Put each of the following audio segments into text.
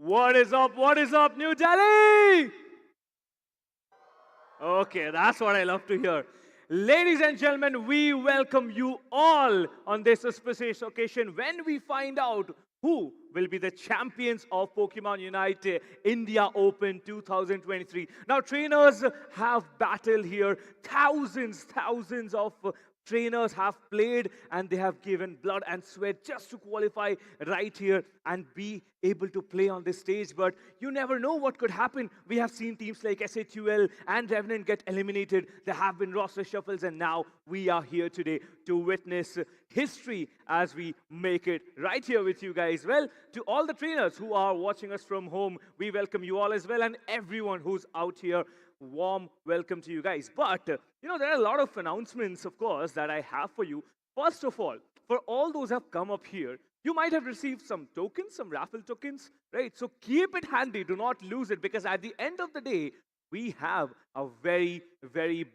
What is up? What is up, New Delhi? Okay, that's what I love to hear. Ladies and gentlemen, we welcome you all on this auspicious occasion when we find out who will be the champions of Pokemon Unite India Open 2023. Now, trainers have battled here. Thousands of trainers have played and they have given blood and sweat just to qualify right here and be able to play on this stage. But you never know what could happen. We have seen teams like SAQL and Revenant get eliminated. There have been roster shuffles, and now we are here today to witness history as we make it right here with you guys. Well, to all the trainers who are watching us from home, we welcome you all as well, and everyone who's out here, warm welcome to you guys. But there are a lot of announcements, of course, that I have for you. First of all, for all those who have come up here, you might have received some tokens, some raffle tokens, right? So keep it handy, do not lose it, because at the end of the day, we have a very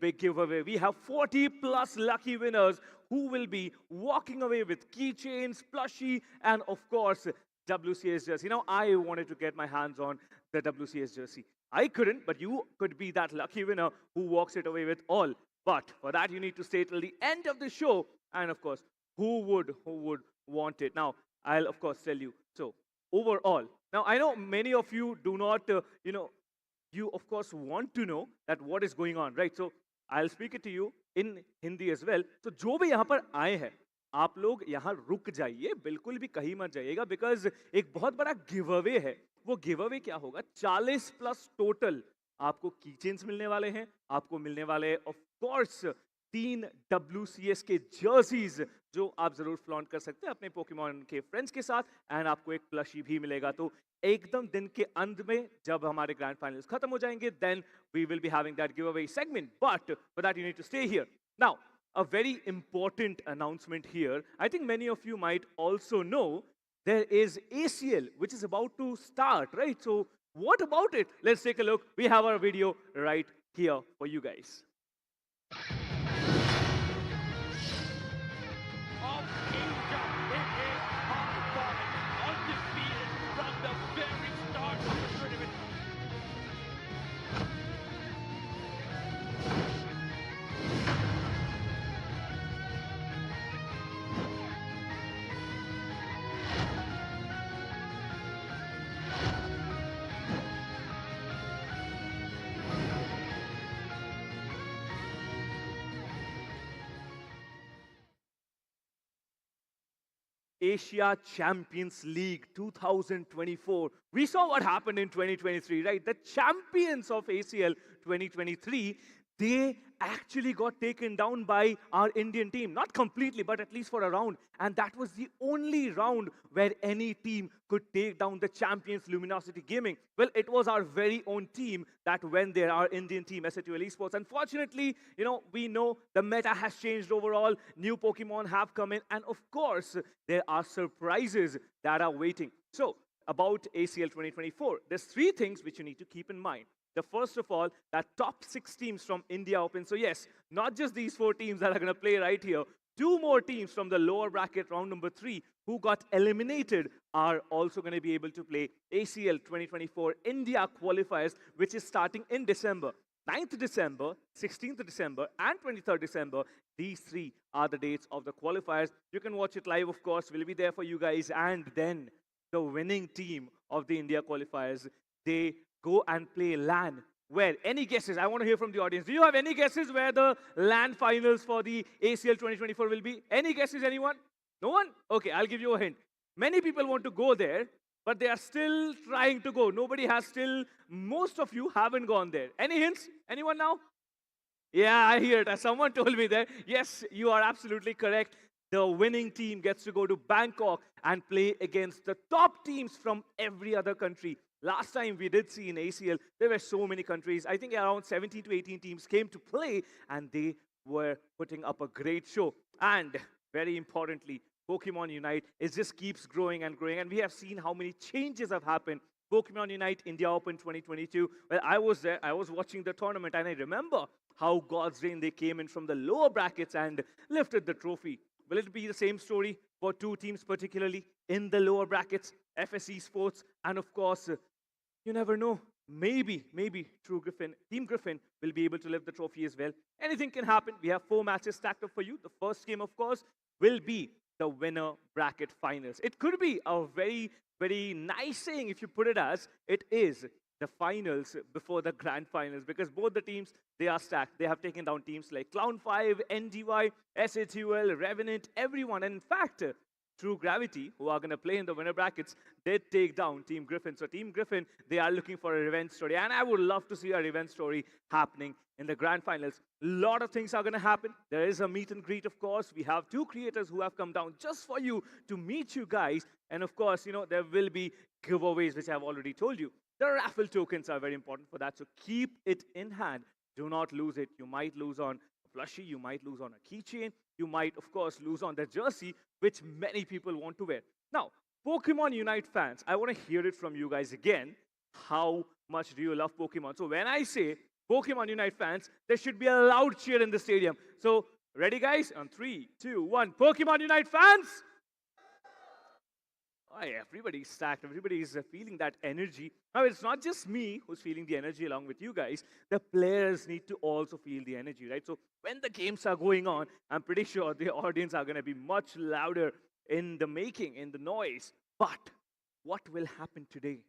big giveaway. We have 40 plus lucky winners who will be walking away with keychains, plushie, and of course, WCS jersey. Now, I wanted to get my hands on the WCS jersey. I couldn't, but you could be that lucky winner who walks it away with all. But for that, you need to stay till the end of the show. And of course, who would want it? Now, I'll of course tell you. So, overall, now I know many of you do not, you of course want to know that what is going on, right? So, I'll speak it to you in Hindi as well. So, जो भी यहाँ पर आए हैं, आप लोग यहाँ रुक जाइए, बिल्कुल भी कहीं मत जाइएगा, because एक बहुत बड़ा गिव अवे है. वो गिव अवे क्या होगा? 40 प्लस टोटल आपको कीचेन्स मिलने वाले हैं, आपको मिलने वाले ऑफ कोर्स 3 WCS के जर्सीज जो आप जरूर फ्लॉन्ट कर सकते हैं अपने पोकेमॉन के फ्रेंड्स के साथ, एंड आपको एक प्लशी भी मिलेगा. तो एकदम दिन के अंत में जब हमारे ग्रैंड फाइनल्स खत्म हो जाएंगे, then we will be having that give away segment. But for that you need to stay here. Now, a very important announcement here. I think many of you might also know there is ACL, which is about to start, right? So what about it? Let's take a look. We have our video right here for you guys. Of Asia, it is Pokémon, undefeated from the very start of the tournament. Asia Champions League 2024. We saw what happened in 2023, right? The champions of ACL 2023, they actually got taken down by our Indian team. Not completely, but at least for a round. And that was the only round where any team could take down the champions, Luminosity Gaming. Well, it was our very own team that went there, our Indian team, SAQL Esports. Unfortunately, we know the meta has changed overall. New Pokemon have come in. And of course, there are surprises that are waiting. So, about ACL 2024, there's 3 things which you need to keep in mind. The first of all, that top 6 teams from India Open. So yes, not just these 4 teams that are going to play right here. 2 more teams from the lower bracket, round number 3, who got eliminated are also going to be able to play ACL 2024 India qualifiers, which is starting in December. 9th December, 16th December, and 23rd December. These 3 are the dates of the qualifiers. You can watch it live, of course. We'll be there for you guys. And then the winning team of the India qualifiers, they go and play LAN. Where? Any guesses? I want to hear from the audience. Do you have any guesses where the LAN finals for the ACL 2024 will be? Any guesses, anyone? No one? Okay, I'll give you a hint. Many people want to go there, but they are still trying to go. Nobody has still, most of you haven't gone there. Any hints? Anyone now? Yeah, I hear it. Someone told me that. Yes, you are absolutely correct. The winning team gets to go to Bangkok and play against the top teams from every other country. Last time we did see in ACL, there were so many countries. I think around 17 to 18 teams came to play, and they were putting up a great show. And very importantly, Pokemon Unite, it just keeps growing and growing. And we have seen how many changes have happened. Pokemon Unite India Open 2022. Well, I was there. I was watching the tournament, and I remember how God's reign they came in from the lower brackets and lifted the trophy. Will it be the same story for two teams, particularly in the lower brackets, FSE Sports, and of course, you never know. Maybe Team Griffin will be able to lift the trophy as well. Anything can happen. We have 4 matches stacked up for you. The first game, of course, will be the winner bracket finals. It could be a very nice saying if you put it as it is the finals before the grand finals, because both the teams, they are stacked. They have taken down teams like Clown5, NDY, SATUL, Revenant, everyone. And in fact, True Gravity, who are going to play in the winner brackets, did take down Team Griffin. So Team Griffin, they are looking for a revenge story. And I would love to see a revenge story happening in the grand finals. A lot of things are going to happen. There is a meet and greet, of course. We have 2 creators who have come down just for you to meet you guys. And of course, there will be giveaways, which I've already told you. The raffle tokens are very important for that. So keep it in hand. Do not lose it. You might lose on a plushie. You might lose on a keychain. You might, of course, lose on the jersey, which many people want to wear. Now, Pokemon Unite fans, I want to hear it from you guys again. How much do you love Pokemon? So when I say Pokemon Unite fans, there should be a loud cheer in the stadium. So, ready guys? On 3, 2, 1. Pokemon Unite fans! Oh, yeah, everybody's stacked. Everybody's feeling that energy. Now, it's not just me who's feeling the energy along with you guys. The players need to also feel the energy, right? So when the games are going on, I'm pretty sure the audience are going to be much louder in the making, in the noise. But what will happen today?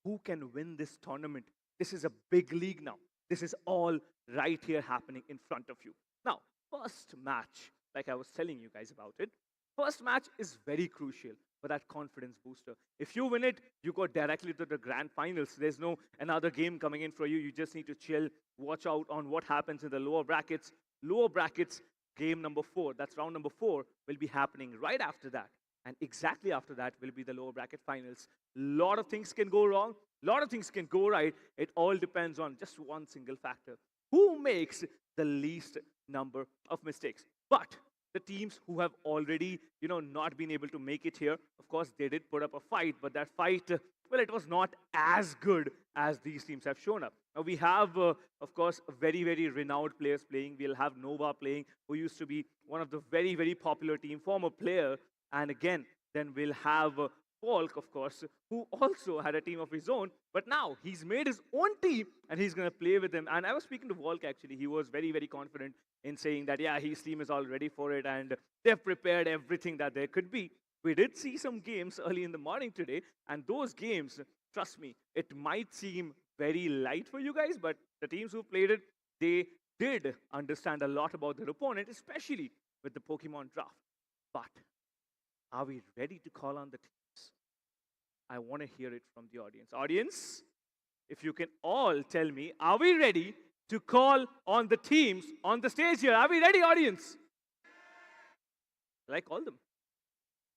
Who can win this tournament? This is a big league now. This is all right here happening in front of you. Now, first match, like I was telling you guys about it, first match is very crucial for that confidence booster. If you win it, you go directly to the grand finals. There's no another game coming in for you. You just need to chill, watch out on what happens in the lower brackets. Lower brackets, game number 4, that's round number 4, will be happening right after that. And exactly after that will be the lower bracket finals. A lot of things can go wrong. A lot of things can go right. It all depends on just one single factor. Who makes the least number of mistakes? But the teams who have already, not been able to make it here, of course, they did put up a fight, but that fight, well, it was not as good as these teams have shown up. Now, we have, of course, very renowned players playing. We'll have Nova playing, who used to be one of the very popular team, former player. And again, then we'll have Falk, of course, who also had a team of his own, but now he's made his own team and he's going to play with them. And I was speaking to Volk, actually. He was very confident in saying that, yeah, his team is all ready for it and they've prepared everything that there could be. We did see some games early in the morning today, and those games, trust me, it might seem very light for you guys, but the teams who played it, they did understand a lot about their opponent, especially with the Pokemon draft. But are we ready to call on the teams? I want to hear it from the audience. Audience, if you can all tell me, are we ready to call on the teams on the stage here? Are we ready, audience? Shall I call them?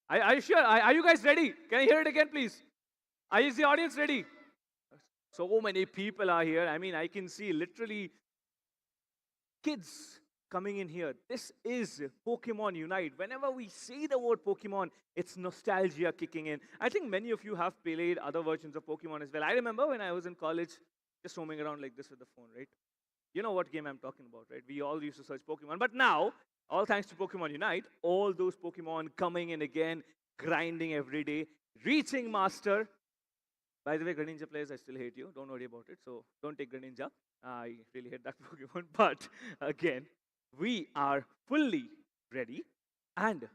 Are you sure? Are you guys ready? Can I hear it again, please? Is the audience ready? So many people are here. I mean, I can see literally kids coming in here. This is Pokemon Unite. Whenever we say the word Pokemon, it's nostalgia kicking in. I think many of you have played other versions of Pokemon as well. I remember when I was in college, just roaming around like this with the phone, right? You know what game I'm talking about, right? We all used to search Pokemon. But now, all thanks to Pokemon Unite, all those Pokemon coming in again, grinding every day, reaching Master. By the way, Greninja players, I still hate you. Don't worry about it. So don't take Greninja. I really hate that Pokemon. But again, we are fully ready. And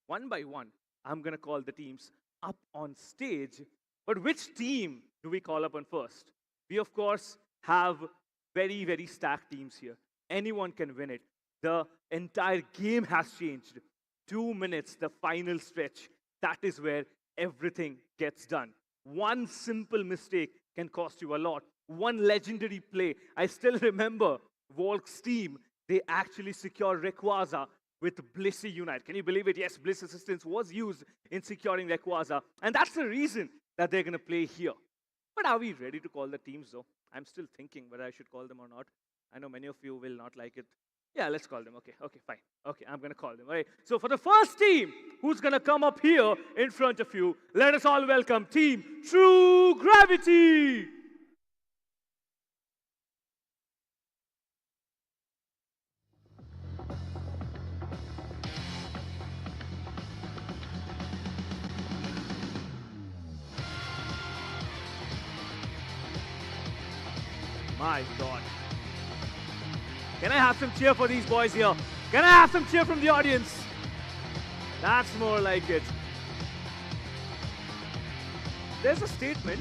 one by one, I'm going to call the teams up on stage. But which team do we call up on first? We, of course, have very stacked teams here. Anyone can win it. The entire game has changed. 2 minutes, the final stretch. That is where everything gets done. One simple mistake can cost you a lot. One legendary play. I still remember Volk's team. They actually secured Rayquaza with Blissey Unite. Can you believe it? Yes, Bliss Assistance was used in securing Rayquaza. And that's the reason that they're going to play here. But are we ready to call the teams, though? I'm still thinking whether I should call them or not. I know many of you will not like it. Yeah, let's call them. Okay, fine. Okay, I'm going to call them. All right. So for the first team who's going to come up here in front of you, let us all welcome Team True Gravity. My God. Can I have some cheer for these boys here? Can I have some cheer from the audience? That's more like it. There's a statement.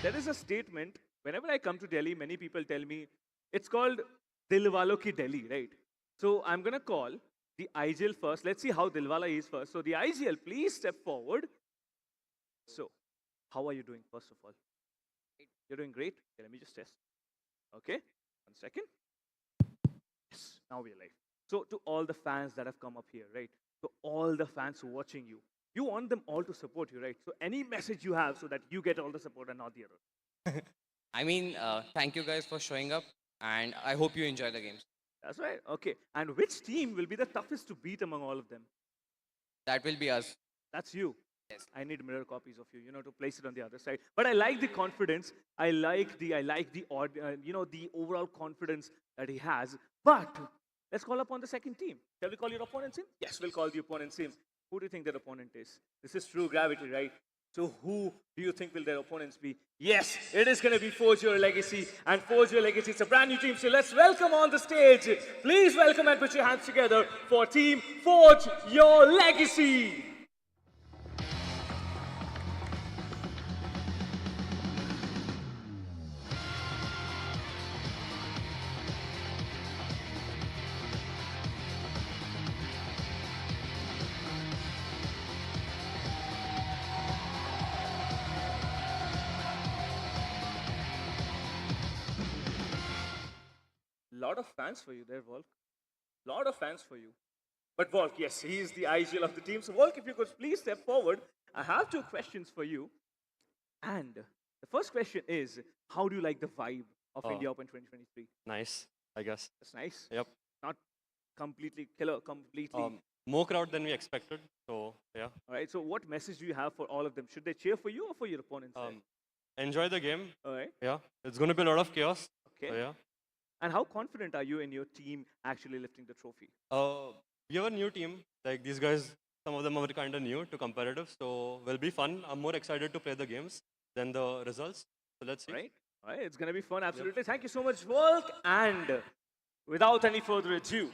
There is a statement. Whenever I come to Delhi, many people tell me it's called Dilwalo Ki Delhi, right? So I'm gonna call the IGL first. Let's see how Dilwala is first. So the IGL, please step forward. So, how are you doing, first of all? You're doing great? Okay, let me just test. Okay, 1 second. Yes, now we're live. So, to all the fans that have come up here, right? To all the fans watching you, you want them all to support you, right? So, any message you have so that you get all the support and not the other. I mean, thank you guys for showing up, and I hope you enjoy the games. That's right. Okay. And which team will be the toughest to beat among all of them? That will be us. That's you. Yes. I need mirror copies of you, to place it on the other side. But I like the confidence. I like the overall confidence that he has. But let's call upon the second team. Shall we call your opponents in? Yes, we'll call the opponents in. Who do you think their opponent is? This is true gravity, right? So who do you think will their opponents be? Yes, it is going to be Forge Your Legacy. And Forge Your Legacy is a brand new team. So let's welcome on the stage. Please welcome and put your hands together for Team Forge Your Legacy. Lot of fans for you there, Volk. Lot of fans for you. But Volk, yes, he is the IGL of the team. So Volk, if you could please step forward. I have 2 questions for you. And the first question is, how do you like the vibe of Oh. India Open 2023? Nice, I guess. That's nice. Yep. Not completely killer, completely. More crowd than we expected. So yeah. All right. So what message do you have for all of them? Should they cheer for you or for your opponents? Enjoy the game. All right. Yeah. It's going to be a lot of chaos. Okay. So yeah. And how confident are you in your team actually lifting the trophy? We have a new team. Like these guys, some of them are kind of new to competitive. So will be fun. I'm more excited to play the games than the results. So let's see. Right? All right. It's going to be fun. Absolutely. Thank you so much, Volk. And without any further ado,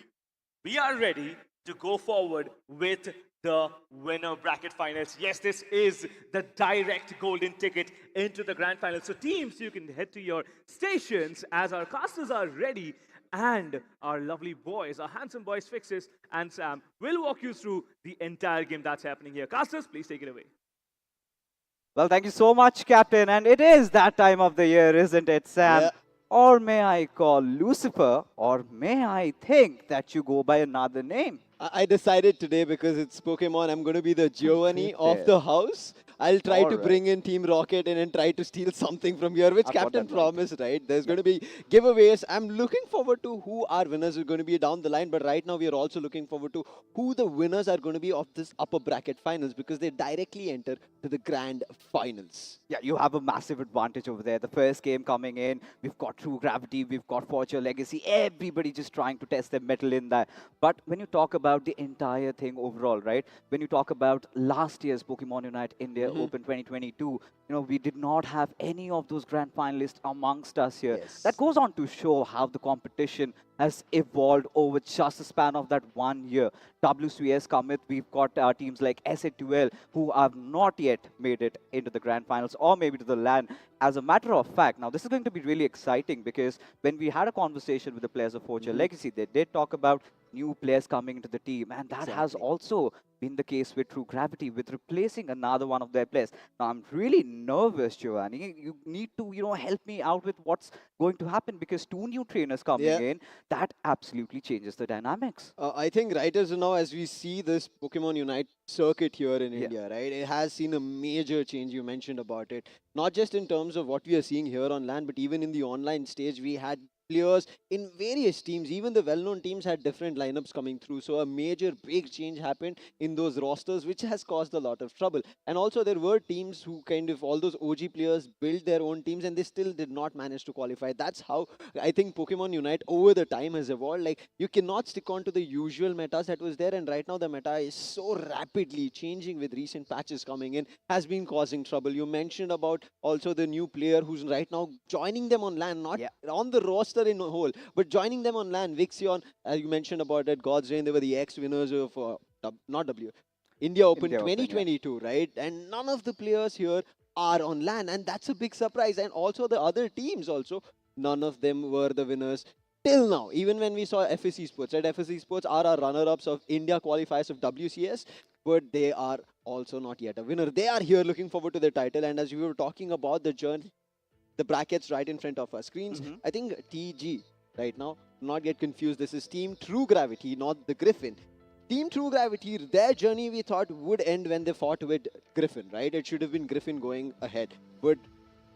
we are ready to go forward with the winner bracket finals. Yes, this is the direct golden ticket into the grand finals. So teams, you can head to your stations as our casters are ready, and our lovely boys, our handsome boys Fixes and Sam will walk you through the entire game that's happening here. Casters, please take it away. Well, thank you so much, Captain. And it is that time of the year, isn't it, Sam? Yeah. Or may I call Lucifer? Or may I think that you go by another name? I decided today because it's Pokemon, I'm going to be the Giovanni of the house. I'll try to Alright. bring in Team Rocket in and try to steal something from here, which I've got Captain that right. promised, right? There's going to be giveaways. I'm looking forward to who our winners are going to be down the line, but right now we are also looking forward to who the winners are going to be of this upper bracket finals because they directly enter to the grand finals. Yeah, you have a massive advantage over there. The first game coming in, we've got True Gravity, we've got Forge Your Legacy, everybody just trying to test their mettle in that. But when you talk about the entire thing overall, right? When you talk about last year's Pokemon Unite India Open 2022, we did not have any of those grand finalists amongst us here. Yes. That goes on to show how the competition has evolved over just the span of that 1 year. WCS Kamit, we've got teams like SA2L who have not yet made it into the grand finals or maybe to the LAN. As a matter of fact, now this is going to be really exciting because when we had a conversation with the players of Forge Your Legacy, they did talk about new players coming into the team, and that has Exactly. also been the case with True Gravity, with replacing another one of their players. Now, I'm really nervous, Giovanni. You need to, help me out with what's going to happen because 2 new trainers coming Yeah. in, that absolutely changes the dynamics. I think right as now, as we see this Pokemon Unite circuit here in Yeah. India, right, it has seen a major change. You mentioned about it, not just in terms of what we are seeing here on land, but even in the online stage, we had players in various teams. Even the well-known teams had different lineups coming through. So a major big change happened in those rosters, which has caused a lot of trouble. And also there were teams who kind of, all those OG players built their own teams and they still did not manage to qualify. That's how I think Pokemon Unite over the time has evolved. Like you cannot stick on to the usual metas that was there, and right now the meta is so rapidly changing with recent patches coming in, has been causing trouble. You mentioned about also the new player who's right now joining them on LAN, not Yeah. on the roster in whole, but joining them on LAN. Vixion, as you mentioned about that, God's Reign, they were the ex-winners of not W, India Open India Open, yeah. 2022, right? And none of the players here are on LAN, and that's a big surprise. And also the other teams also, none of them were the winners till now. Even when we saw FSC Sports, right? FSC Sports are our runner-ups of India qualifiers of WCS, but they are also not yet a winner. They are here looking forward to the title. And as we were talking about the journey, the brackets right in front of our screens, I think TG right now, not get confused, this is Team True Gravity, not the Griffin. Team True Gravity, their journey we thought would end when they fought with Griffin, right? It should have been Griffin going ahead. But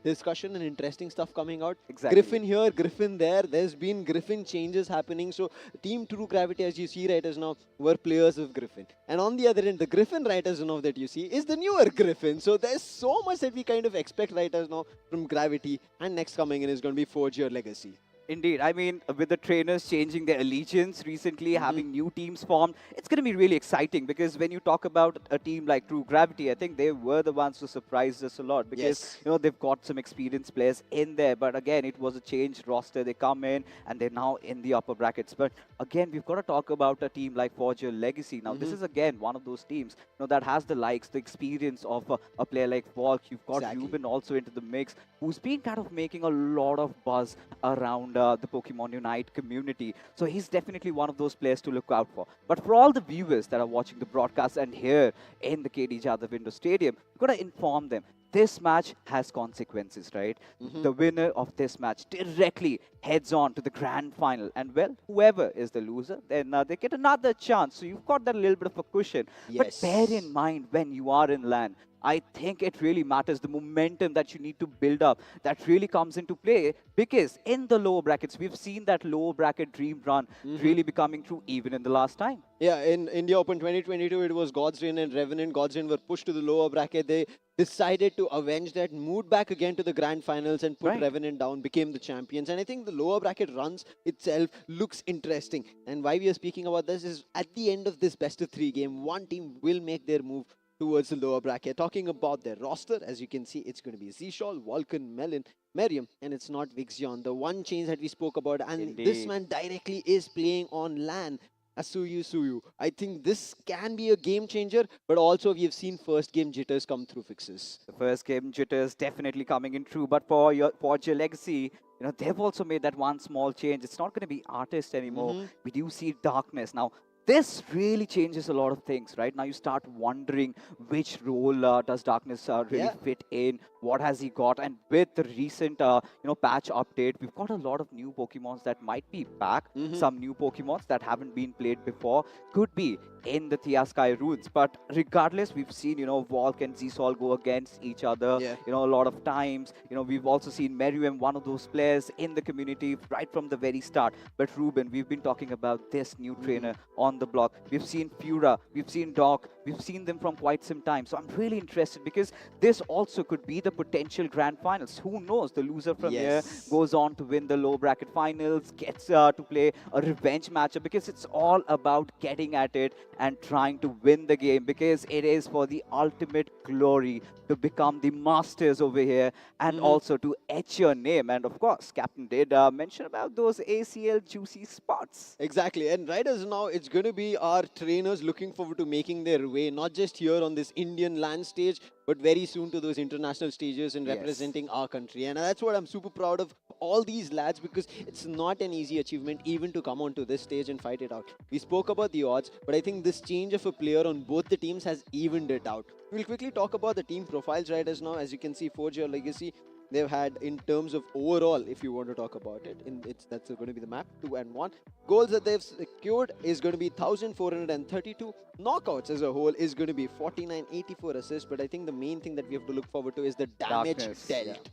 discussion and interesting stuff coming out. Exactly. Griffin here, Griffin there. There's been Griffin changes happening. So Team True Gravity, as you see right as now, were players of Griffin. And on the other end, the Griffin right as now that you see is the newer Griffin. So there's so much that we kind of expect right as now from Gravity. And next coming in is going to be Forge Your Legacy. Indeed. I mean, with the trainers changing their allegiance recently, having new teams formed, it's going to be really exciting because when you talk about a team like True Gravity, I think they were the ones who surprised us a lot because, you know, they've got some experienced players in there. But again, it was a changed roster. They come in and they're now in the upper brackets. But again, we've got to talk about a team like Forge Your Legacy. Now, this is again one of those teams, you know, that has the likes, the experience of a player like Volk. You've got Ruben also into the mix, who's been kind of making a lot of buzz around the Pokemon Unite community. So he's definitely one of those players to look out for. But for all the viewers that are watching the broadcast and here in the KD Jadhav Indoor Stadium, we've got to inform them. This match has consequences, right? The winner of this match directly heads on to the grand final. And well, whoever is the loser, then they get another chance. So you've got that little bit of a cushion. But bear in mind when you are in LAN, I think it really matters, the momentum that you need to build up, that really comes into play because in the lower brackets, we've seen that lower bracket dream run really becoming true even in the last time. Yeah, in India Open 2022, it was God's Reign and Revenant. God's Reign were pushed to the lower bracket. They decided to avenge that, moved back again to the grand finals and put Revenant down, became the champions. And I think the lower bracket runs itself looks interesting. And why we are speaking about this is at the end of this best of 3 game, one team will make their move towards the lower bracket. Talking about their roster, as you can see, it's going to be Zshol, Vulcan, Melon, Merium, and it's not Vixion. The one change that we spoke about, and this man directly is playing on LAN. Suyu. I think this can be a game changer, but also we have seen first game jitters come through fixes. The first game jitters definitely coming in true, but for your Legacy, you know, they've also made that one small change. It's not going to be Artist anymore. We do see Darkness. Now, this really changes a lot of things, right? Now you start wondering which role does Darkness really fit in, what has he got, and with the recent patch update, we've got a lot of new Pokemons that might be back, some new Pokemons that haven't been played before, could be in the Theaskai runes, but regardless, we've seen, you know, Volk and Zshol go against each other, you know, a lot of times. You know, we've also seen Merium, one of those players in the community right from the very start. But Ruben, we've been talking about this new trainer on the block. We've seen Fura, we've seen Doc, we've seen them from quite some time. So I'm really interested because this also could be the potential grand finals. Who knows? The loser from here goes on to win the low bracket finals, gets to play a revenge matchup because it's all about getting at it and trying to win the game because it is for the ultimate glory to become the masters over here and also to etch your name. And of course, Captain did mention about those ACL juicy spots. Exactly. And right as now, it's going to be our trainers looking forward to making their way, not just here on this Indian LAN stage, but very soon to those international stages and representing our country. And that's what I'm super proud of all these lads because it's not an easy achievement even to come onto this stage and fight it out. We spoke about the odds, but I think this change of a player on both the teams has evened it out. We'll quickly talk about the team profiles right as now. As you can see, Forge Your Legacy, they've had in terms of overall, if you want to talk about it, that's going to be the map, 2 and 1. Goals that they've secured is going to be 1,432. Knockouts as a whole is going to be 4984 assists, but I think the main thing that we have to look forward to is the damage dealt.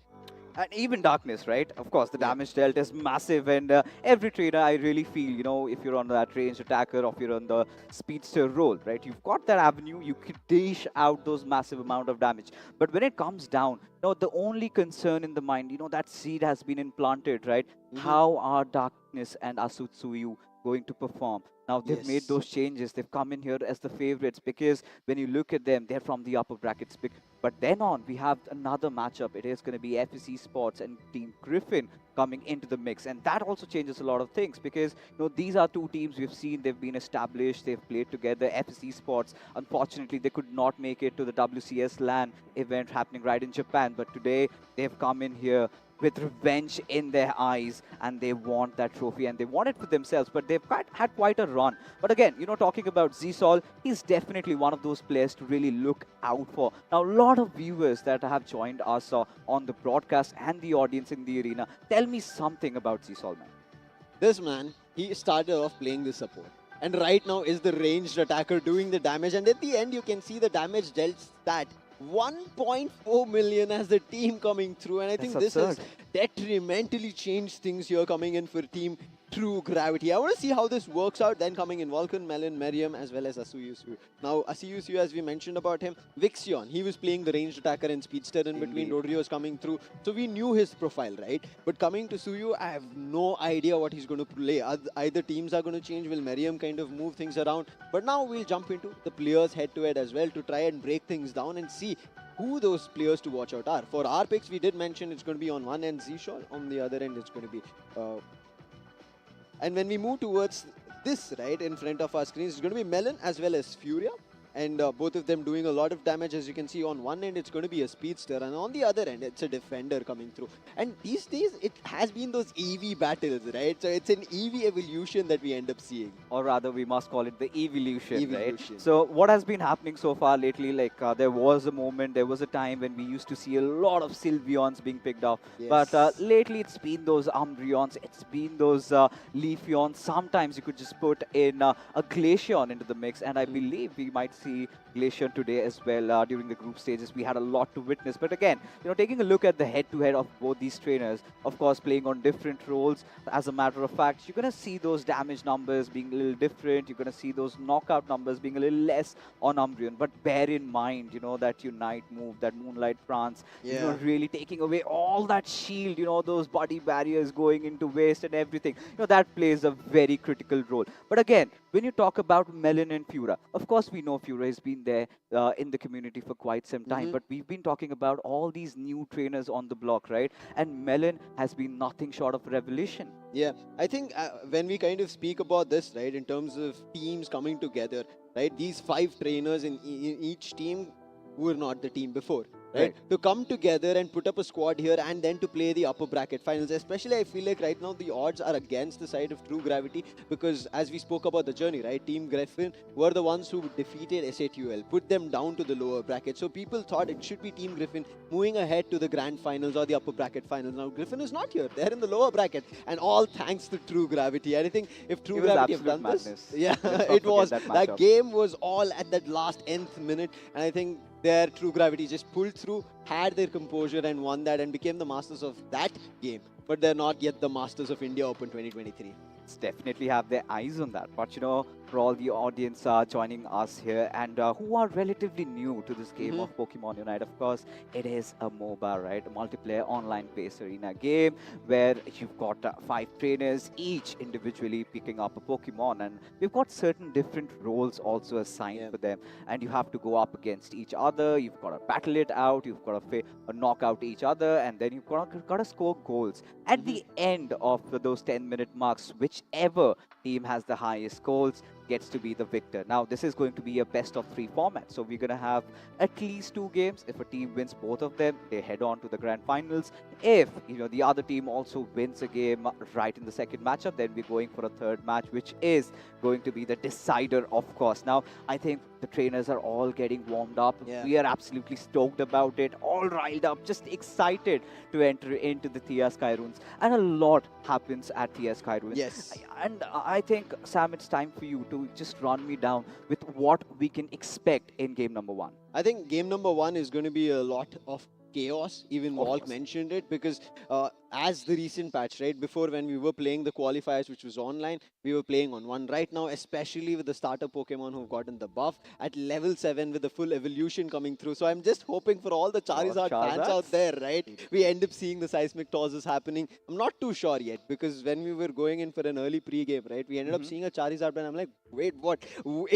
And even darkness, right? Of course, the damage dealt is massive, and every trainer, I really feel, if you're on that ranged attacker or if you're on the speedster role, right? You've got that avenue, you could dish out those massive amount of damage. But when it comes down, the only concern in the mind, that seed has been implanted, right? How are darkness and Asutsuyu going to perform? Now they've made Yes. those changes. They've come in here as the favorites because when you look at them, they're from the upper brackets. But then on, we have another matchup. It is going to be FSC Esports and Team Griffin coming into the mix, and that also changes a lot of things because these are two teams we've seen. They've been established. They've played together. FSC Esports, unfortunately, they could not make it to the WCS LAN event happening right in Japan. But today they've come in here with revenge in their eyes, and they want that trophy and they want it for themselves, but they've had quite a run. But again, talking about Zsol, he's definitely one of those players to really look out for. Now, a lot of viewers that have joined us on the broadcast and the audience in the arena, tell me something about Zsol, man. This man, he started off playing the support. And right now is the ranged attacker doing the damage. And at the end, you can see the damage dealt stat. 1.4 million as the team coming through. And I think this has detrimentally changed things here coming in for Team True Gravity. I want to see how this works out. Then coming in Vulcan, Melon, Meriam, as well as Asuyusu. Now, Asuyusu, as we mentioned about him, Vixion, he was playing the ranged attacker and speedster in between. Rodrio was coming through. So we knew his profile, right? But coming to Suyu, I have no idea what he's going to play. Either teams are going to change. Will Meriam kind of move things around? But now we'll jump into the players head-to-head as well to try and break things down and see who those players to watch out are. For our picks, we did mention it's going to be on one end Zsol, on the other end it's going to be... and when we move towards this, right, in front of our screens, it's going to be Melon as well as Furia. And both of them doing a lot of damage. As you can see, on one end, it's going to be a speedster. And on the other end, it's a defender coming through. And these days, it has been those EV battles, right? So it's an EV evolution that we end up seeing. Or rather, we must call it the evolution, right? So what has been happening so far lately, like there was a moment, there was a time when we used to see a lot of Sylveons being picked up. But lately, it's been those Umbreons, it's been those Leafeons. Sometimes you could just put in a Glaceon into the mix. And I believe we might see Glacier today as well during the group stages. We had a lot to witness. But again, taking a look at the head-to-head of both these trainers, of course, playing on different roles. As a matter of fact, you're going to see those damage numbers being a little different. You're going to see those knockout numbers being a little less on Umbreon. But bear in mind, that Unite move, that Moonlight Prance, really taking away all that shield, those body barriers going into waste and everything. That plays a very critical role. But again, when you talk about Melon and Fura, of course, we know Fura has been there in the community for quite some time, but we've been talking about all these new trainers on the block, right? And Melon has been nothing short of a revelation. Yeah, I think when we kind of speak about this, right, in terms of teams coming together, right, these 5 trainers in each team were not the team before. Right? To come together and put up a squad here and then to play the upper bracket finals. Especially, I feel like right now the odds are against the side of True Gravity because as we spoke about the journey, right? Team Griffin were the ones who defeated SATUL, put them down to the lower bracket. So people thought it should be Team Griffin moving ahead to the grand finals or the upper bracket finals. Now Griffin is not here. They're in the lower bracket. And all thanks to True Gravity. And I think if True Gravity have done this, it was. That game was all at that last nth minute. And I think their True Gravity just pulled through, had their composure and won that and became the masters of that game. But they're not yet the masters of India Open 2023. Definitely have their eyes on that. But for all the audience joining us here and who are relatively new to this game of Pokemon Unite, of course, it is a MOBA, right? A multiplayer online-based arena game where you've got 5 trainers, each individually picking up a Pokemon, and we've got certain different roles also assigned for them, and you have to go up against each other. You've got to battle it out. You've got to knock out each other, and then you've got to score goals. At the end of those 10-minute marks, whichever team has the highest goals gets to be the victor. Now, this is going to be a best-of-3 format. So we're going to have at least 2 games. If a team wins both of them, they head on to the grand finals. If, the other team also wins a game right in the second matchup, then we're going for a third match, which is going to be the decider, of course. Now, I think the trainers are all getting warmed up. We are absolutely stoked about it, all riled up, just excited to enter into the Thea Skyrunes. And a lot happens at Thea Skyrunes. And I think, Sam, it's time for you to just run me down with what we can expect in game number 1. I think game number 1 is going to be a lot of chaos. Even Of Walk course. mentioned it because as the recent patch, right, before when we were playing the qualifiers, which was online, we were playing on one. Right now, especially with the starter Pokemon who've gotten the buff at level 7 with the full evolution coming through. So I'm just hoping for all the Lot of Charizard fans out Charizards. there, right? We end up seeing the seismic tosses happening. I'm not too sure yet because when we were going in for an early pre-game, right, we ended up Mhm. seeing a Charizard and I'm like, wait, what?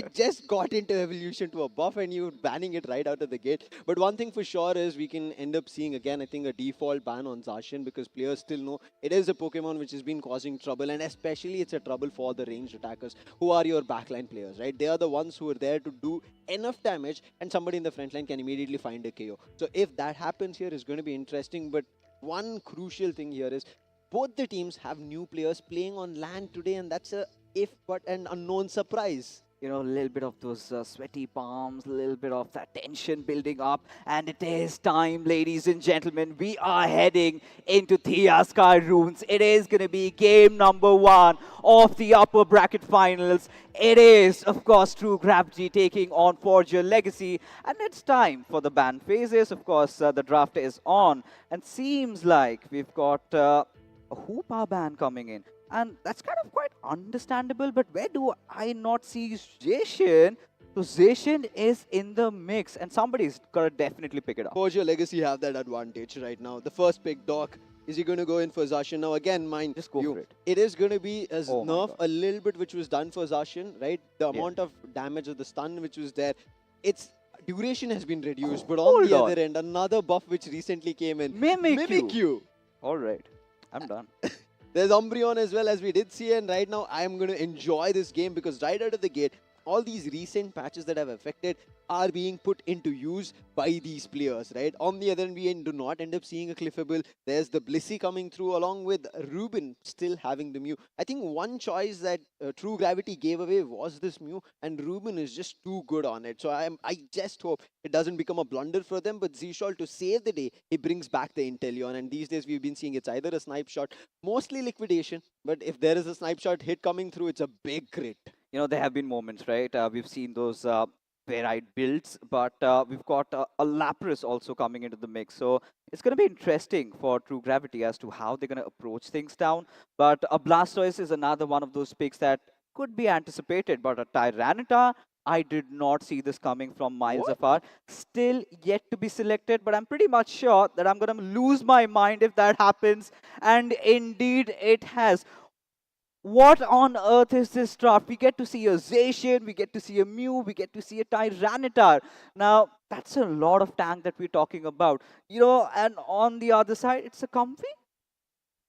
It just got into evolution to a buff and you're banning it right out of the gate. But one thing for sure is we can end up seeing again, I think, a default ban on Zacian because players still know it is a Pokemon which has been causing trouble, and especially it's a trouble for the ranged attackers who are your backline players, right? They are the ones who are there to do enough damage and somebody in the front line can immediately find a KO. So if that happens here, it's going to be interesting. But one crucial thing here is both the teams have new players playing on LAN today, and that's a if but an unknown surprise. You know, a little bit of those sweaty palms, a little bit of that tension building up. And it is time, ladies and gentlemen. We are heading into Thea Sky Runes. It is going to be game number 1 of the upper bracket finals. It is, of course, True Gravity taking on Forge Your Legacy. And it's time for the ban phases. Of course, the draft is on. And seems like we've got a Hoopa ban coming in. And that's kind of quite understandable, but where do I not see Zacian? So Zacian is in the mix, and somebody's got to definitely pick it up. Forge Your Legacy have that advantage right now. The first pick, Doc, is he going to go in for Zacian? Now, again, mind Just go you, for it. it is going to be a Oh my nerf God. a little bit, which was done for Zacian, right? The Yeah. amount of damage of the stun which was there, its duration has been reduced. But on Hold the on. other end, another buff which recently came in. Mimikyu. Mimikyu. All right, I'm done. There's Umbreon as well, as we did see, and right now I am going to enjoy this game because right out of the gate, all these recent patches that have affected are being put into use by these players, right? On the other hand, we do not end up seeing a Cliffable. There's the Blissey coming through along with Ruben still having the Mew. I think one choice that True Gravity gave away was this Mew, and Ruben is just too good on it. So I just hope it doesn't become a blunder for them, but Zshol, to save the day, he brings back the Inteleon, and these days we've been seeing it's either a snipe shot, mostly liquidation, but if there is a snipe shot hit coming through, it's a big crit. You know, there have been moments, right? We've seen those varied builds, but we've got a Lapras also coming into the mix. So it's going to be interesting for True Gravity as to how they're going to approach things down. But a Blastoise is another one of those picks that could be anticipated. But a Tyranitar, I did not see this coming from miles What? afar. Still yet to be selected, but I'm pretty much sure that I'm going to lose my mind if that happens. And indeed, it has. What on earth is this draft? We get to see a Zacian, we get to see a Mew, we get to see a Tyranitar. Now, that's a lot of tank that we're talking about. You know, and on the other side, it's a Comfy.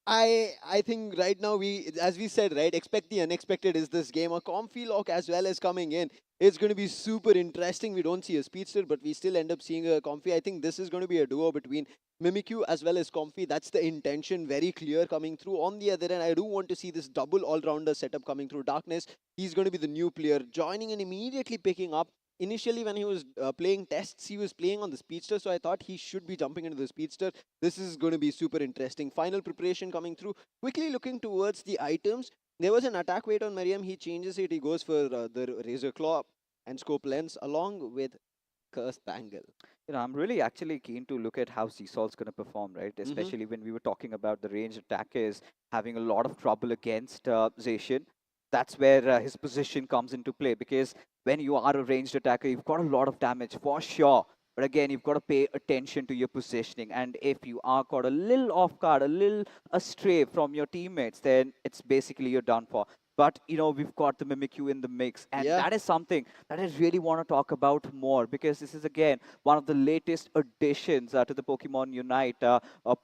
I think right now as we said, right, expect the unexpected is this game. A Comfy lock as well as coming in. It's going to be super interesting. We don't see a speedster, but we still end up seeing a Comfy. I think this is going to be a duo between Mimikyu as well as Comfy. That's the intention, very clear coming through. On the other end, I do want to see this double all-rounder setup coming through. Darkness, he's going to be the new player, joining and immediately picking up. Initially, when he was playing tests, he was playing on the Speedster, so I thought he should be jumping into the Speedster. This is going to be super interesting. Final preparation coming through. Quickly looking towards the items. There was an attack weight on Mariam. He changes it. He goes for the Razor Claw and Scope Lens along with Cursed Bangle. You know, I'm really actually keen to look at how Seasaw's going to perform, right? Mhm. Especially when we were talking about the range attackers having a lot of trouble against Zacian. That's where his position comes into play, because when you are a ranged attacker, you've got a lot of damage for sure. But again, you've got to pay attention to your positioning. And if you are caught a little off guard, a little astray from your teammates, then it's basically you're done for. But, you know, we've got the Mimikyu in the mix. And Yeah. that is something that I really want to talk about more, because this is, again, one of the latest additions to the Pokemon Unite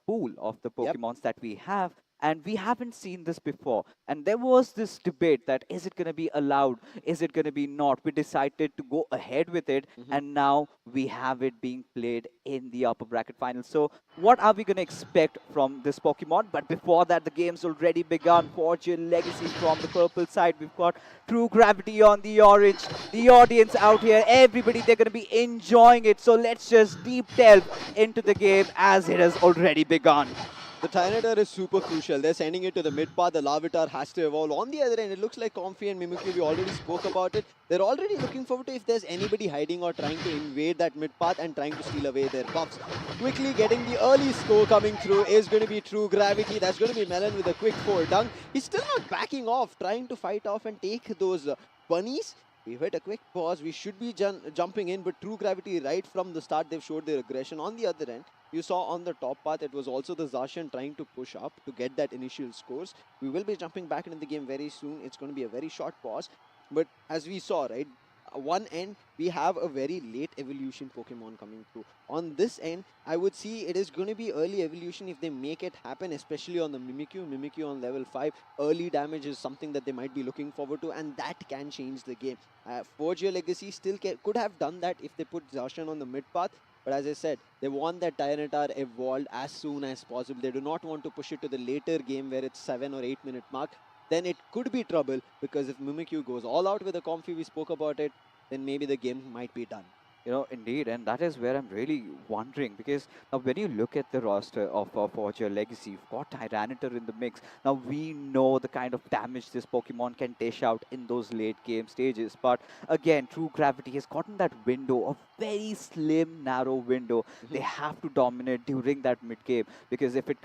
pool of the Yep. Pokemons that we have. And we haven't seen this before. And there was this debate that is it going to be allowed? Is it going to be not? We decided to go ahead with it. Mhm. And now we have it being played in the upper bracket finals. So what are we going to expect from this Pokemon? But before that, the game's already begun. Fortune Legacy from the purple side. We've got True Gravity on the orange. The audience out here, everybody, they're going to be enjoying it. So let's just deep delve into the game as it has already begun. The Tyranitar is super crucial. They're sending it to the mid path. The Larvitar has to evolve. On the other end, it looks like Comfy and Mimikyu, we already spoke about it. They're already looking forward to if there's anybody hiding or trying to invade that mid path and trying to steal away their buffs. Quickly getting the early score coming through is going to be True Gravity. That's going to be Melon with a quick 4 dunk. He's still not backing off, trying to fight off and take those bunnies. We've hit a quick pause. We should be jumping in, but True Gravity right from the start, they've showed their aggression. On the other end, you saw on the top path, it was also the Zacian trying to push up to get that initial scores. We will be jumping back into the game very soon. It's going to be a very short pause. But as we saw, right, one end, we have a very late evolution Pokemon coming through. On this end, I would see it is going to be early evolution if they make it happen, especially on the Mimikyu. Mimikyu on level 5. Early damage is something that they might be looking forward to, and that can change the game. Forge Your Legacy still could have done that if they put Zacian on the mid path. But as I said, they want that Tyranitar evolved as soon as possible. They do not want to push it to the later game where it's 7 or 8 minute mark. Then it could be trouble, because if Mimikyu goes all out with the Comfy, we spoke about it, then maybe the game might be done. Indeed, and that is where I'm really wondering, because now when you look at the roster of Forge Your Legacy, you've got Tyranitar in the mix. Now we know the kind of damage this Pokemon can dish out in those late game stages, but again, True Gravity has gotten that window, a very slim, narrow window. They have to dominate during that mid game, because if it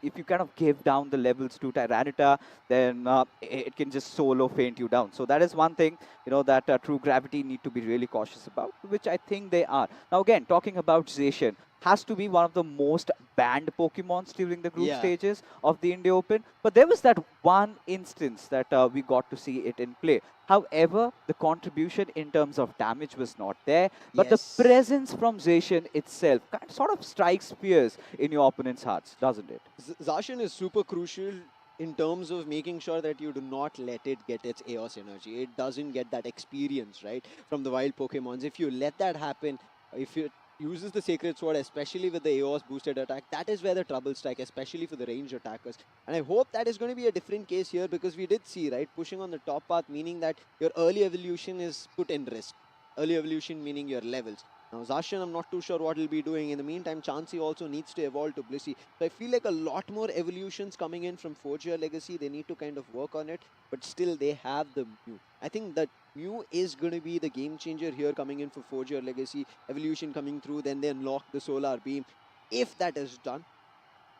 if you kind of give down the levels to Tyranitar, then it can just solo faint you down. So that is one thing, that True Gravity need to be really cautious about, which I think they are. Now again, talking about Zacian, has to be one of the most banned Pokemons during the group stages of the India Open. But there was that one instance that we got to see it in play. However, the contribution in terms of damage was not there. But the presence from Zacian itself sort of strikes fears in your opponent's hearts, doesn't it? Zacian is super crucial in terms of making sure that you do not let it get its Eos energy. It doesn't get that experience, right, from the wild Pokemons. If you let that happen, if it uses the Sacred Sword, especially with the Eos boosted attack, that is where the trouble strike, especially for the range attackers. And I hope that is going to be a different case here, because we did see, right, pushing on the top path, meaning that your early evolution is put in risk. Early evolution meaning your levels. Now Zacian, I'm not too sure what he'll be doing. In the meantime, Chansey also needs to evolve to Blissey. So I feel like a lot more evolutions coming in from Forge Your Legacy. They need to kind of work on it, but still they have the Mew. I think that Mew is going to be the game changer here coming in for Forge Your Legacy. Evolution coming through, then they unlock the Solar Beam. If that is done,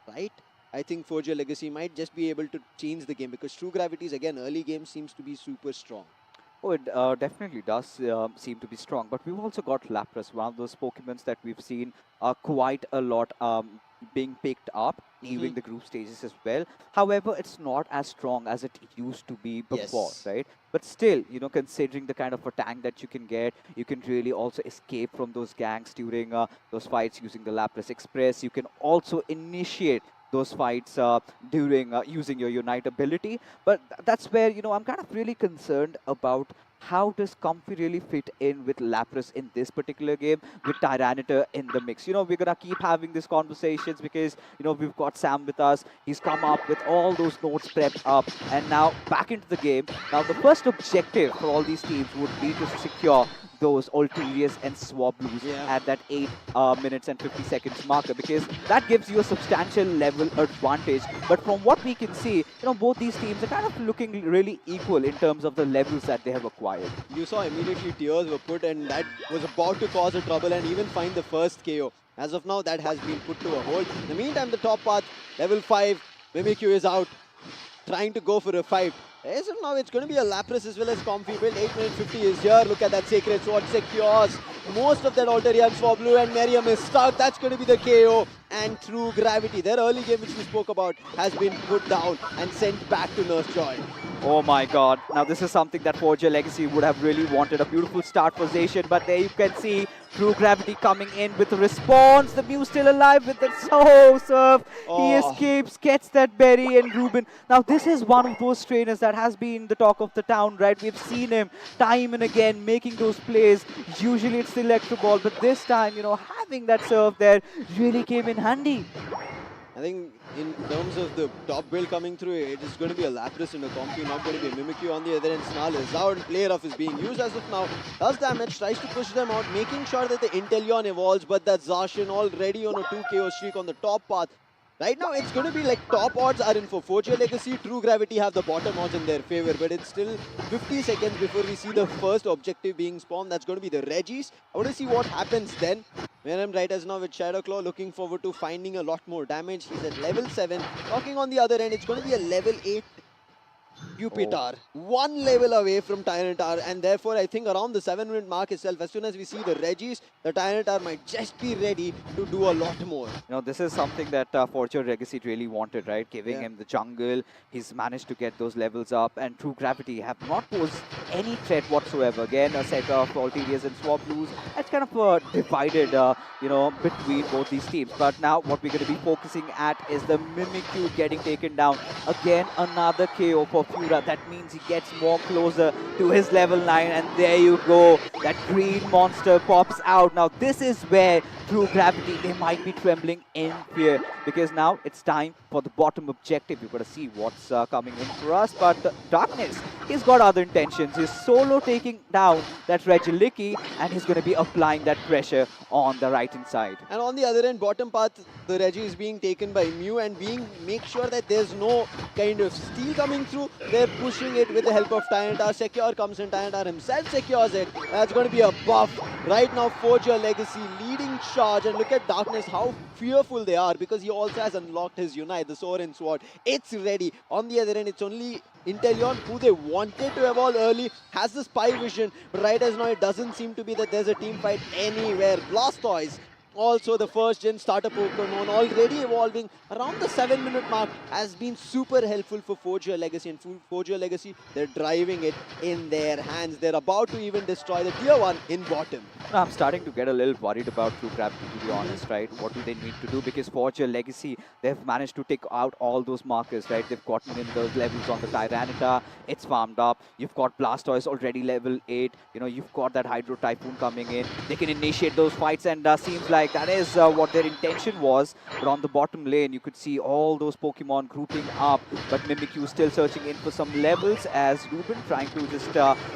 right, I think Forge Your Legacy might just be able to change the game, because True Gravity's, again, early game seems to be super strong. Oh, it definitely does seem to be strong. But we've also got Lapras, one of those Pokemons that we've seen quite a lot being picked up during the group stages as well. However, it's not as strong as it used to be before, right? But still, considering the kind of a tank that you can get, you can really also escape from those ganks during those fights using the Lapras Express. You can also initiate those fights during using your Unite ability. But that's where, I'm kind of really concerned about how does Comfy really fit in with Lapras in this particular game with Tyranitar in the mix. We're going to keep having these conversations because, we've got Sam with us. He's come up with all those notes prepped up and now back into the game. Now, the first objective for all these teams would be to secure those Ulteriors and Swablues at that 8 minutes and 50 seconds marker, because that gives you a substantial level advantage. But from what we can see, both these teams are kind of looking really equal in terms of the levels that they have acquired. You saw immediately tears were put, and that was about to cause a trouble and even find the first KO. As of now, that has been put to a hold. In the meantime, the top path, level 5, Mimikyu is out, trying to go for a fight. As of now, it's going to be a Lapras as well as Comfy build. 8 minutes 50 is here. Look at that Sacred Sword secures most of that Alterian Swablu, and Miriam is stuck. That's going to be the KO. And True Gravity, their early game which we spoke about, has been put down and sent back to Nurse Joy. Oh my god. Now this is something that Forge Your Legacy would have really wanted. A beautiful start for Zacian, but there you can see True Gravity coming in with a response. The Mew still alive with that surf. He escapes, gets that berry, and Ruben. Now this is one of those trainers that has been the talk of the town, right? We've seen him time and again making those plays. Usually it's the Electro Ball, but this time, having that serve there really came in handy. I think in terms of the top build coming through, it is going to be a Lapras and a Comfy, not going to be a Mimikyu on the other end. Snarl is out, Player Off is being used as of now. Does damage, tries to push them out, making sure that the Inteleon evolves, but that Zacian already on a 2 KO streak on the top path. Right now, it's going to be like top odds are in for Forge Legacy. True Gravity have the bottom odds in their favor, but it's still 50 seconds before we see the first objective being spawned. That's going to be the Regis. I want to see what happens then. Where I'm right as now with Shadowclaw, looking forward to finding a lot more damage. He's at level 7. Talking on the other end, it's going to be a level 8 Jupiter, one level away from Tyranitar, and therefore I think around the 7-minute mark itself, as soon as we see the Regis, the Tyranitar might just be ready to do a lot more. You know, this is something that Fortune Legacy really wanted, right? Giving him the jungle, he's managed to get those levels up, and True Gravity have not posed any threat whatsoever. Again, a set of Alterias and Swap Blues, it's kind of divided, you know, between both these teams. But now what we're going to be focusing at is the Mimikyu getting taken down. Again, another KO for Fura. That means he gets more closer to his level 9, and there you go. That green monster pops out. Now this is where True Gravity, they might be trembling in fear, because now it's time for the bottom objective. You've got to see what's coming in for us. But Darkness, he's got other intentions. He's solo taking down that Regilicki, and he's going to be applying that pressure on the right-hand side. And on the other end, bottom path, the Regi is being taken by Mew and make sure that there's no kind of steal coming through. They're pushing it with the help of Tyranitar. Secure comes in, Tyranitar himself secures it. That's going to be a buff. Right now, Forge Your Legacy leading charge, and look at Darkness, how fearful they are, because he also has unlocked his Unite, the Sorin Sword. It's ready. On the other end, it's only Inteleon, who they wanted to evolve early, has the spy vision, but right as now it doesn't seem to be that there's a team fight anywhere. Blastoise, also the first gen starter Pokemon, already evolving around the 7-minute mark, has been super helpful for Forge Your Legacy. And Forge Your Legacy, they're driving it in their hands. They're about to even destroy the tier 1 in bottom. Now, I'm starting to get a little worried about True Gravity, to be honest, right? What do they need to do? Because Forge Your Legacy, they've managed to take out all those markers, right? They've gotten in those levels on the Tyranitar. It's farmed up. You've got Blastoise already level 8. You know, you've got that Hydro Typhoon coming in. They can initiate those fights, and seems like that is what their intention was. But on the bottom lane, you could see all those Pokemon grouping up. But Mimikyu still searching in for some levels, as Ruben trying to just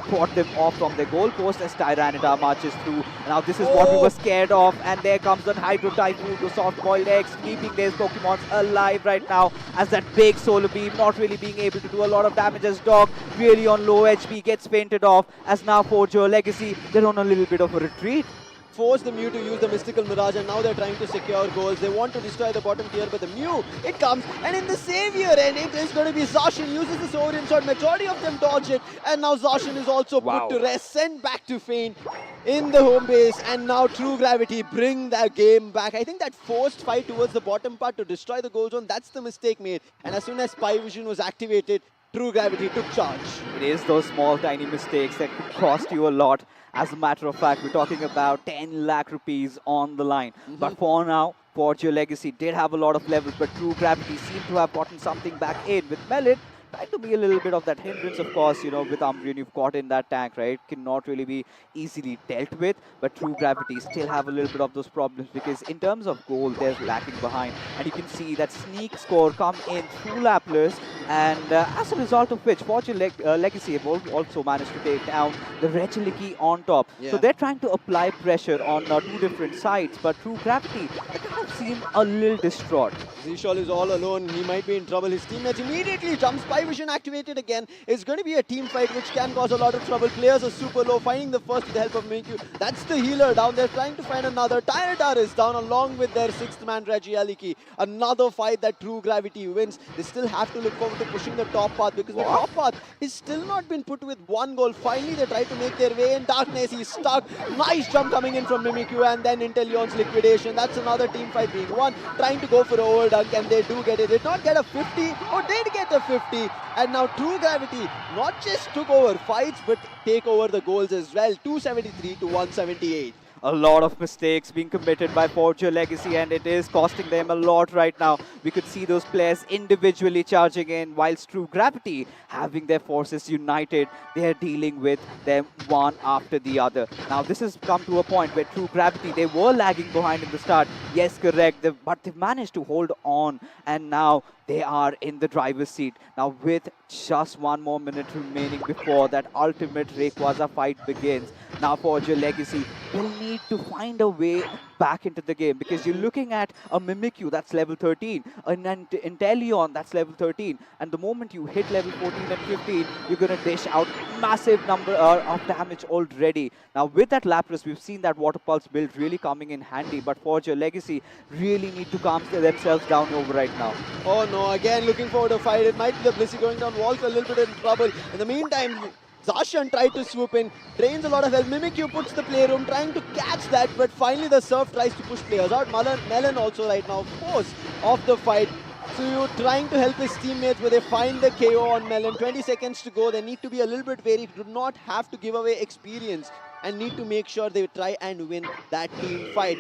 port them off from their goalpost as Tyranitar marches through. Now this is what we were scared of, and there comes the Hydro Typhoon, the Soft Boiled Eggs, keeping these Pokemons alive right now, as that big Solar Beam not really being able to do a lot of damage, as Dog really on low HP gets fainted off, as now Forge Your Legacy, they're on a little bit of a retreat. Force the Mew to use the Mystical Mirage, and now they're trying to secure goals. They want to destroy the bottom tier, but the Mew, it comes, and in the savior end, it is going to be Zacian, uses the Sorin Sword. Majority of them dodge it, and now Zacian is also put to rest, sent back to Feint in the home base, and now True Gravity bring that game back. I think that forced fight towards the bottom part to destroy the goal zone, that's the mistake made, and as soon as Spy Vision was activated, True Gravity took charge. It is those small tiny mistakes that could cost you a lot. As a matter of fact, we're talking about 10 lakh rupees on the line. But for now, Forge Your Legacy did have a lot of levels, but True Gravity seemed to have gotten something back in with Melon. Trying to be a little bit of that hindrance, of course, you know, with Umbreon, you've got in that tank, right? Cannot really be easily dealt with, but True Gravity still have a little bit of those problems, because in terms of gold, they're lacking behind. And you can see that sneak score come in through Lapras, and as a result of which, Fortune Legacy have also managed to take down the Regilicki on top. So they're trying to apply pressure on two different sides, but True Gravity, they kind of seem a little distraught. Zishol is all alone. He might be in trouble. His teammates immediately jump. Spy Vision activated again. It's going to be a team fight which can cause a lot of trouble. Players are super low. Finding the first with the help of Mimikyu. That's the healer down there trying to find another. Tyranitar is down along with their 6th man Regieleki. Another fight that True Gravity wins. They still have to look forward to pushing the top path, because the top path is still not been put with one goal. Finally they try to make their way in. Darkness, he's stuck. Nice jump coming in from Mimikyu, and then Inteleon's liquidation. That's another team fight being won. Trying to go for a overdunk, and they do get it. Did not get a 50, or did get a 50. And now True Gravity not just took over fights, but take over the goals as well. 273 to 178. A lot of mistakes being committed by Forge Your Legacy, and it is costing them a lot right now. We could see those players individually charging in, whilst True Gravity, having their forces united, they are dealing with them one after the other. Now this has come to a point where True Gravity, they were lagging behind in the start. Yes, correct, but they've managed to hold on, and now they are in the driver's seat. Now with just 1 more minute remaining before that ultimate Rayquaza fight begins. Now Forge Your Legacy, will need to find a way back into the game, because you're looking at a Mimikyu that's level 13, an Inteleon that's level 13, and the moment you hit level 14 and 15, you're going to dish out massive number of damage already. Now with that Lapras, we've seen that Water Pulse build really coming in handy, but Forge your Legacy really need to calm themselves down over right now. Oh no, again looking forward to fight. It might be the Blissey going down. Walk a little bit in trouble. In the meantime, Zacian tried to swoop in, drains a lot of health. Mimikyu puts the playroom, trying to catch that, but finally the Surf tries to push players out. Melon also right now force of the fight. Suyu trying to help his teammates, but they find the KO on Melon. 20 seconds to go. They need to be a little bit wary. Do not have to give away experience and need to make sure they try and win that team fight.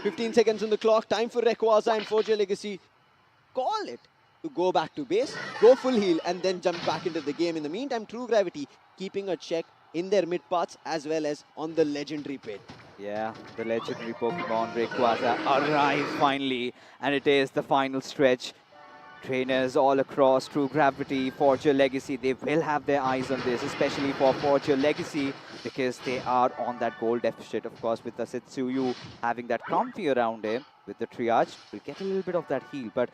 15 seconds on the clock. Time for Rayquaza and Forge your Legacy. Call it to go back to base, go full heal, and then jump back into the game. In the meantime, True Gravity keeping a check in their mid paths as well as on the legendary pit. Yeah, the legendary Pokemon Rayquaza arrives finally, and it is the final stretch. Trainers all across, True Gravity, Forge your Legacy, they will have their eyes on this, especially for Forge your Legacy, because they are on that goal deficit. Of course, with the Setsuyu having that comfy around him, with the triage, we'll get a little bit of that heal. But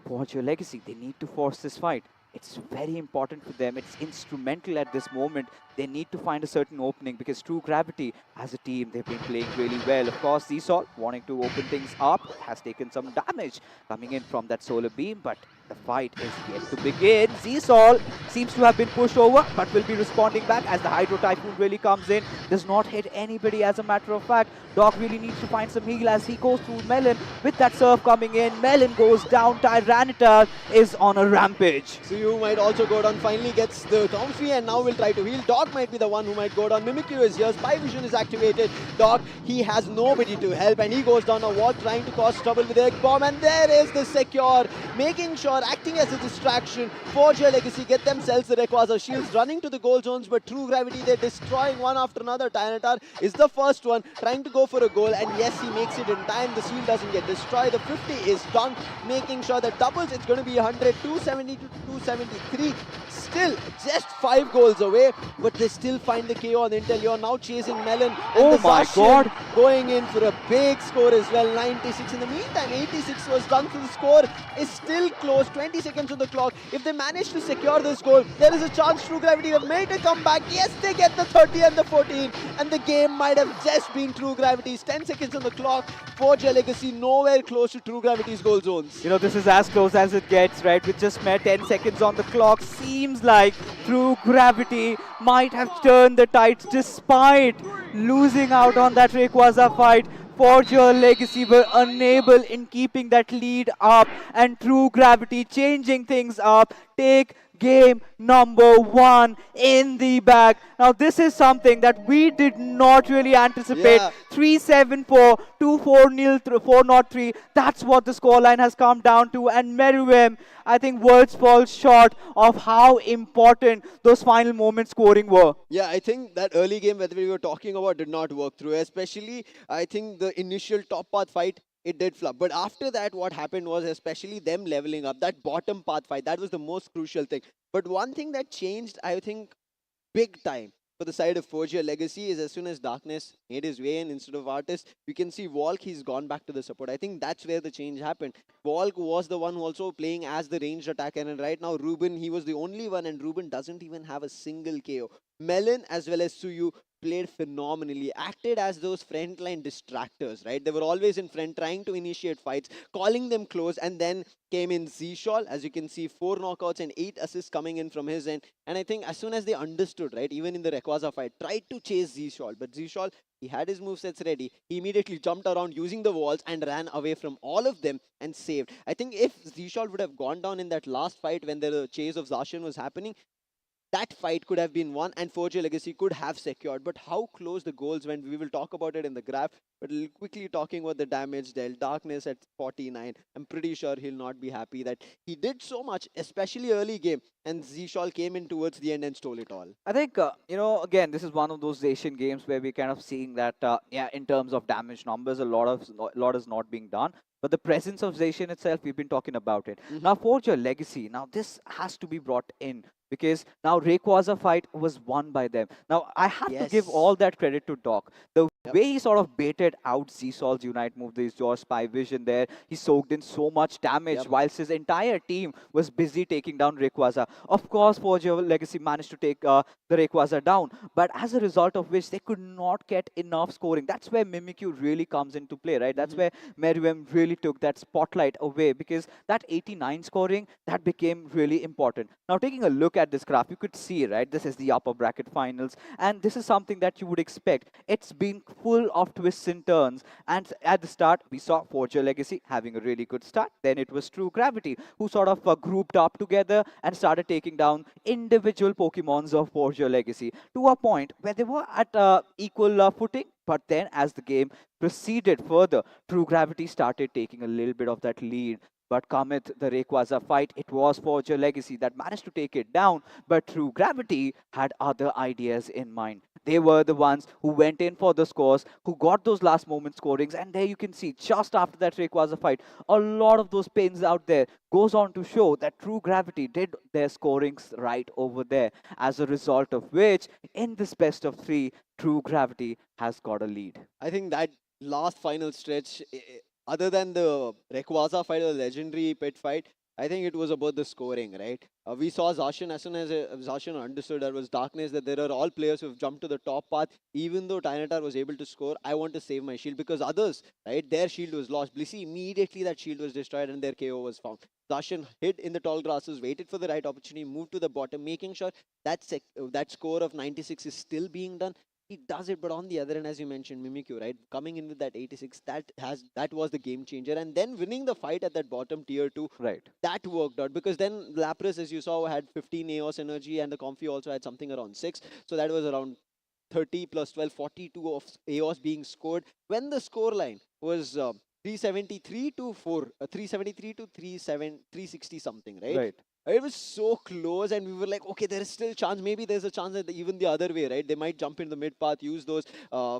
Forge your Legacy, they need to force this fight. It's very important for them. It's instrumental at this moment. They need to find a certain opening, because True Gravity, as a team, they've been playing really well. Of course, Zesol, wanting to open things up, has taken some damage coming in from that solar beam, but the fight is yet to begin. Zesol seems to have been pushed over, but will be responding back as the Hydro Typhoon really comes in. Does not hit anybody, as a matter of fact. Doc really needs to find some heal as he goes through Melon. With that Surf coming in, Melon goes down. Tyranitar is on a rampage. Suyu might also go down, finally gets the comfy, and now will try to heal. Doc might be the one who might go down. Mimikyu is here, Spy Vision is activated. Doc, he has nobody to help, and he goes down a wall trying to cause trouble with Egg Bomb, and there is the Secure, making sure, acting as a distraction. Forge your Legacy get themselves the Rayquaza shields, running to the goal zones, but True Gravity, they're destroying one after another. Tyranitar is the first one, trying to go for a goal, and yes, he makes it in time. The shield doesn't get destroyed. The 50 is done, making sure that doubles. It's going to be 100, 270 to 273. Still just 5 goals away, but they still find the KO on Inteleon. Now chasing Melon. Oh the my Zacian God. going in for a big score as well. 96. In the meantime, 86 was done, so the score is still close. 20 seconds on the clock. If they manage to secure this goal, there is a chance True Gravity have made a comeback. Yes, they get the 30 and the 14, and the game might have just been True Gravity's. 10 seconds on the clock. Forge your Legacy nowhere close to True Gravity's goal zones. You know, this is as close as it gets, right? With just mere 10 seconds on the clock, seems like True Gravity might have turned the tides despite losing out on that Rayquaza fight. Forge your Legacy were unable in keeping that lead up, and True Gravity changing things up. Take game number 1 in the bag. Now this is something that we did not really anticipate. Yeah. 3-7-4, 2-4-0, 4-3. That's what the scoreline has come down to. And Meruem, I think words fall short of how important those final moments scoring were. Yeah, I think that early game that we were talking about did not work through. Especially, I think the initial top path fight, it did flop. But after that, what happened was especially them leveling up. That bottom path fight, that was the most crucial thing. But one thing that changed, I think, big time for the side of Forge your Legacy is as soon as Darkness made his way in instead of Artist, you can see Volk, he's gone back to the support. I think that's where the change happened. Volk was the one who also playing as the ranged attacker, and right now Ruben, he was the only one, and Ruben doesn't even have a single KO. Melon as well as Suyu played phenomenally, acted as those frontline distractors, right? They were always in front, trying to initiate fights, calling them close, and then came in Zeshal. As you can see, 4 knockouts and 8 assists coming in from his end. And I think as soon as they understood, right, even in the Rayquaza fight, tried to chase Zeshal, but Zeshal, he had his movesets ready. He immediately jumped around using the walls and ran away from all of them and saved. I think if Zeshal would have gone down in that last fight when the chase of Zacian was happening, that fight could have been won and Forge your Legacy could have secured. But how close the goals went, we will talk about it in the graph. But quickly talking about the damage dealt, Darkness at 49. I'm pretty sure he'll not be happy that he did so much, especially early game. And Zeshal came in towards the end and stole it all. I think, you know, again, this is one of those Asian games where we're kind of seeing that, yeah, in terms of damage numbers, a lot is not being done. But the presence of Zacian itself, we've been talking about it. Now, Forge your Legacy, now this has to be brought in, because now Rayquaza fight was won by them. Now, I have to give Yes. all that credit to Doc. The The way he sort of baited out Zsol's Unite move, this George Spy Vision there, he soaked in so much damage Yep. whilst his entire team was busy taking down Rayquaza. Of course, Forge Legacy managed to take the Rayquaza down, but as a result of which they could not get enough scoring. That's where Mimikyu really comes into play, right? That's where Meruem really took that spotlight away, because that 89 scoring, that became really important. Now, taking a look at this graph, you could see, right, this is the upper bracket finals, and this is something that you would expect. It's been full of twists and turns, and at the start, we saw Forge Legacy having a really good start. Then it was True Gravity, who sort of grouped up together and started taking down individual Pokemons of Forge Legacy to a point where they were at equal footing. But then, as the game proceeded further, True Gravity started taking a little bit of that lead. But Kamit, the Rayquaza fight, it was Forge Legacy that managed to take it down. But True Gravity had other ideas in mind. They were the ones who went in for the scores, who got those last moment scorings. And there you can see, just after that Rayquaza fight, a lot of those pins out there goes on to show that True Gravity did their scorings right over there. As a result of which, in this best of three, True Gravity has got a lead. I think that last final stretch, other than the Rayquaza fight or the legendary pit fight, I think it was about the scoring, right? We saw Zacian, as soon as Zacian understood there was darkness, that there are all players who have jumped to the top path. Even though Tinatar was able to score, I want to save my shield, because others, right, their shield was lost. Blissey, immediately that shield was destroyed and their KO was found. Zacian hid in the tall grasses, waited for the right opportunity, moved to the bottom, making sure that score of 96 is still being done. He does it, but on the other end, as you mentioned, Mimikyu, right, coming in with that 86, that was the game changer, and then winning the fight at that bottom tier 2, Right. that worked out, because then Lapras, as you saw, had 15 AOS energy, and the Comfy also had something around 6, so that was around 30 plus 12, 42 of AOS being scored, when the score line was 373 to 4, 373 to 360 something, right? Right. It was so close, and we were like, okay, there is still chance. Maybe there's a chance that even the other way, right? They might jump in the mid path, use those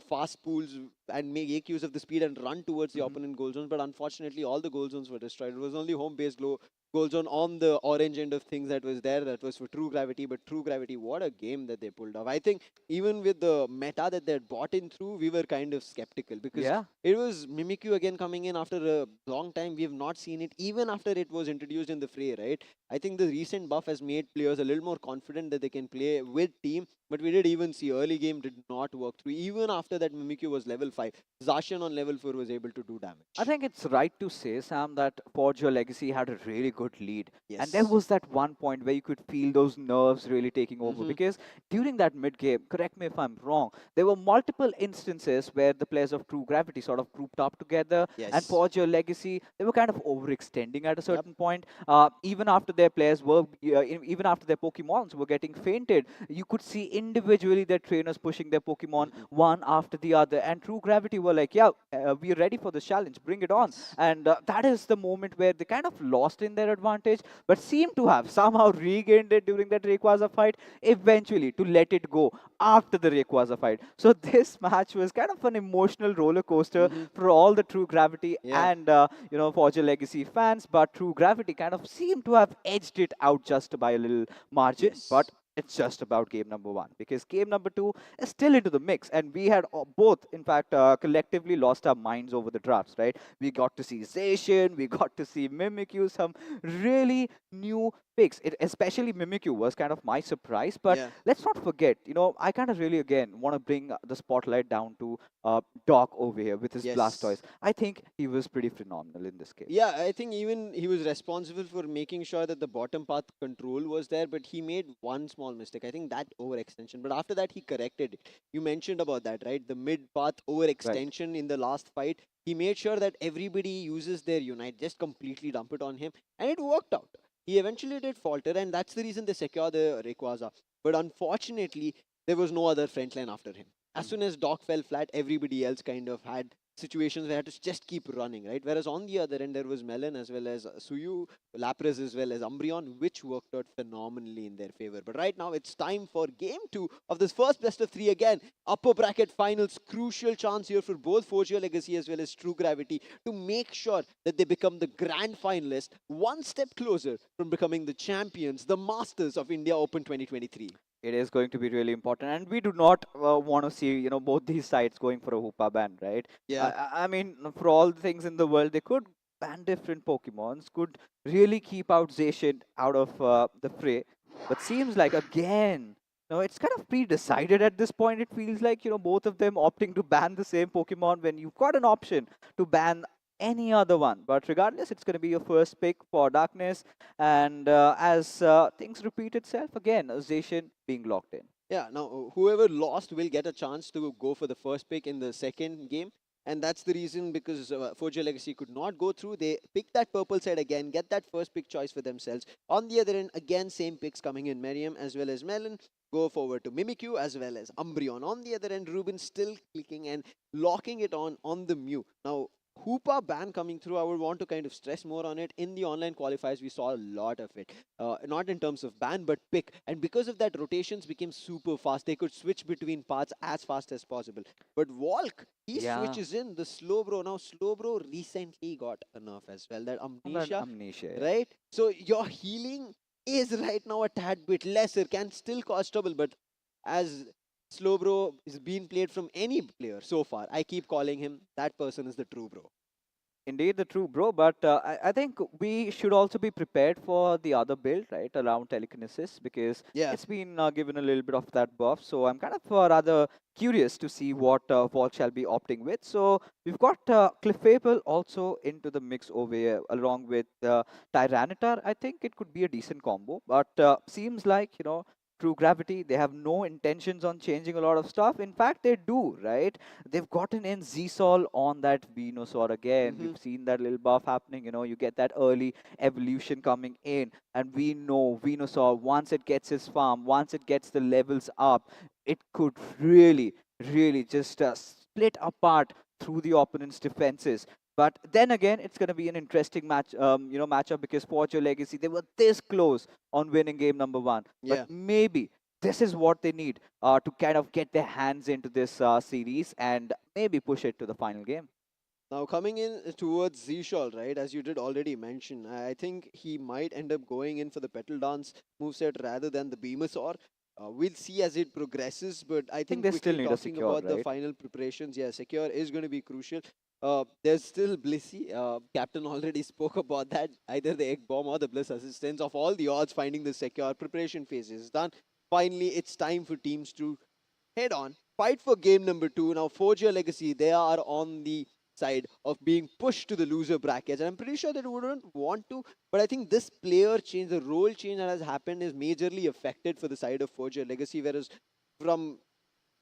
fast pools, and make use of the speed and run towards the opponent goal zones. But unfortunately, all the goal zones were destroyed. It was only home-based goal zone on the orange end of things that was there. That was for True Gravity. But True Gravity, what a game that they pulled off. I think even with the meta that they had bought in through, we were kind of skeptical, because Yeah. it was Mimikyu again coming in after a long time. We have not seen it even after it was introduced in the fray, right? I think the recent buff has made players a little more confident that they can play with team. But we did even see early game did not work through. Even after that, Mimikyu was level 5. Zacian on level 4 was able to do damage. I think it's right to say, Sam, that Forge Your Legacy had a really good lead. Yes. And there was that one point where you could feel those nerves really taking over. Because during that mid game, correct me if I'm wrong, there were multiple instances where the players of True Gravity sort of grouped up together. And Yes. Forge Your Legacy, they were kind of overextending at a certain point. Even after their players were, even after their Pokemons were getting fainted, you could see individually their trainers pushing their Pokemon one after the other. And True Gravity were like, yeah, we're ready for this challenge, bring it on. And that is the moment where they kind of lost in their advantage, but seem to have somehow regained it during that Rayquaza fight, eventually to let it go after the Rayquaza fight. So this match was kind of an emotional roller coaster for all the True Gravity and Forge Your Legacy fans, but True Gravity kind of seemed to have edged it out just by a little margin. Yes. But it's just about game number 1, because game number 2 is still into the mix, and we had both, in fact, collectively lost our minds over the drafts, right? We got to see Zacian, we got to see Mimikyu, some really new picks. Especially Mimikyu was kind of my surprise, but Yeah. let's not forget, I kind of really again want to bring the spotlight down to Doc over here with his Yes. Blastoise. I think he was pretty phenomenal in this game. Yeah, I think even he was responsible for making sure that the bottom path control was there, but he made one small mistake. I think that overextension. But after that, he corrected it. You mentioned about that, right? The mid path overextension in the last fight. He made sure that everybody uses their Unite, just completely dump it on him, and it worked out. He eventually did falter, and that's the reason they secured the Rayquaza. But unfortunately, there was no other front line after him. As soon as Doc fell flat, everybody else kind of had situations where they had to just keep running, right? Whereas on the other end, there was Melon as well as Suyu, Lapras as well as Umbreon, which worked out phenomenally in their favor. But right now, it's time for game 2 of this first best of 3 again. Upper bracket finals, crucial chance here for both Forge Your Legacy as well as True Gravity to make sure that they become the grand finalist, one step closer from becoming the champions, the masters of India Open 2023. It is going to be really important, and we do not want to see both these sides going for a Hoopa ban, right? Yeah. I mean, for all the things in the world, they could ban different Pokemons, could really keep out Zacian out of the fray, but seems like again, it's kind of pre-decided at this point. It feels like both of them opting to ban the same Pokemon when you've got an option to ban any other one. But regardless, it's going to be your first pick for Darkness. And as things repeat itself again, Zacian being locked in. Yeah, now whoever lost will get a chance to go for the first pick in the second game. And that's the reason because Forger Legacy could not go through. They pick that purple side again, get that first pick choice for themselves. On the other end, again, same picks coming in. Miriam as well as Melon go forward to Mimikyu as well as Umbreon. On the other end, Ruben still clicking and locking it on the Mew. Now, Hoopa ban coming through, I would want to kind of stress more on it. In the online qualifiers, we saw a lot of it. Not in terms of ban, but pick. And because of that, rotations became super fast. They could switch between paths as fast as possible. But Volk, he Yeah. switches in the Slowbro. Now, Slowbro recently got a nerf as well. That And then Amnesia, Amnesia. right? So your healing is right now a tad bit lesser, can still cause trouble. But as Slowbro is being played from any player so far, I keep calling him that person is the true bro. Indeed, the true bro. But I think we should also be prepared for the other build, right, around telekinesis, because Yeah. it's been given a little bit of that buff. So I'm kind of rather curious to see what Vault shall be opting with. So we've got Clefable also into the mix over here, along with Tyranitar. I think it could be a decent combo, but seems like True Gravity, they have no intentions on changing a lot of stuff. In fact, they do, right? They've gotten in Zsol on that Venusaur again. Hmm. We've seen that little buff happening. You get that early evolution coming in, and we know Venusaur, once it gets his farm, once it gets the levels up, it could really, really just split apart through the opponent's defenses. But then again, it's going to be an interesting matchup, because Forge Legacy, they were this close on winning game number one. Yeah. But maybe this is what they need to kind of get their hands into this series and maybe push it to the final game. Now coming in towards Zshol, right, as you did already mention, I think he might end up going in for the Petal Dance moveset rather than the Beamosaur. We'll see as it progresses, but I think they still quickly need a talking secure, about the right? final preparations, yeah, secure is going to be crucial. There's still Blissey. Captain already spoke about that. Either the Egg Bomb or the Bliss Assistance. Of all the odds, finding the secure preparation phase is done. Finally, it's time for teams to head on, fight for game number 2. Now, Forge Your Legacy, they are on the side of being pushed to the loser brackets. And I'm pretty sure they wouldn't want to, but I think this player change, the role change that has happened is majorly affected for the side of Forge Your Legacy, whereas from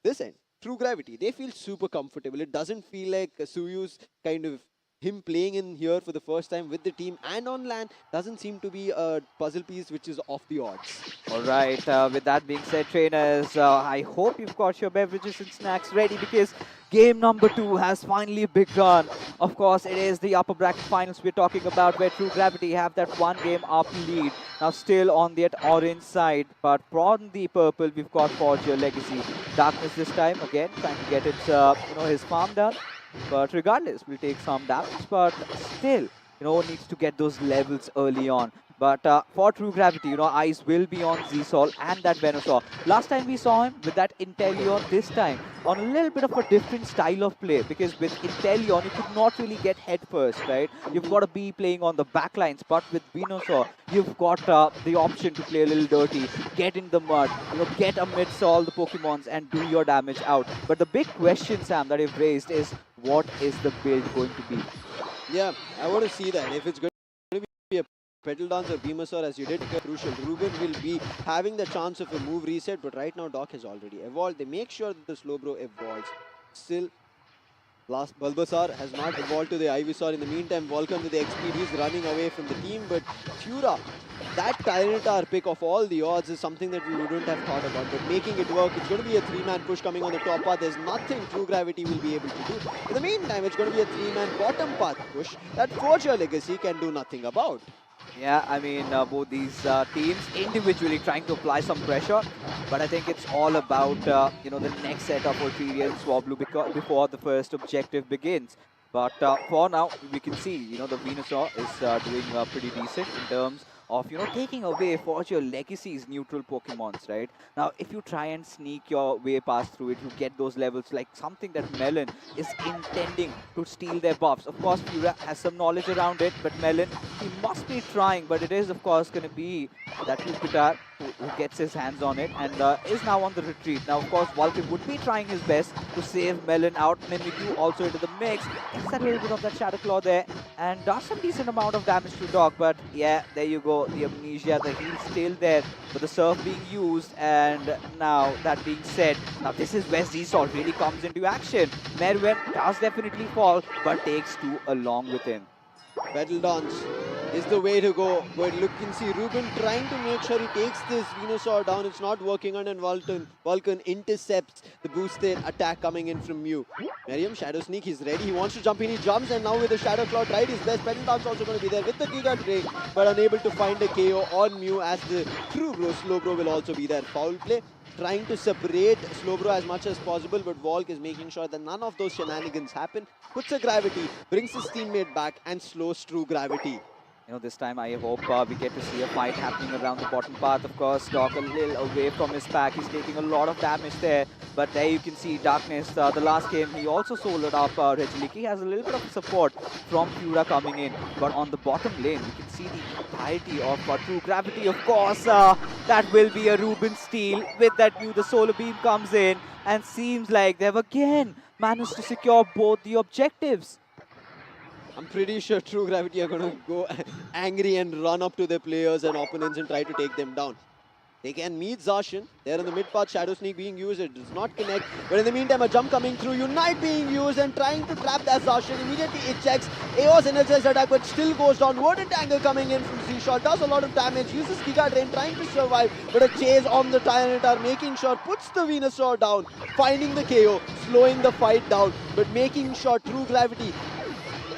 this end, True Gravity, they feel super comfortable. It doesn't feel like Suyu's kind of him playing in here for the first time with the team and on LAN doesn't seem to be a puzzle piece which is off the odds. All right, with that being said, trainers, I hope you've got your beverages and snacks ready, because game number 2 has finally begun. Of course, it is the upper bracket finals we're talking about, where True Gravity have that one game up lead. Now still on the orange side, but from the purple, we've got Forger Legacy. Darkness this time, again, trying to get his farm done. But regardless, we'll take some damage, but still, needs to get those levels early on. But for True Gravity, eyes will be on Zsol and that Venusaur. Last time we saw him with that Inteleon, this time on a little bit of a different style of play, because with Inteleon, you could not really get head first, right? You've got to be playing on the backlines, but with Venusaur, you've got the option to play a little dirty, get in the mud, get amidst all the Pokemons and do your damage out. But the big question, Sam, that you've raised is, what is the build going to be? Yeah, I want to see that. If it's going to be a Petal Dance or Beamosaur, as you did, crucial. Ruben will be having the chance of a move reset, but right now Doc has already evolved. They make sure that the Slowbro evolves. Still, last Bulbasaur has not evolved to the Ivysaur. In the meantime, Volcom with the XP, he's running away from the team, but Fura, that Tyranitar pick of all the odds is something that we wouldn't have thought about, but making it work. It's going to be a 3-man push coming on the top path. There's nothing True Gravity will be able to do. In the meantime, it's going to be a 3-man bottom path push that Forge Your Legacy can do nothing about. Yeah, I mean, both these teams individually trying to apply some pressure, but I think it's all about, the next set of Ulterior and Swablu before the first objective begins. But for now, we can see, the Venusaur is doing pretty decent in terms of, taking away Forge your Legacy's neutral Pokemons, right? Now, if you try and sneak your way past through it, you get those levels like something that Melon is intending to steal their buffs. Of course, Fura has some knowledge around it, but Melon, he must be trying, but it is, of course, going to be that Jupiter who gets his hands on it and is now on the retreat. Now, of course, Vulcan would be trying his best to save Melon out. Mimikyu also into the mix. Gets that little bit of that Shadow Claw there and does some decent amount of damage to Doc. But yeah, there you go. The Amnesia, the heal's still there, but the Surf being used. And now, that being said, now this is where Z-Sol really comes into action. Merwen does definitely fall, but takes two along with him. Battle Dance is the way to go. But look and see Ruben trying to make sure he takes this Venusaur down. It's not working on, and Vulcan intercepts the boosted attack coming in from Mew. Miriam, Shadow Sneak, he's ready. He wants to jump in, he jumps, and now with the Shadow Claw, tried his best. Battle Dance also going to be there with the Giga Drake, but unable to find a KO on Mew, as the True Bro, Slow Bro will also be there. Foul play. Trying to separate Slowbro as much as possible, but Volk is making sure that none of those shenanigans happen. Puts a gravity, brings his teammate back, and slows True Gravity. This time I hope we get to see a fight happening around the bottom path. Of course, Doc a little away from his pack. He's taking a lot of damage there. But there you can see Darkness. The last game, he also soloed up Regilik. He has a little bit of support from Fura coming in. But on the bottom lane, you can see the entirety of True Gravity. Of course, that will be a Ruben steal. With that Mew, the Solar Beam comes in. And seems like they've again managed to secure both the objectives. I'm pretty sure True Gravity are going to go angry and run up to their players and opponents and try to take them down. They can meet Zacian. There in the mid path, Shadow Sneak being used. It does not connect. But in the meantime, a jump coming through. Unite being used and trying to trap that Zacian. Immediately it checks. Aeos energized attack, but still goes down. Worded Tangle coming in from Z-Shot. Does a lot of damage. Uses Giga Drain, trying to survive. But a chase on the Tyranitar, making sure puts the Venusaur down. Finding the KO. Slowing the fight down. But making sure True Gravity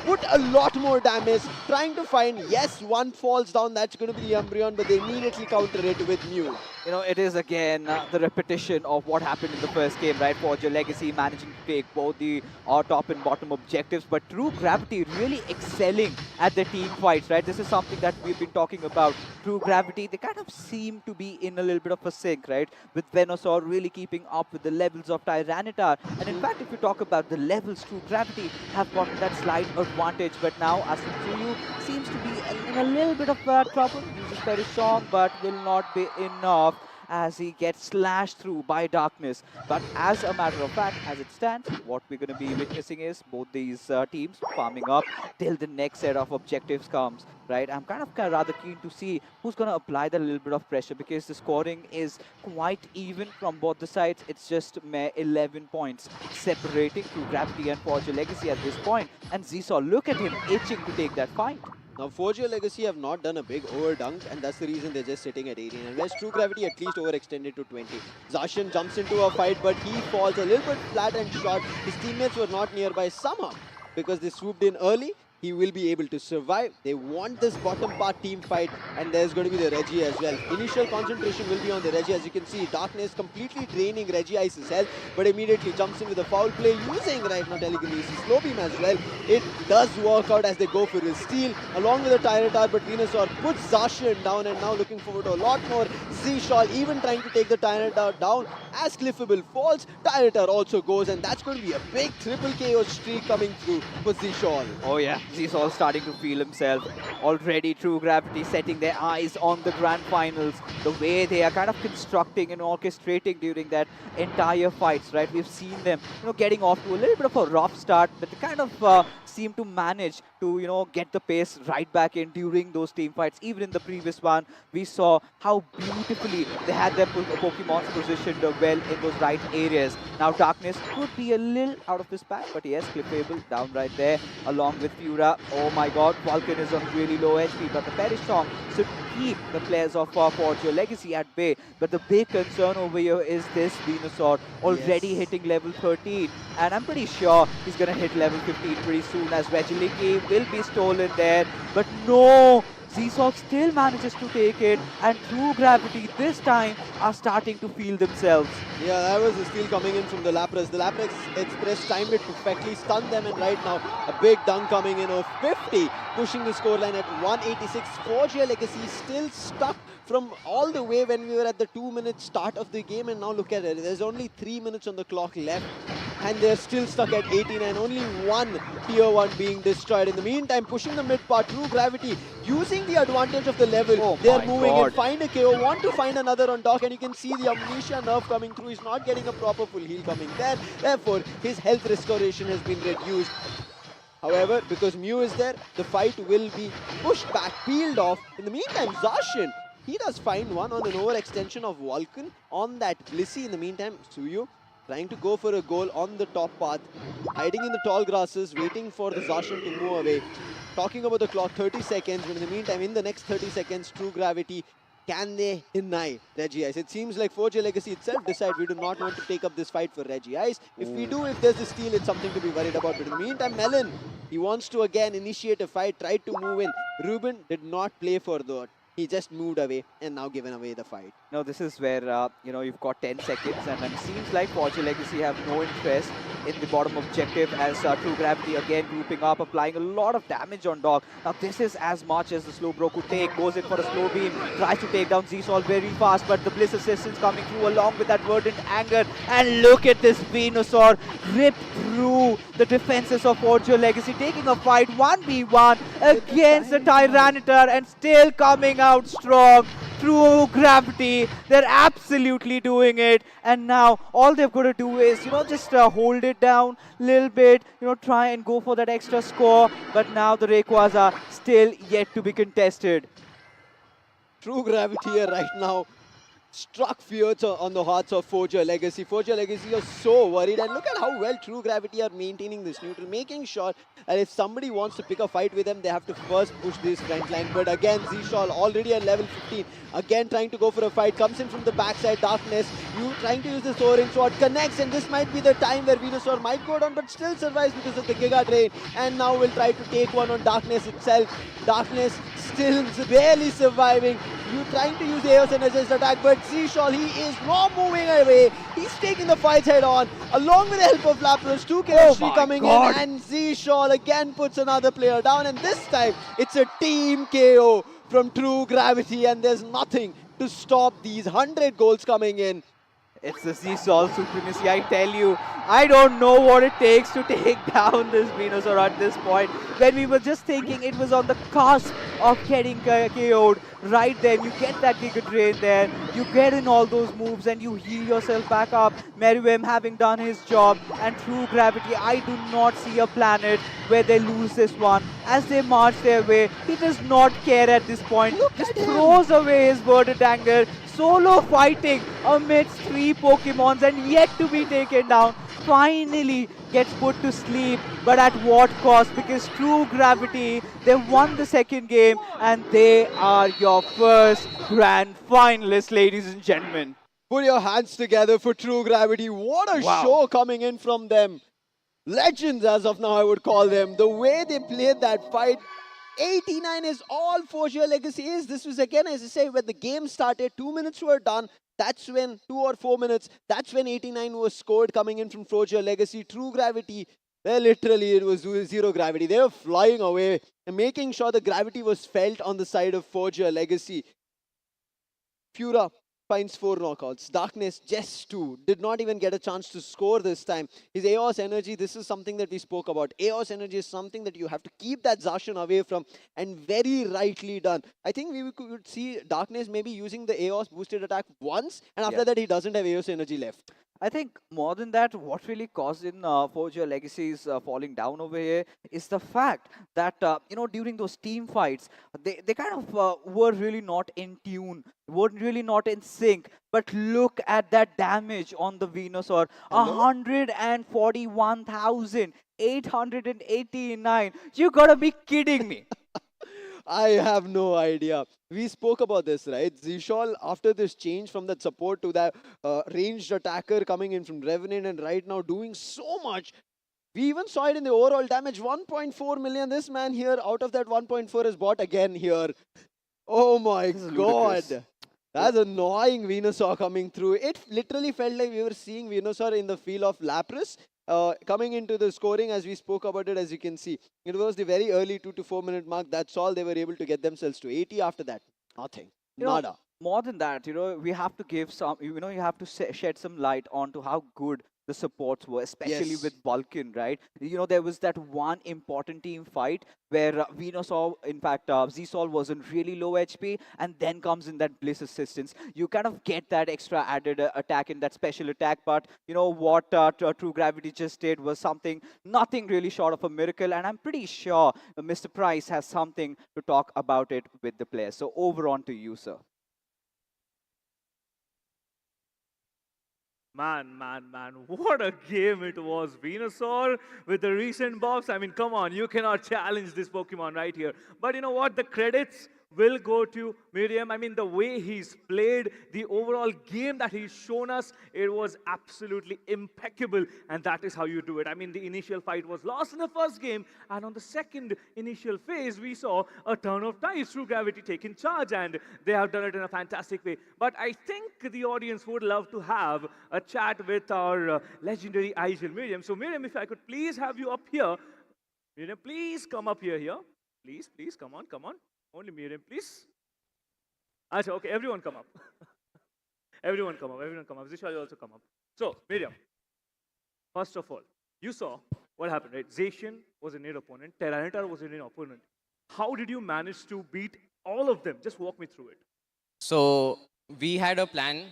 put a lot more damage, trying to find, yes, one falls down, that's going to be the Umbreon, but they immediately counter it with Mew. It is again the repetition of what happened in the first game, right? Forge your Legacy managing to take both the top and bottom objectives, but True Gravity really excelling at the team fights, right? This is something that we've been talking about. True Gravity, they kind of seem to be in a little bit of a sync, right? With Venusaur really keeping up with the levels of Tyranitar. And in fact, if you talk about the levels, True Gravity have gotten that slight advantage, but now Asutsuyu seems to be in a little bit of trouble. Uses very strong, but will not be enough as he gets slashed through by Darkness. But as a matter of fact, as it stands, what we're going to be witnessing is both these teams farming up till the next set of objectives comes, right? I'm kind of rather keen to see who's going to apply that little bit of pressure, because the scoring is quite even from both the sides. It's just mere 11 points separating True Gravity and Forge Your Legacy at this point. And Z-Sol, look at him itching to take that fight. Now, Forge Your Legacy have not done a big overdunk, and that's the reason they're just sitting at 18. And whereas True Gravity at least overextended to 20. Zacian jumps into a fight, but he falls a little bit flat and short. His teammates were not nearby somehow because they swooped in early. He will be able to survive. They want this bottom part team fight, and there's going to be the Reggie as well. Initial concentration will be on the Reggie. As you can see, Darkness completely draining Reggie Ice's health, but immediately jumps in with a foul play using right now telekinesis, slow beam as well. It does work out as they go for his steal along with the Tyranitar, but Venusaur puts Zacian down, and now looking forward to a lot more. Z-Shol even trying to take the Tyranitar down as Cliffable falls. Tyranitar also goes, and that's going to be a big triple KO streak coming through for Z-Shol. Oh yeah, Z-Sol starting to feel himself. Already True Gravity setting their eyes on the grand finals. The way they are kind of constructing and orchestrating during that entire fights, right? We've seen them, getting off to a little bit of a rough start, but they kind of seem to manage to, get the pace right back in during those team fights. Even in the previous one, we saw how beautifully they had their Pokemons positioned well in those right areas. Now Darkness could be a little out of his pack, but yes, Cliffable down right there along with Fura. Oh my god, Vulcan is on really low HP, but the very strong should keep the players of Forge Your Legacy at bay. But the big concern over here is this Venusaur already hitting level 13, and I'm pretty sure he's gonna hit level 15 pretty soon, as Regilik will be stolen there. But no, Zsol still manages to take it, and True Gravity this time are starting to feel themselves. Yeah, that was the steal coming in from the Lapras. The Lapras Express timed it perfectly, stunned them, and right now a big dunk coming in of 50, pushing the scoreline at 186. 4G Legacy still stuck from all the way when we were at the 2-minute start of the game, and now look at it. There's only 3 minutes on the clock left, and they're still stuck at 89. Only one tier 1 being destroyed. In the meantime, pushing the mid part, True Gravity using the advantage of the level. Oh They're my moving God. in, find a KO, want to find another on Doc, and you can see the Amnesia nerf coming through. He's not getting a proper full heal coming there. Therefore, his health restoration has been reduced. However, because Mew is there, the fight will be pushed back, peeled off. In the meantime, Zacian, he does find one on an overextension of Vulcan on that Blissey. In the meantime, Suyu trying to go for a goal on the top path, hiding in the tall grasses, waiting for the Zacian to move away. Talking about the clock, 30 seconds, but in the meantime, in the next 30 seconds, True Gravity, can they deny Reggie Ice? It seems like 4J Legacy itself decide we do not want to take up this fight for Reggie Ice. If we do, if there's a steal, it's something to be worried about. But in the meantime, Melon, he wants to again initiate a fight, tried to move in. Ruben did not play for that. He just moved away and now given away the fight. Now this is where you've got 10 seconds, and it seems like Forge Legacy have no interest in the bottom objective as True Gravity again grouping up, applying a lot of damage on Dog. Now this is as much as the slow bro could take. Goes in for a slow beam, tries to take down Zsol very fast, but the Bliss assistance coming through along with that verdant anger. And look at this Venusaur rip through the defenses of Forge Legacy, taking a fight 1v1 against the Tyranitar and still coming out strong. True Gravity, they're absolutely doing it, and now all they've got to do is just hold it down a little bit, try and go for that extra score, but now the Rayquaza still yet to be contested. True Gravity here right now struck fears on the hearts of 4J Legacy. 4J Legacy are so worried, and look at how well True Gravity are maintaining this neutral, making sure that if somebody wants to pick a fight with them, they have to first push this front line. But again, Zsol already at level 15, again trying to go for a fight, comes in from the backside, Darkness, you trying to use the soaring sword, connects, and this might be the time where Venusaur might go down, but still survives because of the Giga Drain, and now will try to take one on Darkness itself. Darkness still barely surviving. You trying to use the Eos Energized attack, but Zsol, he is not moving away. He's taking the fight head on, along with the help of Lapras. 2 chemistry coming in, and Zsol again puts another player down, and this time it's a team KO from True Gravity, and there's nothing to stop these 100 goals coming in. It's the Zsol supremacy, I tell you. I don't know what it takes to take down this Venusaur at this point. When we were just thinking it was on the cusp of getting KO'd, right then you get that Giga Drain there, you get in all those moves and you heal yourself back up. Merriwem having done his job, and True Gravity, I do not see a planet where they lose this one. As they march their way, he does not care at this point. Just throws away his verdant anger, solo fighting amidst 3 Pokemons and yet to be taken down. Finally gets put to sleep, but at what cost? Because True Gravity, they won the second game and they are your first grand finalists, ladies and gentlemen. Put your hands together for True Gravity. What a show coming in from them. Legends as of now, I would call them. The way they played that fight. 89 is all 4G Legacy is. This was again, as I say, when the game started, 2 minutes were done. That's when 2 or 4 minutes, that's when 89 was scored coming in from 4G Legacy. True Gravity, well, literally it was zero gravity. They were flying away and making sure the gravity was felt on the side of 4G Legacy. Fura finds 4 knockouts. Darkness, just 2. Did not even get a chance to score this time. His Eos Energy, this is something that we spoke about. Eos Energy is something that you have to keep that Zacian away from, and very rightly done. I think we could see Darkness maybe using the Eos boosted attack once, and after that he doesn't have Eos Energy left. I think more than that, what really caused in Forger Legacy's falling down over here is the fact that, during those team fights, they kind of were really not in tune, were really not in sync. But look at that damage on the Venusaur, 141,889. You gotta be kidding me. I have no idea. We spoke about this, right? Zsol, after this change from that support to that ranged attacker coming in from Revenant, and right now doing so much. We even saw it in the overall damage, 1.4 million. This man here, out of that 1.4, is bought again here. Oh my This is god. ludicrous. That's annoying Venusaur coming through. It literally felt like we were seeing Venusaur in the feel of Lapras coming into the scoring as we spoke about it, as you can see. It was the very early 2 to 4 minute mark. That's all they were able to get themselves to. 80 after that. Nothing. You know, Nada. more than that, we have to give some, you have to shed some light onto how good the supports were, especially Yes. with Vulcan, right? There was that one important team fight where Venusaur, in fact, Zsol was in really low HP, and then comes in that Bliss assistance. You kind of get that extra added attack in that special attack, but you know what True Gravity just did was nothing really short of a miracle, and I'm pretty sure Mr. Price has something to talk about it with the players. So over on to you, sir. Man, what a game it was. Venusaur with the recent buffs. I mean, come on, you cannot challenge this Pokemon right here. But you know what? The credits will go to Miriam. I mean, the way he's played, the overall game that he's shown us, it was absolutely impeccable. And that is how you do it. I mean, the initial fight was lost in the first game. And on the second initial phase, we saw a turn of tides through Gravity taking charge. And they have done it in a fantastic way. But I think the audience would love to have a chat with our legendary Aijil Miriam. So, Miriam, if I could please have you up here. Miriam, please come up here. Please, come on. Only Miriam, please. Acha, okay, everyone come up. everyone come up. Zisha, you also come up. So, Miriam, first of all, you saw what happened, right? Zacian was in your opponent, Tyranitar was in your opponent. How did you manage to beat all of them? Just walk me through it. So we had a plan,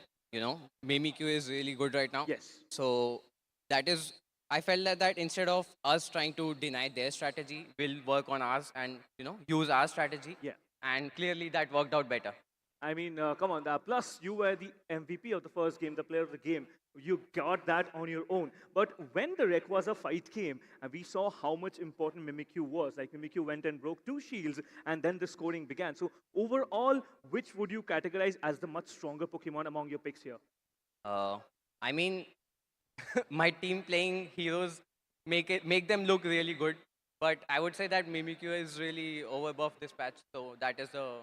Mimikyu is really good right now. Yes. So that is, I felt that instead of us trying to deny their strategy, we'll work on ours and, use our strategy. Yeah. And clearly that worked out better. I mean, come on. Plus, you were the MVP of the first game, the player of the game. You got that on your own. But when the Rayquaza fight came, and we saw how much important Mimikyu was, like Mimikyu went and broke 2 shields, and then the scoring began. So overall, which would you categorize as the much stronger Pokemon among your picks here? I mean, my team playing heroes make them look really good. But I would say that Mimikyu is really overbuffed this patch, so that is the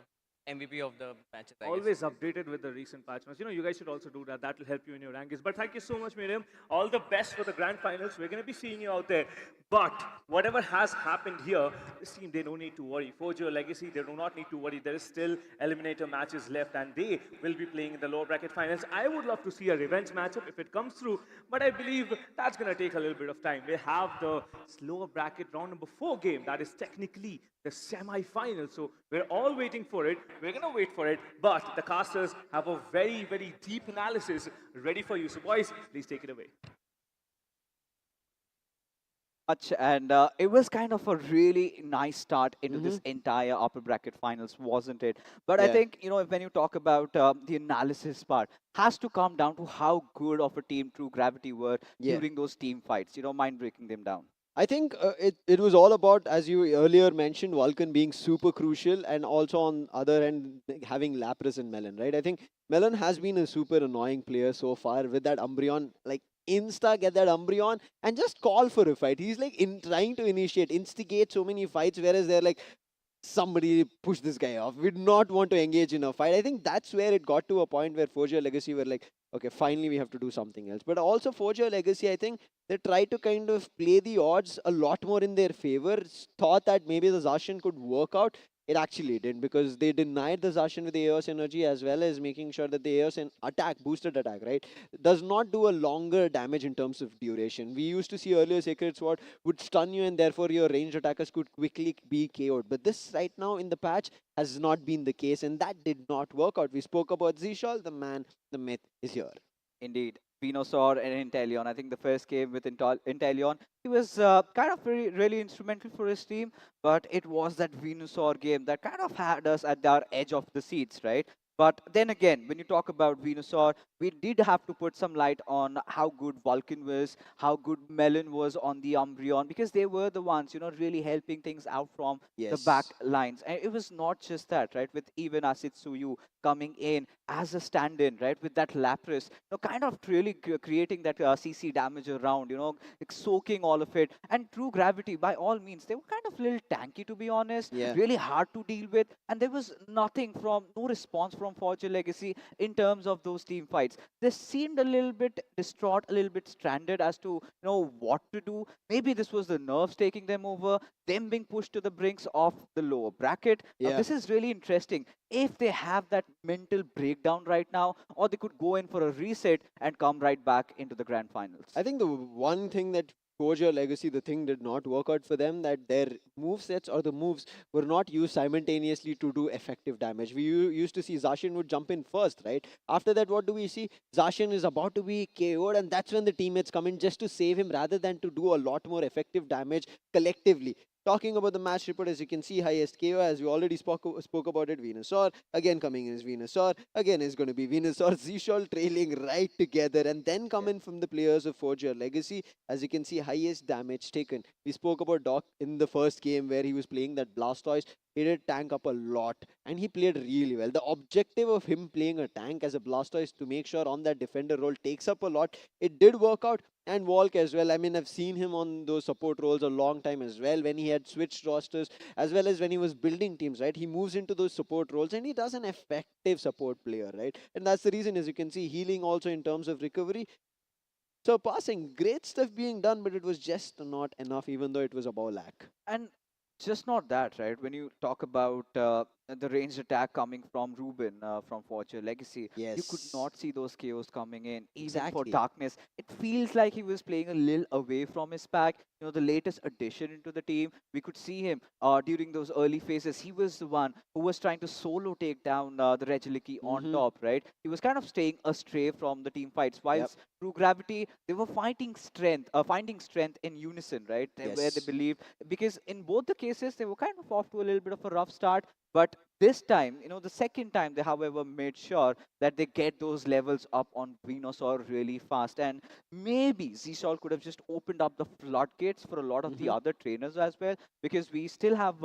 MVP of the matches, I guess. Always updated with the recent patch notes. You guys should also do that. That will help you in your rankings. But thank you so much, Miriam. All the best for the grand finals. We're going to be seeing you out there. But whatever has happened here, this team, they don't need to worry. Forge your legacy, they do not need to worry. There is still eliminator matches left, and they will be playing in the lower bracket finals. I would love to see a revenge matchup if it comes through, but I believe that's going to take a little bit of time. We have the lower bracket round number 4 game. That is technically the semi-final. So we're all waiting for it. We're going to wait for it. But the casters have a very, very deep analysis ready for you. So boys, please take it away. Much, and it was kind of a really nice start into this entire upper bracket finals, wasn't it? But I Yeah. think when you talk about the analysis part, has to come down to how good of a team True Gravity were Yeah. during those team fights. Mind breaking them down. I think it was all about, as you earlier mentioned, Vulcan being super crucial, and also on other end having Lapras and Melon, right? I think Melon has been a super annoying player so far with that Umbreon, like insta get that Umbreon and just call for a fight. He's like trying to instigate so many fights, whereas they're like, somebody push this guy off. We do not want to engage in a fight. I think that's where it got to a point where Forger Legacy were like, okay, finally we have to do something else. But also Forger Legacy, I think they tried to kind of play the odds a lot more in their favor. Thought that maybe the Zacian could work out. It actually didn't, because they denied the Zacian with the Eos energy, as well as making sure that the Eos attack, boosted attack, right, does not do a longer damage in terms of duration. We used to see earlier Sacred Sword would stun you, and therefore your ranged attackers could quickly be KO'd. But this right now in the patch has not been the case, and that did not work out. We spoke about Zishal, the man, the myth is here. Indeed. Venusaur and Inteleon. I think the first game with Inteleon, he was kind of really instrumental for his team, but it was that Venusaur game that kind of had us at our edge of the seats, right? But then again, when you talk about Venusaur, we did have to put some light on how good Vulcan was, how good Melon was on the Umbreon, because they were the ones, really helping things out from the back Yes. lines. And it was not just that, right? With even Asitsuyu coming in as a stand-in, right, with that Lapras, kind of really creating that CC damage around, like soaking all of it. And True Gravity, by all means, they were kind of a little tanky, to be honest, Yeah. really hard to deal with, and there was no response from Fortune Legacy in terms of those team fights. They seemed a little bit distraught, a little bit stranded as to what to do. Maybe this was the nerves taking them over, them being pushed to the brinks of the lower bracket. Now, Yeah. this is really interesting. If they have that mental breakdown right now, or they could go in for a reset and come right back into the grand finals. I think the one thing that Forge Your Legacy, the thing did not work out for them, that their move sets or the moves were not used simultaneously to do effective damage. We used to see Zacian would jump in first, right? After that, what do we see? Zacian is about to be KO'd, and that's when the teammates come in just to save him rather than to do a lot more effective damage collectively. Talking about the match report, as you can see, highest KO, as we already spoke about it, Venusaur. Again coming in is Venusaur. Again is going to be Venusaur. Zishol trailing right together. And then come in from the players of Forge Your Legacy. As you can see, highest damage taken. We spoke about Doc in the first game where he was playing that Blastoise. He did tank up a lot and he played really well. The objective of him playing a tank as a Blastoise to make sure on that defender role takes up a lot. It did work out. And Volk as well. I mean, I've seen him on those support roles a long time as well, when he had switched rosters, as well as when he was building teams, right? He moves into those support roles and he does an effective support player, right? And that's the reason, as you can see, healing also in terms of recovery. So passing, great stuff being done, but it was just not enough, even though it was above lack. And just not that, right? When you talk about the ranged attack coming from Ruben from Fortune Legacy, you could Yes. not see those KOs coming in. Even for Exactly. Darkness, it feels like he was playing a little away from his pack. The latest addition into the team, we could see him during those early phases. He was the one who was trying to solo take down the Regieleki on Mm-hmm. top, right? He was kind of staying astray from the team fights. Yep. Whilst True Gravity, they were finding strength in unison, right? Where they Yes. believe, because in both the cases they were kind of off to a little bit of a rough start, but this time, the second time, they however made sure that they get those levels up on Venusaur really fast. And maybe Zishol could have just opened up the floodgates for a lot of the Mm-hmm. other trainers as well, because we still have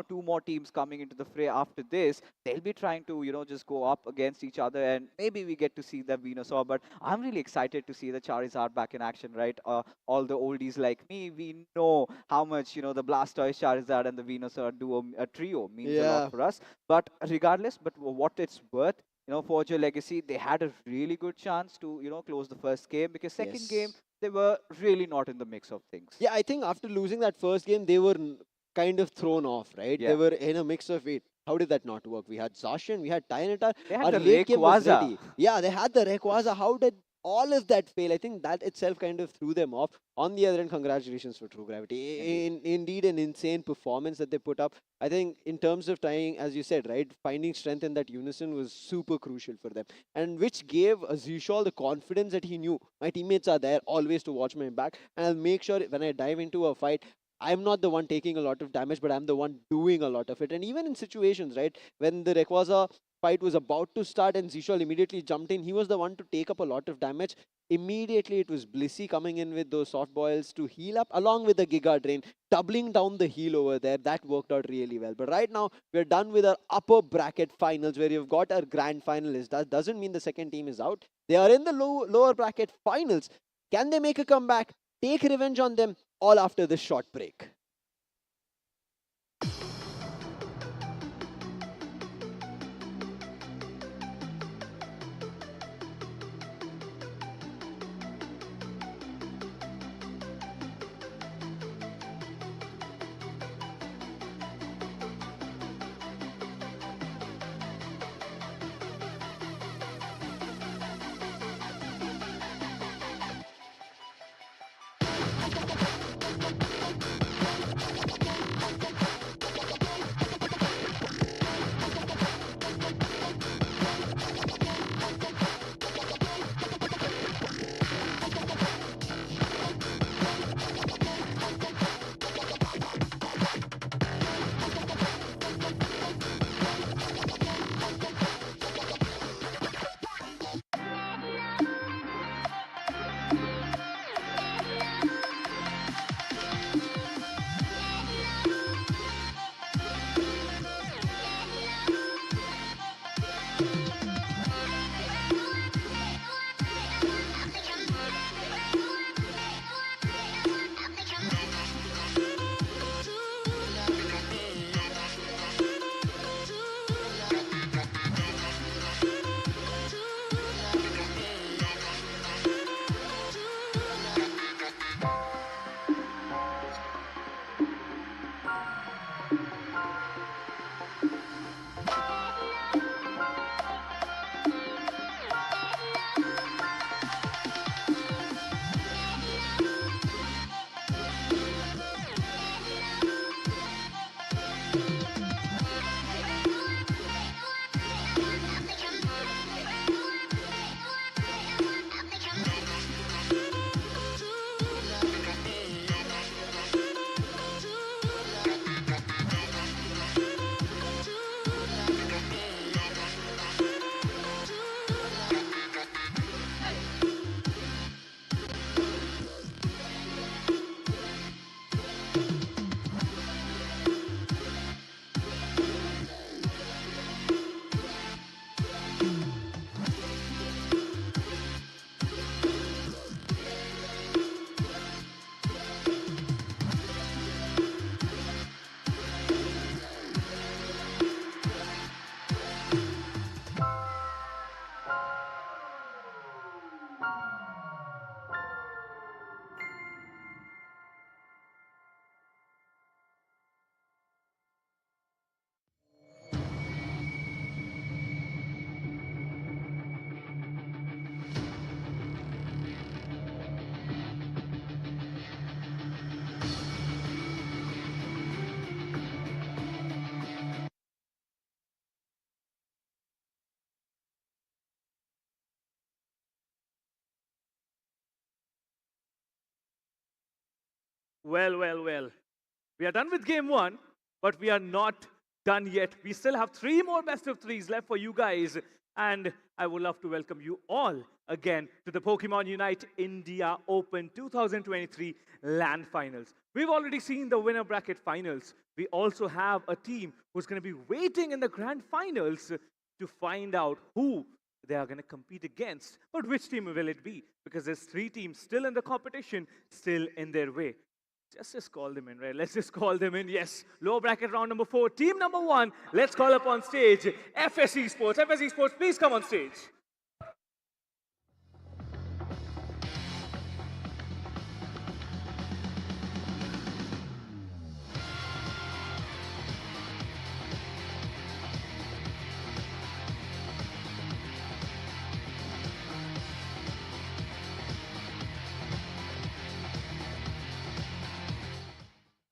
two more teams coming into the fray after this. They'll be trying to just go up against each other, and maybe we get to see the Venusaur. But I'm really excited to see the Charizard back in action, right? All the oldies like me, we know how much the Blastoise, Charizard, and the Venusaur duo, a trio, means a lot Yeah. for us. But regardless, what it's worth, Forge Your Legacy, they had a really good chance to close the first game, because second game Yes. they were really not in the mix of things. Yeah, I think after losing that first game, they were kind of thrown off, right? They Yeah. were in a mix of it. How did that not work? We had Zacian, we had Tyranitar. They had Our the late game was Rayquaza. ready. Yeah, they had the Rayquaza. How did all of that fail? I think that itself kind of threw them off. On the other end, congratulations for True Gravity. Indeed, an insane performance that they put up. I think in terms of trying, as you said, right, finding strength in that unison was super crucial for them. And which gave Zishol the confidence that he knew my teammates are there always to watch my back. And I'll make sure when I dive into a fight, I'm not the one taking a lot of damage, but I'm the one doing a lot of it. And even in situations, right, when the Rayquaza fight was about to start and Zishol immediately jumped in, he was the one to take up a lot of damage. Immediately, it was Blissey coming in with those soft boils to heal up, along with the Giga Drain, doubling down the heal over there. That worked out really well. But right now, we're done with our upper bracket finals, where you've got our grand finalists. That doesn't mean the second team is out. They are in the lower bracket finals. Can they make a comeback? Take revenge on them, all after this short break. Well, well, well. We are done with game one, but we are not done yet. We still have three more best of threes left for you guys. And I would love to welcome you all again to the Pokemon Unite India Open 2023 LAN Finals. We've already seen the winner bracket finals. We also have a team who's going to be waiting in the grand finals to find out who they are going to compete against. But which team will it be? Because there's three teams still in the competition, still in their way. Just call them in, right? Let's just call them in. Yes, lower bracket round number 4. Team number 1, let's call up on stage FS Esports. FS Esports, please come on stage.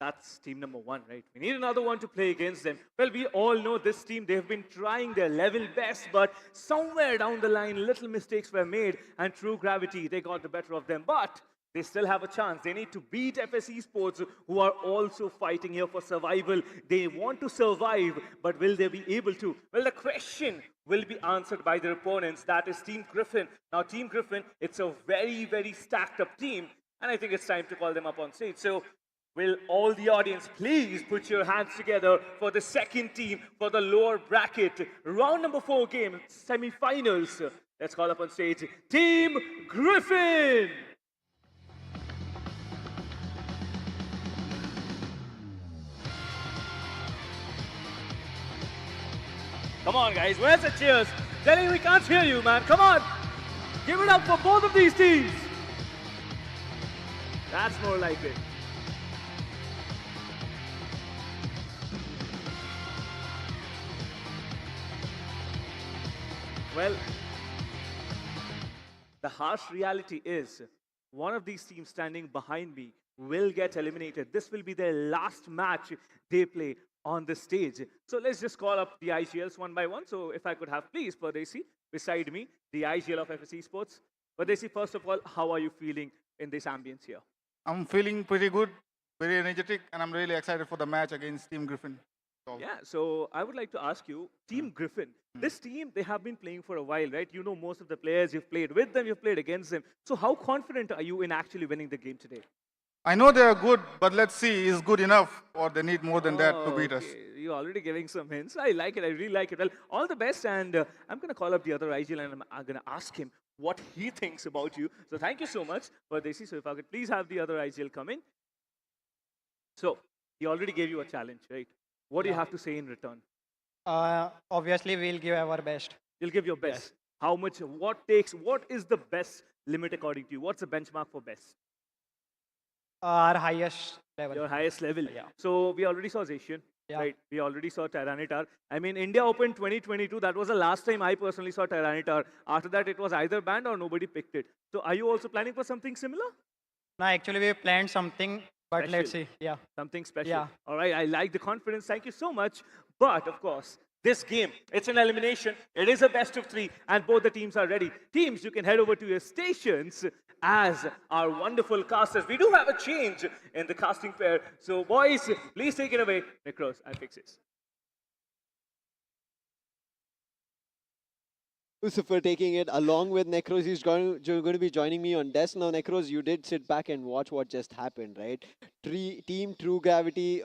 That's team number 1, right? We need another one to play against them. Well, we all know this team, they've been trying their level best, but somewhere down the line, little mistakes were made, and True Gravity, they got the better of them. But they still have a chance. They need to beat FS Esports, who are also fighting here for survival. They want to survive, but will they be able to? Well, the question will be answered by their opponents. That is Team Griffin. Now, Team Griffin, it's a very, very stacked up team, and I think it's time to call them up on stage. So, will all the audience please put your hands together for the second team for the lower bracket round number 4 game, semi-finals. Let's call up on stage Team Griffin. Come on, guys, where's the cheers? Telling we can't hear you, man. Come on, give it up for both of these teams. That's more like it. Well, the harsh reality is one of these teams standing behind me will get eliminated. This will be their last match they play on the stage. So let's just call up the IGLs one by one. So if I could have, please, Pardesi, beside me, the IGL of FS Esports. Pardesi, first of all, how are you feeling in this ambience here? I'm feeling pretty good, very energetic, and I'm really excited for the match against Team Griffin. Yeah, so I would like to ask you, Team Griffin, this team, they have been playing for a while, right? You know most of the players, you've played with them, you've played against them. So how confident are you in actually winning the game today? I know they are good, but let's see, is good enough or they need more than that to beat us. You're already giving some hints. I like it, I really like it. Well, all the best, and I'm going to call up the other IGL and I'm going to ask him what he thinks about you. So thank you so much for this. So if I could please have the other IGL come in. So, he already gave you a challenge, right? What do you have to say in return? Obviously, we'll give our best. You'll give your best. Yes. How much, what is the best limit according to you? What's the benchmark for best? Our highest level. Your highest level. Yeah. So we already saw Zacian, Yeah. right? We already saw Tyranitar. I mean, India Open 2022, that was the last time I personally saw Tyranitar. After that, it was either banned or nobody picked it. So are you also planning for something similar? No, actually, we planned something, but let's Special. see. Yeah. Something special. Yeah. All right, I like the confidence. Thank you so much. But of course, this game, it's an elimination. It is a best of 3, and both the teams are ready. Teams, you can head over to your stations as our wonderful casters. We do have a change in the casting pair. So, boys, please take it away. Necros, I fix this. Lucifer taking it along with Necros. He's going to be joining me on desk now. Necros, you did sit back and watch what just happened, right? Team True Gravity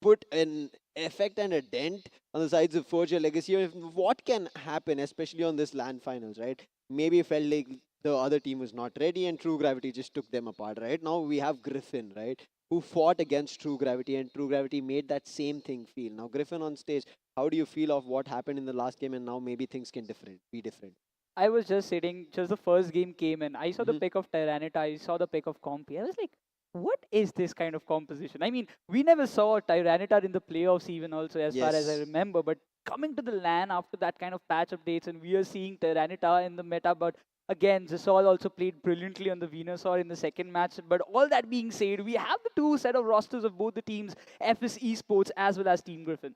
put an effect and a dent on the sides of Forge Your Legacy. What can happen, especially on this LAN finals, right? Maybe it felt like the other team was not ready and True Gravity just took them apart, right? Now we have Griffin, right? Who fought against True Gravity, and True Gravity made that same thing feel. Now Griffin on stage, how do you feel of what happened in the last game, and now maybe things can be different? I was just sitting, just the first game came in. I saw the Mhm. pick of Tyranitar, I saw the pick of Compy. I was like, what is this kind of composition? I mean, we never saw Tyranitar in the playoffs even also, as far as I Yes. remember. But coming to the LAN after that kind of patch updates, and we are seeing Tyranitar in the meta, but again, Zisol also played brilliantly on the Venusaur in the second match. But all that being said, we have the two set of rosters of both the teams, FS Esports as well as Team Griffin.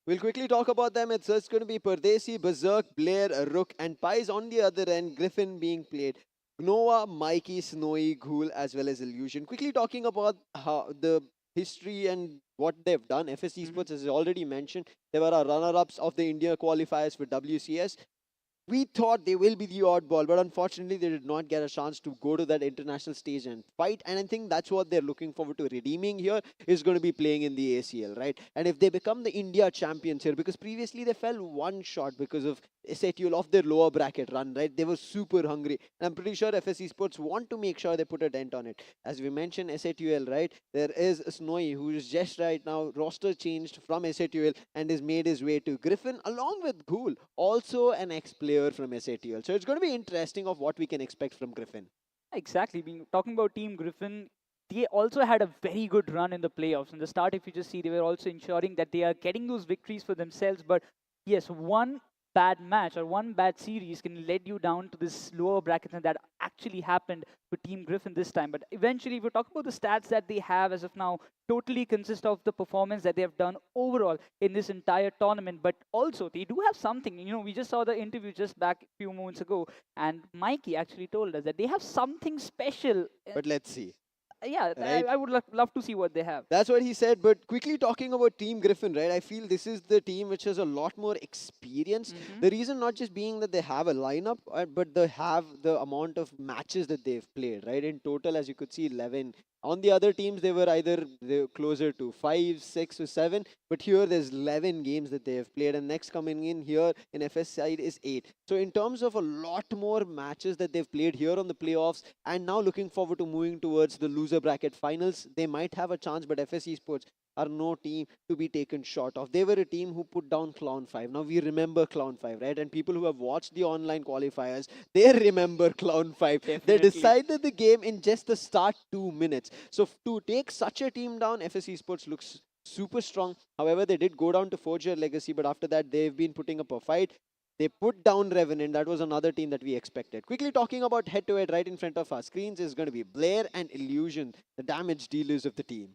We'll quickly talk about them. It's just going to be Pardesi, Berserk, Blair, Rook, and Pies on the other end. Griffin being played. Noah, Mikey, Snowy, Ghoul, as well as Illusion. Quickly talking about how the history and what they've done. FS Esports, as I already mentioned, they were our runner-ups of the India qualifiers for WCS. We thought they will be the oddball, but unfortunately, they did not get a chance to go to that international stage and fight. And I think that's what they're looking forward to redeeming here is going to be playing in the ACL, right? And if they become the India champions here, because previously they fell one shot because of SATUL of their lower bracket run, right? They were super hungry. And I'm pretty sure FS Esports want to make sure they put a dent on it. As we mentioned, SATUL, right? There is Snowy, who is just right now roster changed from SATUL and has made his way to Griffin, along with Ghoul, also an ex-player from SATL. So it's going to be interesting of what we can expect from Griffin. Exactly. Being talking about Team Griffin, they also had a very good run in the playoffs. In the start, if you just see, they were also ensuring that they are getting those victories for themselves. But yes, one bad match or one bad series can lead you down to this lower bracket, and that actually happened for Team Griffin this time. But eventually, if we talk about the stats that they have as of now, totally consist of the performance that they have done overall in this entire tournament. But also, they do have something. You know, we just saw the interview just back a few moments ago, and Mikey actually told us that they have something special. But let's see. Yeah, Right? I would love to see what they have. That's what he said. But quickly talking about Team Griffin, right? I feel this is the team which has a lot more experience. The reason not just being that they have a lineup, but they have the amount of matches that they've played, right? In total, as you could see, 11. On the other teams, they were closer to 5, 6, or 7. But here, there's 11 games that they have played, and next coming in here in FS side is 8. So in terms of a lot more matches that they've played here on the playoffs, and now looking forward to moving towards the loser bracket finals, they might have a chance. But FS Esports are no team to be taken short of. They were a team who put down Clown 5. Now we remember Clown 5, right? And people who have watched the online qualifiers, they remember Clown 5. They Definitely. decided the game in just the start 2 minutes. So to take such a team down, FS Esports looks super strong. However, they did go down to forge their legacy, but after that, they've been putting up a fight. They put down Revenant. That was another team that we expected. Quickly talking about head-to-head right in front of our screens is going to be Blair and Illusion, the damage dealers of the team.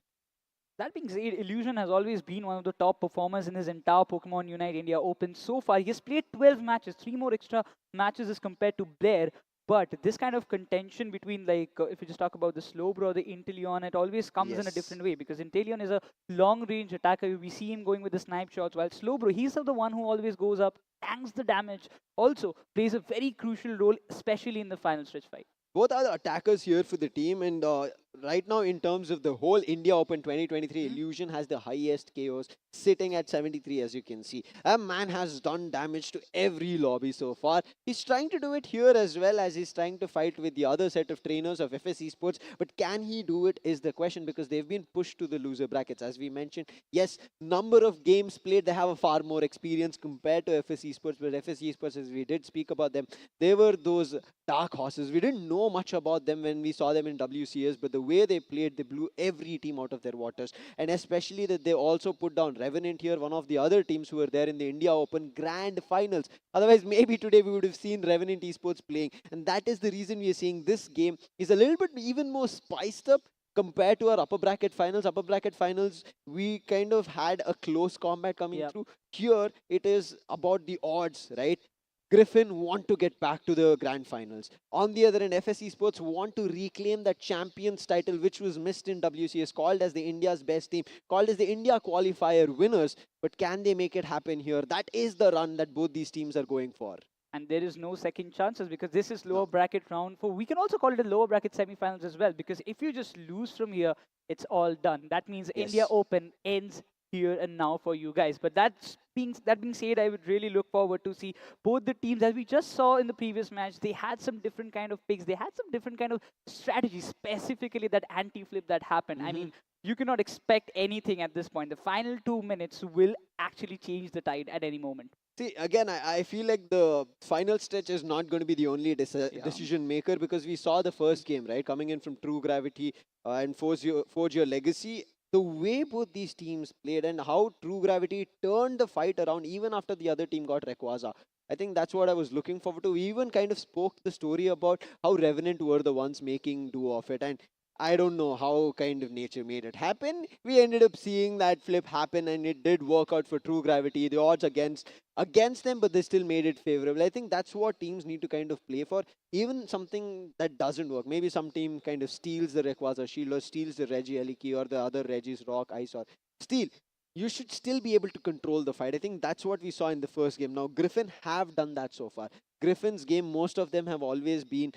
That being said, Illusion has always been one of the top performers in his entire Pokemon Unite India Open so far. He has played 12 matches, 3 more extra matches as compared to Blair. But this kind of contention between, like, if you just talk about the Slowbro or the Inteleon, it always comes in a Yes. different way because Inteleon is a long-range attacker. We see him going with the snipe shots, while Slowbro, he's the one who always goes up, tanks the damage, also plays a very crucial role, especially in the final stretch fight. Both are the attackers here for the team, and right now in terms of the whole India Open 2023, Illusion has the highest KOs, sitting at 73, as you can see. A man has done damage to every lobby so far. He's trying to do it here as well, as he's trying to fight with the other set of trainers of FS Esports, but can he do it is the question, because they've been pushed to the loser brackets. As we mentioned, yes, number of games played, they have a far more experience compared to FS Esports, but FS Esports, as we did speak about them, they were those dark horses. We didn't know much about them when we saw them in WCS, but the way they played, they blew every team out of their waters. And especially that they also put down Revenant here, one of the other teams who were there in the India Open Grand Finals. Otherwise, maybe today we would have seen Revenant Esports playing. And that is the reason we are seeing this game is a little bit even more spiced up compared to our upper bracket finals. Upper bracket finals, we kind of had a close combat coming through. Here, it is about the odds, right? Griffin want to get back to the grand finals. On the other end, FS Esports want to reclaim that champions title which was missed in WCS, called as the India's best team, called as the India qualifier winners. But can they make it happen here? That is the run that both these teams are going for. And there is no second chances because this is lower bracket round 4. We can also call it a lower bracket semifinals as well, because if you just lose from here, it's all done. That means India Open ends here and now for you guys. But that being said, I would really look forward to see both the teams. As we just saw in the previous match, they had some different kind of picks. They had some different kind of strategies, specifically that anti-flip that happened. I mean, you cannot expect anything at this point. The final 2 minutes will actually change the tide at any moment. See, again, I feel like the final stretch is not going to be the only decision maker, because we saw the first game, right? Coming in from True Gravity and Forge Your Legacy. The way both these teams played and how True Gravity turned the fight around even after the other team got Rayquaza. I think that's what I was looking forward to. We even kind of spoke the story about how Revenant were the ones making do of it. And I don't know how kind of nature made it happen. We ended up seeing that flip happen, and it did work out for True Gravity. The odds against them, but they still made it favorable. I think that's what teams need to kind of play for. Even something that doesn't work. Maybe some team kind of steals the Rayquaza Shield or steals the Reggie Eliki or the other Reggie's Rock, Ice or steal. You should still be able to control the fight. I think that's what we saw in the first game. Now, Griffin have done that so far. Griffin's game, most of them have always been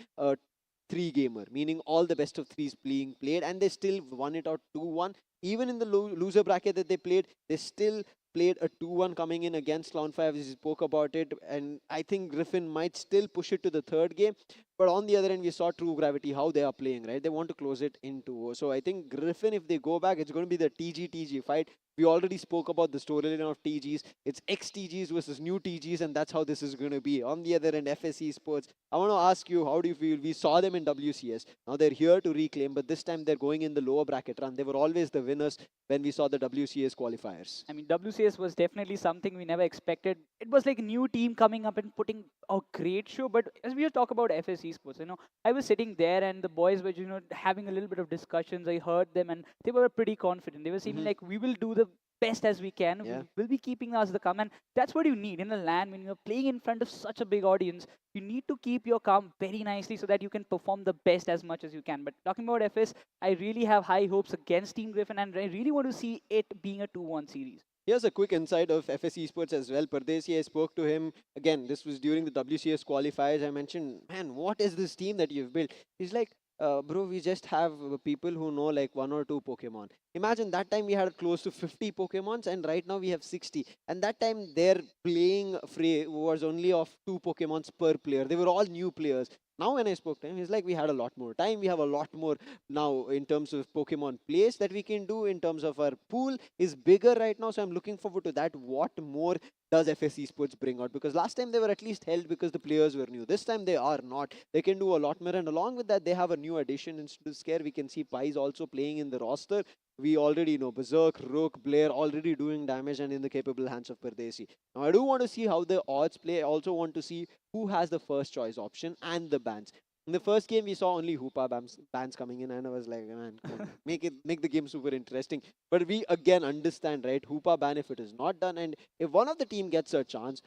three gamer, meaning all the best of threes being played, and they still won it out 2-1. Even in the loser bracket that they played, they still played a 2-1 coming in against Clown5, as we spoke about it, and I think Griffin might still push it to the third game. But on the other end, we saw True Gravity, how they are playing, right? They want to close it in 2-0. So I think Griffin, if they go back, it's going to be the TG fight. We already spoke about the storyline of TGs. It's ex-TGs versus new TGs, and that's how this is going to be. On the other end, FSE Sports, I want to ask you, how do you feel? We saw them in WCS. Now they're here to reclaim, but this time they're going in the lower bracket run. They were always the winners when we saw the WCS qualifiers. I mean, WCS was definitely something we never expected. It was like a new team coming up and putting a great show. But as we talk about FSE Sports, I was sitting there and the boys were, having a little bit of discussions. I heard them and they were pretty confident. They were seeming like, we will do the best as we can. Yeah. We'll be keeping us the calm. And that's what you need in a LAN when you're playing in front of such a big audience. You need to keep your calm very nicely so that you can perform the best as much as you can. But talking about FS, I really have high hopes against Team Griffin and I really want to see it being a 2-1 series. Here's a quick insight of FS Esports as well. Pardesi, I spoke to him. Again, this was during the WCS qualifiers. I mentioned, man, what is this team that you've built? He's like, bro, we just have people who know like one or two Pokemon. Imagine that time we had close to 50 Pokemons and right now we have 60. And that time their playing fray was only of 2 Pokemons per player. They were all new players. Now when I spoke to him, he's like, we had a lot more time. We have a lot more now in terms of Pokemon plays that we can do, in terms of our pool is bigger right now. So I'm looking forward to that. What more does FS Esports bring out? Because last time they were at least held because the players were new. This time they are not. They can do a lot more. And along with that, they have a new addition into the scare. We can see Pies also playing in the roster. We already know Berserk, Rook, Blair already doing damage and in the capable hands of Pardesi. Now I do want to see how the odds play. I also want to see who has the first choice option and the bans. In the first game, we saw only Hoopa bans coming in, and I was like, man, make the game super interesting. But we again understand, right? Hoopa ban if it is not done, and if one of the team gets a chance,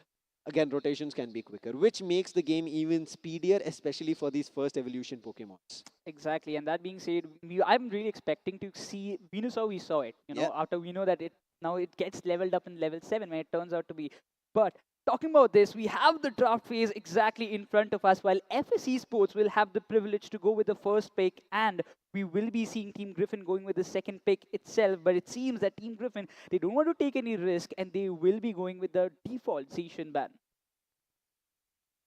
again rotations can be quicker, which makes the game even speedier, especially for these first evolution Pokemons. Exactly, and that being said, I'm really expecting to see Venusaur. We saw it, after we know that it gets leveled up in level 7 when it turns out to be. But talking about this, we have the draft phase exactly in front of us, while FSE Sports will have the privilege to go with the first pick, and we will be seeing Team Griffin going with the second pick itself. But it seems that Team Griffin, they don't want to take any risk, and they will be going with the default Zacian ban.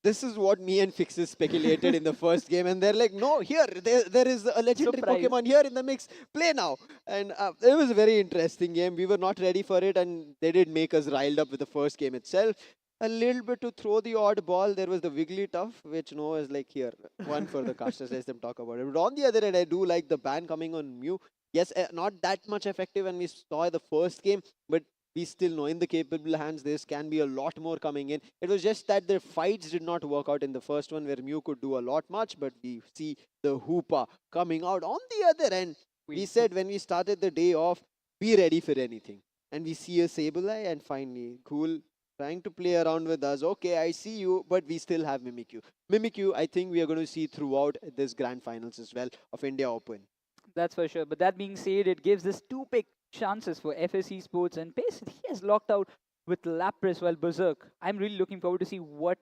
This is what me and Fixes speculated in the first game, and they're like, no, here, there is a legendary Surprise. Pokemon here in the mix, play now. And it was a very interesting game. We were not ready for it, and they did make us riled up with the first game itself. A little bit to throw the odd ball, there was the Wigglytuff, which Noah is like, here, one for the casters, let them talk about it. But on the other end, I do like the ban coming on Mew. Yes, not that much effective when we saw the first game, but we still know in the capable hands this can be a lot more coming in. It was just that the fights did not work out in the first one where Mew could do a lot much, but we see the Hoopa coming out. On the other end, we said when we started the day off, be ready for anything. And we see a Sableye and finally, cool, trying to play around with us. Okay, I see you, but we still have Mimikyu. Mimikyu, I think we are going to see throughout this grand finals as well of India Open. That's for sure. But that being said, it gives us 2 pick chances for FSE Sports, and Pace, he has locked out with Lapras while Berserk. I'm really looking forward to see what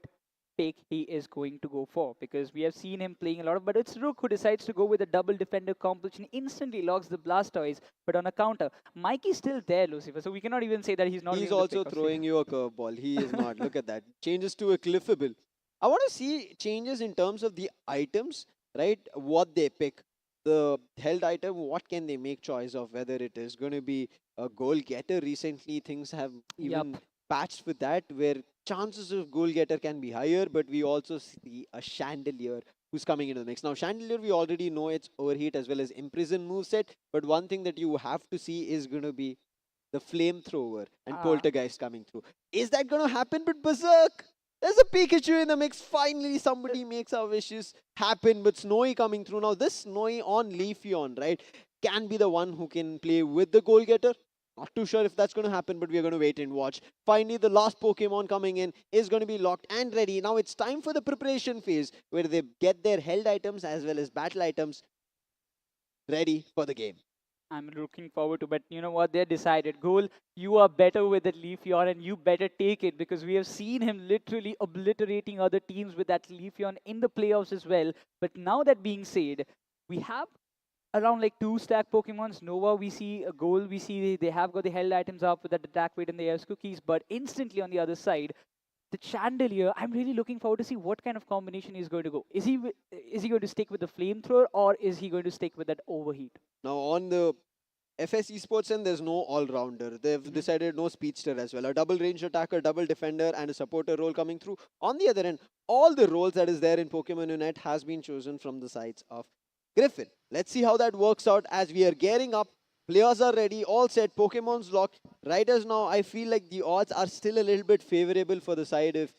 pick he is going to go for, because we have seen him playing a lot of, but it's Rook who decides to go with a double defender composition, instantly locks the Blastoise, but on a counter. Mikey's still there, Lucifer, so we cannot even say that he's not. He's also throwing you a curveball. He is not. Look at that. Changes to a Cliffable. I want to see changes in terms of the items, right? What they pick. The held item, what can they make choice of? Whether it is going to be a goal getter. Recently, things have even patched with that, where chances of goal getter can be higher, but we also see a Chandelier who's coming into the mix. Now, Chandelier, we already know it's overheat as well as imprison moveset, but one thing that you have to see is going to be the flamethrower and poltergeist coming through. Is that going to happen with Berserk? There's a Pikachu in the mix. Finally, somebody makes our wishes happen. But Snowy coming through now. This Snowy on Leafeon, right, can be the one who can play with the goal getter. Not too sure if that's going to happen, but we're going to wait and watch. Finally, the last Pokemon coming in is going to be locked and ready. Now it's time for the preparation phase where they get their held items as well as battle items ready for the game. I'm looking forward to, but you know what? They decided, Goal, you are better with that Leafeon and you better take it because we have seen him literally obliterating other teams with that Leafeon in the playoffs as well. But now that being said, we have around like 2 stack Pokemons. Nova, we see a Goal, we see they have got the held items up with that attack weight and the Air's cookies, but instantly on the other side, the Chandelier, I'm really looking forward to see what kind of combination he's going to go. Is he going to stick with the flamethrower or is he going to stick with that overheat? Now on the FS Esports end, there's no all-rounder. They've decided no speedster as well. A double range attacker, double defender, and a supporter role coming through. On the other end, all the roles that is there in Pokemon Unite has been chosen from the sides of Griffin. Let's see how that works out as we are gearing up. Players are ready, all set, Pokemon's locked. Right as now, I feel like the odds are still a little bit favorable for the side of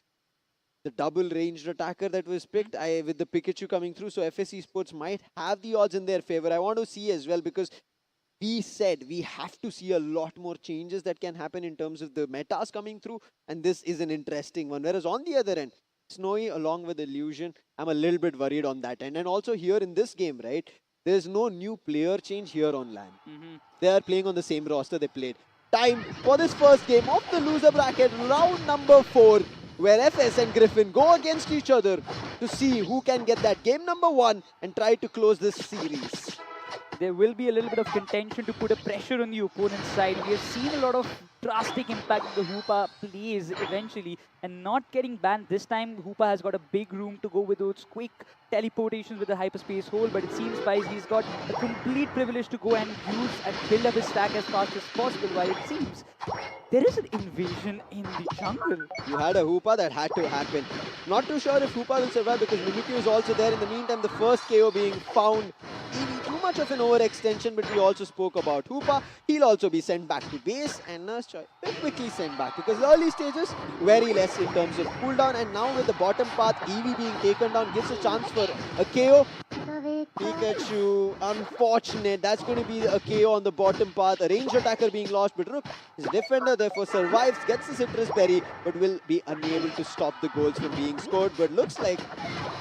the double ranged attacker that was picked with the Pikachu coming through. So FS Esports might have the odds in their favor. I want to see as well because we said we have to see a lot more changes that can happen in terms of the metas coming through. And this is an interesting one. Whereas on the other end, Snowy along with Illusion, I'm a little bit worried on that end. And also here in this game, right, there's no new player change here on LAN. They are playing on the same roster they played. Time for this first game of the loser bracket, round number 4, where FS and Griffin go against each other to see who can get that game number 1 and try to close this series. There will be a little bit of contention to put a pressure on the opponent's side. We have seen a lot of drastic impact the Hoopa plays eventually, and not getting banned this time. Hoopa has got a big room to go with those quick teleportations with the hyperspace hole, but it seems Spice he's got a complete privilege to go and use and build up his stack as fast as possible, while it seems there is an invasion in the jungle. You had a Hoopa that had to happen. Not too sure if Hoopa will survive because Mimikyu is also there. In the meantime, the first KO being found. EV, too much of an overextension, but we also spoke about Hoopa. He'll also be sent back to base, and Nurse Choi will quickly sent back because the early stages, very less in terms of cooldown, and now with the bottom path, EV being taken down gives a chance for a KO. Pikachu, unfortunate. That's going to be a KO on the bottom path. A range attacker being lost, but Rook, his defender therefore survives, gets the citrus berry, but will be unable to stop the goals from being scored. But looks like,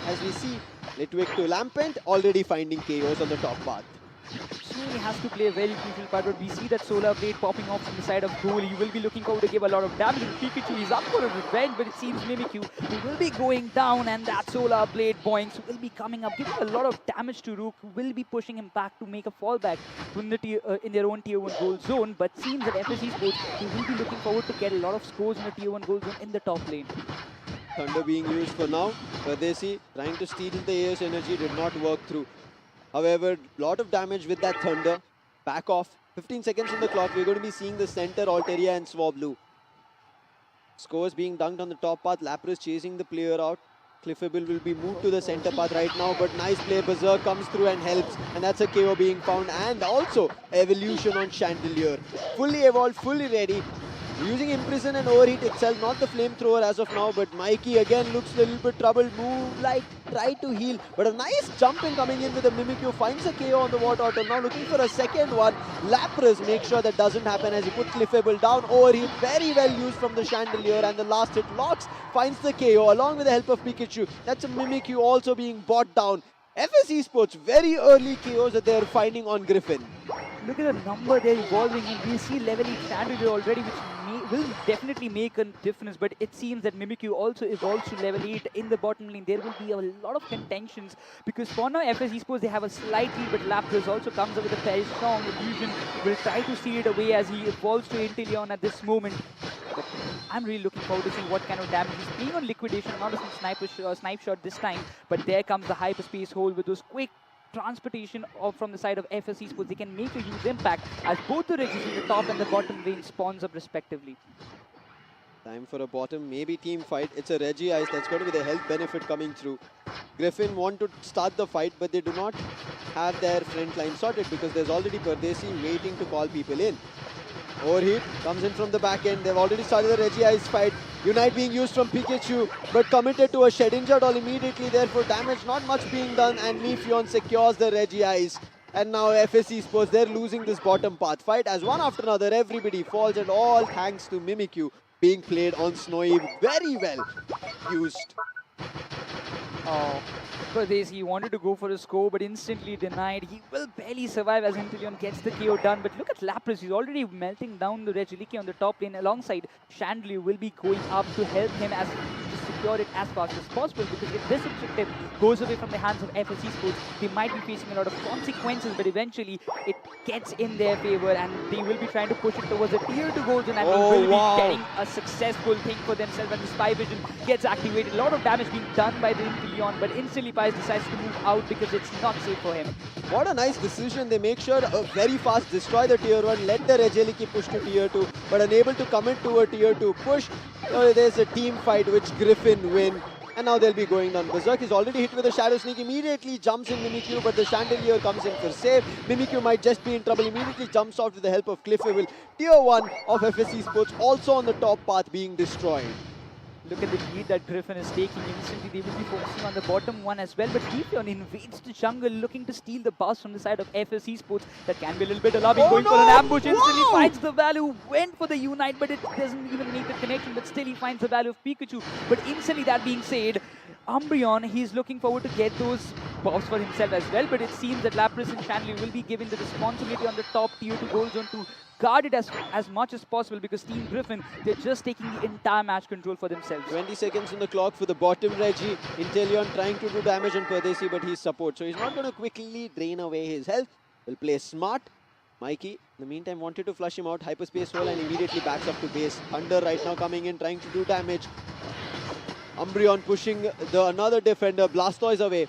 as we see, Litwick to Lampent already finding KOs on the top path. He has to play a very crucial part, but we see that Solar Blade popping off from the side of Goal. He will be looking forward to give a lot of damage. Pikachu is up for a revenge, but it seems Mimikyu will be going down, and that Solar Blade Boinks will be coming up, giving a lot of damage to Rook, who will be pushing him back to make a fallback in, in their own tier 1 goal zone. But seems that FSC Sports will be looking forward to get a lot of scores in the tier 1 goal zone in the top lane. Thunder being used for now. Pradesi trying to steal the AS energy, did not work through. However, lot of damage with that Thunder. Back off. 15 seconds on the clock. We're going to be seeing the center, Altaria and Swablu. Scores being dunked on the top path. Lapras chasing the player out. Cliffable will be moved to the center path right now, but nice play. Berserk comes through and helps, and that's a KO being found, and also evolution on Chandelier. Fully evolved, fully ready. Using Imprison and Overheat itself, not the flamethrower as of now, but Mikey again looks a little bit troubled. Moonlight, try to heal, but a nice jump in coming in with the Mimikyu, finds a KO on the Water Turtle. Now looking for a second one. Lapras make sure that doesn't happen as he puts Cliffable down. Overheat very well used from the Chandelier, and the last hit, Locks finds the KO along with the help of Pikachu. That's a Mimikyu also being brought down. FS Esports, very early KOs that they're finding on Griffin. Look at the number they're evolving in. We see level 8 Chandelier already, which will definitely make a difference, but it seems that Mimikyu also evolves to level 8 in the bottom lane. There will be a lot of contentions because for now FS Esports they have a slight lead, but Lapras also comes up with a very strong illusion. Will try to steal it away as he evolves to Inteleon at this moment. But I'm really looking forward to see what kind of damage he's playing on Liquidation, not a snipe shot this time, but there comes the hyperspace hole with those quick transportation from the side of FS Esports. They can make a huge impact as both the Regis in the top and the bottom lane spawns up respectively. Time for a bottom, maybe team fight. It's a Regi Ice, that's going to be the health benefit coming through. Griffin want to start the fight, but they do not have their front line sorted because there's already Pardesi waiting to call people in. Overheat comes in from the back end. They've already started the Reggie Ice fight. Unite being used from Pikachu, but committed to a Shedinja doll immediately. Therefore, damage not much being done, and Leafeon secures the Reggie Ice. And now FSC Sports, they're losing this bottom path fight as one after another, everybody falls, and all thanks to Mimikyu being played on Snowy very well used. Oh, for this, he wanted to go for a score, but instantly denied. He will barely survive as Inteleon gets the KO done. But look at Lapras, he's already melting down the Regiliki on the top lane. Alongside, Chandelier will be going up to help him as to secure it as fast as possible. Because if this objective goes away from the hands of FSC Sports, they might be facing a lot of consequences. But eventually, it gets in their favor, and they will be trying to push it towards a tier 2 goal zone, and will be getting a successful thing for themselves. And the Spy Vision gets activated. A lot of damage being done by the Inteleon, but instantly Pies decides to move out because it's not safe for him. What a nice decision. They make sure very fast destroy the tier 1, let the Regeliki push to tier 2, but unable to commit to a tier 2 push. There's a team fight which Griffin win. And now they'll be going down. Berserk is already hit with a Shadow Sneak, immediately jumps in Mimikyu, but the Chandelier comes in for save. Mimikyu might just be in trouble, immediately jumps off with the help of Cliffy. Tier 1 of FSC Sports also on the top path being destroyed. Look at the lead that Griffin is taking. Instantly, they will be focusing on the bottom one as well. But Leafeon invades the jungle, looking to steal the pass from the side of FSC Sports. That can be a little bit alarming. Going for an ambush, instantly finds the value. Went for the Unite, but it doesn't even make the connection. But still, he finds the value of Pikachu. But instantly, that being said, Umbreon, he's looking forward to get those buffs for himself as well. But it seems that Lapras and Chandelier will be given the responsibility on the top tier 2 goal zone to guard it as much as possible, because Team Griffin, they're just taking the entire match control for themselves. 20 seconds on the clock for the bottom Reggie. Inteleon trying to do damage on Pardesi, but he's support, so he's not going to quickly drain away his health. Will play smart. Mikey, in the meantime, wanted to flush him out. Hyperspace hole and immediately backs up to base. Thunder right now coming in, trying to do damage. Umbreon pushing the another defender. Blastoise away.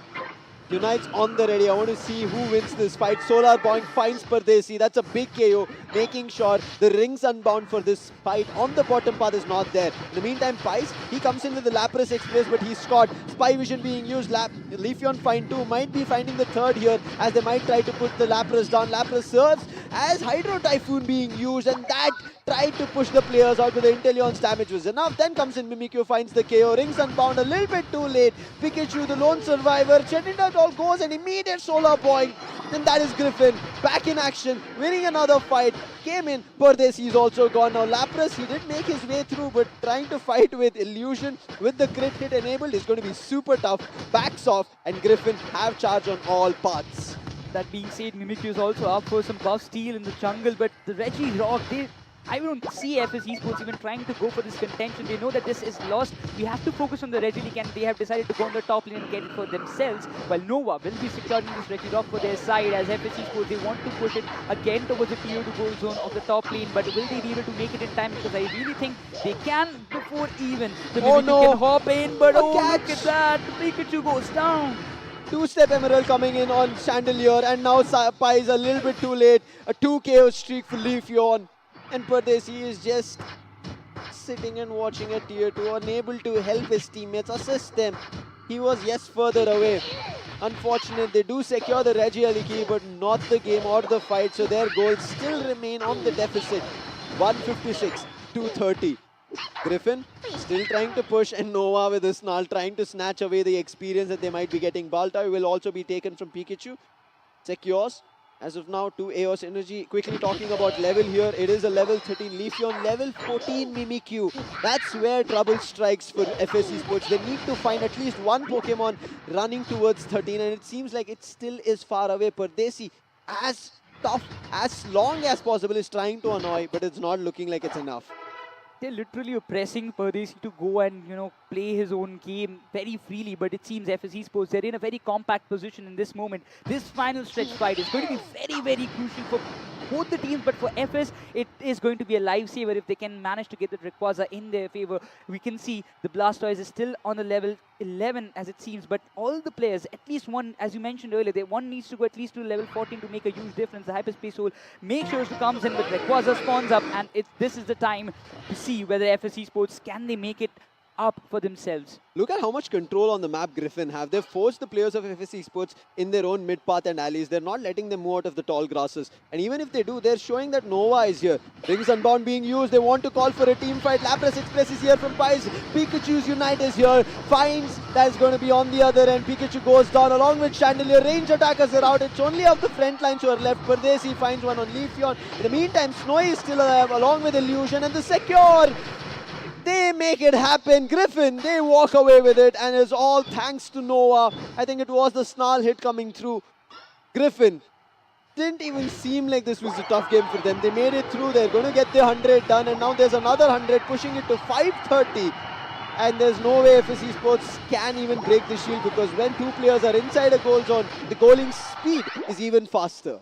Unite's on the ready. I want to see who wins this fight. Solar Point finds Pardesi. That's a big KO, making sure the rings unbound for this fight on the bottom path is not there. In the meantime, Pies, he comes in with the Lapras Express, but he's caught. Spy Vision being used. Leafeon find 2. Might be finding the third here, as they might try to put the Lapras down. Lapras serves as Hydro Typhoon being used, and that tried to push the players out, but the Inteleon's damage was enough. Then comes in Mimikyu, finds the KO. Rings unbound a little bit too late. Pikachu, the lone survivor. Chetinda all goes an immediate Solar Point. And that is Griffin back in action, winning another fight. Came in. Pardesi is also gone. Now Lapras, he did make his way through, but trying to fight with Illusion with the crit hit enabled is going to be super tough. Backs off, and Griffin have charge on all paths. That being said, Mimikyu is also up for some buff steal in the jungle, but the Reggie Rock, I don't see FS Esports even trying to go for this contention. They know that this is lost. We have to focus on the Reggie League, and they have decided to go on the top lane and get it for themselves. While Nova will be securing this Reggie Rock for their side, as FS Esports, they want to push it again towards the tier 2 goal zone of the top lane. But will they be able to make it in time? Because I really think they can before even the Mimikyu can hop in. But look at that, the Pikachu goes down. Two-step Emerald coming in on Chandelier, and now Pai is a little bit too late. A 2 KO streak for Leafeon. And Pardesi is just sitting and watching at tier 2, unable to help his teammates, assist them. He was, yes, further away. Unfortunate, they do secure the Regieliki, but not the game or the fight, so their goals still remain on the deficit. 156, 230. Griffin still trying to push, and Nova with a snarl trying to snatch away the experience that they might be getting. Baltai will also be taken from Pikachu. Secures. As of now, 2 AOS energy. Quickly talking about level here. It is a level 13 Leafeon, level 14 Mimikyu. That's where trouble strikes for FSC Sports. They need to find at least one Pokemon running towards 13, and it seems like it still is far away. Pardesi, as tough, as long as possible, is trying to annoy, but it's not looking like it's enough. They're literally pressing Pardesi to go and, play his own game very freely. But it seems FSE Sports, they're in a very compact position in this moment. This final stretch fight is going to be very, very crucial for both the teams. But for FS, it is going to be a lifesaver if they can manage to get the Rayquaza in their favor. We can see the Blastoise is still on the level 11 as it seems. But all the players, at least one, as you mentioned earlier, one needs to go at least to level 14 to make a huge difference. The Hyperspace Hole makes sure to comes in, but Rayquaza spawns up, and this is the time to see whether FSE Sports, can they make it up for themselves. Look at how much control on the map Griffin have. They've forced the players of FS Esports in their own mid path and alleys. They're not letting them move out of the tall grasses. And even if they do, they're showing that Nova is here. Rings Unbound being used. They want to call for a team fight. Lapras Express is here from Pies. Pikachu's Unite is here. Finds that's going to be on the other end. Pikachu goes down along with Chandelier. Range attackers are out. It's only of the front lines who are left. Pardesi finds one on Leafeon. In the meantime, Snowy is still alive along with Illusion and the Secure. They make it happen. Griffin, they walk away with it, and it's all thanks to Noah. I think it was the snarl hit coming through. Griffin didn't even seem like this was a tough game for them. They made it through. They're going to get the 100 done, and now there's another 100, pushing it to 530. And there's no way FS Esports can even break the shield, because when two players are inside a goal zone, the goaling speed is even faster.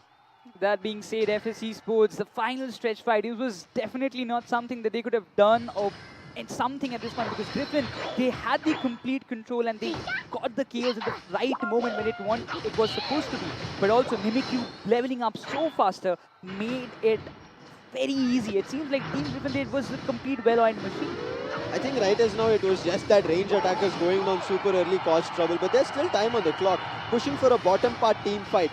That being said, FS Esports, the final stretch fight, it was definitely not something that they could have done or and something at this point, because Griffin, they had the complete control and they got the chaos at the right moment when it was supposed to be. But also Mimikyu leveling up so faster made it very easy. It seems like Team Griffin, it was a complete well-oiled machine. I think right as now it was just that range attackers going down super early caused trouble, but there's still time on the clock, pushing for a bottom part team fight.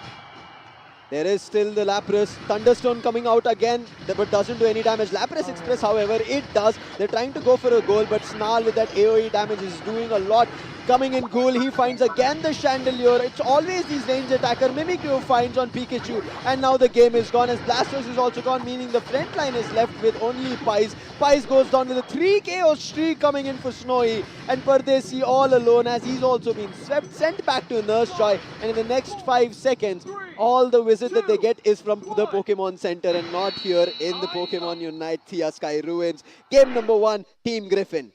There is still the Lapras. Thunderstone coming out again, but doesn't do any damage. Lapras Express, however, it does. They're trying to go for a goal, but Snarl with that AoE damage is doing a lot. Coming in Ghoul, he finds again the Chandelier. It's always these range attacker. Mimikyu finds on Pikachu, and now the game is gone as Blastos is also gone, meaning the front line is left with only Pies. Pies goes down with a 3 KO streak coming in for Snowy, and Pardesi all alone as he's also been sent back to Nurse Joy, and in the next 5 seconds, all the visit that they get is from the Pokemon Center and not here in the Pokemon Unite Thea Sky Ruins. Game number 1, Team Griffin.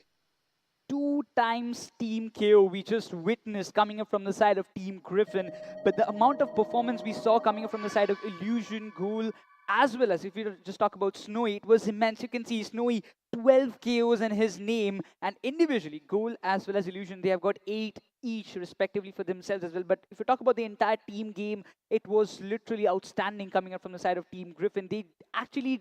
2 times Team KO we just witnessed coming up from the side of Team Griffin, but the amount of performance we saw coming up from the side of Illusion, Ghoul, as well as if we just talk about Snowy, it was immense. You can see Snowy 12 KOs in his name, and individually Ghoul as well as Illusion, they have got 8 each respectively for themselves as well. But if you talk about the entire team game, it was literally outstanding coming up from the side of Team Griffin. They actually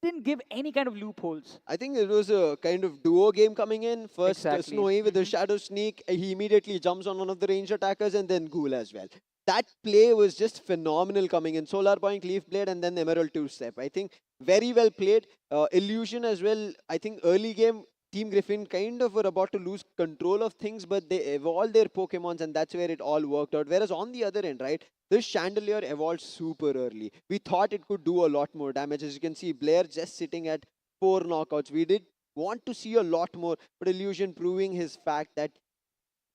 didn't give any kind of loopholes. I think it was a kind of duo game coming in. First, Exactly. Snowy with the Shadow Sneak. He immediately jumps on one of the range attackers, and then Ghoul as well. That play was just phenomenal coming in. Solar Point, Leaf Blade, and then Emerald 2-step. I think very well played. Illusion as well. I think early game, Team Griffin kind of were about to lose control of things, but they evolved their Pokemons, and that's where it all worked out. Whereas on the other end, right, this Chandelier evolved super early. We thought it could do a lot more damage. As you can see, Blair just sitting at 4 knockouts. We did want to see a lot more, but Illusion proving his fact that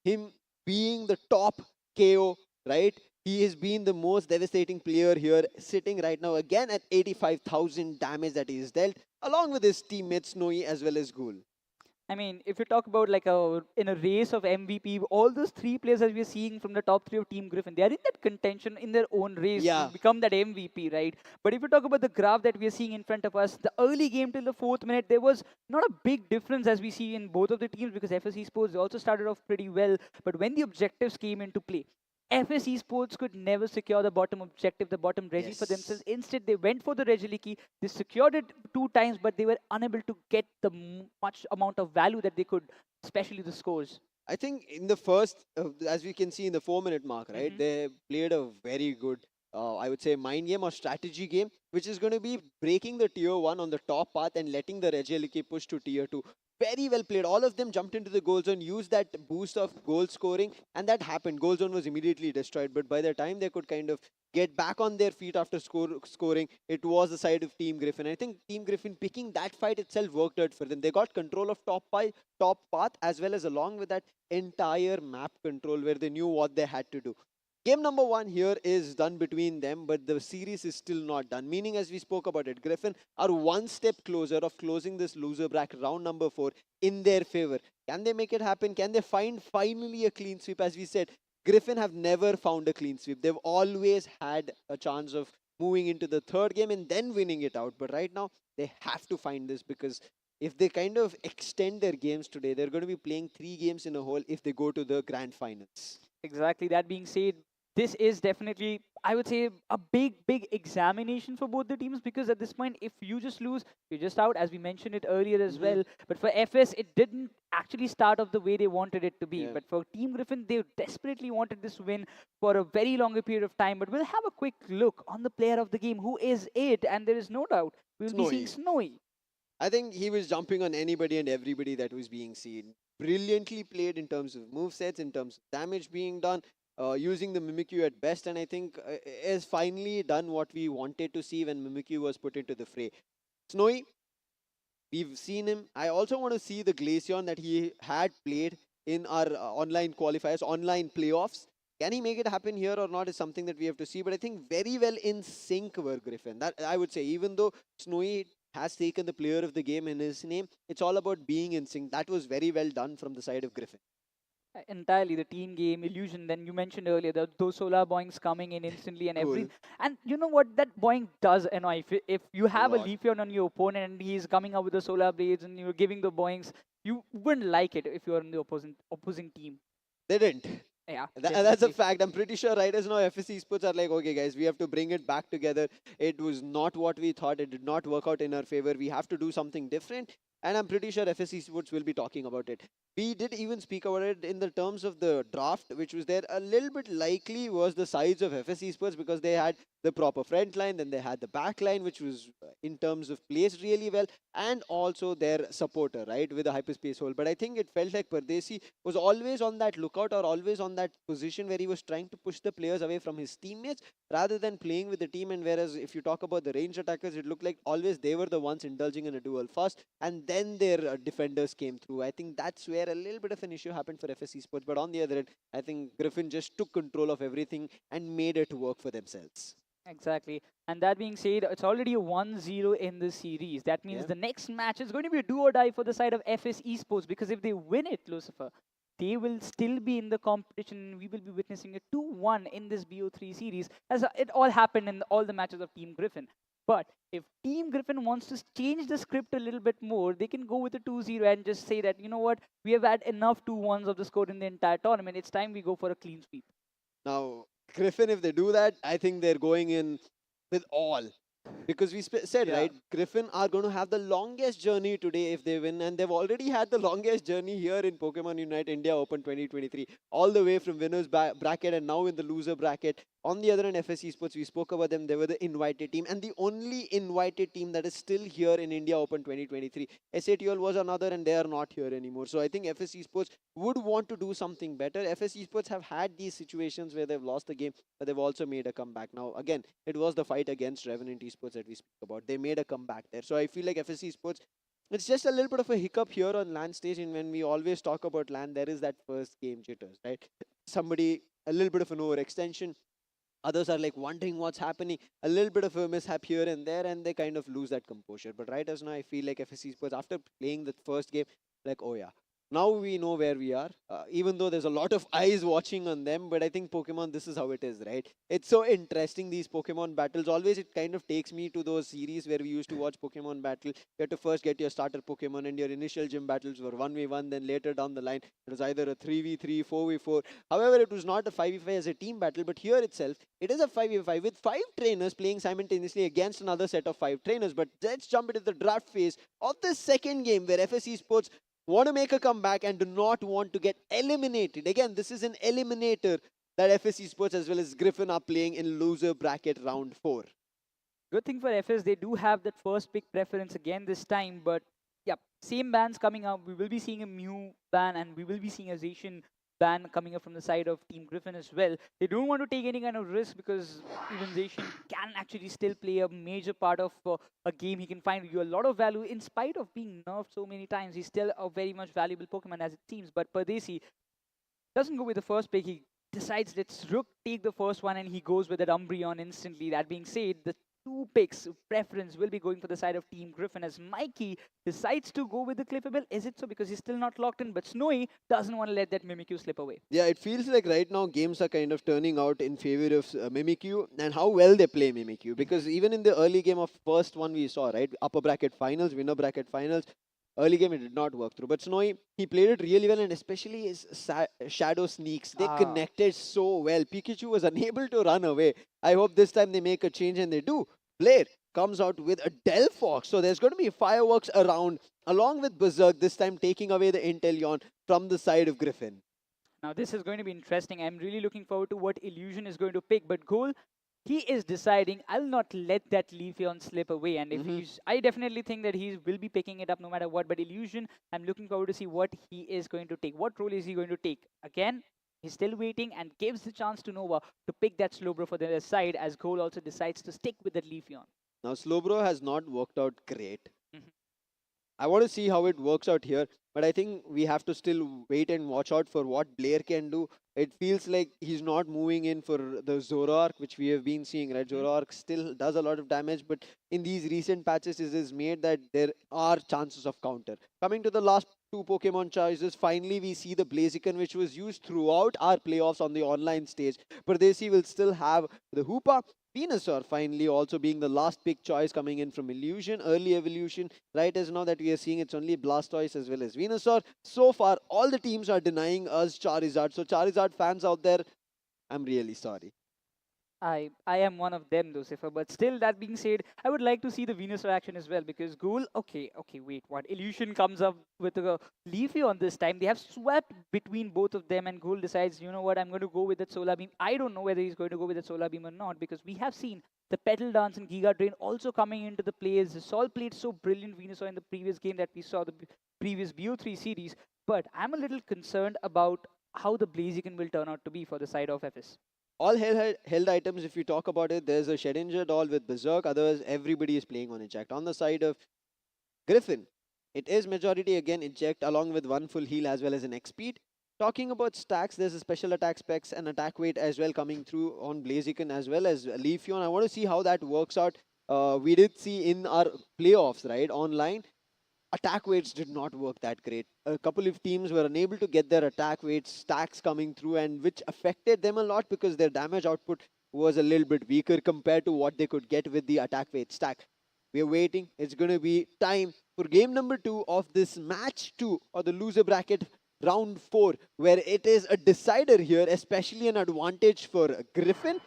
him being the top KO, right? He has been the most devastating player here, sitting right now again at 85,000 damage that he is dealt, along with his teammates Snowy as well as Ghoul. I mean, if you talk about like in a race of MVP, all those 3 players that we're seeing from the top 3 of Team Griffin, they are in that contention in their own race to become that MVP, right? But if you talk about the graph that we are seeing in front of us, the early game till the 4th minute, there was not a big difference as we see in both of the teams, because FS Esports, they also started off pretty well. But when the objectives came into play, FS Esports could never secure the bottom objective, the bottom regi for themselves. Instead, they went for the Regiliki. They secured it 2 times, but they were unable to get the much amount of value that they could, especially the scores. I think in the first, as we can see in the 4-minute mark, right, they played a very good, I would say, mind game or strategy game, which is going to be breaking the tier 1 on the top path and letting the Regiliki push to tier 2. Very well played. All of them jumped into the goal zone, used that boost of goal scoring, and that happened. Goal zone was immediately destroyed, but by the time they could kind of get back on their feet after scoring, it was the side of Team Griffin. I think Team Griffin picking that fight itself worked out for them. They got control of top path, as well as along with that entire map control where they knew what they had to do. Game number 1 here is done between them, but the series is still not done. Meaning, as we spoke about it, Griffin are 1 step closer of closing this loser bracket round number 4 in their favor. Can they make it happen? Can they find finally a clean sweep? As we said, Griffin have never found a clean sweep. They've always had a chance of moving into the 3rd game and then winning it out. But right now, they have to find this, because if they kind of extend their games today, they're going to be playing 3 games in a whole if they go to the grand finals. Exactly. That being said, this is definitely, I would say, a big examination for both the teams, because at this point, if you just lose, you're just out, as we mentioned it earlier as well. But for FS, it didn't actually start off the way they wanted it to be. Yeah. But for Team Griffin, they desperately wanted this win for a very longer period of time. But we'll have a quick look on the player of the game. Who is it? And there is no doubt we'll be seeing Snowy. I think he was jumping on anybody and everybody that was being seen. Brilliantly played in terms of movesets, in terms of damage being done, using the Mimikyu at best, and I think has finally done what we wanted to see when Mimikyu was put into the fray. Snowy, we've seen him. I also want to see the Glaceon that he had played in our online qualifiers, online playoffs. Can he make it happen here or not is something that we have to see. But I think very well in sync were Griffin. That I would say, even though Snowy has taken the player of the game in his name, it's all about being in sync. That was very well done from the side of Griffin. Entirely the team game illusion. Then you mentioned earlier that those solar boings coming in instantly and everything. And you know what that boing does annoy. If you have a lot. Leafeon on your opponent and he's coming up with the solar blades and you're giving the boings, you wouldn't like it if you're on the opposing team. They didn't. Yeah, That's a definitely. fact. I'm pretty sure right as now FSC Sports are like, okay guys, we have to bring it back together. It was not what we thought. It did not work out in our favor. We have to do something different. And I'm pretty sure FSC Sports will be talking about it. We did even speak about it in the terms of the draft, which was there. A little bit likely was the size of FSC Sports because they had the proper front line, then they had the back line, which was in terms of placed really well, and also their supporter, right, with a hyperspace hole. But I think it felt like Pardesi was always on that lookout or always on that position where he was trying to push the players away from his teammates rather than playing with the team. And whereas if you talk about the ranged attackers, it looked like always they were the ones indulging in a duel first, and then their defenders came through. I think that's where a little bit of an issue happened for FSC Sports. But on the other hand, I think Griffin just took control of everything and made it work for themselves. Exactly. And that being said, it's already a 1-0 in the series. That means Yeah. the next match is going to be a do or die for the side of FS Esports, because if they win it, Lucifer, they will still be in the competition. We will be witnessing a 2-1 in this BO3 series, as it all happened in all the matches of Team Griffin. But if Team Griffin wants to change the script a little bit more, they can go with a 2-0 and just say that, you know what, we have had enough 2-1s of the score in the entire tournament. It's time we go for a clean sweep. Now, Griffin, if they do that, I think they're going in with all. Because we said, Yeah. right, Griffin are going to have the longest journey today if they win. And they've already had the longest journey here in Pokemon Unite India Open 2023. All the way from winners bracket and now in the loser bracket. On the other hand, FS Esports, we spoke about them. They were the invited team. And the only invited team that is still here in India Open 2023. SATL was another and they are not here anymore. So I think FS Esports would want to do something better. FS Esports have had these situations where they've lost the game, but they've also made a comeback. Now, again, it was the fight against Revenant Esports that we speak about. They made a comeback there. So I feel like FSC Sports, it's just a little bit of a hiccup here on LAN stage. And when we always talk about LAN, there is that first game jitters, right? Somebody, a little bit of an overextension. Others are like wondering what's happening. A little bit of a mishap here and there, and they kind of lose that composure. But right as now, I feel like FSC Sports, after playing the first game, like, oh yeah, now we know where we are, even though there's a lot of eyes watching on them. But I think Pokemon, this is how it is, right? It's so interesting, these Pokemon battles. Always it kind of takes me to those series where we used to watch Pokemon battle. You had to first get your starter Pokemon, and your initial gym battles were 1v1. Then later down the line, it was either a 3v3, 4v4. However, it was not a 5v5 as a team battle, but here itself, it is a 5v5 with 5 trainers playing simultaneously against another set of 5 trainers. But let's jump into the draft phase of the second game where FSC Sports want to make a comeback and do not want to get eliminated. Again, this is an eliminator that FSC Sports as well as Griffin are playing in loser bracket round 4. Good thing for FS, they do have that first pick preference again this time. But yeah, same bans coming up. We will be seeing a Mew ban and we will be seeing a Zacian ban coming up from the side of Team Griffin as well. They don't want to take any kind of risk because even Zacian can actually still play a major part of a game. He can find you a lot of value in spite of being nerfed so many times. He's still a very much valuable Pokemon as it seems. But Pardesi doesn't go with the first pick. He decides let's Rook take the first one and he goes with that Umbreon instantly. That being said, the 2 picks preference will be going for the side of Team Griffin as Mikey decides to go with the Clippable. Is it so? Because he's still not locked in, but Snowy doesn't want to let that Mimikyu slip away. Yeah, it feels like right now games are kind of turning out in favor of Mimikyu and how well they play Mimikyu. Because even in the early game of first one we saw, right, upper bracket finals, winner bracket finals, Early game, it did not work through. But Snowy, he played it really well, and especially his shadow sneaks. They Ah. connected so well. Pikachu was unable to run away. I hope this time they make a change, and they do. Blair comes out with a Delphox. So there's going to be fireworks around, along with Berserk, this time taking away the Inteleon from the side of Griffin. Now this is going to be interesting. I'm really looking forward to what Illusion is going to pick. But Goal, he is deciding, I'll not let that Leafeon slip away. And if he's, I definitely think that he will be picking it up no matter what. But Illusion, I'm looking forward to see what he is going to take. What role is he going to take? Again, he's still waiting and gives the chance to Nova to pick that Slowbro for the side, as Goal also decides to stick with that Leafeon. Now, Slowbro has not worked out great. Mhm. I want to see how it works out here, but I think we have to still wait and watch out for what Blair can do. It feels like he's not moving in for the Zoroark, which we have been seeing, right? Zoroark still does a lot of damage, but in these recent patches, it is made that there are chances of counter. Coming to the last two Pokemon choices, finally we see the Blaziken, which was used throughout our playoffs on the online stage. Pardesi will still have the Hoopa. Venusaur finally also being the last pick choice coming in from Illusion, early evolution. Right as now that we are seeing, it's only Blastoise as well as Venusaur. So far, all the teams are denying us Charizard. So Charizard fans out there, I'm really sorry. I am one of them, Lucifer. But still, that being said, I would like to see the Venusaur action as well, because Ghoul, okay, wait, what? Illusion comes up with a Leafeon this time. They have swept between both of them, and Ghoul decides, you know what, I'm going to go with that Solar Beam. I don't know whether he's going to go with that Solar Beam or not, because we have seen the Petal Dance and Giga Drain also coming into the plays. Sol played so brilliant Venusaur in the previous game that we saw the previous BO3 series, but I'm a little concerned about how the Blaziken will turn out to be for the side of FS. All held items, if you talk about it, there's a Shedinja doll with Berserk. Otherwise, everybody is playing on Eject. On the side of Griffin, it is majority again Eject along with one full heal as well as an X speed. Talking about stacks, there's a special attack specs and attack weight as well coming through on Blaziken as well as Leafeon. I want to see how that works out. We did see in our playoffs, right, online, attack weights did not work that great. A couple of teams were unable to get their attack weights stacks coming through, and which affected them a lot because their damage output was a little bit weaker compared to what they could get with the attack weight stack. We're waiting. It's going to be time for game number 2 of this match 2 or the loser bracket round 4, where it is a decider here, especially an advantage for Griffin.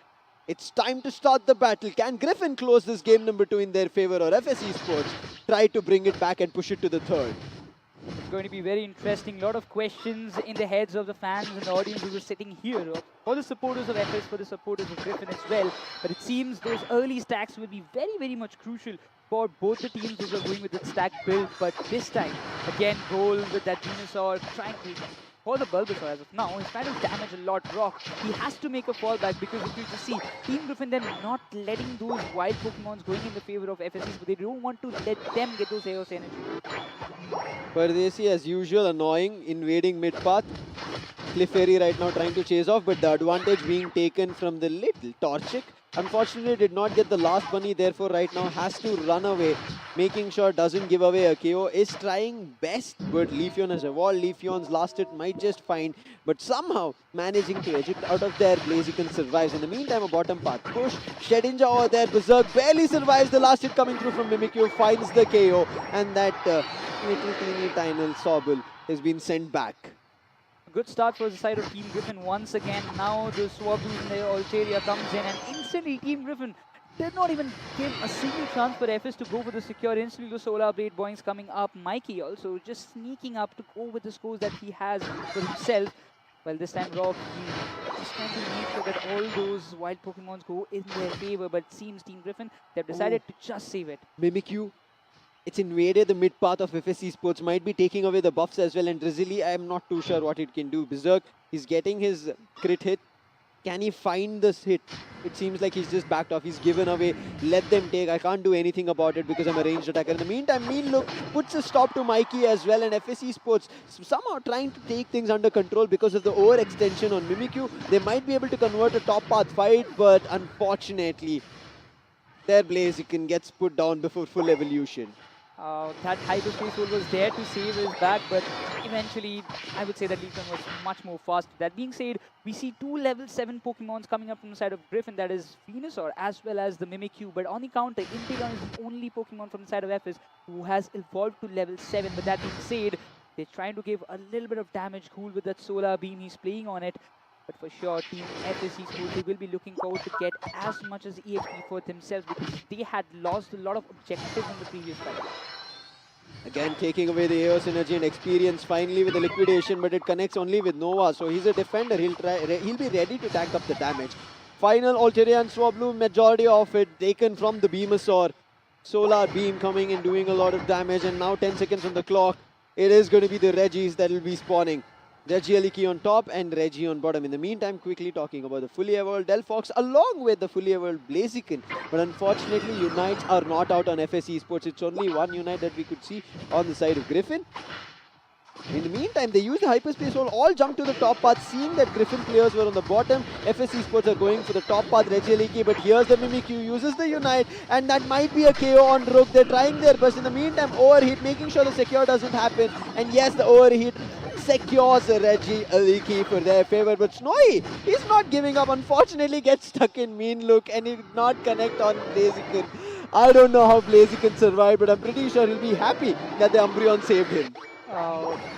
It's time to start the battle. Can Griffin close this game number 2 in their favor, or FS Esports try to bring it back and push it to the third? It's going to be very interesting. A lot of questions in the heads of the fans and the audience who were sitting here, for the supporters of FS, for the supporters of Griffin as well. But it seems those early stacks will be very, very much crucial for both the teams who are going with the stack build. But this time, again, Goal with that Venusaur trying to... For the Bulbasaur as of now, he's trying to damage a lot rock. He has to make a fallback, because if you just see Team Griffin, they're not letting those wild Pokemons going in the favor of FSCs, but they don't want to let them get those Eos energy. Pardesi, as usual, annoying, invading mid-path. Clefairy right now trying to chase off, but the advantage being taken from the little Torchic. Unfortunately, did not get the last bunny, therefore right now has to run away, making sure doesn't give away a KO. Is trying best, but Leafeon has evolved. Leafeon's last hit might just find, but somehow managing to eject out of there. Blaziken survives. In the meantime, a bottom path push. Shedinja over there. Berserk barely survives. The last hit coming through from Mimikyu finds the KO, and that little teeny tiny Sobble has been sent back. Good start for the side of Team Griffin once again. Now the Swablu in the Altaria comes in, and instantly Team Griffin did not even give a single chance for FS to go for the secure. Instantly the Solar Blade boings coming up. Mikey also just sneaking up to go with the scores that he has for himself. Well, this time Rock, he just trying to make sure that all those wild Pokemons go in their favor, but it seems Team Griffin, they've decided to just save it. Mimikyu, it's invaded the mid path of FS Esports, might be taking away the buffs as well, and Drizzly, I am not too sure what it can do. Berserk, he's getting his crit hit. Can he find this hit? It seems like he's just backed off. He's given away. Let them take. I can't do anything about it because I'm a ranged attacker. In the meantime, Mean Look puts a stop to Mikey as well, and FS Esports somehow trying to take things under control because of the overextension on Mimikyu. They might be able to convert a top path fight, but unfortunately, their Blaziken gets put down before full evolution. That hyperspace hole was there to save his back, but eventually I would say that Leafon was much more fast. That being said, we see two level 7 Pokemons coming up from the side of Griffin, that is Venusaur as well as the Mimikyu. But on the counter, Inteleon is the only Pokemon from the side of FS who has evolved to level 7. But that being said, they're trying to give a little bit of damage cool with that Solar Beam he's playing on it. But for sure, Team FSC Schools, they will be looking forward to get as much as EXP for themselves because they had lost a lot of objectives in the previous fight. Again, taking away the AO synergy and experience finally with the liquidation, but it connects only with Nova. So he's a defender. He'll be ready to tank up the damage. Final Alterian Swablu, majority of it taken from the Venusaur. Solar Beam coming in, doing a lot of damage, and now 10 seconds on the clock. It is going to be the Regis that will be spawning. Regieliki on top and Reggie on bottom. In the meantime, quickly talking about the fully evolved Delphox along with the fully evolved Blaziken. But unfortunately, Unites are not out on FS Esports. It's only one Unite that we could see on the side of Griffin. In the meantime, they use the hyperspace hole, all jump to the top path, seeing that Griffin players were on the bottom. FS Esports are going for the top path, Regieliki, but here's the Mimikyu, uses the Unite, and that might be a KO on Rook. They're trying their best. In the meantime, overheat, making sure the secure doesn't happen. And yes, the overheat secures Regieliki for their favor, but Snowy, he's not giving up. Unfortunately, gets stuck in Mean Look and he did not connect on Blaziken. I don't know how Blaziken survived, but I'm pretty sure he'll be happy that the Umbreon saved him.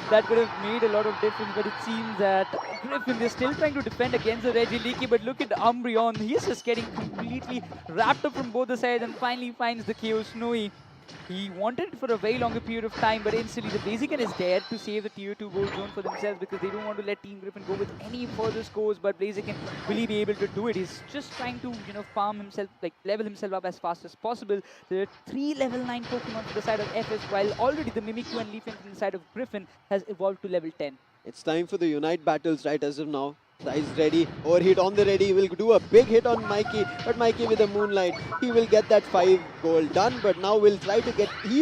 That could have made a lot of difference, but it seems that Griffin is still trying to defend against the Regieliki, but look at Umbreon. He's just getting completely wrapped up from both the sides and finally finds the KO Snowy. He wanted it for a very longer period of time, but instantly the Blaziken is there to save the tier 2 gold zone for themselves because they don't want to let Team Griffin go with any further scores, but Blaziken will he be able to do it? He's just trying to, farm himself, level himself up as fast as possible. There are 3 level 9 Pokemon to the side of FS, while already the Mimikyu and Leafin from the side of Griffin has evolved to level 10. It's time for the Unite battles right as of now. Is ready, overheat on the ready, will do a big hit on Mikey, but Mikey with a Moonlight, he will get that 5 goal done, but now will try to get, he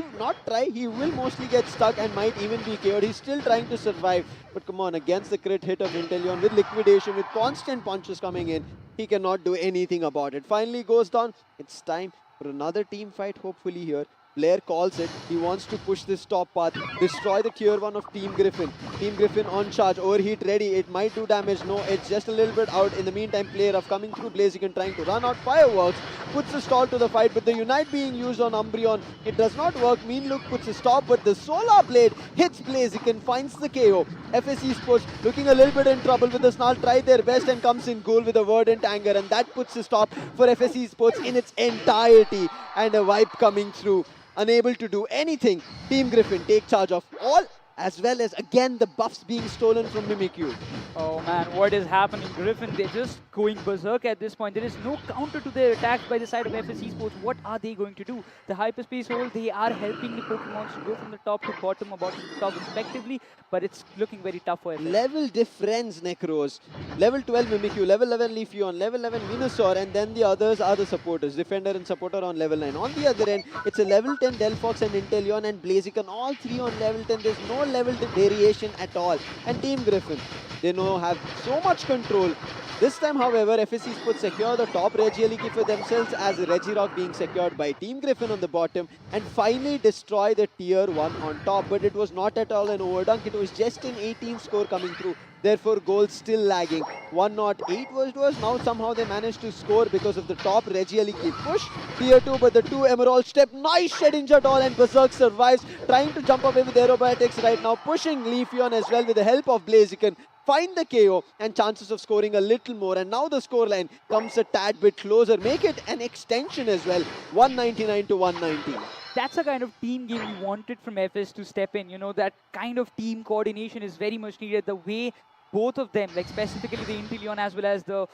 will mostly get stuck and might even be KO'd. He's still trying to survive, but come on, against the crit hit of Inteleon with liquidation, with constant punches coming in, he cannot do anything about it. Finally goes down. It's time for another team fight, hopefully here. Blair calls it. He wants to push this top path, destroy the tier 1 of Team Griffin. Team Griffin on charge, overheat ready. It might do damage. No, it's just a little bit out. In the meantime, player of coming through Blaziken trying to run out fireworks, puts a stall to the fight, but the Unite being used on Umbreon, it does not work. Mean Look puts a stop, but the Solar Blade hits Blaziken, finds the KO. FS Esports looking a little bit in trouble with the Snarl, try their best and comes in goal with a Verdant Anger, and that puts a stop for FS Esports in its entirety, and a wipe coming through. Unable to do anything. Team Griffin take charge of all, as well as again the buffs being stolen from Mimikyu. Oh man, what is happening? Griffin, they're just going berserk at this point. There is no counter to their attacks by the side of FS Esports. What are they going to do? The hyperspace hole, they are helping the Pokemons to go from the top to bottom or bottom to top respectively, but it's looking very tough for FS. Level difference, Necros. Level 12 Mimikyu, level 11 Leafeon, level 11 Venusaur, and then the others are the supporters. Defender and supporter on level 9. On the other end, it's a level 10 Delphox and Inteleon and Blaziken, all 3 on level 10. There's no level variation at all. And Team Griffin, they now have so much control. This time, however, FS Esports secure the top Regieliki for themselves as Regirock being secured by Team Griffin on the bottom and finally destroy the tier 1 on top. But it was not at all an overdunk. It was just an 18 score coming through. Therefore, goals still lagging. 108 was now somehow they managed to score because of the top Regieliki push. Tier 2, but the 2 Emerald step. Nice Shedinja Doll and Berserk survives. Trying to jump away with aerobatics right now. Pushing Leafeon as well with the help of Blaziken. Find the KO and chances of scoring a little more. And now the scoreline comes a tad bit closer. Make it an extension as well. 199 to 190. That's a kind of team game we wanted from FS to step in. That kind of team coordination is very much needed. The way both of them, specifically the Inteleon as well as the,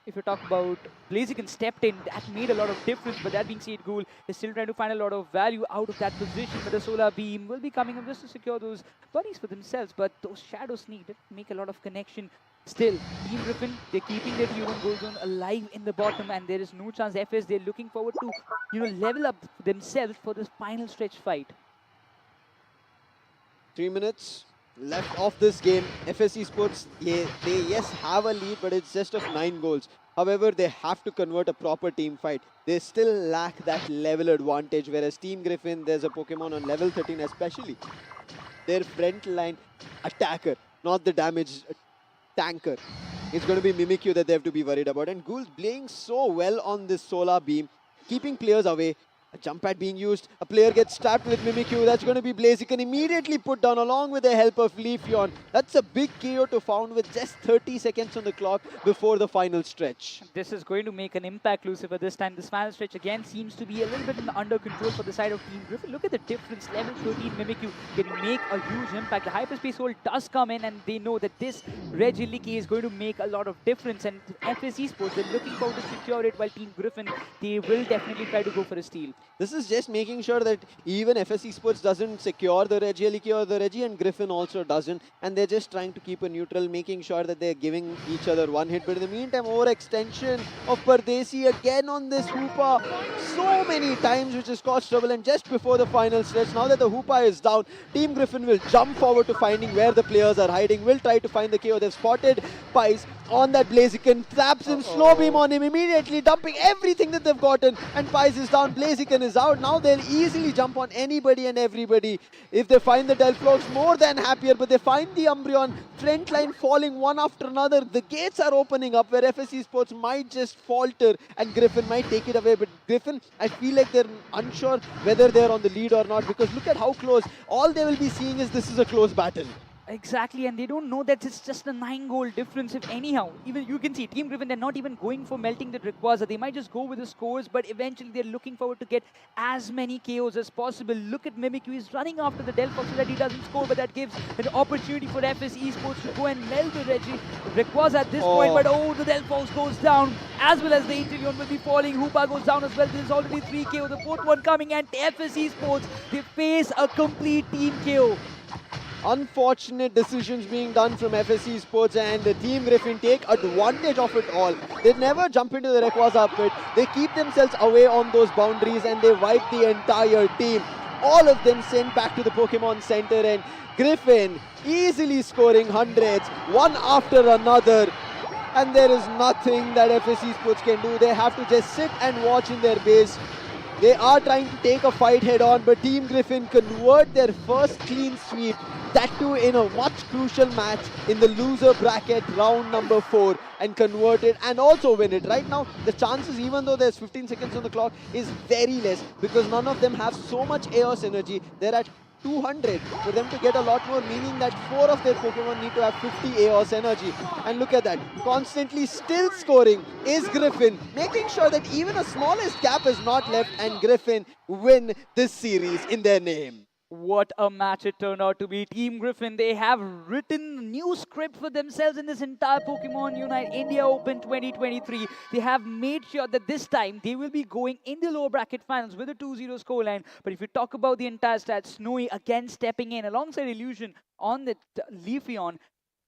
if you talk about Blaziken stepped in, that made a lot of difference. But that being said, Ghoul is still trying to find a lot of value out of that position. But the Solar Beam will be coming up just to secure those buddies for themselves. But those Shadow Sneak did make a lot of connection. Still, Team Griffin, they're keeping their tier 1 goal zone alive in the bottom, and there is no chance FS, they're looking forward to, level up themselves for this final stretch fight. 3 minutes left of this game. FS Esports, they have a lead, but it's just of 9 goals. However, they have to convert a proper team fight. They still lack that level advantage, whereas Team Griffin, there's a Pokemon on level 13 especially. Their front line attacker, not the damage tanker. It's going to be Mimikyu that they have to be worried about. And Ghoul's playing so well on this solar beam, keeping players away. A jump pad being used. A player gets trapped with Mimikyu. That's going to be Blaziken immediately put down along with the help of Leafeon. That's a big KO to found with just 30 seconds on the clock before the final stretch. This is going to make an impact, Lucifer, this time. This final stretch again seems to be a little bit under control for the side of Team Griffin. Look at the difference. Level 13 Mimikyu can make a huge impact. The hyperspace hold does come in, and they know that this Regiliki is going to make a lot of difference. And FS Esports, they're looking forward to secure it, while Team Griffin, they will definitely try to go for a steal. This is just making sure that even FS Esports doesn't secure the Reggie or the Reggie, and Griffin also doesn't. And they're just trying to keep a neutral, making sure that they're giving each other one hit. But in the meantime, overextension of Pardesi again on this Hoopa so many times, which has caused trouble. And just before the final stretch, now that the Hoopa is down, Team Griffin will jump forward to finding where the players are hiding, will try to find the KO. They've spotted Pies on that Blaziken, traps him, slow beam on him immediately, dumping everything that they've gotten, and Pies is down, Blaziken is out. Now they'll easily jump on anybody and everybody. If they find the Delphox, more than happier, but they find the Umbreon, front line falling one after another. The gates are opening up where FS Esports might just falter and Griffin might take it away. But Griffin, I feel like they're unsure whether they're on the lead or not, because look at how close. All they will be seeing is this is a close battle. Exactly, and they don't know that it's just a 9-goal difference. If anyhow, even you can see Team Griffin, they're not even going for melting the Rayquaza. They might just go with the scores, but eventually they're looking forward to get as many KOs as possible. Look at Mimikyu, he's running after the Delphox so that he doesn't score, but that gives an opportunity for FS Esports to go and melt the Rayquaza at this point. But the Delphox goes down, as well as the Inteleon will be falling. Hoopa goes down as well. There's already 3 KO. The 4th one coming, and FS Esports, they face a complete team KO. Unfortunate decisions being done from FS Esports, and the Team Griffin take advantage of it all. They never jump into the Rayquaza pit. They keep themselves away on those boundaries and they wipe the entire team. All of them sent back to the Pokemon Center, and Griffin easily scoring hundreds, one after another. And there is nothing that FS Esports can do. They have to just sit and watch in their base. They are trying to take a fight head on, but Team Griffin convert their first clean sweep, that too in a much crucial match in the loser bracket round number 4, and convert it and also win it. Right now, the chances, even though there's 15 seconds on the clock, is very less because none of them have so much Eos energy. They're at 200 for them to get a lot more, meaning that 4 of their Pokemon need to have 50 Eos energy. And look at that, constantly still scoring is Griffin, making sure that even a smallest gap is not left, and Griffin win this series in their name. What a match it turned out to be. Team Griffin, they have written a new script for themselves in this entire Pokemon Unite India Open 2023. They have made sure that this time they will be going in the lower bracket finals with a 2-0 scoreline. But if you talk about the entire stats, Snowy again stepping in alongside Illusion on the Leafeon.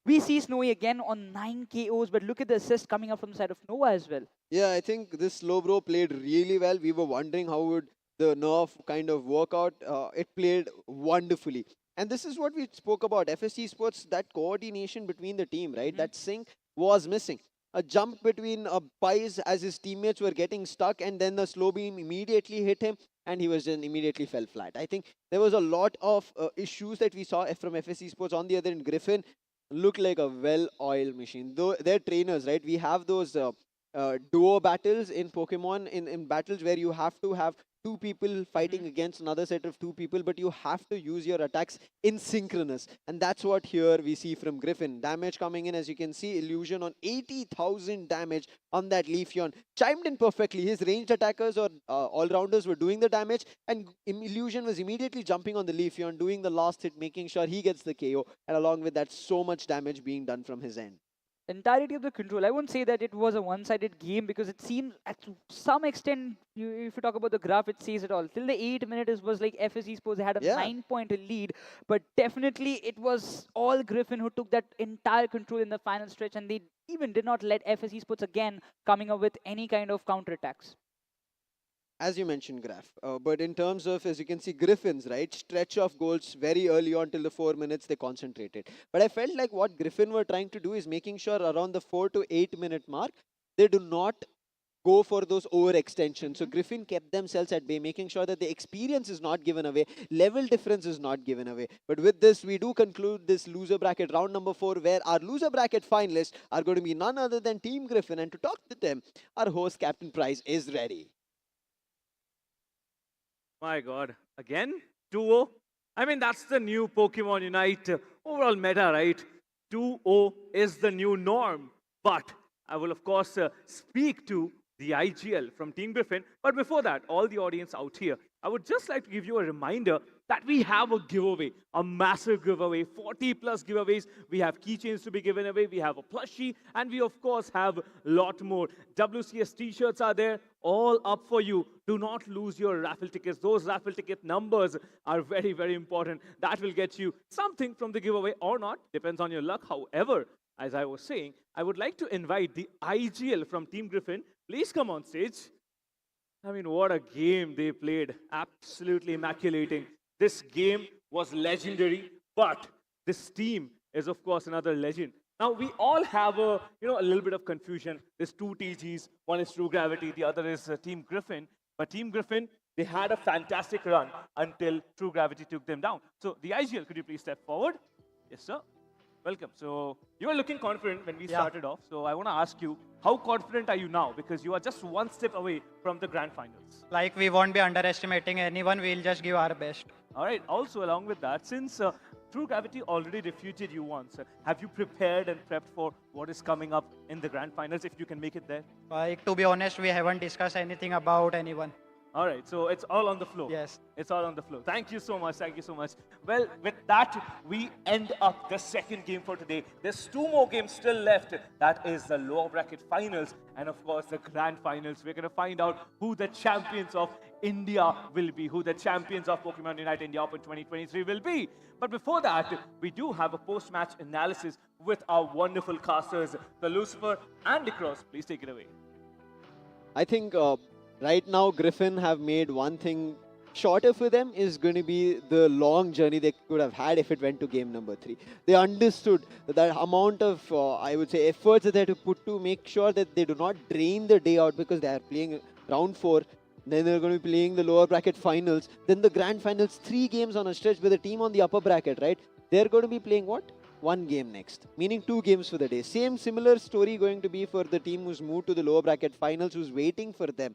We see Snowy again on 9 KOs, but look at the assist coming up from the side of Nova as well. Yeah, I think this Slowbro played really well. We were wondering how would the nerf kind of workout. It played wonderfully. And this is what we spoke about. FS Esports, that coordination between the team, right? That sync was missing. A jump between Pies as his teammates were getting stuck, and then the slow beam immediately hit him, and he was then immediately fell flat. I think there was a lot of issues that we saw from FS Esports. On the other end, Griffin looked like a well-oiled machine. Though they're trainers, right? We have those duo battles in Pokemon, in battles where you have to have 2 people fighting against another set of 2 people, but you have to use your attacks in synchronous. And that's what here we see from Griffin. Damage coming in, as you can see, Illusion on 80,000 damage on that Leafeon. Chimed in perfectly. His ranged attackers or all-rounders were doing the damage, and Illusion was immediately jumping on the Leafeon, doing the last hit, making sure he gets the KO. And along with that, so much damage being done from his end. Entirety of the control. I won't say that it was a one-sided game because it seems at some extent, if you talk about the graph, it says it all. Till the 8th minute, it was like FS Esports had a 9-point lead, but definitely it was all Griffin who took that entire control in the final stretch, and they even did not let FS Esports again coming up with any kind of counterattacks. As you mentioned, Graf. But in terms of, as you can see, Griffin's, right, stretch of goals very early on till the 4 minutes, they concentrated. But I felt like what Griffin were trying to do is making sure around the 4 to 8 minute mark, they do not go for those overextensions. So Griffin kept themselves at bay, making sure that the experience is not given away, level difference is not given away. But with this, we do conclude this loser bracket round number 4, where our loser bracket finalists are going to be none other than Team Griffin. And to talk to them, our host, Captain Price, is ready. My God, again? 2-0? I mean, that's the new Pokemon Unite overall meta, right? 2-0 is the new norm. But I will, of course, speak to the IGL from Team Griffin. But before that, all the audience out here, I would just like to give you a reminder that we have a giveaway, a massive giveaway, 40 plus giveaways. We have keychains to be given away, we have a plushie, and we of course have a lot more. WCS t-shirts are there, all up for you. Do not lose your raffle tickets. Those raffle ticket numbers are very, very important. That will get you something from the giveaway or not, depends on your luck. However, as I was saying, I would like to invite the IGL from Team Griffin. Please come on stage. I mean, what a game they played. Absolutely immaculating. This game was legendary, but this team is, of course, another legend. Now, we all have a little bit of confusion. There's two TGs. One is True Gravity, the other is Team Griffin. But Team Griffin, they had a fantastic run until True Gravity took them down. So, the IGL, could you please step forward? Yes, sir. Welcome. So, you were looking confident when we started off. So, I want to ask you, how confident are you now? Because you are just one step away from the grand finals. Like, we won't be underestimating anyone. We'll just give our best. All right. Also, along with that, since True Gravity already defeated you once, have you prepared and prepped for what is coming up in the grand finals, if you can make it there? Like, to be honest, we haven't discussed anything about anyone. All right, so it's all on the floor. Yes. It's all on the floor. Thank you so much. Thank you so much. Well, with that, we end up the second game for today. There's two more games still left. That is the lower bracket finals and, of course, the grand finals. We're going to find out who the champions of India will be, who the champions of Pokemon Unite India Open 2023 will be. But before that, we do have a post-match analysis with our wonderful casters, the Lucifer and the Cross. Please take it away. I think right now Griffin have made one thing shorter for them is going to be the long journey they could have had if it went to game number 3. They understood that amount of, I would say, efforts that they had to put to make sure that they do not drain the day out because they are playing round 4. Then they're going to be playing the lower bracket finals. Then the grand finals, 3 games on a stretch with a team on the upper bracket, right? They're going to be playing what? 1 game next, meaning 2 games for the day. Same similar story going to be for the team who's moved to the lower bracket finals, who's waiting for them,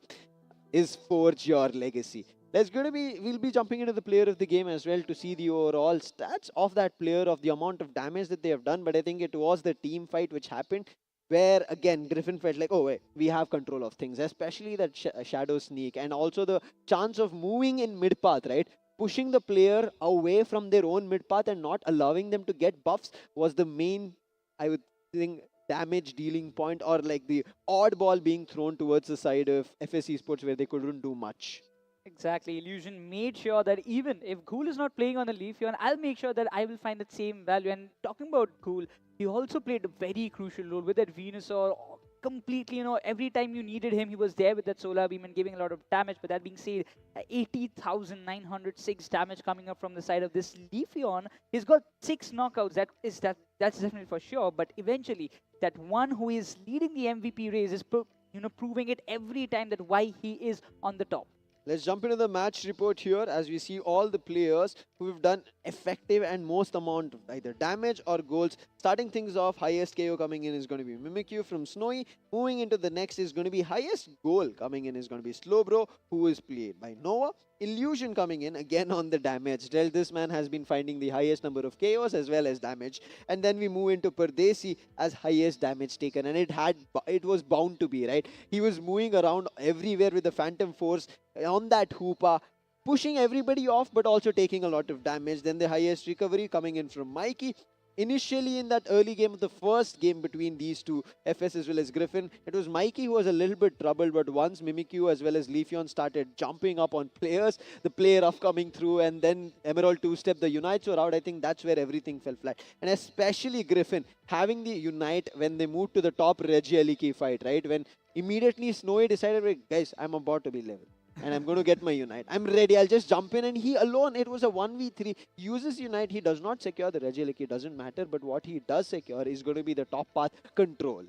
is Forge Your Legacy. We'll be jumping into the player of the game as well to see the overall stats of that player, of the amount of damage that they have done. But I think it was the team fight which happened, where again Griffin felt like, oh wait, we have control of things, especially that shadow sneak, and also the chance of moving in mid path, right? Pushing the player away from their own mid path and not allowing them to get buffs was the main, I would think, damage dealing point, or like the odd ball being thrown towards the side of FS Esports where they couldn't do much. Exactly. Illusion made sure that even if Ghoul is not playing on the Leafeon, I'll make sure that I will find that same value. And talking about Ghoul, he also played a very crucial role with that Venusaur. Completely, every time you needed him, he was there with that Solar Beam and giving a lot of damage. But that being said, 80,906 damage coming up from the side of this Leafeon. He's got 6 knockouts. That's definitely for sure. But eventually, that one who is leading the MVP race is proving it every time that why he is on the top. Let's jump into the match report here as we see all the players who have done effective and most amount of either damage or goals. Starting things off, highest KO coming in is going to be Mimikyu from Snowy. Moving into the next is going to be highest goal coming in is going to be Slowbro, who is played by Nova. Illusion coming in again on the damage. This man has been finding the highest number of KOs as well as damage. And then we move into Pardesi as highest damage taken, and it was bound to be, right? He was moving around everywhere with the Phantom Force on that Hoopa, pushing everybody off but also taking a lot of damage. Then the highest recovery coming in from Mikey. Initially in that early game of the first game between these two, FS as well as Griffin, it was Mikey who was a little bit troubled, but once Mimikyu as well as Leafeon started jumping up on players, the player off coming through, and then Emerald 2-step, the Unites were out, I think that's where everything fell flat. And especially Griffin, having the Unite when they moved to the top Regieleki fight, right? When immediately Snowy decided, "Wait, guys, I'm about to be level. And I'm going to get my Unite. I'm ready. I'll just jump in." And he alone, it was a 1v3. Uses Unite. He does not secure the Regieleki. It doesn't matter. But what he does secure is going to be the top path control.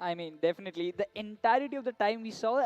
I mean, definitely. The entirety of the time we saw,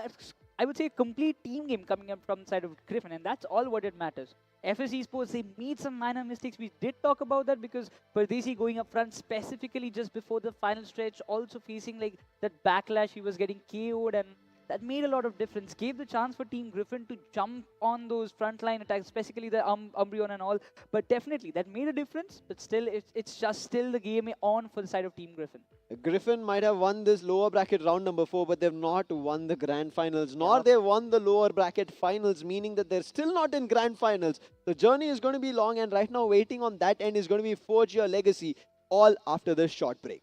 I would say, a complete team game coming up from the side of Griffin, and that's all what it matters. FS Esports, they made some minor mistakes. We did talk about that because Pardesi going up front specifically just before the final stretch, also facing like that backlash, he was getting KO'd, and that made a lot of difference. Gave the chance for Team Griffin to jump on those frontline attacks, especially the Umbreon and all. But definitely, that made a difference. But still, it's just still the game on for the side of Team Griffin. Griffin might have won this lower bracket round number 4, but they've not won the grand finals, nor they won the lower bracket finals, meaning that they're still not in grand finals. The journey is going to be long, and right now waiting on that end is going to be Forge Your Legacy, all after this short break.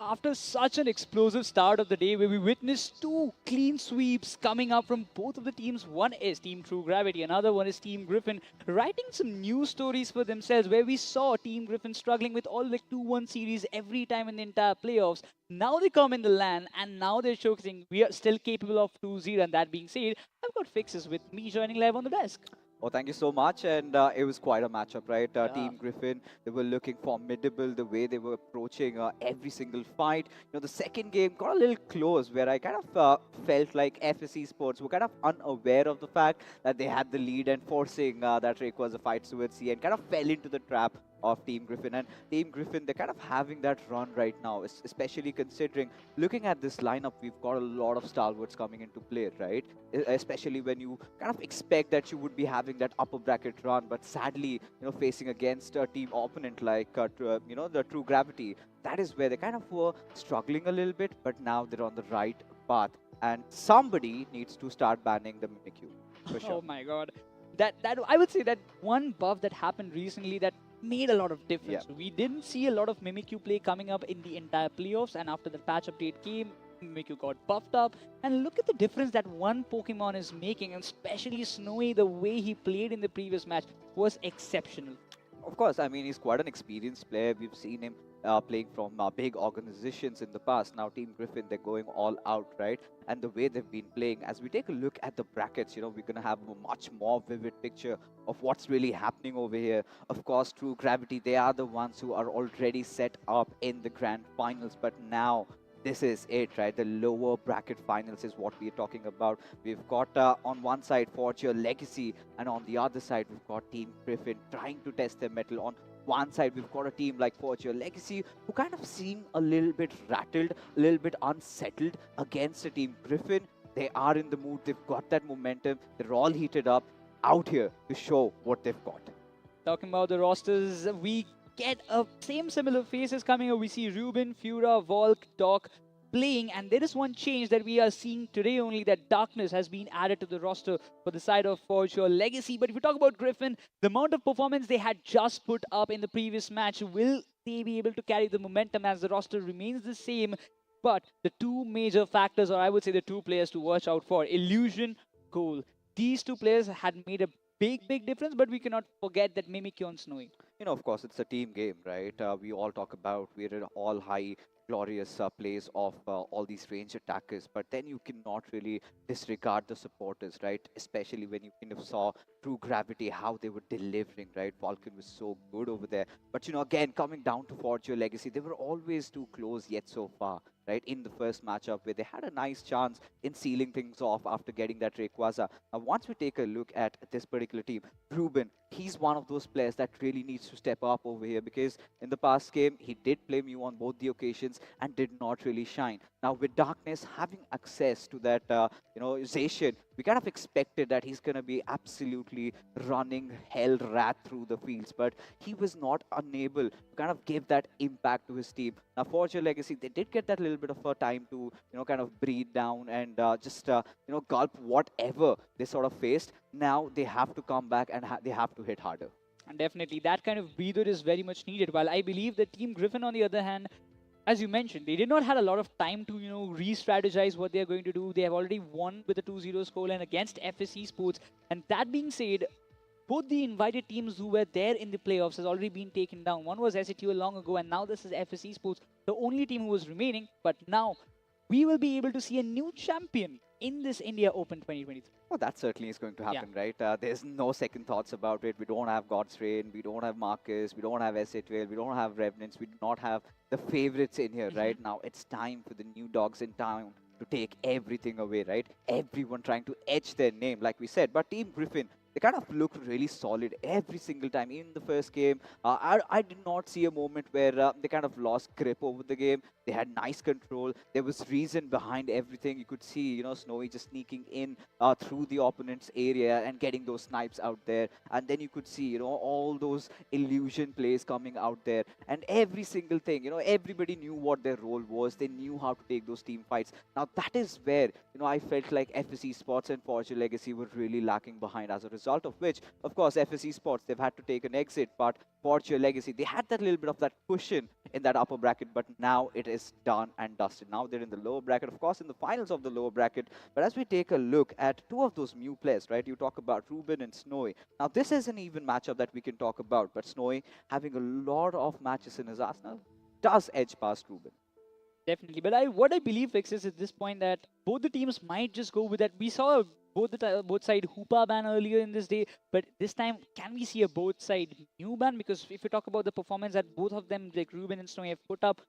after such an explosive start of the day where we witnessed two clean sweeps coming up from both of the teams. One is Team True Gravity, another one is Team Griffin, writing some new stories for themselves where we saw Team Griffin struggling with all the 2-1 series every time in the entire playoffs. Now they come in the LAN and now they're showcasing we are still capable of 2-0. And that being said, I've got Fixes with me joining live on the desk. Oh, thank you so much. And it was quite a matchup, right? Yeah. Team Griffin, they were looking formidable the way they were approaching every single fight. The second game got a little close where I kind of felt like FSC Sports were kind of unaware of the fact that they had the lead and forcing that Rayquaza fight towards the end, kind of fell into the trap of Team Griffin. And Team Griffin, they're kind of having that run right now, especially considering, looking at this lineup, we've got a lot of stalwarts coming into play, right? Especially when you kind of expect that you would be having that upper bracket run, but sadly, facing against a team opponent like, the True Gravity, that is where they kind of were struggling a little bit, but now they're on the right path. And somebody needs to start banning the Mimikyu, for sure. Oh my god. That I would say that one buff that happened recently that made a lot of difference. Yeah. We didn't see a lot of Mimikyu play coming up in the entire playoffs, and after the patch update came, Mimikyu got buffed up. And look at the difference that one Pokemon is making, and especially Snowy, the way he played in the previous match was exceptional. Of course, I mean, he's quite an experienced player. We've seen him playing from big organizations in the past. Now, Team Griffin, they're going all out, right? And the way they've been playing, as we take a look at the brackets, we're going to have a much more vivid picture of what's really happening over here. Of course, True Gravity, they are the ones who are already set up in the grand finals, but now this is it, right? The lower bracket finals is what we're talking about. We've got on one side Forge Your Legacy, and on the other side we've got Team Griffin trying to test their mettle. On one side we've got a team like Forge Your Legacy who kind of seem a little bit rattled, a little bit unsettled against a Team Griffin. They are in the mood, they've got that momentum, they're all heated up out here to show what they've got. Talking about the rosters, we get same similar faces coming up. We see Ruben, Fura, Volk, Doc playing, and there is one change that we are seeing today only, that Darkness has been added to the roster for the side of Forge Your Legacy. But if we talk about Griffin, the amount of performance they had just put up in the previous match, will they be able to carry the momentum as the roster remains the same? But the two major factors, or I would say the two players to watch out for, Illusion, Cole. These two players had made a big difference, but we cannot forget that Mimikyu and Snowy. Of course, it's a team game, right? We all talk about we're in all high glorious plays of all these range attackers, but then you cannot really disregard the supporters, right? Especially when you kind of saw True Gravity, how they were delivering, right? Vulcan was so good over there. But, again, coming down to Forge Your Legacy, they were always too close yet so far, right? In the first matchup where they had a nice chance in sealing things off after getting that Rayquaza. Now, once we take a look at this particular team, Ruben, he's one of those players that really needs to step up over here, because in the past game, he did play Mew on both the occasions and did not really shine. Now, with Darkness having access to that, Zacian, we kind of expected that he's going to be absolutely running hell rat through the fields, but he was not unable to kind of give that impact to his team. Now, Forge Your Legacy, they did get that little bit of a time to, kind of breathe down and just, gulp whatever they sort of faced. Now they have to come back and they have to hit harder. And definitely that kind of breather is very much needed. While I believe that Team Griffin, on the other hand, as you mentioned, they did not have a lot of time to, re-strategize what they're going to do. They have already won with a 2-0 scoreline against FSC Sports. And that being said, both the invited teams who were there in the playoffs has already been taken down. One was SATO long ago, and now this is FSC Sports, the only team who was remaining. But now we will be able to see a new champion in this India Open 2023. Oh, that certainly is going to happen, right? There's no second thoughts about it. We don't have God's Reign, we don't have Marcus, we don't have SA12, we don't have Revenants, we do not have the favorites in here, right? Now it's time for the new dogs in town to take everything away, right? Everyone trying to etch their name, like we said. But Team Griffin, they kind of looked really solid every single time. In the first game, I did not see a moment where they kind of lost grip over the game. They had nice control. There was reason behind everything. You could see, Snowy just sneaking in through the opponent's area and getting those snipes out there. And then you could see, all those illusion plays coming out there. And every single thing, everybody knew what their role was. They knew how to take those team fights. Now, that is where, I felt like FSC Sports and Forge Your Legacy were really lacking behind. As a result, result of which, of course, FS Esports, they've had to take an exit, but Forge Legacy, they had that little bit of that cushion in that upper bracket, but now it is done and dusted. Now they're in the lower bracket, of course, in the finals of the lower bracket. But as we take a look at two of those new players, right? You talk about Ruben and Snowy. Now, this is an even matchup that we can talk about, but Snowy having a lot of matches in his arsenal does edge past Ruben. Definitely. But what I believe fixes at this point that both the teams might just go with that. We saw both side Hoopa ban earlier in this day, but this time can we see a both side new ban? Because if you talk about the performance that both of them, like Ruben and Snowy, have put up,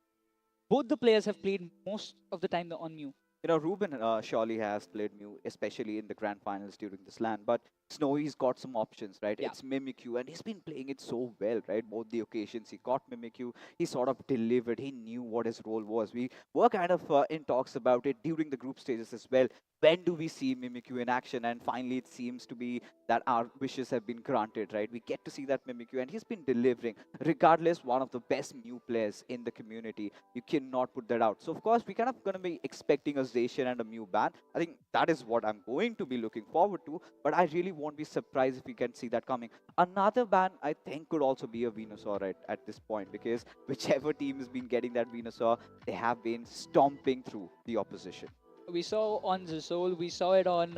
both the players have played most of the time on Mew. You know, Ruben surely has played Mew, especially in the grand finals during this LAN, but Snowy's got some options, right? Yeah. It's Mimikyu, and he's been playing it so well, right? Both the occasions he got Mimikyu, he sort of delivered, he knew what his role was. We were kind of in talks about it during the group stages as well. When do we see Mimikyu in action? And finally, it seems to be that our wishes have been granted, right? We get to see that Mimikyu, and he's been delivering. Regardless, one of the best Mew players in the community. You cannot put that out. So, of course, we're kind of going to be expecting a Zacian and a Mew ban. I think that is what I'm going to be looking forward to, but I really won't be surprised if we can see that coming. Another ban, I think, could also be a Venusaur at this point, because whichever team has been getting that Venusaur, they have been stomping through the opposition. We saw on Zisol, we saw it on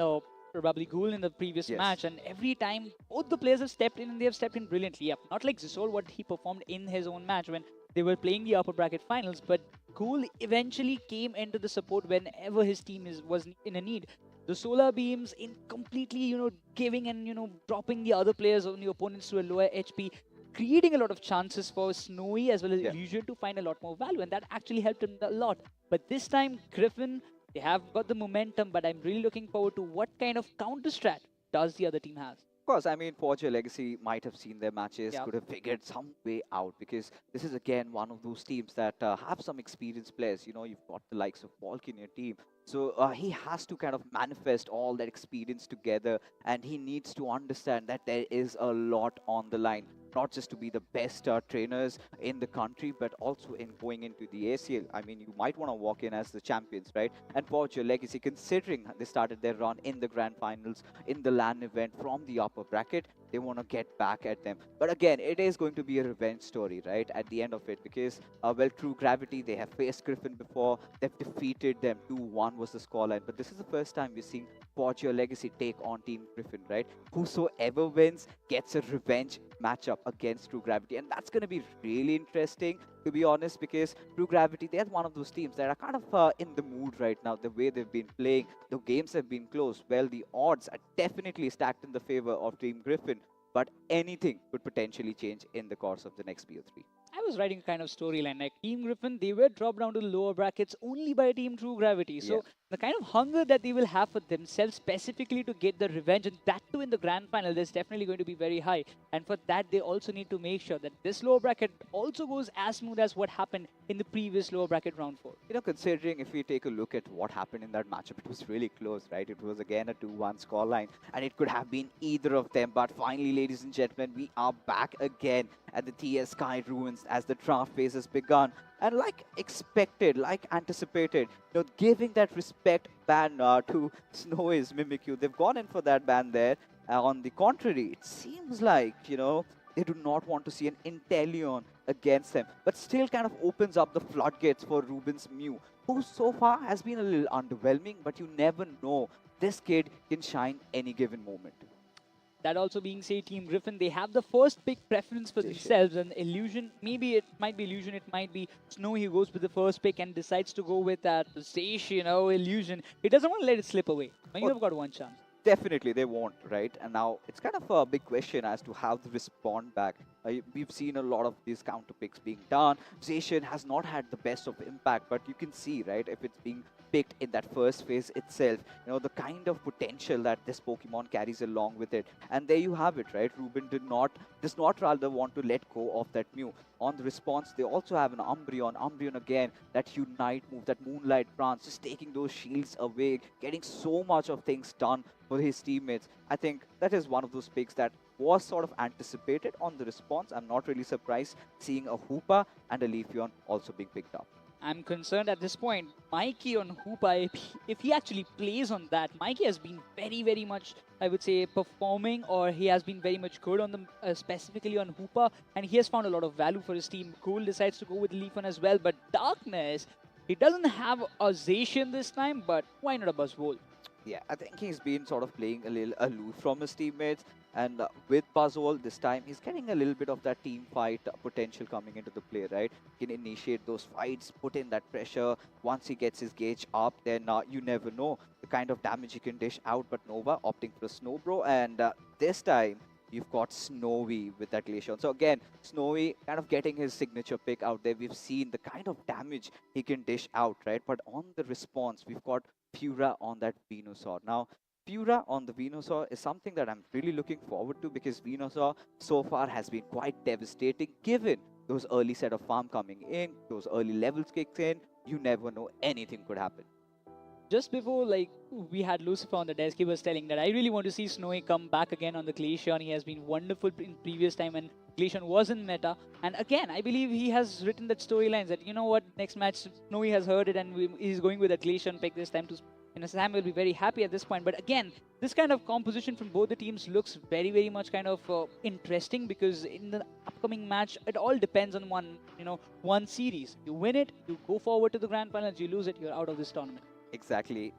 probably Ghoul in the previous Yes. match, and every time both the players have stepped in and they have stepped in brilliantly. Yeah, not like Zisol, what he performed in his own match when they were playing the upper bracket finals, but Ghoul eventually came into the support whenever his team was in a need. The solar beams in completely, giving and, dropping the other players on the opponents to a lower HP, creating a lot of chances for Snowy as well as Illusion to find a lot more value, and that actually helped him a lot. But this time, Griffin, they have got the momentum, but I'm really looking forward to what kind of counter strat does the other team have. Of course, I mean, Forge Legacy might have seen their matches, Yeah. could have figured some way out, because this is again one of those teams that have some experienced players. You know, you've got the likes of Falk in your team. So he has to kind of manifest all that experience together, and he needs to understand that there is a lot on the line. Not just to be the best trainers in the country, but also in going into the ACL. I mean, you might want to walk in as the champions, right? And Forge Legacy, considering they started their run in the grand finals, in the LAN event from the upper bracket, they want to get back at them. But again, it is going to be a revenge story, right? At the end of it, because, well, True Gravity, they have faced Griffin before, they've defeated them. 2-1 was the scoreline. But this is the first time we're seeing Forge Legacy take on Team Griffin, right? Whosoever wins gets a revenge matchup against True Gravity, and that's going to be really interesting, to be honest, because True Gravity, they're one of those teams that are kind of in the mood right now. The way they've been playing, the games have been close. Well, the odds are definitely stacked in the favor of Team Griffin, but anything could potentially change in the course of the next BO3. I was writing a kind of storyline like Team Griffin, they were dropped down to the lower brackets only by Team True Gravity. So Yeah. the kind of hunger that they will have for themselves specifically to get the revenge, and that too in the grand final, is definitely going to be very high. And for that, they also need to make sure that this lower bracket also goes as smooth as what happened in the previous lower bracket round 4. You know, considering if we take a look at what happened in that matchup, it was really close, right? It was again a 2-1 scoreline, and it could have been either of them. But finally, ladies and gentlemen, we are back again at the TS Sky Ruins as the draft phase has begun. And like expected, like anticipated, giving that respect ban to Snowy's Mimikyu, they've gone in for that ban there. On the contrary, it seems like, they do not want to see an Inteleon against them, but still kind of opens up the floodgates for Ruben's Mew, who so far has been a little underwhelming, but you never know. This kid can shine any given moment. That also being said, Team Griffin, they have the first pick preference for themselves, and Illusion, maybe it might be Illusion, it might be Snow, he goes with the first pick and decides to go with that Sage, Illusion. He doesn't want to let it slip away. Now you have got one chance. Definitely, they won't, right? And now it's kind of a big question as to how they respond back. We've seen a lot of these counter picks being done. Zacian has not had the best of impact, but you can see, right, if it's being picked in that first phase itself, the kind of potential that this Pokemon carries along with it. And there you have it, right? Ruben does not rather want to let go of that Mew. On the response, they also have an Umbreon. Umbreon again, that Unite move, that Moonlight Prance, just taking those shields away, getting so much of things done for his teammates. I think that is one of those picks that was sort of anticipated on the response. I'm not really surprised seeing a Hoopa and a Leafeon also being picked up. I'm concerned at this point. Mikey on Hoopa, if he actually plays on that, Mikey has been very, very much, I would say, performing, or he has been very much good on the specifically on Hoopa, and he has found a lot of value for his team. Cool decides to go with Leafon as well, but Darkness, he doesn't have a Zacian this time, but why not a Buzzwole? Yeah, I think he's been sort of playing a little aloof from his teammates. And with Buzzwole this time, he's getting a little bit of that team fight potential coming into the play, right? He can initiate those fights, put in that pressure. Once he gets his gauge up, then you never know the kind of damage he can dish out. But Nova opting for a Snow Bro, and this time you've got Snowy with that Glaceon. So again, Snowy kind of getting his signature pick out there. We've seen the kind of damage he can dish out, right? But on the response, we've got Fura on that Venusaur. Now, Fura on the Venusaur is something that I'm really looking forward to because Venusaur so far has been quite devastating given those early set of farm coming in, those early levels kicks in. You never know, anything could happen. Just before, like, we had Lucifer on the desk, he was telling that I really want to see Snowy come back again on the Glaceon. He has been wonderful in previous time when Glaceon was in meta. And again, I believe he has written that storylines that, you know what, next match, Snowy has heard it and he's going with a Glaceon pick this time to... Sam will be very happy at this point. But again, this kind of composition from both the teams looks very, very much kind of interesting because in the upcoming match, it all depends on one series. You win it, you go forward to the grand finals. You lose it, you're out of this tournament. Exactly.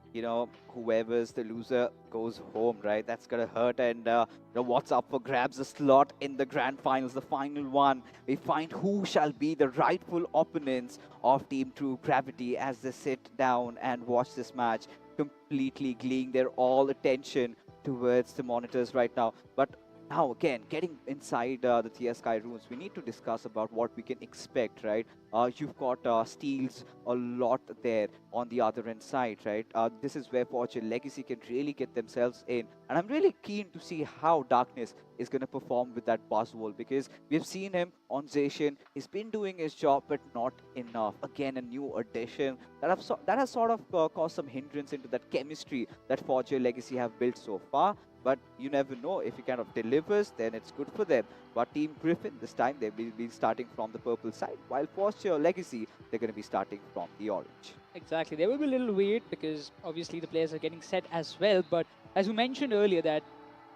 Whoever's the loser goes home, right? That's gonna hurt. And what's up for grabs a slot in the grand finals, the final one. We find who shall be the rightful opponents of Team True Gravity as they sit down and watch this match, completely gleeing their all attention towards the monitors right now. But now again, getting inside the Thea Sky runes, we need to discuss about what we can expect, right? You've got steals a lot there on the other end side, right? This is where Fortune Legacy can really get themselves in. And I'm really keen to see how Darkness is going to perform with that Buzzwole because we've seen him on Zacian. He's been doing his job, but not enough. Again, a new addition that has sort of caused some hindrance into that chemistry that Fortune Legacy have built so far. But you never know, if he kind of delivers, then it's good for them. But Team Griffin, this time they will be starting from the purple side, while Fortune Legacy, they're going to be starting from the orange. Exactly. There will be a little wait because obviously the players are getting set as well. But as you mentioned earlier, that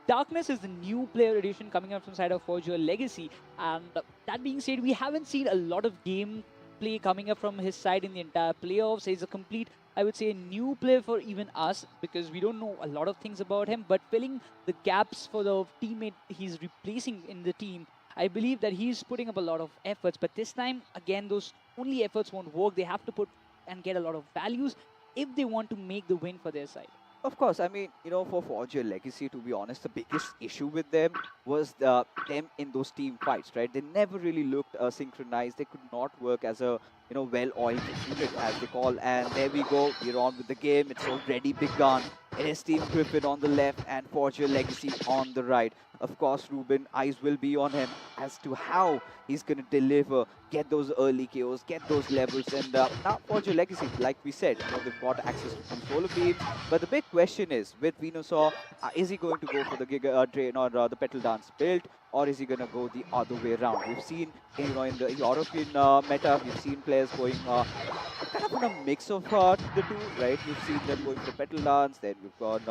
Darkness is the new player addition coming up from side of Forger Legacy. And that being said, we haven't seen a lot of game play coming up from his side in the entire playoffs. He's a complete, I would say, a new player for even us because we don't know a lot of things about him. But filling the gaps for the teammate he's replacing in the team, I believe that he's putting up a lot of efforts. But this time, again, those only efforts won't work. They have to put and get a lot of values if they want to make the win for their side. Of course, I mean, for Forger Legacy, to be honest, the biggest issue with them was them in those team fights, right? They never really looked synchronized. They could not work as a, well-oiled unit, as they call. And there we go. We're on with the game. It's already begun. It is Team Griffin on the left and Forger Legacy on the right. Of course, Ruben, eyes will be on him as to how he's going to deliver, get those early KOs, get those levels. And now Forger Legacy, like we said, they've got access to some solar beams. But the big question is, with Venusaur, is he going to go for the Giga Drain or the Petal Dance build? Or is he going to go the other way around? We've seen, in the European meta, we've seen players going kind of in a mix of the two, right? We've seen them going for Petal Dance, then we've got,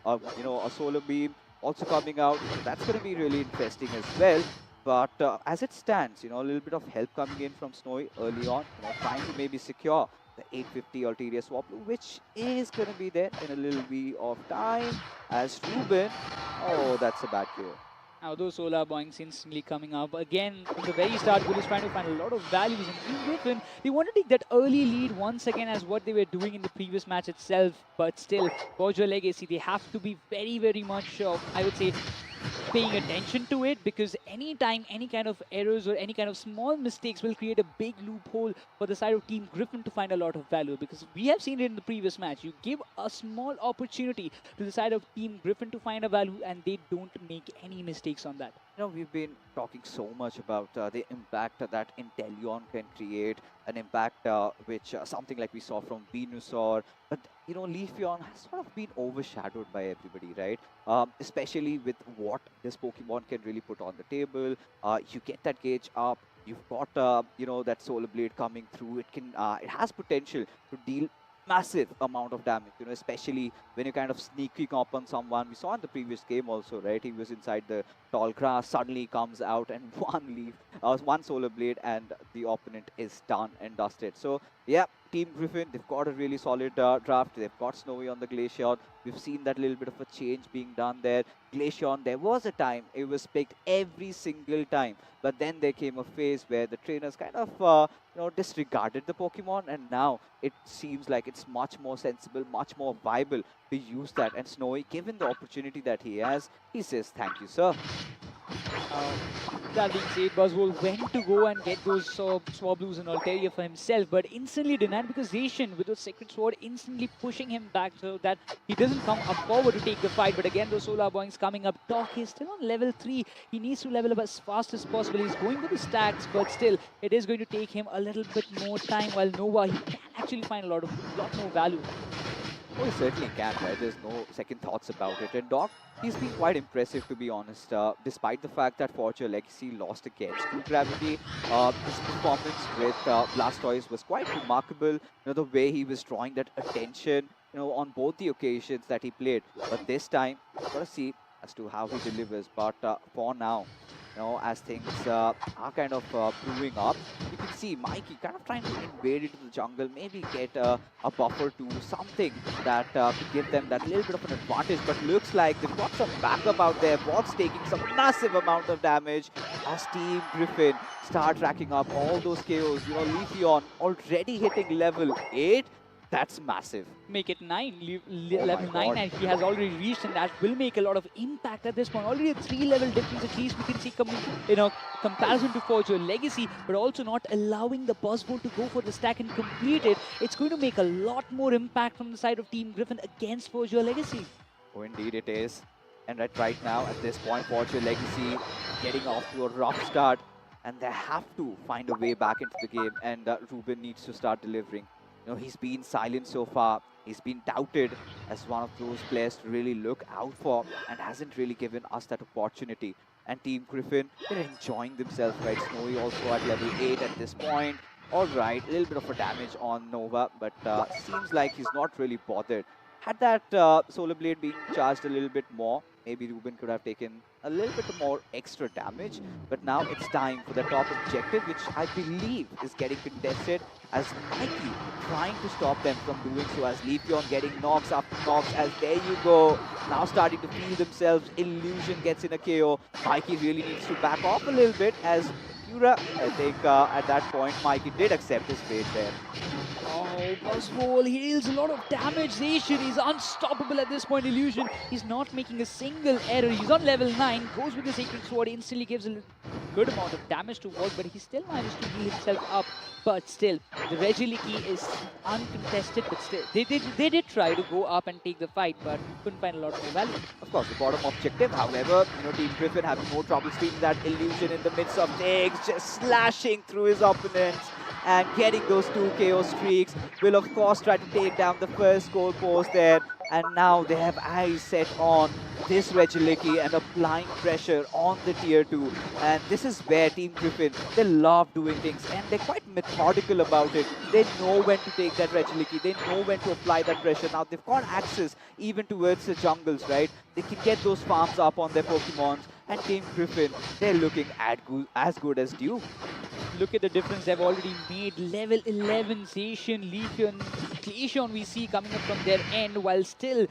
a Solar Beam also coming out. So that's going to be really interesting as well. But as it stands, a little bit of help coming in from Snowy early on, trying to maybe secure the 850 Ulterior Swap, which is going to be there in a little bit of time. As Ruben, oh, that's a bad kill. Now those solar boings instantly coming up. Again, from the very start, Bull is trying to find a lot of values in Team Griffin. They want to take that early lead once again as what they were doing in the previous match itself. But still, Forger Legacy, they have to be very, very much, I would say, paying attention to it because anytime any kind of errors or any kind of small mistakes will create a big loophole for the side of Team Griffin to find a lot of value because we have seen it in the previous match. You give a small opportunity to the side of Team Griffin to find a value and they don't make any mistakes on that. We've been talking so much about the impact that Inteleon can create, an impact which something like we saw from Venusaur, but Leafeon has sort of been overshadowed by everybody, right? Especially with what this Pokemon can really put on the table. You get that gauge up, You've got, that Solar Blade coming through. It has potential to deal massive amount of damage, especially when you kind of sneaking up on someone. We saw in the previous game also, right? He was inside the tall grass, suddenly comes out and one Solar Blade, and the opponent is done and dusted. So, yeah, Team Griffin, they've got a really solid draft. They've got Snowy on the Glaceon. We've seen that little bit of a change being done there. Glaceon, there was a time it was picked every single time, but then there came a phase where the trainers kind of disregarded the Pokemon, and now it seems like it's much more sensible, much more viable to use that. And Snowy, given the opportunity that he has, he says, "Thank you, sir." That being said, Buzzwole went to go and get those Swablues and Altaria for himself, but instantly denied because Zacian with those Sacred Sword instantly pushing him back so that he doesn't come up forward to take the fight. But again, those Solar Boings coming up. Doc is still on level 3. He needs to level up as fast as possible. He's going for the stacks, but still, it is going to take him a little bit more time. While Nova, he can actually find a lot more value. Oh, he certainly can, right? There's no second thoughts about it. And Doc, he's been quite impressive, to be honest. Despite the fact that Forger Legacy lost against True Gravity, his performance with Blastoise was quite remarkable. The way he was drawing that attention, on both the occasions that he played. But this time, got to see as to how he delivers. But for now, as things are kind of brewing up, you can see Mikey kind of trying to invade into the jungle, maybe get a buffer to something that could give them that little bit of an advantage. But looks like they've got some backup out there. Bot's taking some massive amount of damage as Team Griffin start racking up all those KOs. Leafeon already hitting level 8. That's massive. Make it 9, level 9, and he has already reached, and that will make a lot of impact at this point. Already a 3-level difference, at least we can see coming, comparison to Forger Legacy, but also not allowing the Buzzwole to go for the stack and complete it. It's going to make a lot more impact from the side of Team Griffin against Forger Legacy. Oh, indeed it is. And right now, at this point, Forger Legacy getting off to a rough start, and they have to find a way back into the game, and Ruben needs to start delivering. He's been silent so far. He's been touted as one of those players to really look out for, and hasn't really given us that opportunity. And Team Griffin, they're enjoying themselves, right? Snowy also at level 8 at this point. All right, a little bit of a damage on Nova, but seems like he's not really bothered. Had that Solar Blade being charged a little bit more, maybe Ruben could have taken a little bit more extra damage. But now it's time for the top objective, which I believe is getting contested, as Mikey trying to stop them from doing so, as Leafeon getting knocks after knocks, as there you go, now starting to feel themselves. Illusion gets in a KO. Mikey really needs to back off a little bit, as Pura, I think at that point, Mikey did accept his fate there. Oh, Buzzwole, he deals a lot of damage. Zacian is unstoppable at this point. Illusion, he's not making a single error. He's on level 9, goes with the Sacred Sword, instantly gives a good amount of damage to Walt, but he still managed to heal himself up. But still, the Regieleki is uncontested, but still, they did try to go up and take the fight, but couldn't find a lot more value. Of course, the bottom objective, however, Team Griffin having more trouble stealing that Illusion in the midst of things, just slashing through his opponents and getting those 2 KO streaks. Will of course try to take down the first goal post there, and now they have eyes set on this Regieleki and applying pressure on the tier 2. And this is where Team Griffin, they love doing things, and they're quite methodical about it. They know when to take that Regieleki, they know when to apply that pressure. Now they've got access even towards the jungles, right? They can get those farms up on their Pokemons, and Team Griffin, they're looking as good as due. Look at the difference they've already made. Level 11, Zacian, Leafeon, Glaceon we see coming up from their end, while still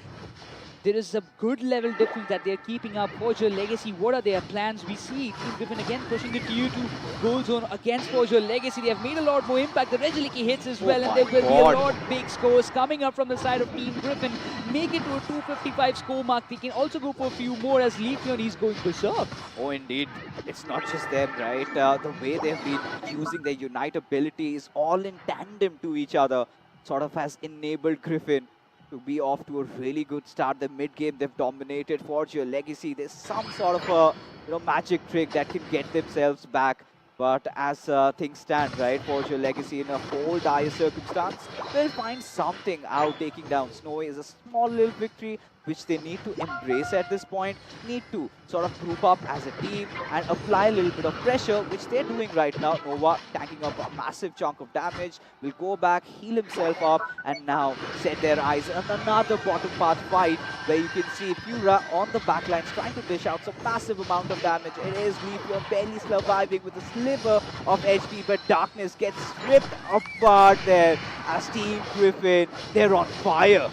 there is a good level difference that they're keeping up. Forger Legacy, what are their plans? We see Team Griffin again pushing the tier 2 goal zone against Forger Legacy. They have made a lot more impact. The Regieleki hits as well, and there will be a lot big scores coming up from the side of Team Griffin. Make it to a 255 score mark. They can also go for a few more, as Leafeon, he's going berserk. Oh, indeed. It's not just them, right? The way they've been using their Unite ability is all in tandem to each other. Sort of has enabled Griffin to be off to a really good start. The mid-game, they've dominated. Forger Legacy, there's some sort of a magic trick that can get themselves back. But as things stand, right, Forge Your Legacy in a whole dire circumstance, they'll find something out taking down Snowy is a small little victory which they need to embrace at this point, need to sort of group up as a team and apply a little bit of pressure, which they're doing right now. Nova tanking up a massive chunk of damage, will go back, heal himself up, and now set their eyes on another bottom path fight where you can see Pura on the backlines trying to dish out some massive amount of damage. It is Leafeon barely surviving with a sliver of HP, but Darkness gets ripped apart there as Team Griffin, they're on fire.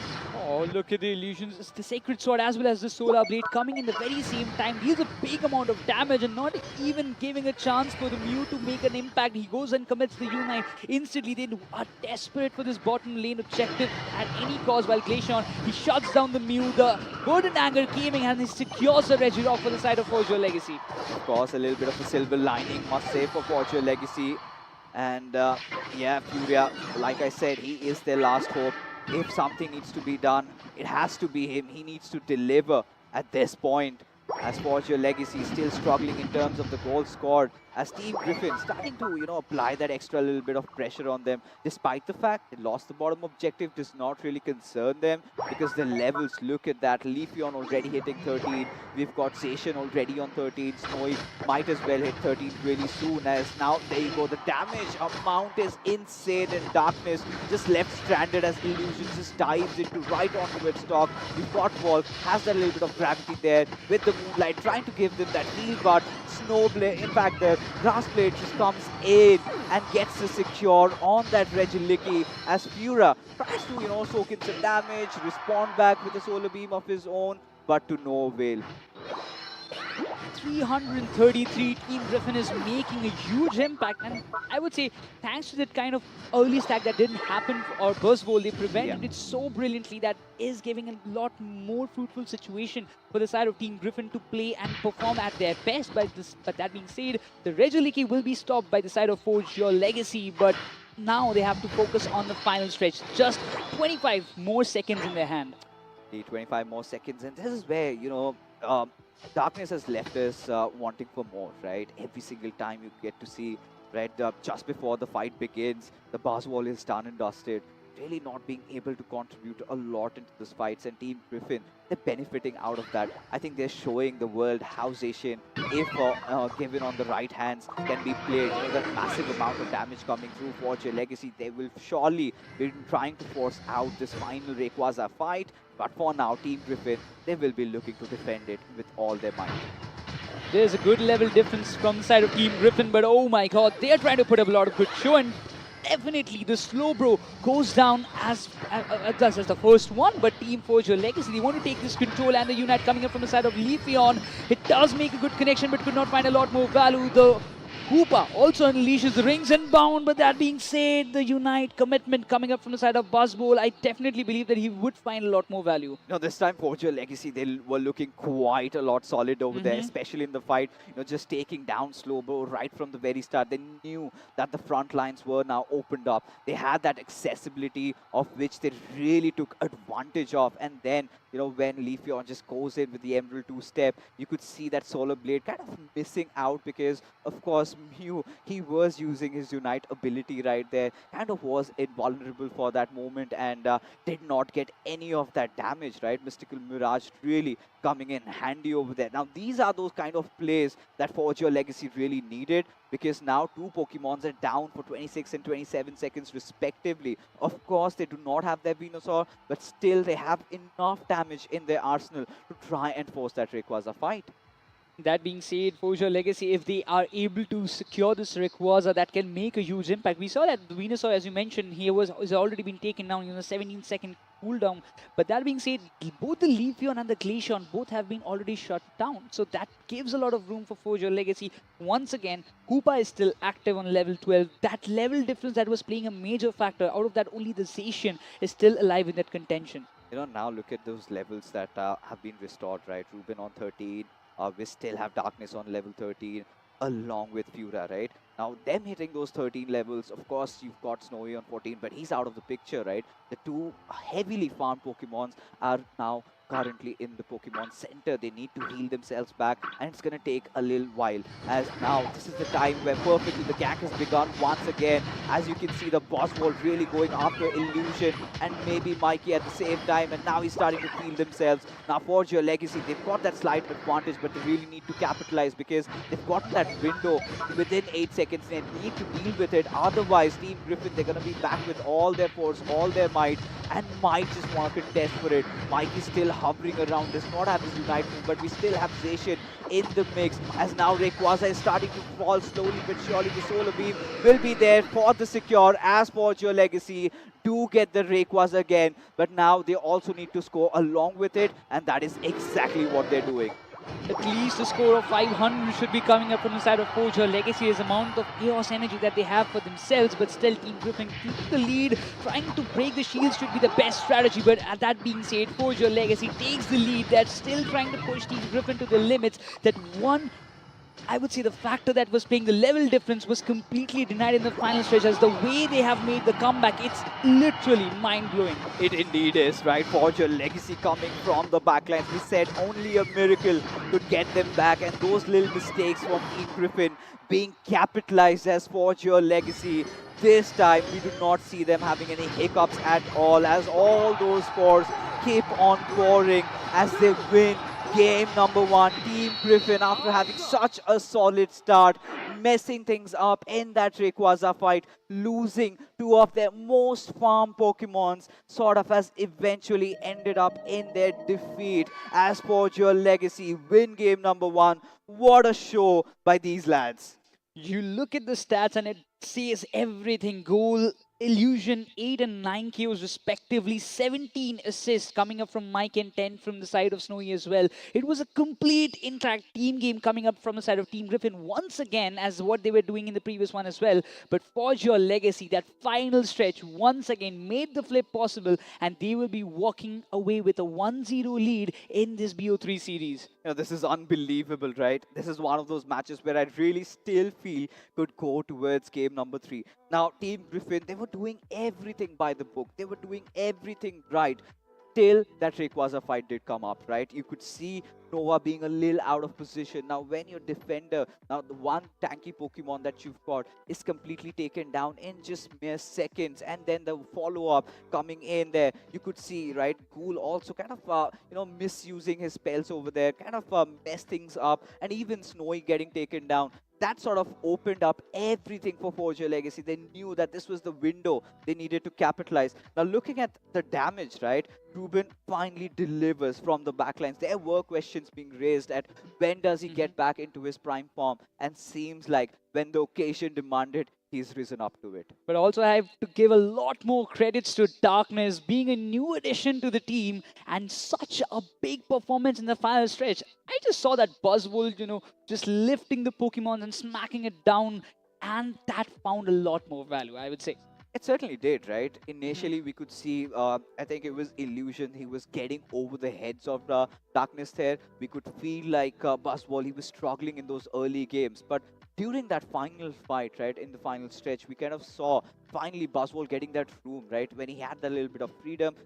Oh, look at the illusions. It's the Sacred Sword as well as the Solar Blade coming in the very same time. Deals a big amount of damage and not even giving a chance for the Mew to make an impact. He goes and commits the Unite. Instantly, they are desperate for this bottom lane objective at any cost, while Glaceon, he shuts down the Mew. The Golden Anger came in and he secures the Regirock for the side of Forge Your Legacy. Of course, a little bit of a silver lining, must say, for Forge Your Legacy. And yeah, Furia, like I said, he is their last hope. If something needs to be done, it has to be him. He needs to deliver at this point. As Forge Your Legacy still struggling in terms of the goals scored, as Team Griffin starting to, apply that extra little bit of pressure on them, despite the fact they lost the bottom objective does not really concern them because the levels, look at that. Leafeon already hitting 13. We've got Zacian already on 13. Snowy might as well hit 13 really soon, as now there you go. The damage amount is insane, and Darkness just left stranded as Illusions just dives into right onto its stock. We've got Wolf, has that little bit of gravity there with the Moonlight, trying to give them that heal, but Snowblade, in fact, the Grass Blade just comes in and gets the secure on that Regilicki as Fura tries to, soak in some damage, respond back with a solar beam of his own, but to no avail. 333, Team Griffin is making a huge impact, and I would say thanks to that kind of early stack that didn't happen, or burst bowl, they prevented it so brilliantly that is giving a lot more fruitful situation for the side of Team Griffin to play and perform at their best. But that being said, the Regilicki will be stopped by the side of Forge Your Legacy, but now they have to focus on the final stretch. Just 25 more seconds in their hand. The 25 more seconds, and this is where, Darkness has left us wanting for more, right? Every single time you get to see, right, just before the fight begins, the buzz wall is done and dusted. Really not being able to contribute a lot into this fights, and Team Griffin, they're benefiting out of that. I think they're showing the world how Zacian, if given on the right hands, can be played. That massive amount of damage coming through Forge Your Legacy, they will surely be trying to force out this final Rayquaza fight. But for now, Team Griffin, they will be looking to defend it with all their might. There's a good level difference from the side of Team Griffin, but oh my god, they are trying to put up a lot of good show, and definitely the slow bro goes down as the first one, but Team Forge Your Legacy, they want to take this control, and the Unite coming up from the side of Leafeon. It does make a good connection, but could not find a lot more value. The Hoopa also unleashes the rings and bound, but that being said, the Unite commitment coming up from the side of Buzzbowl, I definitely believe that he would find a lot more value. This time Forge Your Legacy, they were looking quite a lot solid over there, especially in the fight. Just taking down Slowbro right from the very start. They knew that the front lines were now opened up. They had that accessibility of which they really took advantage of. And then, when Leafeon just goes in with the Emerald 2-step, you could see that Solar Blade kind of missing out because, of course, Mew, he was using his Unite ability right there, kind of was invulnerable for that moment and did not get any of that damage, right? Mystical Mirage really coming in handy over there. Now, these are those kind of plays that Forge Your Legacy really needed, because now two Pokemons are down for 26 and 27 seconds respectively. Of course, they do not have their Venusaur, but still they have enough damage in their arsenal to try and force that Rayquaza fight. That being said, Forge Your Legacy, if they are able to secure this Rayquaza, that can make a huge impact. We saw that the Venusaur, as you mentioned, has already been taken down, 17-second cooldown. But that being said, both the Leafeon and the Glaceon both have been already shut down. So that gives a lot of room for Forge Your Legacy. Once again, Koopa is still active on level 12. That level difference that was playing a major factor, out of that only the Zacian is still alive in that contention. Now look at those levels that have been restored, right? Ruben on 13. We still have Darkness on level 13, along with Fura, right? Now, them hitting those 13 levels, of course, you've got Snowy on 14, but he's out of the picture, right? The two heavily farmed Pokemons are now currently in the Pokemon Center. They need to heal themselves back, and it's going to take a little while. As now, this is the time where perfectly the gank has begun once again. As you can see, the boss ball really going after Illusion and maybe Mikey at the same time, and now he's starting to feel themselves. Now, Forge Your Legacy, they've got that slight advantage, but they really need to capitalize because they've gotten that window within 8 seconds. They need to deal with it. Otherwise, Team Griffin, they're going to be back with all their force, all their might, and might just want to contest for it. Mikey's still hovering around, does not have his Unite move, but we still have Zacian in the mix. As now Rayquaza is starting to fall slowly but surely. The Solar Beam will be there for the secure. As for your Legacy, do get the Rayquaza again, but now they also need to score along with it, and that is exactly what they're doing. At least a score of 500 should be coming up from the side of Forge. Her Legacy is the amount of chaos energy that they have for themselves, but still Team Griffin keeping the lead. Trying to break the shield should be the best strategy, but that being said, Forge Her Legacy takes the lead. They're still trying to push Team Griffin to the limits. That one, I would say the factor that was playing the level difference was completely denied in the final stretch, as the way they have made the comeback, it's literally mind-blowing. It indeed is, right? Forge Your Legacy coming from the backlines. We said only a miracle could get them back, and those little mistakes from Team Griffin being capitalized as Forge Your Legacy. This time, we do not see them having any hiccups at all, as all those scores keep on pouring as they win game number 1. Team Griffin, after having such a solid start, messing things up in that Rayquaza fight, losing 2 of their most farm Pokemons, sort of has eventually ended up in their defeat. As for your Legacy, win game number 1. What a show by these lads. You look at the stats and it says everything. Goal, Illusion, 8 and 9 kills respectively, 17 assists coming up from Mike and 10 from the side of Snowy as well. It was a complete intact team game coming up from the side of Team Griffin once again, as what they were doing in the previous one as well. But Forge Your Legacy, that final stretch once again made the flip possible, and they will be walking away with a 1-0 lead in this BO3 series. You know, this is unbelievable, right? This is one of those matches where I really still feel could go towards game number 3. Now, Team Griffin, they were doing everything by the book. They were doing everything right. Till that Rayquaza fight did come up, right? You could see Nova being a little out of position. Now, when your defender, now the one tanky Pokemon that you've got is completely taken down in just mere seconds, and then the follow-up coming in there, you could see, right? Ghoul also kind of, misusing his spells over there, kind of messed things up, and even Snowy getting taken down. That sort of opened up everything for Forge Your Legacy. They knew that this was the window they needed to capitalize. Now, looking at the damage, right? Ruben finally delivers from the backlines. There were questions being raised at when does he get back into his prime form, and seems like when the occasion demanded, he's risen up to it. But also I have to give a lot more credits to Darkness, being a new addition to the team and such a big performance in the final stretch. I just saw that Buzzwole, just lifting the Pokemon and smacking it down, and that found a lot more value, I would say. It certainly did, right? Initially, we could see, I think it was Illusion. He was getting over the heads of the Darkness there. We could feel like Buzzwole, he was struggling in those early games. But during that final fight, right, in the final stretch, we kind of saw finally Buzzwole getting that room, right, when he had that little bit of freedom,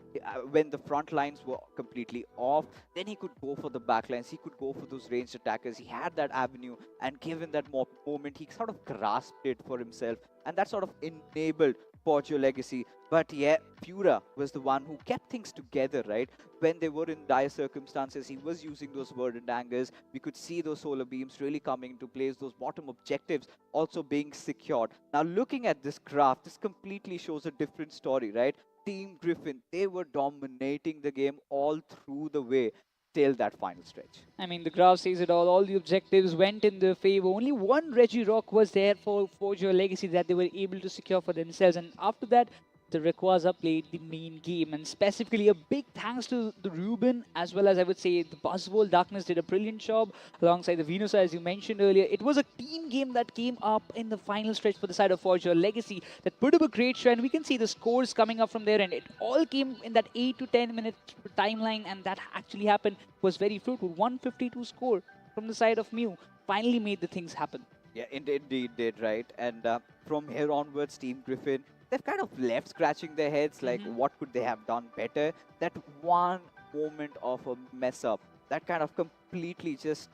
when the front lines were completely off, then he could go for the back lines, he could go for those ranged attackers, he had that avenue, and given that moment, he sort of grasped it for himself, and that sort of enabled Forge Your Legacy. But yeah, Pura was the one who kept things together, right? When they were in dire circumstances, he was using those verdant angers. We could see those solar beams really coming into place, those bottom objectives also being secured. Now, looking at this graph, this completely shows a different story, right? Team Griffin, they were dominating the game all through the way till that final stretch. I mean, the graph says it all. All the objectives went in their favor. Only one Regirock was there for Forge Your Legacy that they were able to secure for themselves. And after that, the Rayquaza played the main game, and specifically a big thanks to the Ruben, as well as I would say the Buzzwole. Darkness did a brilliant job alongside the Venusaur, as you mentioned earlier. It was a team game that came up in the final stretch for the side of Forge Your Legacy that put up a great show, and we can see the scores coming up from there, and it all came in that 8 to 10 minute timeline, and that actually happened. Was very fruitful. 152 score from the side of Mew finally made the things happen. Yeah, indeed did, right? And from here onwards, Team Griffin, they've kind of left scratching their heads, like what could they have done better? That one moment of a mess up that kind of completely just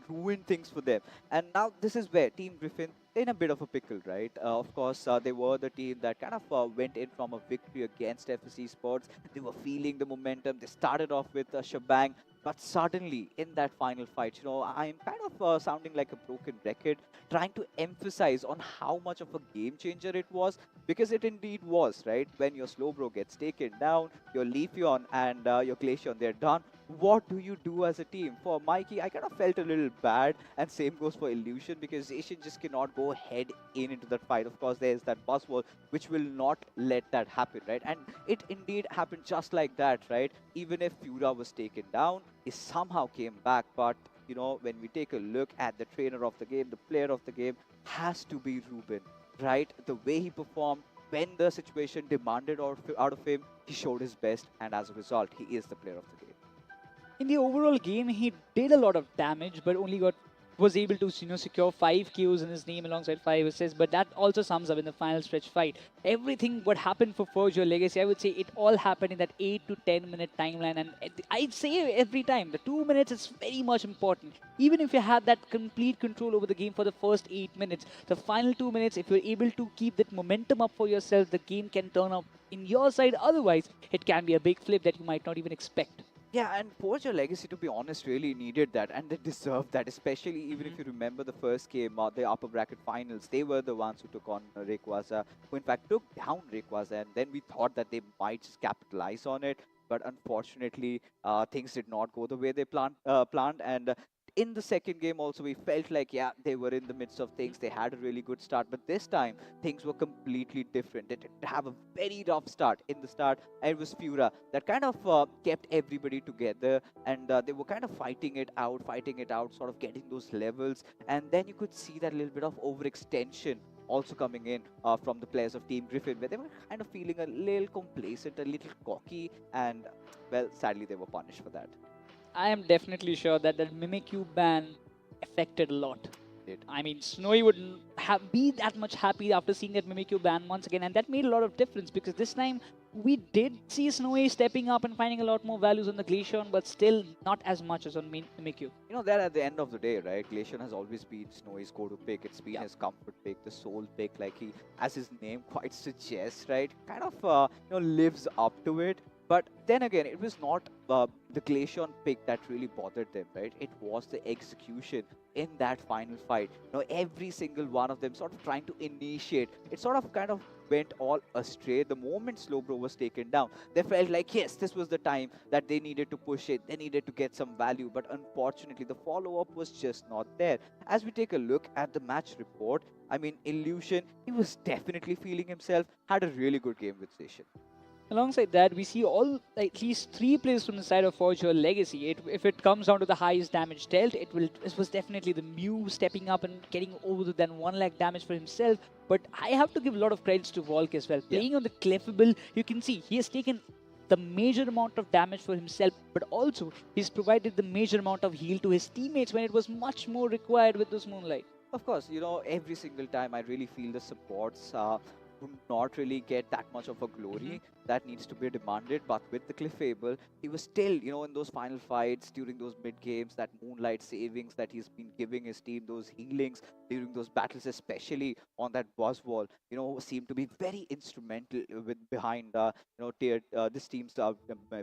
ruined things for them. And now this is where Team Griffin, they're in a bit of a pickle, right? Of course, they were the team that kind of went in from a victory against FSC Sports. They were feeling the momentum. They started off with a shebang, but suddenly in that final fight, I'm kind of sounding like a broken record, trying to emphasize on how much of a game changer it was, because it indeed was, right? When your Slowbro gets taken down, your Leafeon and your Glaceon, they're done. What do you do as a team? For Mikey, I kind of felt a little bad, and same goes for Illusion, because Asian just cannot go head into that fight. Of course, there's that bus wall which will not let that happen, right? And it indeed happened just like that, right? Even if Fura was taken down, he somehow came back. But when we take a look at the trainer of the game, the player of the game has to be Ruben, right? The way he performed when the situation demanded out of him, he showed his best, and as a result, he is the player of the game. In the overall game, he did a lot of damage, but only was able to secure 5 kills in his name alongside 5 assists. But that also sums up in the final stretch fight. Everything what happened for Forge Your Legacy, I would say it all happened in that 8 to 10 minute timeline. And I'd say every time the 2 minutes is very much important. Even if you had that complete control over the game for the first 8 minutes, the final 2 minutes, if you're able to keep that momentum up for yourself, the game can turn up in your side. Otherwise, it can be a big flip that you might not even expect. Yeah, and Forge Your Legacy, to be honest, really needed that, and they deserved that, especially even if you remember the first game, the upper bracket finals, they were the ones who took on Rayquaza, who in fact took down Rayquaza, and then we thought that they might just capitalize on it, but unfortunately, things did not go the way they planned, and in the second game also, we felt like, yeah, they were in the midst of things, they had a really good start, but this time, things were completely different. They did have a very rough start in the start, and it was Fura that kind of kept everybody together, and they were kind of fighting it out, sort of getting those levels, and then you could see that little bit of overextension also coming in from the players of Team Griffin, where they were kind of feeling a little complacent, a little cocky, and, well, sadly, they were punished for that. I am definitely sure that the Mimikyu ban affected a lot. Did. I mean, Snowy wouldn't be that much happy after seeing that Mimikyu ban once again, and that made a lot of difference, because this time we did see Snowy stepping up and finding a lot more values on the Glaceon, but still not as much as on Mimikyu. That at the end of the day, right, Glaceon has always been Snowy's go-to pick. It's been his comfort pick, the soul pick, like he, as his name quite suggests, right, kind of lives up to it. But then again, it was not the Glaceon pick that really bothered them, right? It was the execution in that final fight. Every single one of them sort of trying to initiate. It sort of kind of went all astray. The moment Slowbro was taken down, they felt like, yes, this was the time that they needed to push it. They needed to get some value. But unfortunately, the follow-up was just not there. As we take a look at the match report, I mean, Illusion, he was definitely feeling himself, had a really good game with Station. Alongside that, we see at least 3 players from the side of Forge Your Legacy. If it comes down to the highest damage dealt, it was definitely the Mew stepping up and getting over than 1 lakh damage for himself. But I have to give a lot of credits to Volk as well. Playing on the Clefable, you can see he has taken the major amount of damage for himself, but also he's provided the major amount of heal to his teammates when it was much more required with this Moonlight. Of course, every single time I really feel the supports do not really get that much of a glory that needs to be demanded. But with the Clefable, he was still, in those final fights, during those mid games, that Moonlight savings that he's been giving his team, those healings during those battles, especially on that boss wall, seemed to be very instrumental behind, this team's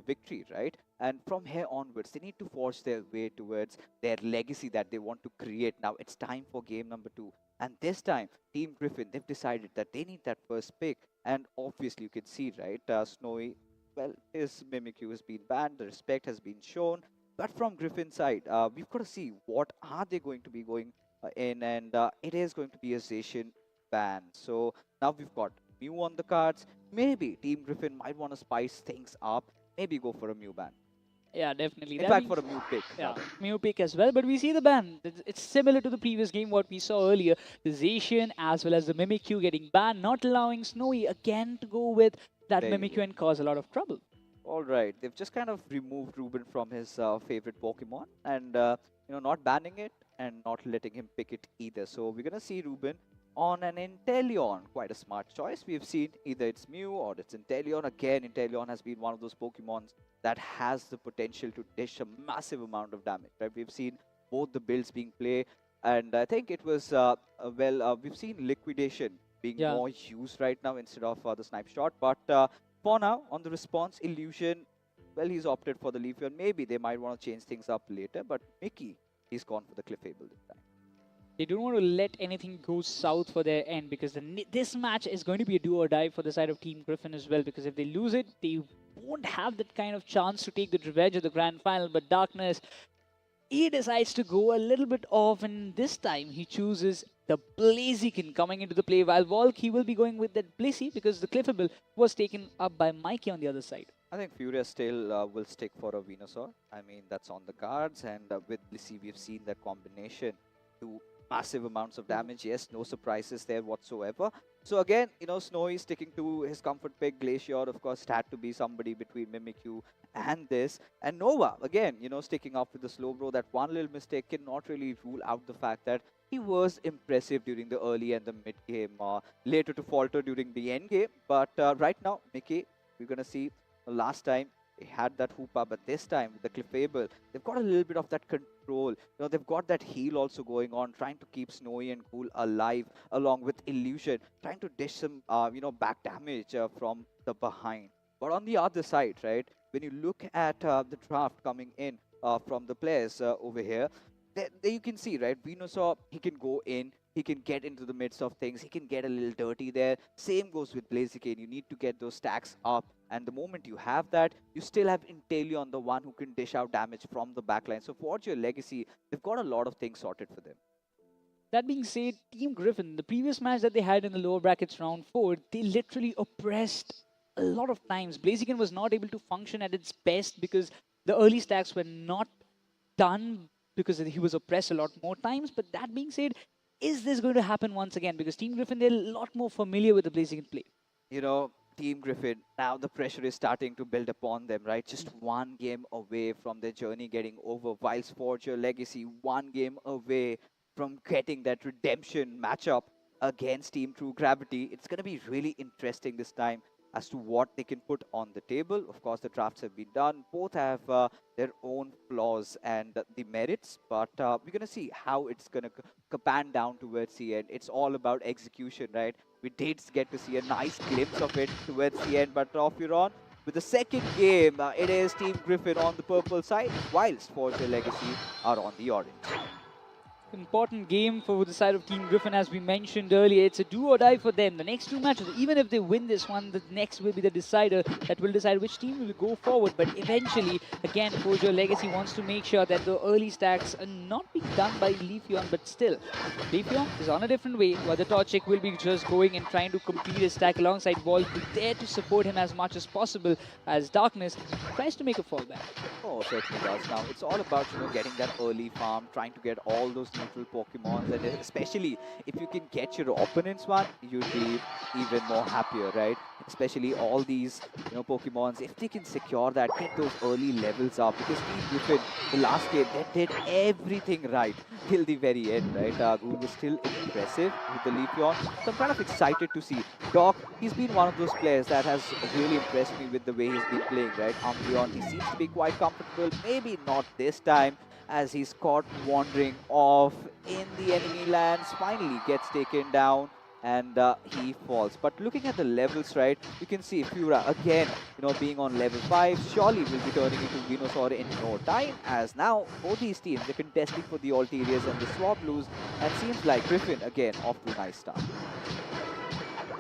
victory, right? And from here onwards, they need to forge their way towards their legacy that they want to create. Now it's time for game number 2. And this time, Team Griffin, they've decided that they need that first pick. And obviously, you can see, right, Snowy, well, his Mimikyu has been banned, the respect has been shown. But from Griffin's side, we've got to see what are they going to be going in. And it is going to be a Zacian ban. So now we've got Mew on the cards. Maybe Team Griffin might want to spice things up. Maybe go for a Mew ban. Yeah, definitely. In fact, for a Mew pick. Yeah, Mew pick as well. But we see the ban. It's similar to the previous game, what we saw earlier. The Zacian as well as the Mimikyu getting banned, not allowing Snowy again to go with that Mimikyu and cause a lot of trouble. All right. They've just kind of removed Ruben from his favorite Pokemon and, not banning it and not letting him pick it either. So we're going to see Ruben on an Inteleon. Quite a smart choice. We've seen either it's Mew or it's Inteleon. Again, Inteleon has been one of those Pokemons that has the potential to dish a massive amount of damage. Right? We've seen both the builds being played, and I think it was we've seen Liquidation being Yeah. more used right now instead of the Snipe Shot. But for now, on the response, Illusion, well, he's opted for the Leafeon. Maybe they might want to change things up later, but Mickey, he's gone for the Clefable this time. They don't want to let anything go south for their end, because this match is going to be a do or die for the side of Team Griffin as well, because if they lose it, they won't have that kind of chance to take the revenge of the grand final. But Darkness, he decides to go a little bit off, and this time he chooses the Blaziken coming into the play, while Volk, he will be going with that Blissey because the Clefable was taken up by Mikey on the other side. I think Furia still will stick for a Venusaur. I mean, that's on the cards, and with Blissey, we've seen that combination to massive amounts of damage. Yes, no surprises there whatsoever. So again, Snowy sticking to his comfort pick. Glacier, of course, had to be somebody between Mimikyu and this. And Nova, again, sticking up with the slow bro. That one little mistake cannot really rule out the fact that he was impressive during the early and the mid game. Later to falter during the end game. But right now, Mickey, we're going to see last time he had that Hoopa, but this time with the Clefable, they've got a little bit of that control. They've got that heal also going on, trying to keep Snowy and Cool alive, along with Illusion, trying to dish some, back damage from the behind. But on the other side, right, when you look at the draft coming in from the players over here, there you can see, right, Venusaur, he can go in, he can get into the midst of things, he can get a little dirty there. Same goes with Blaziken. You need to get those stacks up, and the moment you have that, you still have Inteleon, the one who can dish out damage from the backline. So Forge Your Legacy, they've got a lot of things sorted for them. That being said, Team Griffin, the previous match that they had in the lower brackets round 4, they literally oppressed a lot of times. Blaziken was not able to function at its best because the early stacks were not done, because he was oppressed a lot more times. But that being said, is this going to happen once again? Because Team Griffin, they're a lot more familiar with the Blaziken play. Team Griffin, now the pressure is starting to build upon them, right? Just one game away from their journey getting over, whilst Forge Your Legacy, one game away from getting that redemption matchup against Team True Gravity. It's going to be really interesting this time as to what they can put on the table. Of course, the drafts have been done. Both have their own flaws and the merits, but we're going to see how it's going to pan down towards the end. It's all about execution, right? We did get to see a nice glimpse of it towards the end, but off you're on. With the second game, it is Team Griffin on the purple side, whilst Forge Your Legacy are on the orange. Important game for the side of Team Griffin, as we mentioned earlier. It's a do or die for them. The next two matches, even if they win this one, the next will be the decider that will decide which team will go forward. But eventually, again, Forge Your Legacy wants to make sure that the early stacks are not being done by Leafeon, but still, Leafeon is on a different way, while the Torchic will be just going and trying to complete his stack alongside Volk, to there to support him as much as possible, as Darkness tries to make a fallback. Oh, certainly does. Now, it's all about, getting that early farm, trying to get all those neutral Pokemons, and especially if you can get your opponents one, you'd be even more happier, right? Especially all these, Pokemons, if they can secure that, get those early levels up, because Team Griffin, the last game, they did everything right till the very end, right? Ghoul was still impressive with the Leafeon, so I'm kind of excited to see. Doc, he's been one of those players that has really impressed me with the way he's been playing, right? Umbreon, he seems to be quite comfortable, maybe not this time, as he's caught wandering off in the enemy lands, finally gets taken down, and he falls. But looking at the levels, right, you can see Fura again, being on level 5, surely will be turning into Venusaur in no time, as now both these teams are contesting for the Alterias and the Swab Blues, and seems like Griffin again off to a nice start.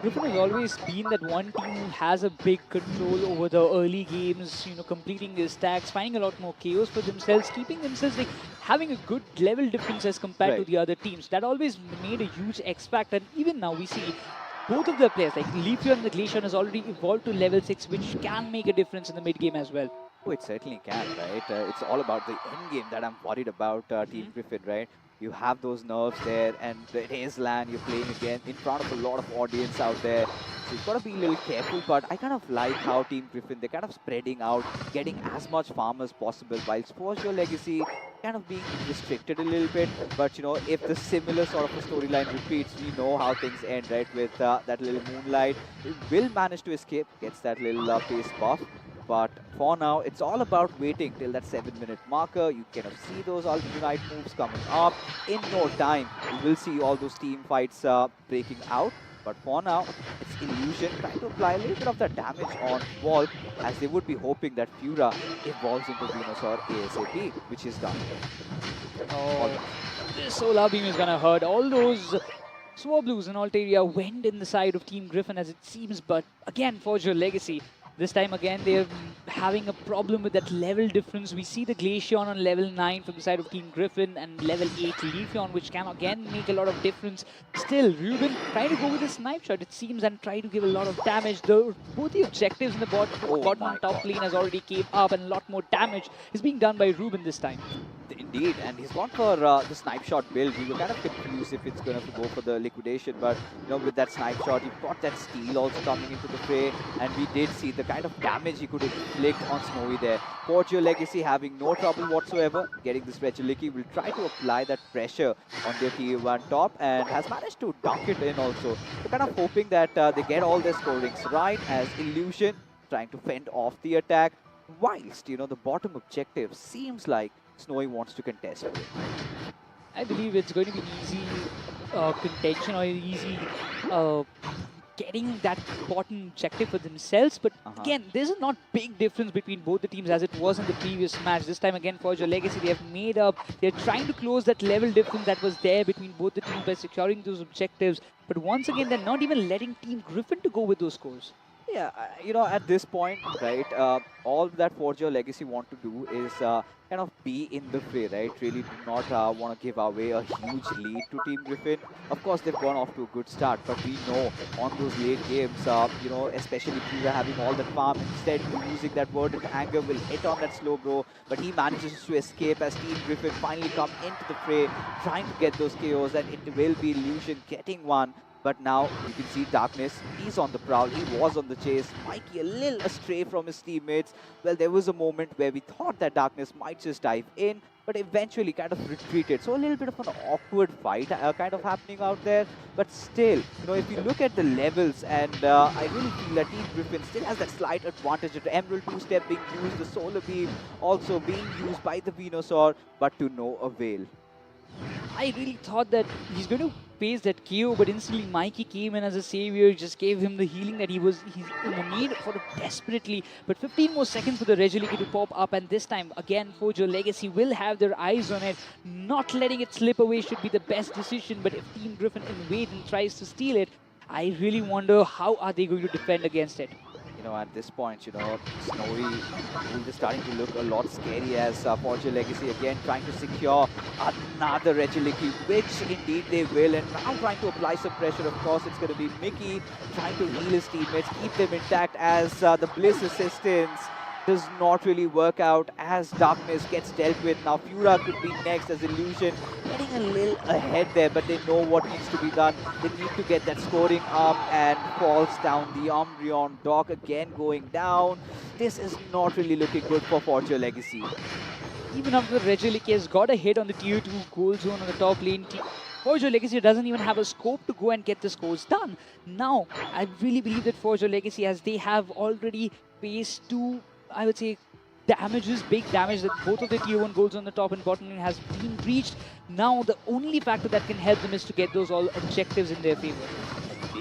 Griffin has always been that one team who has a big control over the early games, completing their stacks, finding a lot more chaos for themselves, keeping themselves having a good level difference as compared to the other teams. That always made a huge X factor, and even now we see both of the players, like Leafeon and the Glacier, has already evolved to level 6, which can make a difference in the mid game as well. Oh, it certainly can, right? It's all about the end game that I'm worried about, Team Griffin, right? You have those nerves there, and it is LAN, you're playing again in front of a lot of audience out there. So you've got to be a little careful, but I kind of like how Team Griffin, they're kind of spreading out, getting as much farm as possible, while Forge Your Legacy, kind of being restricted a little bit. But if the similar sort of a storyline repeats, we know how things end, right? With that little Moonlight, he will manage to escape, gets that little pace buff. But for now, it's all about waiting till that 7-minute marker. You kind of see those alternate moves coming up. In no time, we will see all those team fights breaking out. But for now, it's Illusion trying to apply a little bit of that damage on Volk, as they would be hoping that Fura evolves into Venusaur ASAP, which is done. Oh, this Solar Beam is gonna hurt. All those Swablues and Altaria went in the side of Team Griffin as it seems, but again, Forge Your Legacy. This time again, they're having a problem with that level difference. We see the Glaceon on level 9 from the side of Team Griffin and level 8 Leafeon, which can again make a lot of difference. Still, Ruben trying to go with a snipe shot, it seems, and try to give a lot of damage. Both the objectives in the bottom and top lane has already came up, and a lot more damage is being done by Ruben this time. Indeed, and he's gone for the snipe shot build. We were kind of confused if it's going to go for the liquidation, but with that snipe shot, you've got that steal also coming into the fray, and we did see the kind of damage he could inflict on Snowy there. Forge Your Legacy having no trouble whatsoever getting this Regieleki, will try to apply that pressure on their tier 1 top and has managed to dunk it in also. They're kind of hoping that they get all their scorings right, as Illusion trying to fend off the attack, whilst the bottom objective seems like Snowy wants to contest with it. I believe it's going to be easy contention or easy getting that bottom objective for themselves. But again, there's a not big difference between both the teams as it was in the previous match. This time again, Forge Your Legacy, they have made up. They're trying to close that level difference that was there between both the teams by securing those objectives. But once again, they're not even letting Team Griffin to go with those scores. Yeah, at this point, right, all that Forge Your Legacy want to do is kind of be in the fray, right? Really do not want to give away a huge lead to Team Griffin. Of course, they've gone off to a good start, but we know on those late games, especially if you are having all that farm, instead using that Verdant Anger will hit on that slow bro, but he manages to escape as Team Griffin finally come into the fray, trying to get those KOs, and it will be Illusion getting one. But now you can see Darkness, he's on the prowl, he was on the chase. Mikey a little astray from his teammates. Well, there was a moment where we thought that Darkness might just dive in, but eventually kind of retreated. So a little bit of an awkward fight kind of happening out there. But still, if you look at the levels, and I really feel that Team Griffin still has that slight advantage. The Emerald 2-step being used, the Solar Beam also being used by the Venusaur, but to no avail. I really thought that he's going to face that KO, but instantly Mikey came in as a savior, just gave him the healing that he's in the need for desperately. But 15 more seconds for the Regieleki to pop up, and this time again Forge Your Legacy will have their eyes on it. Not letting it slip away should be the best decision, but if Team Griffin invades and tries to steal it, I really wonder how are they going to defend against it. At this point, Snowy is starting to look a lot scary as Forge Your Legacy again trying to secure another Regieleki, which indeed they will, and now trying to apply some pressure. Of course, it's going to be Mickey trying to heal his teammates, keep them intact, as the Bliss assistance does not really work out as Darkness gets dealt with. Now Fura could be next as Illusion getting a little ahead there, but they know what needs to be done. They need to get that scoring up, and falls down the Umbreon. Doc again going down. This is not really looking good for Forge Your Legacy. Even after the Regieleki has got a hit on the tier 2 goal zone on the top lane, Forge Your Legacy doesn't even have a scope to go and get the scores done. Now, I really believe that Forge Your Legacy, as they have already faced two, I would say, damages, big damage, that both of the tier 1 goals on the top and bottom lane has been breached. Now the only factor that can help them is to get those all objectives in their favor.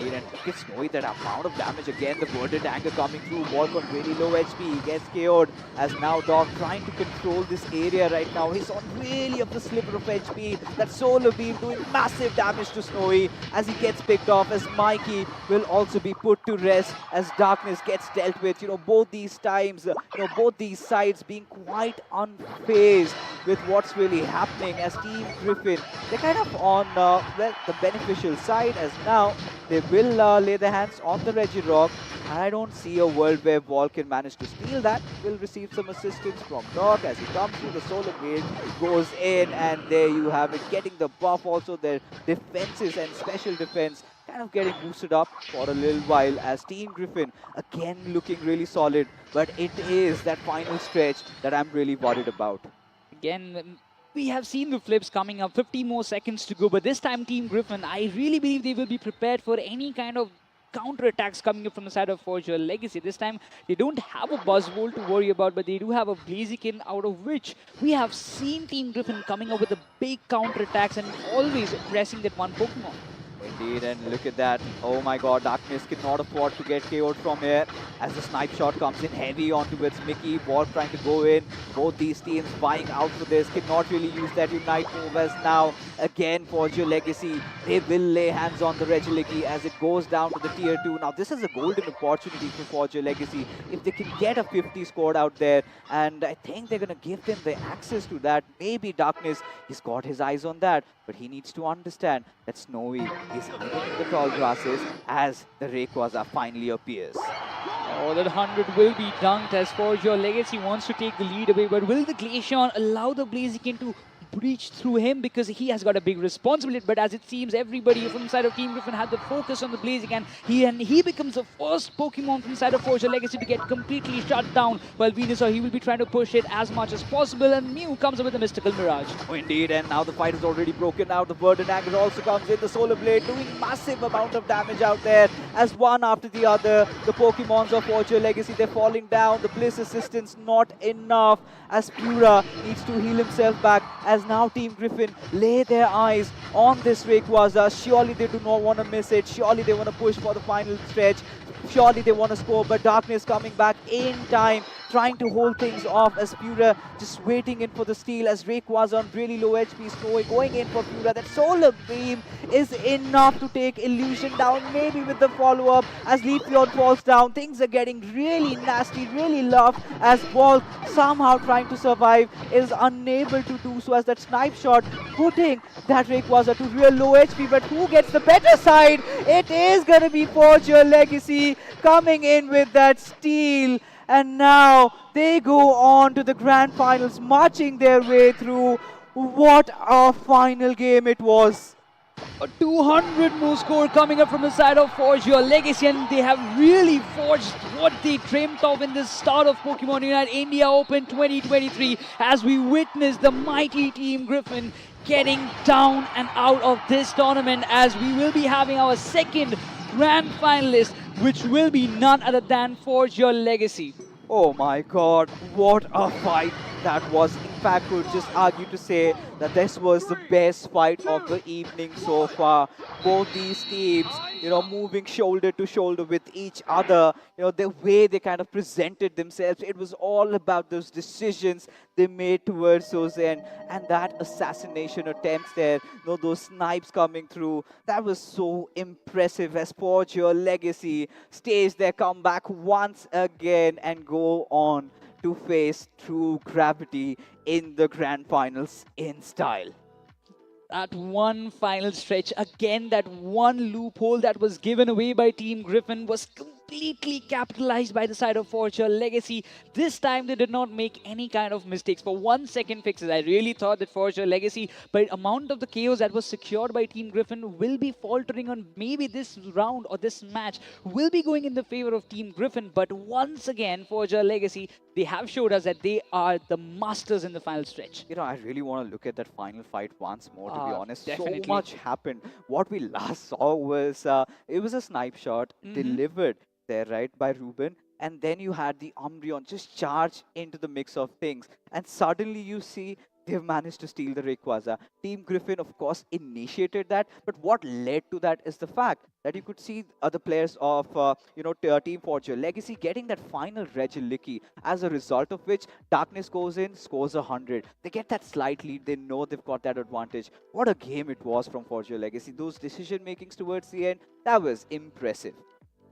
And look at Snowy, that amount of damage again, the Verdant Anger coming through. Walk on really low HP, he gets KO'd as now Doc trying to control this area right now. He's on really up the sliver of HP. That Solar Beam doing massive damage to Snowy as he gets picked off, as Mikey will also be put to rest as Darkness gets dealt with. Both these times, both these sides being quite unfazed with what's really happening, as Team Griffin, they're kind of on, the beneficial side, as now they will lay their hands on the Regirock. I don't see a world where Wall can manage to steal that. Will receive some assistance from Doc as he comes through the Solar Gate, goes in, and there you have it, getting the buff. Also their defenses and special defense kind of getting boosted up for a little while, as Team Griffin again looking really solid. But it is that final stretch that I'm really worried about. Again, we have seen the flips coming up, 50 more seconds to go, but this time Team Griffin, I really believe they will be prepared for any kind of counter-attacks coming up from the side of Forge Legacy. This time, they don't have a Buzzwole to worry about, but they do have a Blaziken, out of which we have seen Team Griffin coming up with a big counter-attacks and always pressing that one Pokemon. Indeed, and look at that. Oh my god, Darkness cannot afford to get KO'd from here as the snipe shot comes in heavy onto its Mickey. Ball trying to go in. Both these teams vying out for this. Cannot really use that Unite move as now, again, Forge Legacy. They will lay hands on the Regieleki as it goes down to the tier 2. Now, this is a golden opportunity for Forge Legacy if they can get a 50 scored out there. And I think they're going to give them the access to that. Maybe Darkness, he's got his eyes on that. But he needs to understand that Snowy is hiding in the tall grasses as the Rayquaza finally appears. Oh, that 100 will be dunked as Forge Legacy wants to take the lead away. But will the Glaceon allow the Blaziken to breach through him, because he has got a big responsibility? But as it seems, everybody from the side of Team Griffin had the focus on the Blaziken, and he becomes the first Pokemon from the side of Forge Legacy to get completely shut down, while Venusaur, he will be trying to push it as much as possible, and Mew comes up with a Mystical Mirage. Oh, indeed, and now the fight is already broken out. The Burden Angle also comes in. The Solar Blade doing massive amount of damage out there as one after the other. The Pokemons of Forge Legacy, they're falling down. The Bliss Assistance not enough as Pura needs to heal himself back, as now Team Griffin lay their eyes on this Rayquaza. Surely they do not want to miss it. Surely they want to push for the final stretch. Surely they want to score, but Darkness coming back in time, trying to hold things off as Pura just waiting in for the steal as Rayquaza on really low HP, Snowy going in for Pura. That Solar Beam is enough to take Illusion down, maybe with the follow-up as Leafeon falls down. Things are getting really nasty, really rough as Volk, somehow trying to survive, is unable to do so as that snipe shot putting that Rayquaza to real low HP. But who gets the better side? It is going to be Forge Legacy coming in with that steal. And now they go on to the grand finals, marching their way through. What a final game it was. A 200 more score coming up from the side of Forge Legacy, and they have really forged what they dreamt of in the start of Pokemon Unite India Open 2023, as we witness the mighty Team Griffin getting down and out of this tournament, as we will be having our second grand finalist, which will be none other than Forge Legacy. Oh my god, what a fight that was. In fact, could just argue to say that this was the best fight of the evening so far. Both these teams, moving shoulder to shoulder with each other, the way they kind of presented themselves, it was all about those decisions they made towards Sozen, and that assassination attempts there, those snipes coming through, that was so impressive as Forge Legacy stays their comeback once again and go on to face true gravity in the grand finals in style. That one final stretch, again, that one loophole that was given away by Team Griffin was completely capitalized by the side of Forge Legacy. This time they did not make any kind of mistakes. For 1 second fixes, I really thought that Forge Legacy, by amount of the chaos that was secured by Team Griffin, will be faltering on maybe this round or this match will be going in the favor of Team Griffin. But once again, Forge Legacy, they have showed us that they are the masters in the final stretch. I really want to look at that final fight once more, to be honest. Definitely. So much happened. What we last saw was, it was a snipe shot delivered there, right, by Ruben. And then you had the Umbreon just charge into the mix of things. And suddenly you see they've managed to steal the Rayquaza. Team Griffin, of course, initiated that. But what led to that is the fact that you could see other players of, Team Forge Legacy getting that final Regieleki, as a result of which Darkness goes in, scores 100. They get that slight lead. They know they've got that advantage. What a game it was from Forge Legacy. Those decision makings towards the end, that was impressive.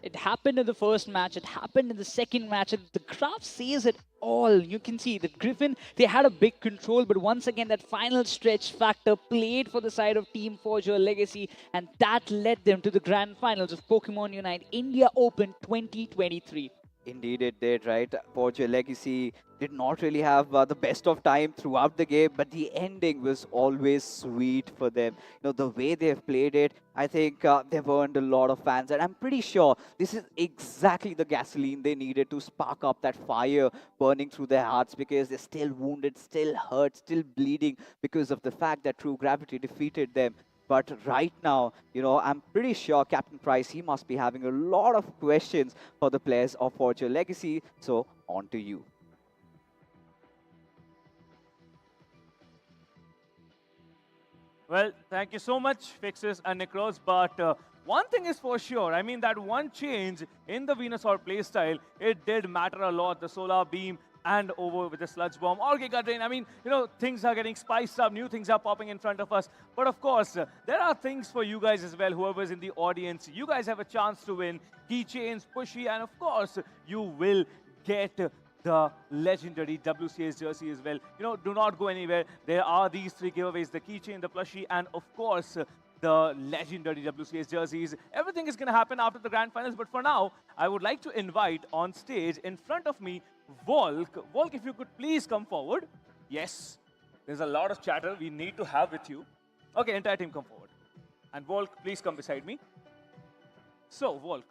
It happened in the first match, it happened in the second match, and the graph says it all. You can see that Griffin, they had a big control, but once again that final stretch factor played for the side of Team Forge Legacy, and that led them to the grand finals of Pokemon Unite India Open 2023. Indeed it did, right? Forge Legacy did not really have the best of time throughout the game, but the ending was always sweet for them. The way they've played it, I think they've earned a lot of fans, and I'm pretty sure this is exactly the gasoline they needed to spark up that fire burning through their hearts, because they're still wounded, still hurt, still bleeding because of the fact that True Gravity defeated them. But right now, I'm pretty sure Captain Price, he must be having a lot of questions for the players of Forger Legacy. So, on to you. Well, thank you so much, Fixes and Necros. But one thing is for sure, I mean, that one change in the Venusaur playstyle, it did matter a lot. The Solar Beam and over with the Sludge Bomb or Giga Drain. I mean, things are getting spiced up, new things are popping in front of us. But of course, there are things for you guys as well, whoever's in the audience. You guys have a chance to win keychains, pushy, and of course, you will get the legendary WCS jersey as well. Do not go anywhere. There are these three giveaways, the keychain, the plushie, and of course, the legendary WCS jerseys. Everything is going to happen after the grand finals. But for now, I would like to invite on stage in front of me, Volk. Volk, if you could please come forward. Yes, there's a lot of chatter we need to have with you. Okay, entire team come forward. And Volk, please come beside me. So, Volk,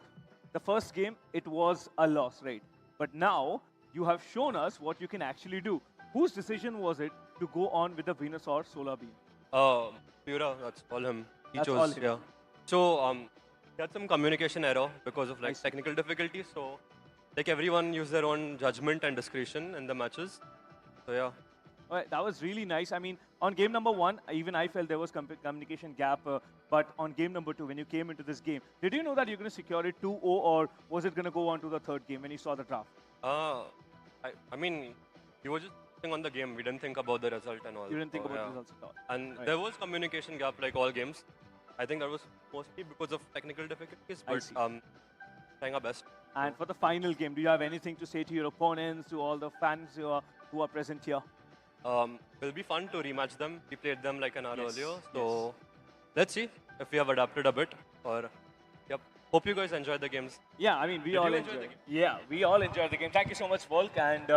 the first game, it was a loss, right? But now, you have shown us what you can actually do. Whose decision was it to go on with the Venusaur Solar Beam? Pura, that's all him. He That's chose, all him. yeah. So, he had some communication error because of like technical difficulties. So, like everyone used their own judgment and discretion in the matches. So, yeah. All right, that was really nice. I mean, on game number 1, even I felt there was communication gap. But on game number 2, when you came into this game, did you know that you're going to secure it 2-0, or was it going to go on to the third game when you saw the draft? I mean, we were just focusing on the game. We didn't think about the result and all. You didn't think So, about yeah. the results at all. And Right. there was communication gap like all games. I think that was mostly because of technical difficulties, I but see. trying our best. And for the final game, do you have anything to say to your opponents, to all the fans who are present here? Will be fun to rematch them. We played them like an hour Yes, earlier, so let's see if we have adapted a bit. Or, yep. Hope you guys enjoyed the games. Yeah, I mean, we Did all you enjoy enjoyed the it. game? Yeah, we all enjoyed the game. Thank you so much, Volk. And,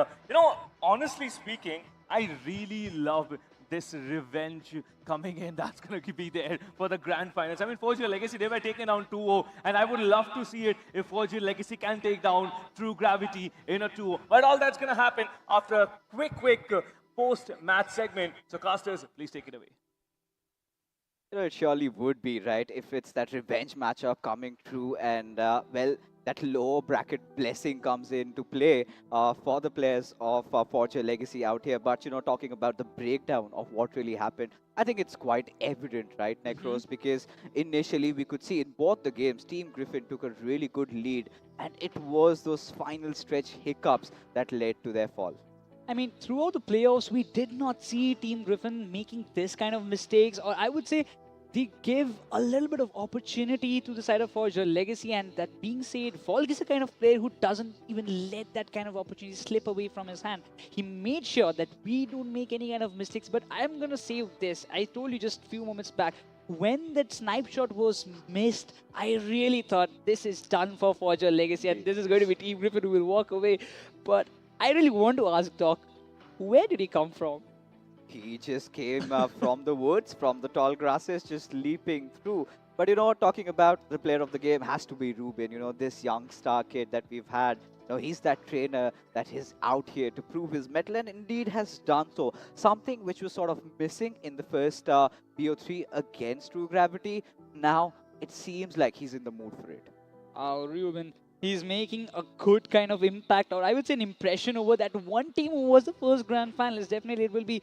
honestly speaking, I really love this revenge coming in. That's going to be there for the grand finals. I mean, Forge Legacy, they were taken down 2-0. And I would love to see it if Forge Legacy can take down True Gravity in a 2-0. But all that's going to happen after a quick post-match segment. So, casters, please take it away. It surely would be, right? If it's that revenge matchup coming through, and well, that lower bracket blessing comes into play for the players of Forger Legacy out here. But talking about the breakdown of what really happened, I think it's quite evident, right, Necros? Because initially we could see in both the games, Team Griffin took a really good lead, and it was those final stretch hiccups that led to their fall. I mean, throughout the playoffs, we did not see Team Griffin making this kind of mistakes, or I would say they gave a little bit of opportunity to the side of Forger Legacy. And that being said, Volk is a kind of player who doesn't even let that kind of opportunity slip away from his hand. He made sure that we don't make any kind of mistakes. But I'm going to say this. I told you just a few moments back, when that snipe shot was missed, I really thought this is done for Forger Legacy, and this is going to be Team Griffin who will walk away. But I really want to ask Doc, where did he come from? He just came from the woods, from the tall grasses, just leaping through. But talking about the player of the game has to be Ruben. This young star kid that we've had. He's that trainer that is out here to prove his mettle, and indeed has done so. Something which was sort of missing in the first BO3 against True Gravity. Now it seems like he's in the mood for it. Oh, Ruben, he's making a good kind of impact, or I would say an impression over that one team who was the first grand finalist. Definitely it will be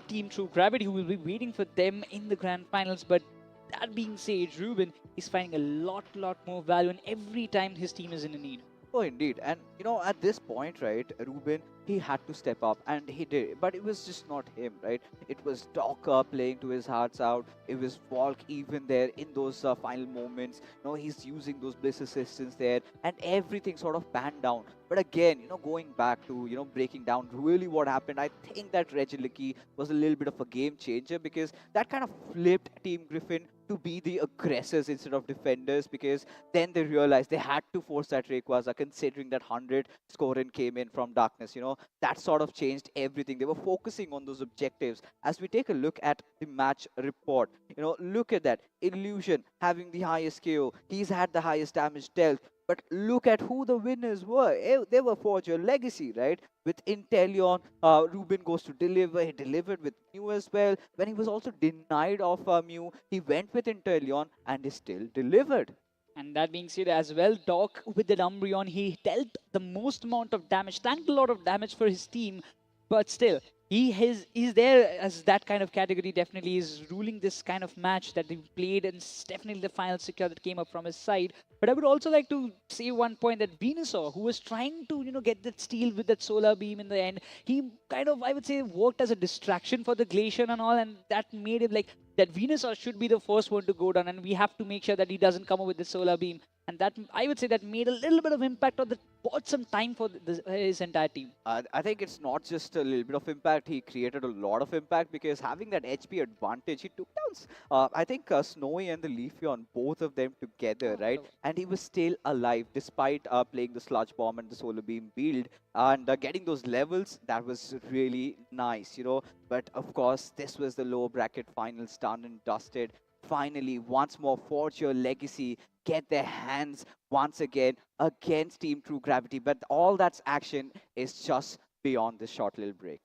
Team True Gravity who will be waiting for them in the grand finals. But that being said, Ruben is finding a lot more value in every time his team is in a need. Oh, indeed. And, at this point, right, Ruben, he had to step up, and he did. But it was just not him, right? It was Docker playing to his heart's out. It was Volk even there in those final moments. He's using those bliss assistants there, and everything sort of panned down. But again, going back to, breaking down really what happened, I think that Regilicky was a little bit of a game changer, because that kind of flipped Team Griffin to be the aggressors instead of defenders, because then they realized they had to force that Rayquaza, considering that 100 scoring came in from Darkness. That sort of changed everything. They were focusing on those objectives. As we take a look at the match report, look at that. Illusion having the highest KO. He's had the highest damage dealt. But look at who the winners were. They were Forge Your Legacy, right? With Inteleon, Ruben goes to deliver. He delivered with Mew as well. When he was also denied of Mew, he went with Inteleon and he still delivered. And that being said as well, Doc with the Umbreon, he dealt the most amount of damage, tanked a lot of damage for his team, but still, he's there as that kind of category, definitely is ruling this kind of match that they played, and definitely the final secure that came up from his side. But I would also like to say one point that Venusaur, who was trying to, get that steal with that solar beam in the end, he kind of, I would say, worked as a distraction for the Glacier and all, and that made him like, that Venusaur should be the first one to go down, and we have to make sure that he doesn't come up with the solar beam. And that, I would say, that made a little bit of impact on bought some time for his entire team. I think it's not just a little bit of impact. He created a lot of impact, because having that HP advantage, he took down, I think, Snowy and the Leafeon, both of them together, right? And he was still alive despite playing the Sludge Bomb and the Solar Beam build. And getting those levels, that was really nice, But of course, this was the lower bracket finals, done and dusted. Finally, once more, Forge Your Legacy get their hands once again against Team True Gravity. But all that's action is just beyond this short little break.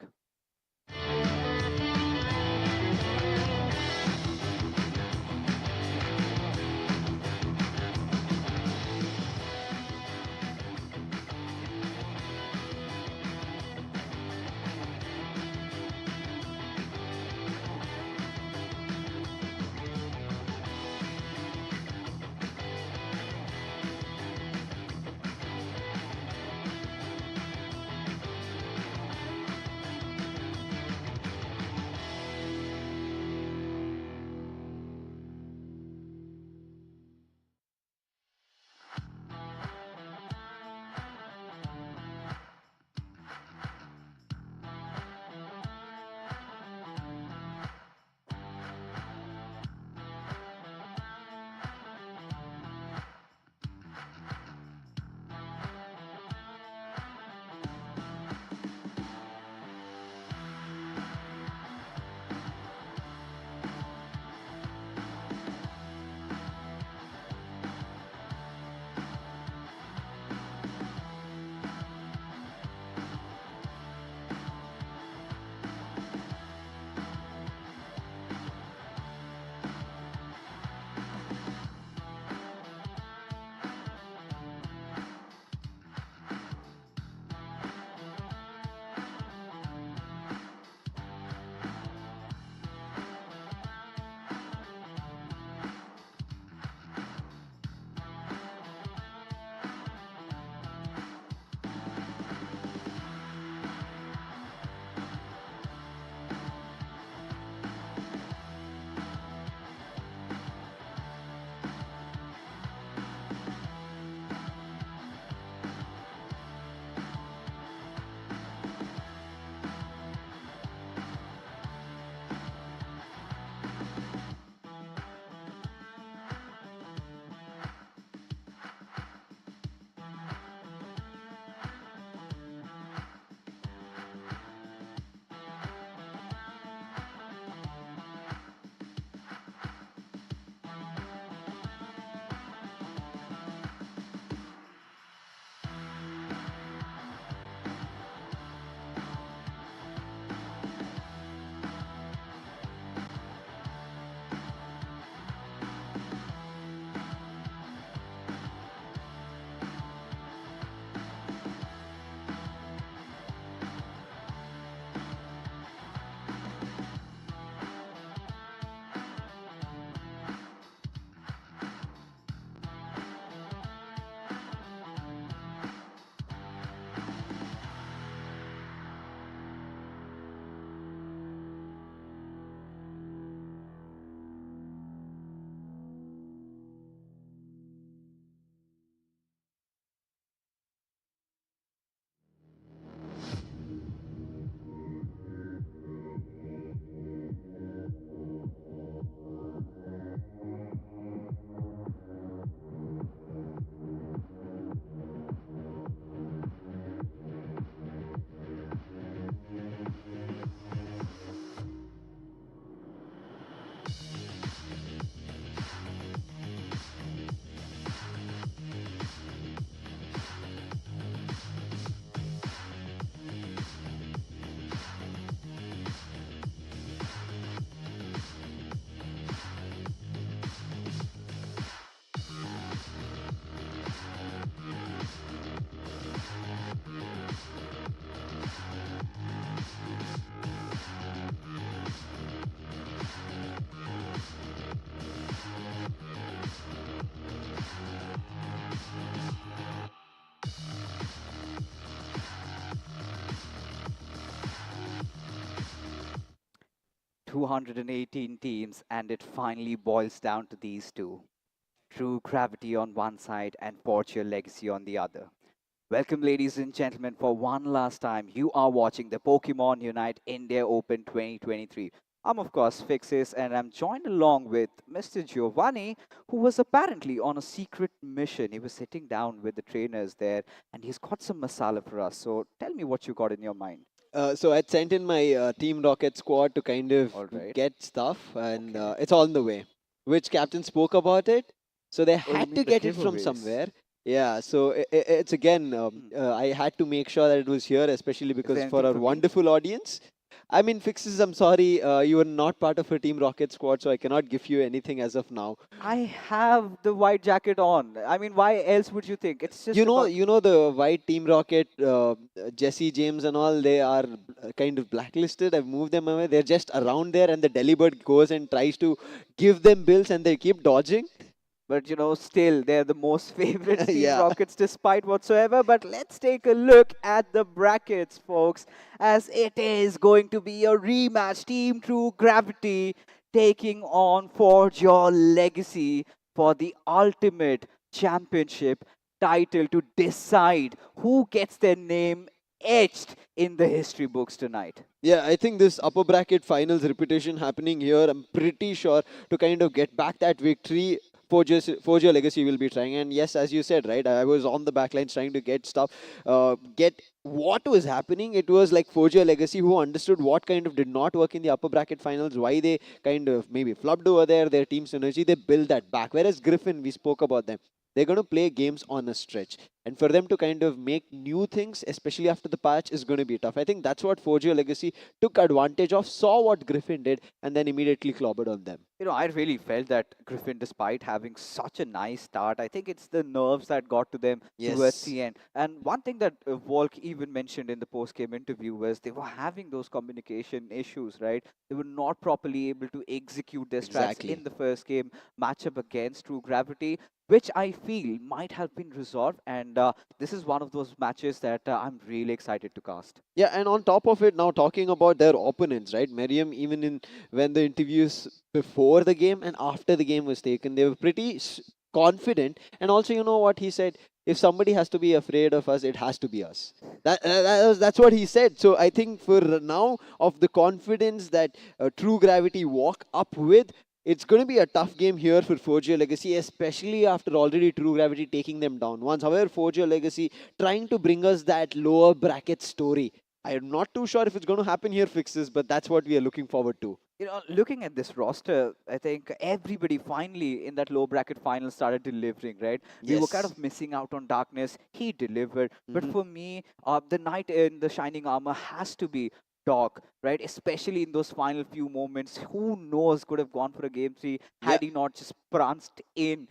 218 teams, and it finally boils down to these two. True Gravity on one side and Forge Your Legacy on the other. Welcome, ladies and gentlemen, for one last time. You are watching the Pokemon Unite India Open 2023. I'm, of course, Fixis, and I'm joined along with Mr. Giovanni, who was apparently on a secret mission. He was sitting down with the trainers there, and he's got some masala for us. So tell me what you got in your mind. So I'd sent in my Team Rocket squad to kind of All right. get stuff, and Okay. it's on the way. Which captain spoke about it, so they Oh, you had mean to the get it from giveaways? somewhere. Yeah, so it's again, I had to make sure that it was here, especially Is there because for anything our for me? wonderful audience. I mean, Fixes, I'm sorry, you are not part of a Team Rocket squad, so I cannot give you anything as of now. I have the white jacket on. I mean, why else would you think? It's just about. You know the white Team Rocket, Jesse James and all. They are kind of blacklisted. I've moved them away. They're just around there, and the Delibird goes and tries to give them bills, and they keep dodging. But still, they're the most favorite Team Yeah. Rockets despite whatsoever. But let's take a look at the brackets, folks, as it is going to be a rematch. Team True Gravity taking on Forge Your Legacy for the ultimate championship title to decide who gets their name etched in the history books tonight. Yeah, I think this upper bracket finals repetition happening here. I'm pretty sure to kind of get back that victory. Forge Your Legacy will be trying, and yes, as you said, right, I was on the backlines trying to get stuff, get what was happening. It was like Forge Your Legacy who understood what kind of did not work in the upper bracket finals, why they kind of maybe flubbed over there, their team synergy. They built that back. Whereas Griffin, we spoke about them. They're going to play games on a stretch. And for them to kind of make new things, especially after the patch, is going to be tough. I think that's what Forge Your Legacy took advantage of, saw what Griffin did, and then immediately clobbered on them. I really felt that Griffin, despite having such a nice start, I think it's the nerves that got to them towards Yes, the end. And one thing that Volk even mentioned in the post-game interview was they were having those communication issues, right? They were not properly able to execute their strats exactly. in the first game matchup against True Gravity, which I feel might have been resolved. And this is one of those matches that I'm really excited to cast. Yeah, and on top of it, now talking about their opponents, right? Miriam, even in when the interviews before the game and after the game was taken, they were pretty confident. And also, you know what he said? If somebody has to be afraid of us, it has to be us. That's what he said. So I think for now, of the confidence that True Gravity walk up with, it's going to be a tough game here for Forge Your Legacy, especially after already True Gravity taking them down once. However, Forge Your Legacy trying to bring us that lower bracket story. I'm not too sure if it's going to happen here, Fixes, but that's what we are looking forward to. Looking at this roster, I think everybody finally in that low bracket final started delivering, right? We were kind Yes. of missing out on Darkness. He delivered. But Hmm. for me, the knight in the Shining Armor has to be Doc, right? Especially in those final few moments. Who knows could have gone for a game three Yeah. had he not just pranced in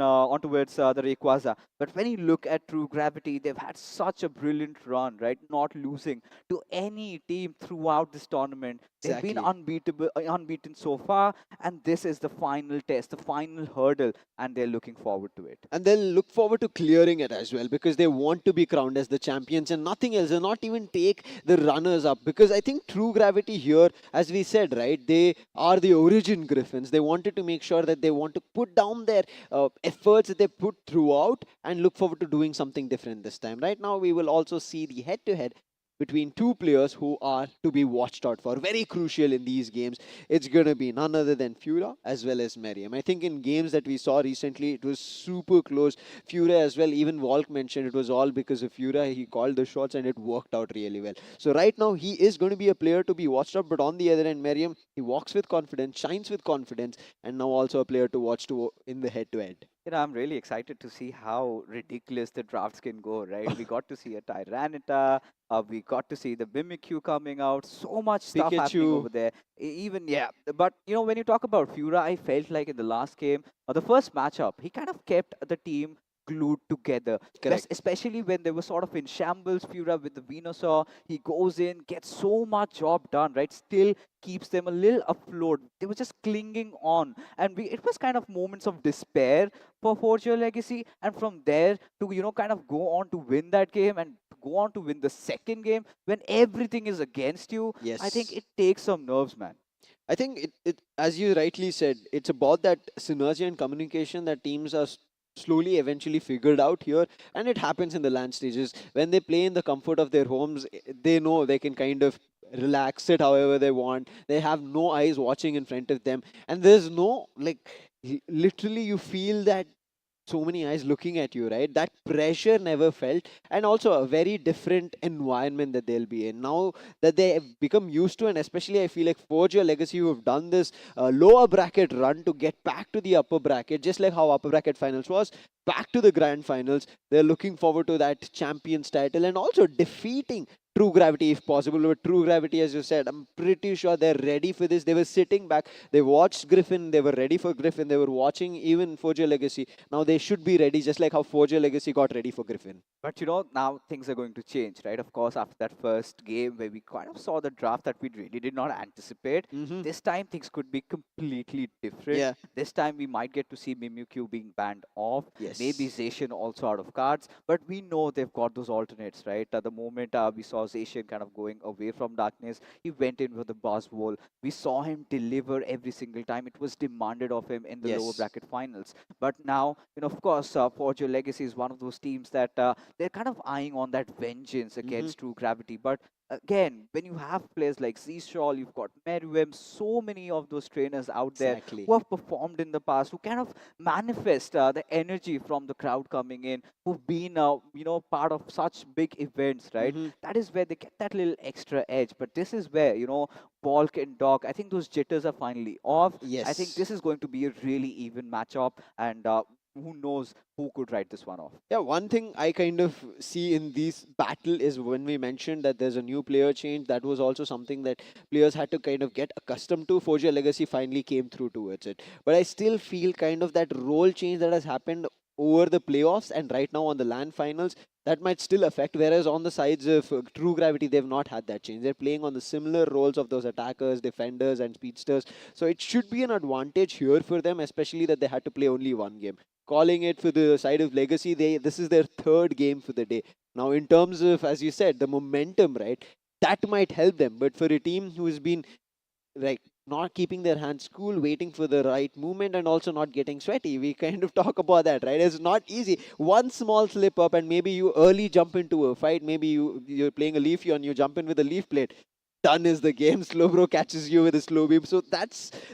on towards the Rayquaza. But when you look at True Gravity, they've had such a brilliant run, right? Not losing to any team throughout this tournament. They've been Exactly. unbeaten so far, and this is the final test, the final hurdle, and they're looking forward to it. And they'll look forward to clearing it as well because they want to be crowned as the champions and nothing else. They'll not even take the runners up because I think True Gravity here, as we said, right, they are the origin Griffins. They wanted to make sure that they want to put down their efforts that they put throughout and look forward to doing something different this time. Right now, we will also see the head to head between two players who are to be watched out for. Very crucial in these games. It's going to be none other than Fura as well as Meriam. I think in games that we saw recently, it was super close. Fura as well, even Volk mentioned it was all because of Fura. He called the shots and it worked out really well. So right now, he is going to be a player to be watched out. But on the other end, Meriam, he walks with confidence, shines with confidence, and now also a player to watch in the head to head. I'm really excited to see how ridiculous the drafts can go, right? We got to see a Tyranitar, we got to see the Mimikyu coming out, so much stuff happening Pikachu. over there. Even, yeah, but when you talk about Fura, I felt like in the last game, the first matchup, he kind of kept the team glued together. Correct. Especially when they were sort of in shambles, Fura with the Venusaur, he goes in, gets so much job done, right? Still keeps them a little afloat. They were just clinging on, and it was kind of moments of despair for Forge Your Legacy, and from there to kind of go on to win that game and go on to win the second game when everything is against you. I think Yes. it takes some nerves, man. I think as you rightly said, it's about that synergy and communication that teams are slowly eventually figured out here, and it happens in the land stages when they play in the comfort of their homes. They know they can kind of relax it however they want. They have no eyes watching in front of them, and there's no like literally you feel that so many eyes looking at you, right? That pressure never felt, and also a very different environment that they'll be in now that they have become used to. And especially, I feel like Forge Your Legacy, who have done this lower bracket run to get back to the upper bracket, just like how upper bracket finals was, back to the grand finals. They're looking forward to that champions title and also defeating True Gravity if possible. But True Gravity, as you said, I'm pretty sure they're ready for this. They were sitting back, they watched Griffin, they were ready for Griffin, they were watching even Forge Your Legacy. Now they should be ready, just like how Forge Your Legacy got ready for Griffin. But now things are going to change, right? Of course, after that first game where we kind of saw the draft that we really did not anticipate, this time things could be completely different. Yeah. This time we might get to see Mimikyu being banned off, Yes. maybe Zacian also out of cards, but we know they've got those alternates, right? At the moment we saw Zacian kind of going away from darkness, he went in with the boss wall. We saw him deliver every single time. It was demanded of him in the lower Yes. bracket finals. But now, of course, Forge Your Legacy is one of those teams that they're kind of eyeing on that vengeance against True Gravity. But again, when you have players like Zshol, you've got Meruem, so many of those trainers out there Exactly. who have performed in the past, who kind of manifest the energy from the crowd coming in, who've been, part of such big events, right? That is where they get that little extra edge. But this is where, Volk and Doc, I think those jitters are finally off. I think Yes. this is going to be a really even matchup, and who knows who could write this one off. Yeah, one thing I kind of see in this battle is when we mentioned that there's a new player change, that was also something that players had to kind of get accustomed to. Forge Your Legacy finally came through towards it. But I still feel kind of that role change that has happened over the playoffs and right now on the LAN finals, that might still affect. Whereas on the sides of True Gravity, they've not had that change. They're playing on the similar roles of those attackers, defenders, and speedsters. So it should be an advantage here for them, especially that they had to play only one game. Calling it for the side of Legacy, this is their third game for the day. Now, in terms of, as you said, the momentum, right, that might help them. But for a team who has been like not keeping their hands cool, waiting for the right movement, and also not getting sweaty, we kind of talk about that, right? It's not easy. One small slip up, and maybe you early jump into a fight. Maybe you're playing a Leafy and you jump in with a Leaf Blade. Done is the game. Slowbro catches you with a slow beam. So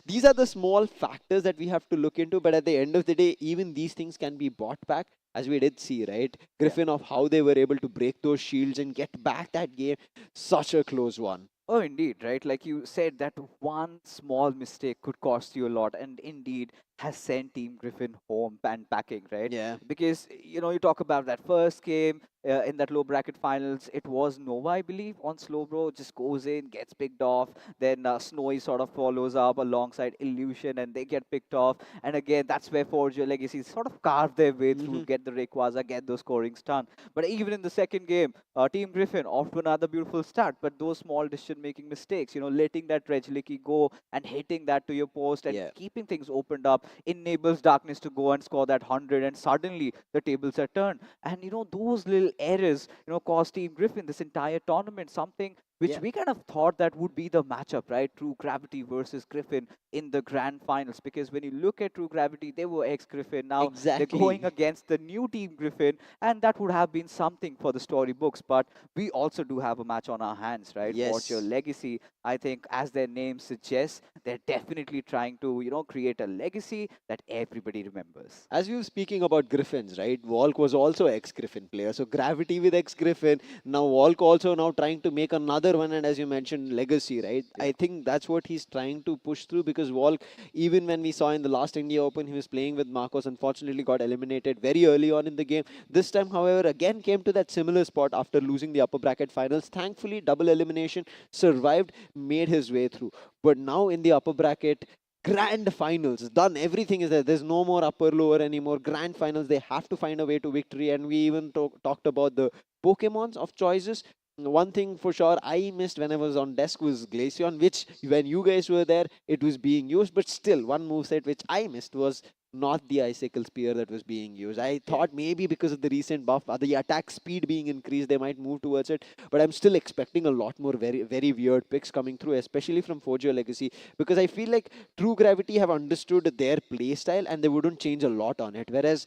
these are the small factors that we have to look into. But at the end of the day, even these things can be bought back, as we did see, right? Griffin, of how they were able to break those shields and get back that game. Such a close one. Oh, indeed, right? Like you said, that one small mistake could cost you a lot, and indeed has sent Team Griffin home and packing, right? Yeah. Because, you talk about that first game in that low bracket finals, it was Nova, I believe, on Slowbro, just goes in, gets picked off, then Snowy sort of follows up alongside Illusion, and they get picked off. And again, that's where Forge Your Legacy sort of carve their way through, get the Rayquaza, get those scorings done. But even in the second game, Team Griffin off to another beautiful start, but those small decision-making mistakes, letting that Regieleki go and hitting that to your post and keeping things opened up enables Darkness to go and score that 100, and suddenly the tables are turned. And those little errors, cost Team Griffin this entire tournament, something which we kind of thought that would be the matchup, right? True Gravity versus Griffin in the grand finals. Because when you look at True Gravity, they were ex-Griffin. Now they're going against the new Team Griffin, and that would have been something for the storybooks. But we also do have a match on our hands, right? Forge Your Legacy, I think, as their name suggests, they're definitely trying to, create a legacy that everybody remembers. As we were speaking about Griffins, right? Volk was also ex-Griffin player. So Gravity with ex-Griffin. Now Volk also now trying to make another one, and as you mentioned, legacy, right? I think that's what he's trying to push through, because Volk, even when we saw in the last India Open, he was playing with Marcos, unfortunately got eliminated very early on in the game. This time, however, again came to that similar spot after losing the upper bracket finals. Thankfully, double elimination, survived, made his way through. But now in the upper bracket, grand finals done, everything is there. There's no more upper lower anymore. Grand finals, they have to find a way to victory. And we even talked about the Pokemons of choices. One thing for sure I missed when I was on desk was Glaceon, which when you guys were there, it was being used. But still, one moveset which I missed was not the icicle spear that was being used. I thought maybe because of the recent buff, the attack speed being increased, they might move towards it. But I'm still expecting a lot more very, very weird picks coming through, especially from Forgeo Legacy, because I feel like True Gravity have understood their play style and they wouldn't change a lot on it. Whereas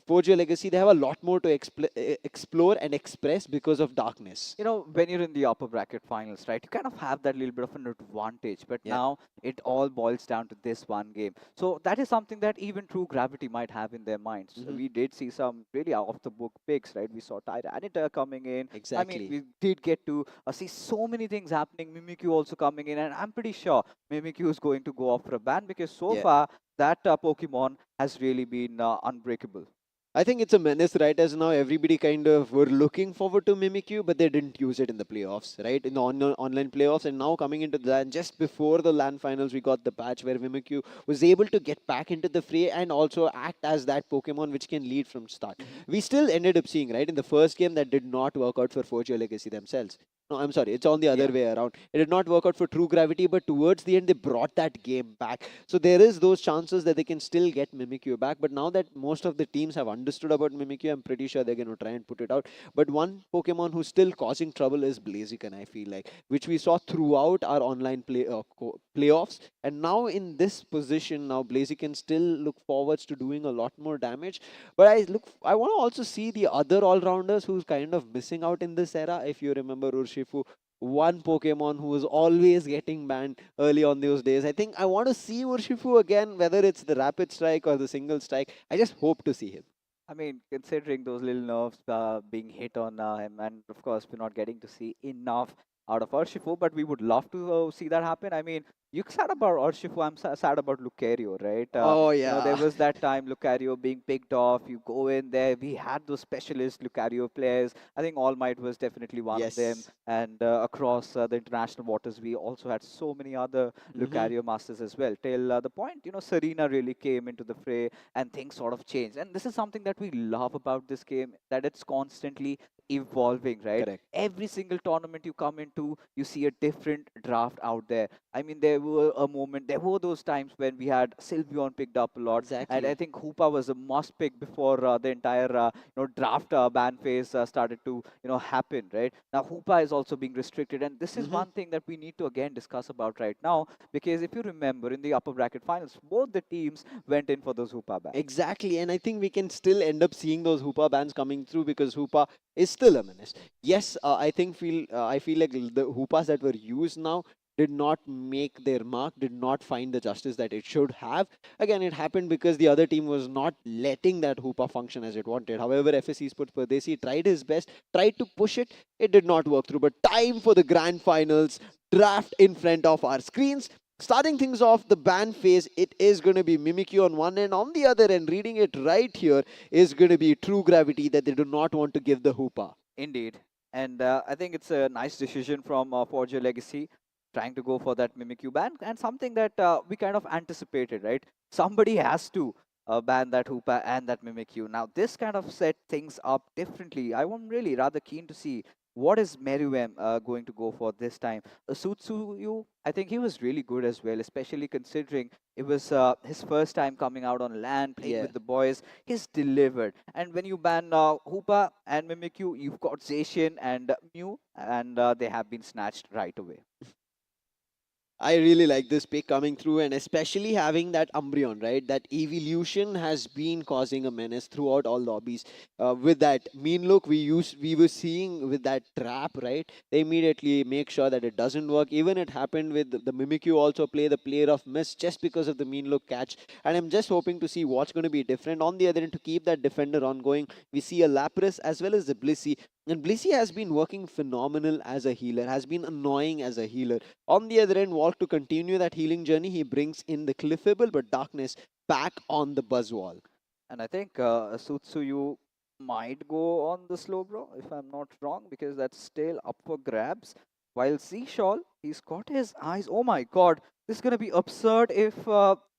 Forgeo Legacy, they have a lot more to explore and express because of darkness. You know, when you're in the upper bracket finals, right, you kind of have that little bit of an advantage. But Yeah. now it all boils down to this one game. So that is something that even True Gravity might have in their minds. We did see some really off the book picks, right? We saw Tyranitar coming in. I mean, Exactly. we did get to see so many things happening. Mimikyu also coming in, and I'm pretty sure Mimikyu is going to go off for a ban because so Yeah. far that Pokemon has really been unbreakable. I think it's a menace, right? As now everybody kind of were looking forward to Mimikyu, but they didn't use it in the playoffs, right? In the online playoffs, and now coming into the LAN, just before the LAN finals, we got the patch where Mimikyu was able to get back into the fray and also act as that Pokemon which can lead from start. We still ended up seeing, right, in the first game that did not work out for Forgeo Legacy themselves. No, I'm sorry, it's on the other Yeah. way around. It did not work out for True Gravity, but towards the end, they brought that game back. So there is those chances that they can still get Mimikyu back. But now that most of the teams have understood about Mimikyu, I'm pretty sure they're going to try and put it out. But one Pokemon who's still causing trouble is Blaziken, I feel like, which we saw throughout our online playoffs. And now in this position, now Blaziken still look forwards to doing a lot more damage. But I want to also see the other all-rounders who's kind of missing out in this era. If you remember Urshifu, one Pokemon who was always getting banned early on those days. I think I want to see Urshifu again, whether it's the Rapid Strike or the Single Strike. I just hope to see him. I mean, considering those little nerves being hit on him, and of course, we're not getting to see enough out of Urshifu, but we would love to see that happen. I mean, you sad about Urshifu, I'm sad about Lucario, right? Oh You know, there yeah. was that time Lucario being picked off. You go in there, we had those specialist Lucario players. I think All Might was definitely one of them. Yes. And across the international waters, we also had so many other Hmm. Lucario masters as well. Till the point, you know, Serena really came into the fray and things sort of change. And this is something that we love about this game, that it's constantly evolving, right? Correct. Every single tournament you come into, you see a different draft out there. I mean, there were those times when we had Sylveon picked up a lot, and I Exactly. think Hoopa was a must pick before the entire draft ban phase started to happen, right? Now Hoopa is also being restricted, and this is Hmm. one thing that we need to again discuss about right now, because if you remember in the upper bracket finals, both the teams went in for those Hoopa bans. Exactly, and I think we can still end up seeing those Hoopa bans coming through because Hoopa is still a menace. Yes, I feel like the Hoopas that were used now did not make their mark, did not find the justice that it should have. Again, it happened because the other team was not letting that Hoopa function as it wanted. However, FS Esports Pardesi tried his best, tried to push it. It did not work through. But time for the grand finals draft in front of our screens. Starting things off, the ban phase, it is going to be Mimikyu on one end. On the other end, reading it right here, is going to be True Gravity that they do not want to give the Hoopa. Indeed. And I think it's a nice decision from Forger Legacy trying to go for that Mimikyu ban, and something that we kind of anticipated, right? Somebody has to ban that Hoopa and that Mimikyu. Now, this kind of set things up differently. I'm really rather keen to see what is Meruem going to go for this time. Sutsuyu, I think he was really good as well, especially considering it was his first time coming out on LAN, playing Yeah. with the boys. He's delivered. And when you ban Hoopa and Mimikyu, you've got Zacian and Mew, and they have been snatched right away. I really like this pick coming through, and especially having that Umbreon, right? That evolution has been causing a menace throughout all lobbies. With that mean look we were seeing with that trap, right? They immediately make sure that it doesn't work. Even it happened with the Mimikyu also play the player of miss just because of the mean look catch. And I'm just hoping to see what's going to be different. On the other end, to keep that defender ongoing, we see a Lapras as well as the Blissey. And Blissey has been working phenomenal as a healer, has been annoying as a healer. On the other end, Walt to continue that healing journey, he brings in the Cliffable but Darkness back on the Buzzwall. And I think Sutsuyu might go on the slow bro, if I'm not wrong, because that's still up for grabs. While Seashall, he's got his eyes. Oh my god, this is going to be absurd if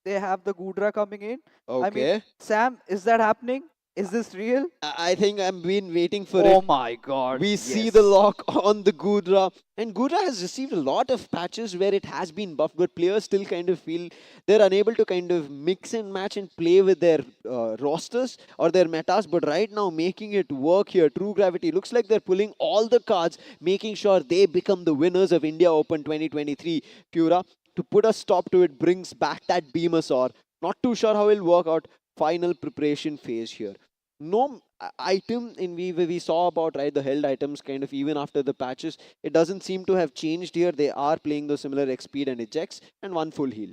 they have the Gudra coming in. I mean, Okay. Sam, is that happening? Is this real? I think I've been waiting for Oh it. my god. We see yes. the lock on the Gudra. And Gudra has received a lot of patches where it has been buffed, but players still kind of feel they're unable to kind of mix and match and play with their rosters or their metas. But right now, making it work here, True Gravity looks like they're pulling all the cards, making sure they become the winners of India Open 2023. Pura, to put a stop to it, brings back that Beamasaur. Not too sure how it'll work out. Final preparation phase here. No item in we saw about, right, the held items kind of even after the patches, it doesn't seem to have changed here. They are playing those similar X speed and ejects and one full heal.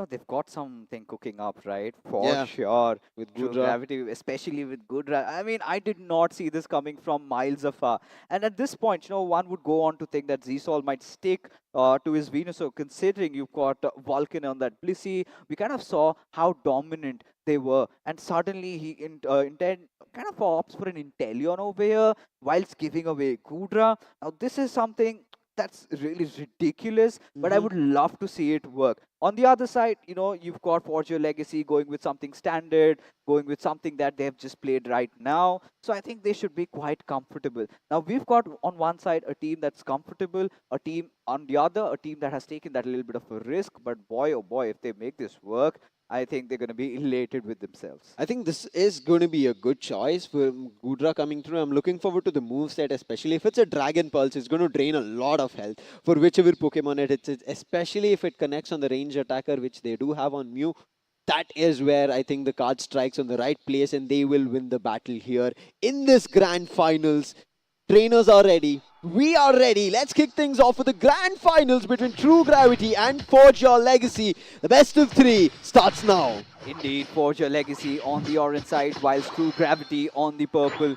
They've got something cooking up, right? For Yeah, sure. with True Gudra. gravity, especially with Gudra. I mean, I did not see this coming from miles afar. And at this point, one would go on to think that Zsol might stick to his Venusaur, considering you've got Vulcan on that Blissey. We kind of saw how dominant they were. And suddenly he kind of opts for an Inteleon over here whilst giving away Gudra. Now, this is something that's really ridiculous, but I would love to see it work. On the other side, you've got Forge Your Legacy going with something standard, going with something that they have just played right now. So I think they should be quite comfortable. Now, we've got on one side a team that's comfortable, a team on the other, a team that has taken that little bit of a risk. But boy, oh boy, if they make this work, I think they're going to be elated with themselves. I think this is going to be a good choice for Gudra coming through. I'm looking forward to the moveset, especially if it's a Dragon Pulse. It's going to drain a lot of health for whichever Pokemon it is, especially if it connects on the range attacker, which they do have on Mew. That is where I think the card strikes on the right place and they will win the battle here in this grand finals. Trainers are ready. We are ready. Let's kick things off with the grand finals between True Gravity and Forge Your Legacy. The best of three starts now. Indeed, Forge Your Legacy on the orange side, whilst True Gravity on the purple.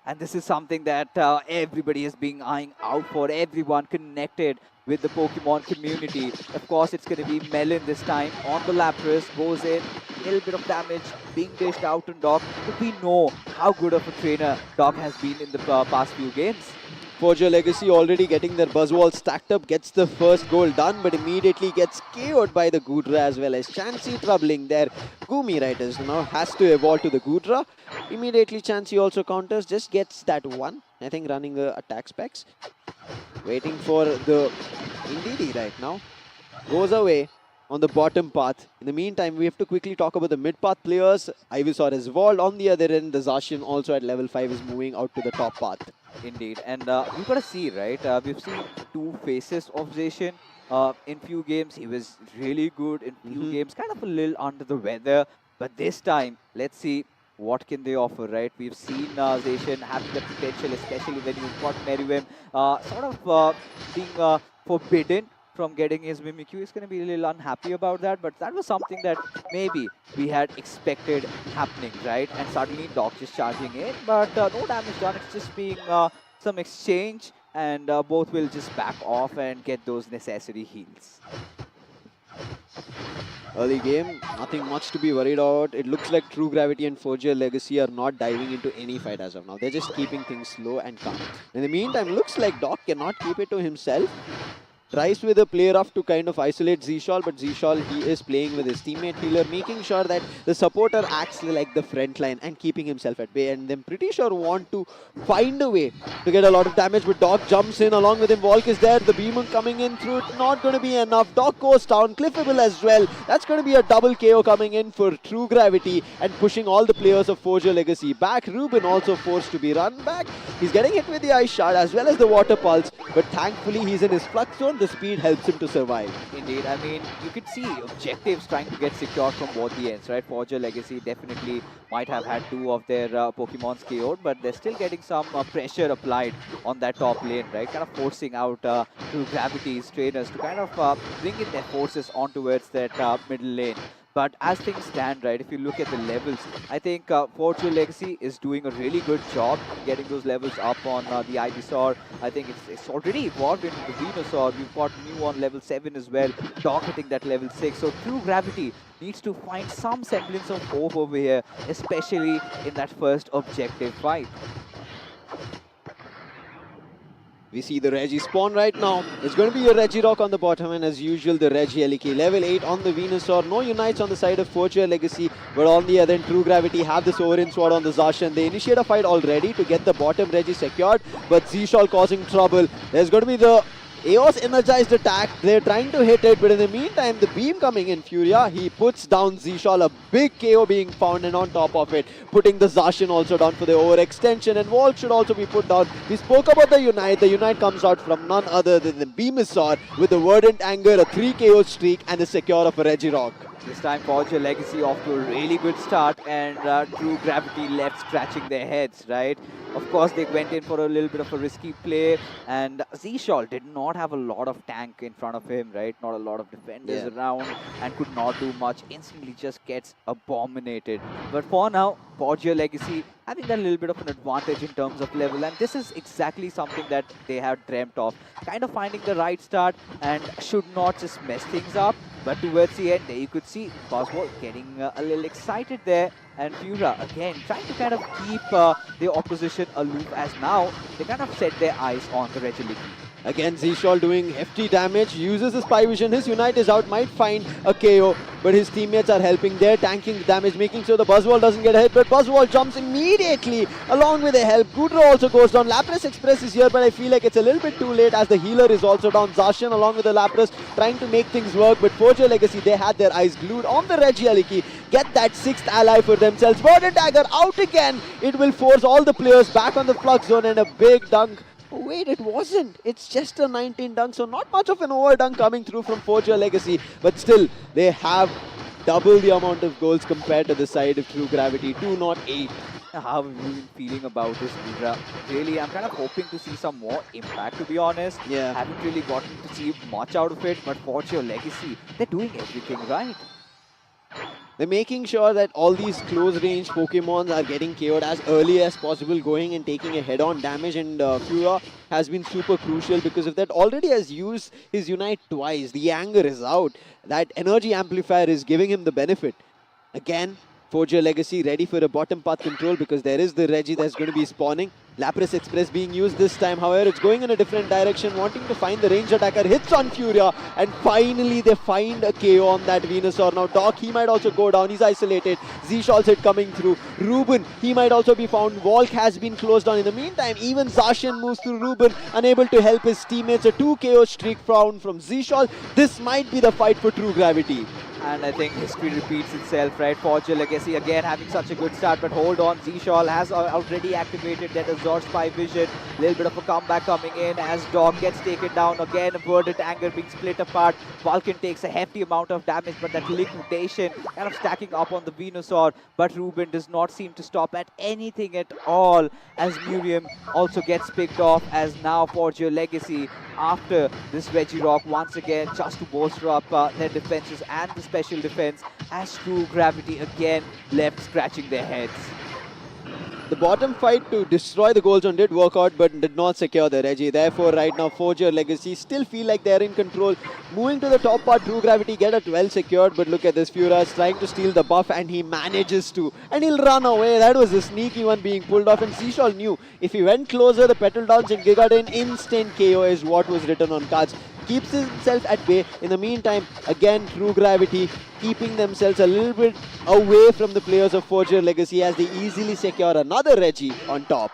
And this is something that everybody has been eyeing out for, everyone connected with the Pokemon community. Of course, it's going to be Melon this time on the Lapras, goes in, a little bit of damage being dished out on Doc. But we know how good of a trainer Doc has been in the past few games. Forge Your Legacy already getting their Buzzwall stacked up, gets the first goal done, but immediately gets KO'd by the Gudra as well as Chansey troubling their Gumi Riders. Now has to evolve to the Gudra. Immediately Chansey also counters, just gets that one. I think running attack specs. Waiting for the Indeedee right now. Goes away on the bottom path. In the meantime, we have to quickly talk about the mid-path players. Ivysaur has evolved. On the other end, the Zacian also at level 5 is moving out to the top path. Indeed. And we've got to see, right? We've seen two faces of Zacian. In few games, he was really good. In few games, kind of a little under the weather. But this time, let's see what can they offer, right? We've seen Zacian having the potential, especially when you've got Merivem sort of being forbidden from getting his Mimikyu. He's going to be a little unhappy about that, but that was something that maybe we had expected happening, right? And suddenly Doc just charging in, but no damage done. It's just being some exchange, and both will just back off and get those necessary heals. Early game, nothing much to be worried about. It looks like True Gravity and Forge Your Legacy are not diving into any fight as of now. They're just keeping things slow and calm. In the meantime, looks like Doc cannot keep it to himself. Tries with a play rough to kind of isolate Zshol, but Zshol, he is playing with his teammate healer, making sure that the supporter acts like the front line and keeping himself at bay. And them pretty sure want to find a way to get a lot of damage, but Doc jumps in along with him. Volk is there, the Beamon coming in through it, not going to be enough. Doc goes down, Cliffable as well. That's going to be a double KO coming in for True Gravity and pushing all the players of Forge Your Legacy back. Ruben also forced to be run back. He's getting hit with the Ice Shard as well as the Water Pulse, but thankfully he's in his flux zone. The speed helps him to survive. Indeed, I mean, you could see objectives trying to get secured from both the ends, right? Forge Your Legacy definitely might have had two of their Pokemon KO'd, but they're still getting some pressure applied on that top lane, right? Kind of forcing out True Gravity's trainers to kind of bring in their forces on towards that middle lane. But as things stand, right, if you look at the levels, I think Forge Your Legacy is doing a really good job getting those levels up on the Ivysaur. I think it's already evolved into the Venusaur. We've got Mew on level 7 as well, Doc hitting that level 6. So True Gravity needs to find some semblance of hope over here, especially in that first objective fight. We see the Reggie spawn right now. It's going to be a Reggie Rock on the bottom, and as usual, the Reggie Eliki. Level 8 on the Venusaur. No unites on the side of Fortune Legacy, but on the other end, True Gravity have the Sovereign Sword on the Zacian. They initiate a fight already to get the bottom Reggie secured, but Zshal causing trouble. There's going to be the Eos energized attack. They're trying to hit it, but in the meantime, the beam coming in. Furia, he puts down Zshal. A big KO being found, and on top of it, putting the Zacian also down for the overextension. And Volk should also be put down. We spoke about the Unite. The Unite comes out from none other than the Beamisaur with the Verdant Anger, a 3 KO streak, and the secure of a Regirock. This time, Forger Legacy off to a really good start, and True Gravity left scratching their heads, right? Of course, they went in for a little bit of a risky play, and Zshal did not have a lot of tank in front of him, right? Not a lot of defenders around, and could not do much. Instantly just gets abominated. But for now, Forger Legacy having that little bit of an advantage in terms of level, and this is exactly something that they have dreamt of. Kind of finding the right start, and should not just mess things up. But towards the end, there you could see Boswell getting a little excited there, and Fura again trying to kind of keep the opposition aloof, as now they kind of set their eyes on the Regiliki. Again, Zshal doing hefty damage, uses his Spy Vision. His Unite is out, might find a KO, but his teammates are helping. They're tanking the damage, making sure the Buzzwall doesn't get hit, but Buzzwall jumps immediately along with the help. Gudro also goes down. Lapras Express is here, but I feel like it's a little bit too late as the healer is also down. Zacian along with the Lapras trying to make things work, but Forger Legacy, they had their eyes glued on the Regieliki. Get that 6th ally for themselves. Verdant Dagger out again. It will force all the players back on the Flux Zone, and a big dunk. Oh, wait, it wasn't. It's just a 19 dunk, so not much of an over dunk coming through from Forger Legacy, but still, they have double the amount of goals compared to the side of True Gravity, 208. How have you been feeling about this, Vidra? Really, I'm kind of hoping to see some more impact, to be honest. Yeah. Haven't really gotten to see much out of it, but Forger Legacy, they're doing everything right. They're making sure that all these close-range Pokemons are getting KO'd as early as possible, going and taking a head-on damage, and Fura has been super crucial because of that. Already has used his Unite twice. The anger is out. That energy amplifier is giving him the benefit. Again, Forger Legacy ready for a bottom path control because there is the Reggie that's going to be spawning. Lapras Express being used this time, however, it's going in a different direction, wanting to find the range attacker, hits on Furia, and finally they find a KO on that Venusaur. Now Doc, he might also go down, he's isolated. Zshal's hit coming through. Ruben, he might also be found. Volk has been closed down. In the meantime, even Zacian moves through Ruben, unable to help his teammates. A 2 KO streak found from Zshal. This might be the fight for True Gravity. And I think history repeats itself, right? Forger Legacy again having such a good start, but hold on, Zshal has already activated that Azor Spy Vision. Little bit of a comeback coming in as Dog gets taken down. Again, Verdant Anger being split apart. Vulcan takes a hefty amount of damage, but that liquidation kind of stacking up on the Venusaur. But Ruben does not seem to stop at anything at all, as Miriam also gets picked off, as now Forger Legacy, after this Regirock once again, just to bolster up their defenses and the special defense, as True Gravity again left scratching their heads. The bottom fight to destroy the goal zone did work out, but did not secure the Reggie. Therefore, right now, Forger Legacy still feel like they're in control. Moving to the top part, True Gravity get it well secured, but look at this. Fura is trying to steal the buff, and he manages to. And he'll run away. That was a sneaky one being pulled off, and Zshal knew if he went closer, the Petal Dance and Gigadin instant KO is what was written on cards. Keeps himself at bay. In the meantime, again, True Gravity keeping themselves a little bit away from the players of Forger Legacy as they easily secure another Reggie on top.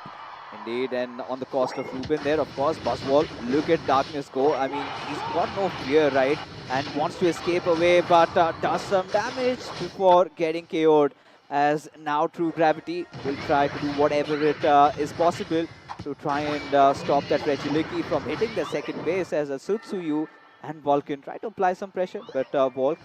Indeed, and on the cost of Ruben there, of course, Buzzwall, look at Darkness go. I mean, he's got no fear, right? And wants to escape away, but does some damage before getting KO'd. As now True Gravity will try to do whatever it is possible to try and stop that Regiliki from hitting the second base, as Sutsuyu and Vulcan try to apply some pressure, but Volk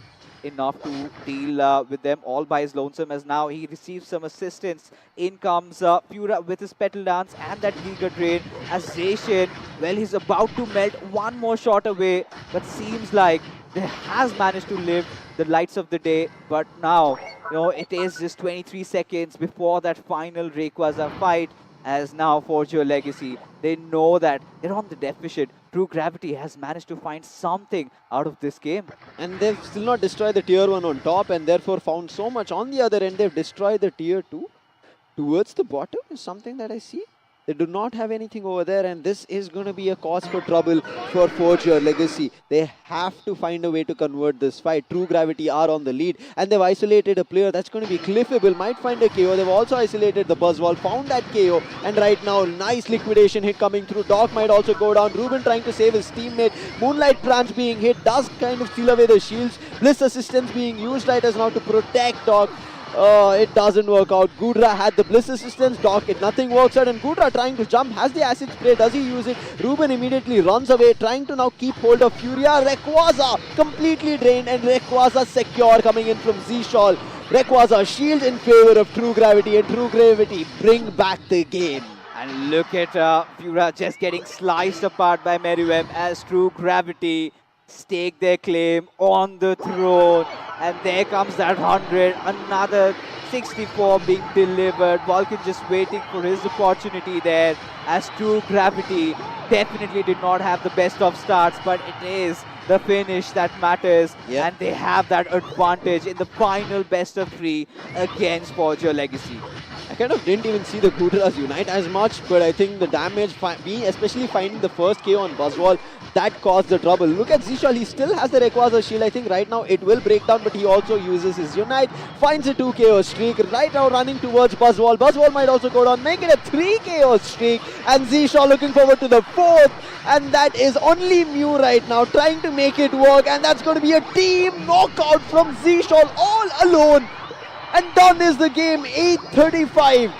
enough to deal with them all by his lonesome, as now he receives some assistance. In comes Fura with his Petal Dance and that Giga Drain, as Zacian, well, he's about to melt, one more shot away, but seems like they has managed to live the lights of the day. But now, you know, it is just 23 seconds before that final Rayquaza fight, as now Forger Legacy, they know that they're on the deficit. True Gravity has managed to find something out of this game. And they've still not destroyed the tier 1 on top, and therefore found so much on the other end. They've destroyed the tier 2 towards the bottom is something that I see. They do not have anything over there, and this is going to be a cause for trouble for Forge Your Legacy. They have to find a way to convert this fight. True Gravity are on the lead, and they've isolated a player. That's going to be Cliffable. Might find a KO. They've also isolated the Buzzwall, found that KO, and right now, nice liquidation hit coming through. Doc might also go down. Ruben trying to save his teammate. Moonlight Prams being hit does kind of steal away the shields. Bliss assistance being used right as now to protect Doc. It doesn't work out. Gudra had the Bliss assistance. Doc, nothing works out. And Gudra trying to jump. Has the acid spray. Does he use it? Ruben immediately runs away. Trying to now keep hold of Furia. Rayquaza completely drained. And Rayquaza secure coming in from Z-Shawl. Rayquaza shield in favor of True Gravity. And True Gravity bring back the game. And look at Furia just getting sliced apart by Meriwem as True Gravity stake their claim on the throne. And there comes that 100, another 64 being delivered. Vulcan just waiting for his opportunity there as True Gravity definitely did not have the best of starts, but it is the finish that matters. Yeah. And they have that advantage in the final best of 3 against Forge Your Legacy. I kind of didn't even see the Gudras unite as much, but I think the damage, especially finding the first KO on Buzzwall, that caused the trouble. Look at Z-Shawl, he still has the Rayquaza shield. I think right now it will break down, but he also uses his unite, finds a 2 KO streak, right now running towards Buzzwall. Buzzwall might also go down, make it a 3 KO streak, and Z-Shawl looking forward to the 4th, and that is only Mew right now, trying to make it work, and that's going to be a team knockout from Z-Shawl all alone. And done is the game, 8:35.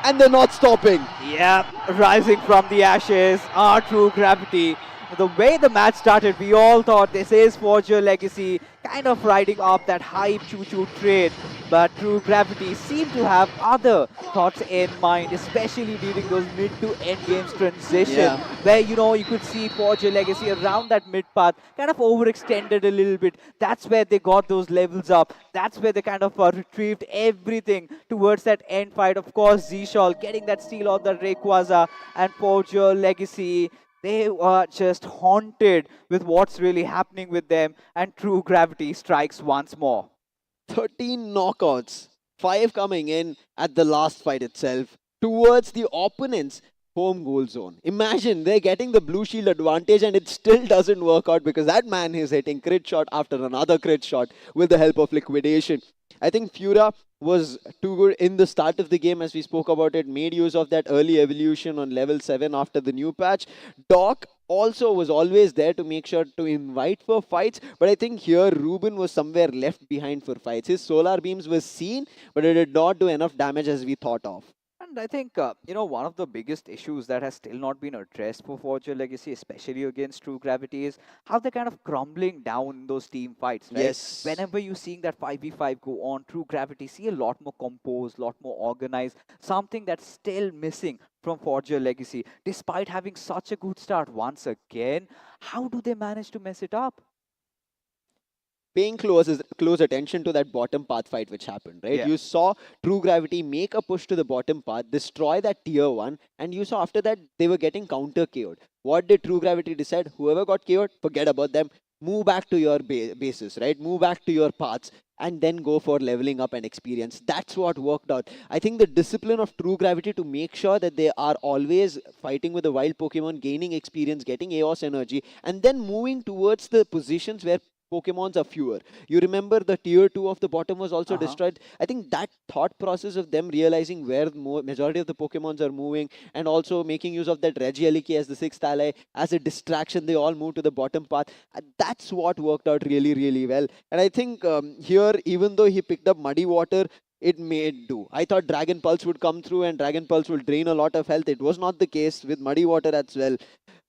And they're not stopping. Yeah, rising from the ashes, our True Gravity. The way the match started, we all thought this is Forge Your Legacy, kind of riding up that hype choo-choo trade. But True Gravity seemed to have other thoughts in mind, especially during those mid to end games transition, where, you know, you could see Forge Your Legacy around that mid path, kind of overextended a little bit. That's where they got those levels up. That's where they kind of retrieved everything towards that end fight. Of course, Z-Shawl getting that steal on the Rayquaza, and Forge Your Legacy, they are just haunted with what's really happening with them, and True Gravity strikes once more. 13 knockouts, 5 coming in at the last fight itself towards the opponent's home goal zone. Imagine they're getting the blue shield advantage and it still doesn't work out because that man is hitting crit shot after another crit shot with the help of liquidation. I think Furia was too good in the start of the game, as we spoke about it, made use of that early evolution on level 7 after the new patch. Doc also was always there to make sure to invite for fights, but I think here Ruben was somewhere left behind for fights. His solar beams were seen, but it did not do enough damage as we thought of. And I think, you know, one of the biggest issues that has still not been addressed for Forge Your Legacy, especially against True Gravity, is how they're kind of crumbling down in those team fights, right? Yes. Whenever you seeing that 5v5 go on, True Gravity see a lot more composed, lot more organized, something that's still missing from Forge Your Legacy. Despite having such a good start once again, how do they manage to mess it up? Paying close attention to that bottom path fight which happened, right? Yeah. You saw True Gravity make a push to the bottom path, destroy that tier 1, and you saw after that they were getting counter KO'd. What did True Gravity decide? Whoever got KO'd, forget about them. Move back to your bases, right? Move back to your paths and then go for leveling up and experience. That's what worked out. I think the discipline of True Gravity to make sure that they are always fighting with the wild Pokemon, gaining experience, getting Eos energy, and then moving towards the positions where Pokemons are fewer. You remember the tier 2 of the bottom was also destroyed. I think that thought process of them realizing where majority of the Pokemons are moving and also making use of that Regieleki as the 6th ally as a distraction, they all move to the bottom path. That's what worked out really, really well. And I think here, even though he picked up Muddy Water, it made do. I thought Dragon Pulse would come through and Dragon Pulse will drain a lot of health. It was not the case with Muddy Water as well.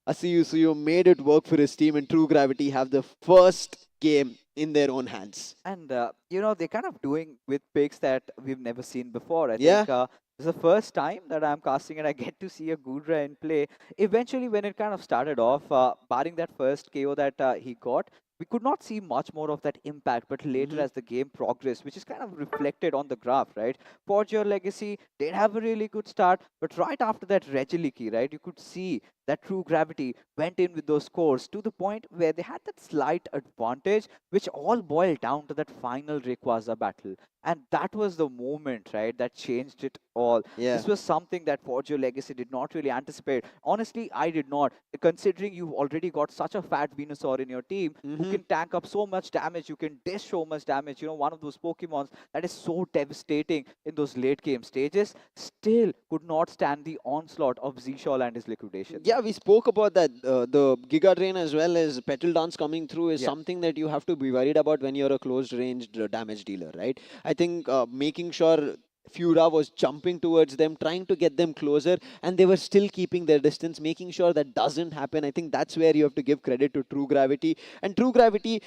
Suyu made it work for his team, and True Gravity have the first game in their own hands. And, you know, they're kind of doing with picks that we've never seen before. I Yeah. think this is the first time that I'm casting and I get to see a Gudra in play. Eventually, when it kind of started off, barring that first KO that he got, we could not see much more of that impact. But later, as the game progressed, which is kind of reflected on the graph, right? Forge Your Legacy did have a really good start, but right after that Regieleki, right, you could see that True Gravity went in with those scores to the point where they had that slight advantage, which all boiled down to that final Rayquaza battle. And that was the moment, right, that changed it all. Yeah. This was something that Forge Your Legacy did not really anticipate. Honestly, I did not. Considering you've already got such a fat Venusaur in your team who Hmm. can tank up so much damage, you can dish so much damage, one of those Pokemons that is so devastating in those late game stages, still could not stand the onslaught of Zshol and his liquidation. Yeah, we spoke about that. The Giga Drain as well as Petal Dance coming through is Yeah. something that you have to be worried about when you're a closed ranged damage dealer, right? I think making sure Fura was jumping towards them, trying to get them closer, and they were still keeping their distance, making sure that doesn't happen. I think that's where you have to give credit to True Gravity. And True Gravity,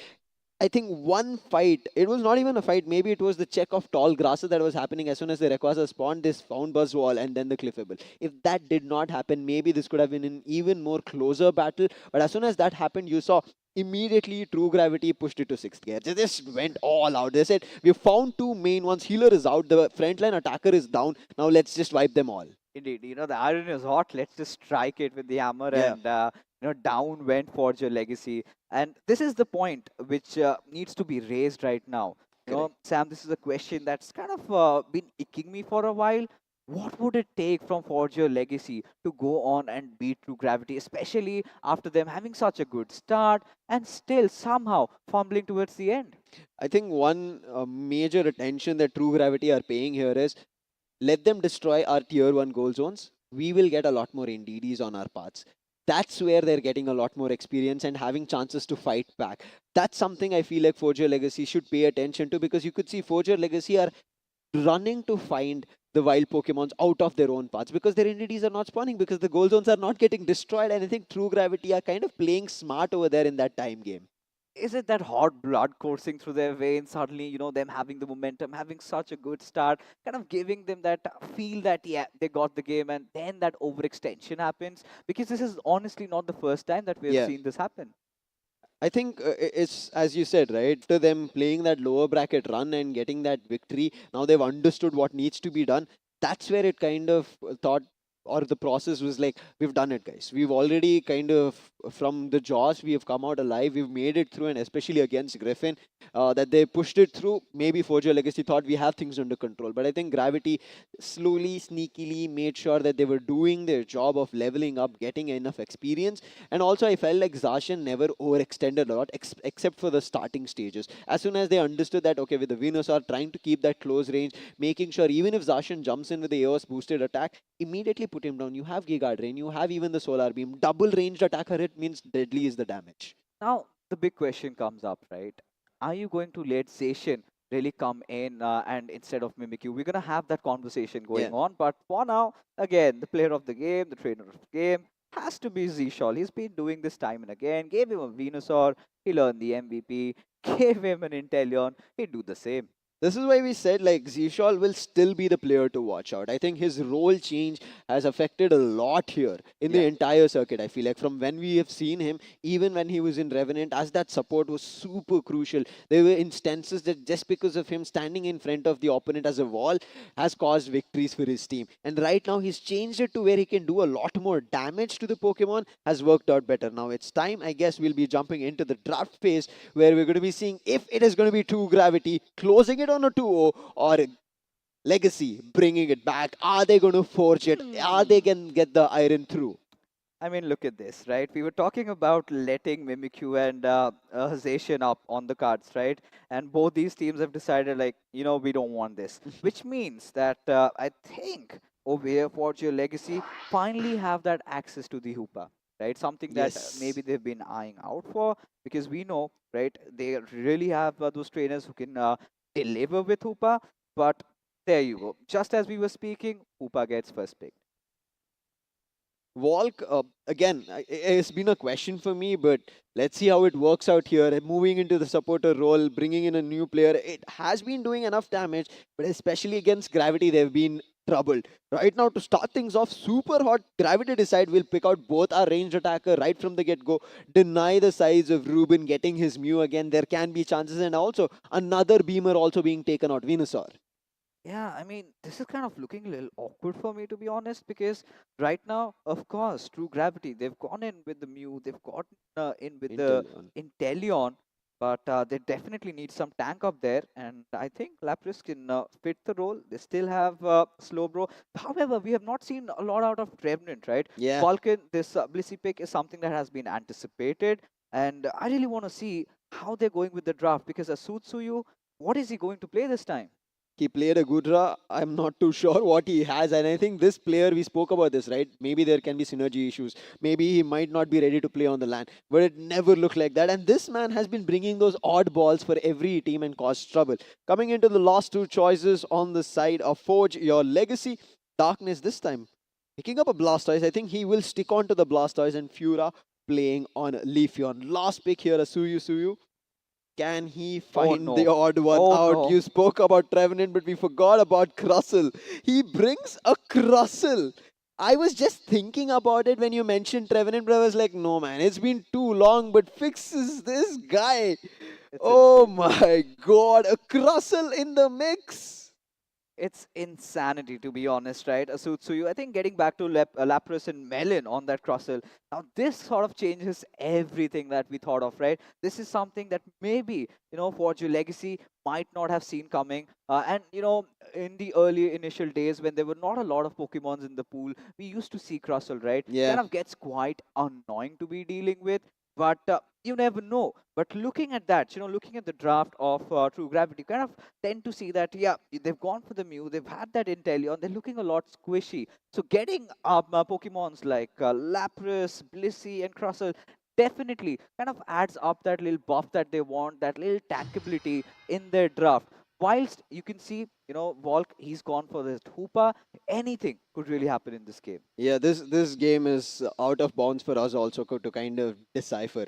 I think one fight, it was not even a fight, maybe it was the check of tall grasses that was happening as soon as the Rayquaza spawned, this found Buzz Wall and then the Cliffable. If that did not happen, maybe this could have been an even more closer battle. But as soon as that happened, you saw immediately True Gravity pushed it to 6th gear. They just went all out. They said, we found two main ones. Healer is out, the frontline attacker is down. Now let's just wipe them all. Indeed, the iron is hot. Let's just strike it with the hammer, Yeah. and down went Forge Your Legacy. And this is the point which needs to be raised right now. Sam, this is a question that's kind of been icking me for a while. What would it take from Forge Your Legacy to go on and beat True Gravity, especially after them having such a good start and still somehow fumbling towards the end? I think one major attention that True Gravity are paying here is let them destroy our tier 1 goal zones. We will get a lot more NDDs on our paths. That's where they're getting a lot more experience and having chances to fight back. That's something I feel like Forge Your Legacy should pay attention to, because you could see Forge Your Legacy are running to find the wild Pokemons out of their own paths because their NDDs are not spawning, because the goal zones are not getting destroyed. And I think True Gravity are kind of playing smart over there in that time game. Is it that hot blood coursing through their veins suddenly, them having the momentum, having such a good start, kind of giving them that feel that, yeah, they got the game, and then that overextension happens? Because this is honestly not the first time that we've Yeah. seen this happen. I think it's, as you said, right, to them playing that lower bracket run and getting that victory. Now they've understood what needs to be done. That's where it kind of thought, or the process was like, we've done it, guys. We've already kind of, from the jaws, we have come out alive. We've made it through, and especially against Griffin, that they pushed it through. Maybe Forge Your Legacy thought we have things under control. But I think Gravity slowly, sneakily made sure that they were doing their job of leveling up, getting enough experience. And also, I felt like Zacian never overextended a lot, except for the starting stages. As soon as they understood that, okay, with the Venusaur trying to keep that close range, making sure even if Zacian jumps in with the AOS boosted attack, immediately put him down. You have Giga Drain, you have even the Solar Beam. Double ranged attacker hit means deadly is the damage. Now, the big question comes up, right? Are you going to let Zacian really come in and instead of Mimikyu? We're going to have that conversation going Yeah. on. But for now, again, the player of the game, the trainer of the game, has to be Zshol. He's been doing this time and again. Gave him a Venusaur. He learned the MVP. Gave him an Inteleon. He'd do the same. This is why we said like Zshol will still be the player to watch out. I think his role change has affected a lot here in the Yeah. entire circuit. I feel like from when we have seen him, even when he was in Revenant, as that support was super crucial. There were instances that just because of him standing in front of the opponent as a wall has caused victories for his team. And right now he's changed it to where he can do a lot more damage to the Pokemon, has worked out better. Now it's time, I guess we'll be jumping into the draft phase where we're going to be seeing if it is going to be True Gravity closing it on a 2-0 or Legacy bringing it back. Are they going to forge it? Are they going to get the iron through? I mean, look at this, right? We were talking about letting Mimikyu and Zacian up on the cards, right? And both these teams have decided, like, we don't want this. Which means that I think over here, Forge Your Legacy finally have that access to the Hoopa, right? Something that Yes. maybe they've been eyeing out for, because we know, right? They really have those trainers who can deliver with Hoopa. But there you go. Just as we were speaking, Hoopa gets first pick. Walk, again, it's been a question for me, but let's see how it works out here. Moving into the supporter role, bringing in a new player, it has been doing enough damage, but especially against Gravity, they've been troubled. Right now, to start things off, super hot, Gravity decide we'll pick out both our ranged attacker right from the get-go, deny the size of Ruben getting his Mew again. There can be chances, and also another Beamer also being taken out, Venusaur. Yeah, I mean, this is kind of looking a little awkward for me, to be honest, because right now, of course, True Gravity, they've gone in with the Mew, they've gotten in with the Intel on. Inteleon, but they definitely need some tank up there, and I think Lapras can fit the role. They still have Slowbro. However, we have not seen a lot out of Trevenant, right? Yeah. Vulcan, this Blissey pick is something that has been anticipated, and I really want to see how they're going with the draft, because Asutsuyu, what is he going to play this time? He played a Gudra. I'm not too sure what he has. And I think this player, we spoke about this, right? Maybe there can be synergy issues. Maybe he might not be ready to play on the LAN. But it never looked like that. And this man has been bringing those odd balls for every team and caused trouble. Coming into the last two choices on the side of Forge, your legacy, Darkness this time. Picking up a Blastoise. I think he will stick on to the Blastoise and Fura playing on Leafeon. Last pick here, a Suyu. Can he find no. the odd one Oh, out? no. You spoke about Trevenant, but we forgot about Crustle. He brings a Crustle. I was just thinking about it when you mentioned Trevenant, but I was like, no, man, it's been too long, but fixes this guy. It's Oh insane. my god, a Crustle in the mix. It's insanity, to be honest, right? Asutsuyu, I think getting back to Lapras and Melon on that crossel, now this sort of changes everything that we thought of, right? This is something that maybe, Forge Legacy might not have seen coming. In the early initial days when there were not a lot of Pokemons in the pool, we used to see Crossel, right? Yeah. Kind of gets quite annoying to be dealing with, but you never know. But looking at that, looking at the draft of True Gravity, kind of tend to see that, yeah, they've gone for the Mew, they've had that Inteleon, they're looking a lot squishy. So getting Pokemons like Lapras, Blissey, and Crustle definitely kind of adds up that little buff that they want, that little tankability in their draft. Whilst you can see, Volk, he's gone for this Hoopa. Anything could really happen in this game. Yeah, this game is out of bounds for us also to kind of decipher.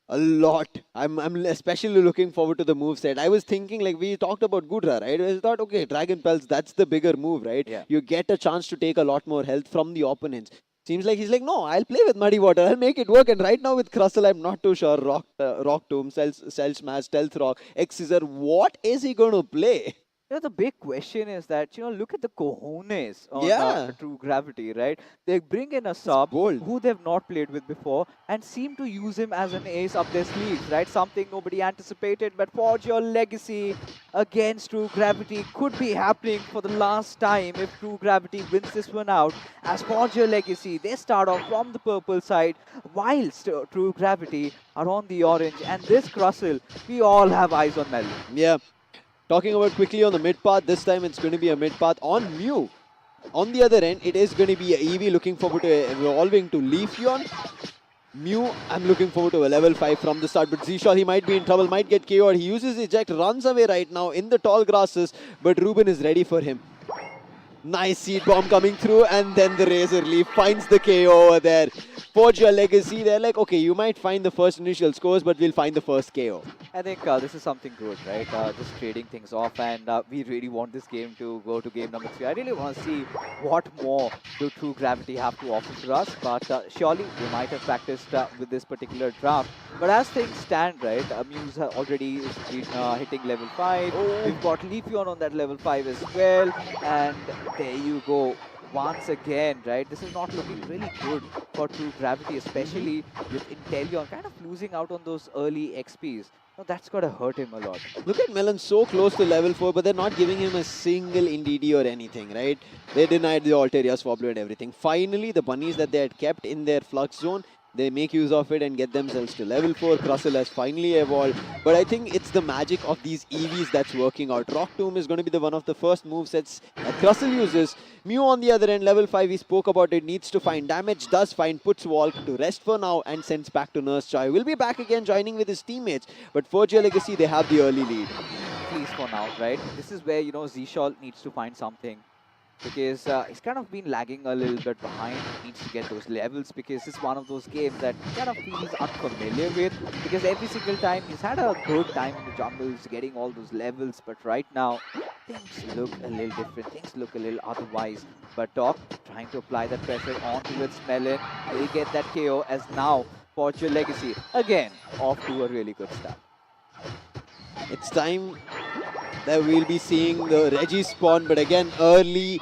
A lot. I'm especially looking forward to the move set. I was thinking like we talked about Gudra, right? I thought okay, Dragon Pulse, that's the bigger move, right? Yeah. You get a chance to take a lot more health from the opponents. Seems like he's like, no, I'll play with Muddy Water. I'll make it work. And right now with Crustle, I'm not too sure. Rock Tomb, Cell Smash, Stealth Rock, X Scissor. What is he going to play? The big question is that, look at the cojones on Yeah. True Gravity, right? They bring in a sub bold. who they've not played with before and seem to use him as an ace up their sleeves, right? Something nobody anticipated, but Forge Your Legacy against True Gravity could be happening for the last time if True Gravity wins this one out. As Forge Your Legacy, they start off from the purple side, whilst True Gravity are on the orange. And this Crustle, we all have eyes on Melon. Yeah. Talking about quickly on the mid path, this time it's going to be a mid path on Mew. On the other end, it is going to be a Eevee looking forward to evolving to Leafeon. Mew, I'm looking forward to a level 5 from the start, but Zishaw, he might be in trouble, might get KO'd. He uses eject, runs away right now in the tall grasses, but Ruben is ready for him. Nice seed bomb coming through, and then the Razor Leaf finds the KO over there. Forge Your Legacy, they're like, okay, you might find the first initial scores, but we'll find the first KO. I think this is something good, right? Just trading things off, and we really want this game to go to game number 3. I really want to see what more do True Gravity have to offer for us, but surely they might have practiced with this particular draft. But as things stand, right, Muse already is hitting level 5. We've got Leafeon on that level 5 as well, and there you go. Once again, right, this is not looking really good for True Gravity, especially with Inteleon kind of losing out on those early XPs. Now that's got to hurt him a lot. Look at Melon so close to level 4, but they're not giving him a single NDD or anything, right? They denied the Altaria, Swablu and everything. Finally, the bunnies that they had kept in their flux zone, they make use of it and get themselves to level 4. Crustle has finally evolved. But I think it's the magic of these EVs that's working out. Rock Tomb is going to be one of the first movesets that Crustle uses. Mew on the other end, level 5, we spoke about it, needs to find damage, does find, puts Walk to rest for now and sends back to Nurse Joy. Will be back again joining with his teammates. But Forge Your Legacy, they have the early lead. At least for now, right? This is where, Zishal needs to find something. Because he's kind of been lagging a little bit behind. He needs to get those levels because it's one of those games that he kind of feels unfamiliar with. Because every single time he's had a good time in the jungles getting all those levels. But right now, things look a little different. Things look a little otherwise. But Doc trying to apply that pressure onto its Melon. Will get that KO as now Forge Your Legacy again off to a really good start. It's time There we'll be seeing the Reggie spawn, but again, early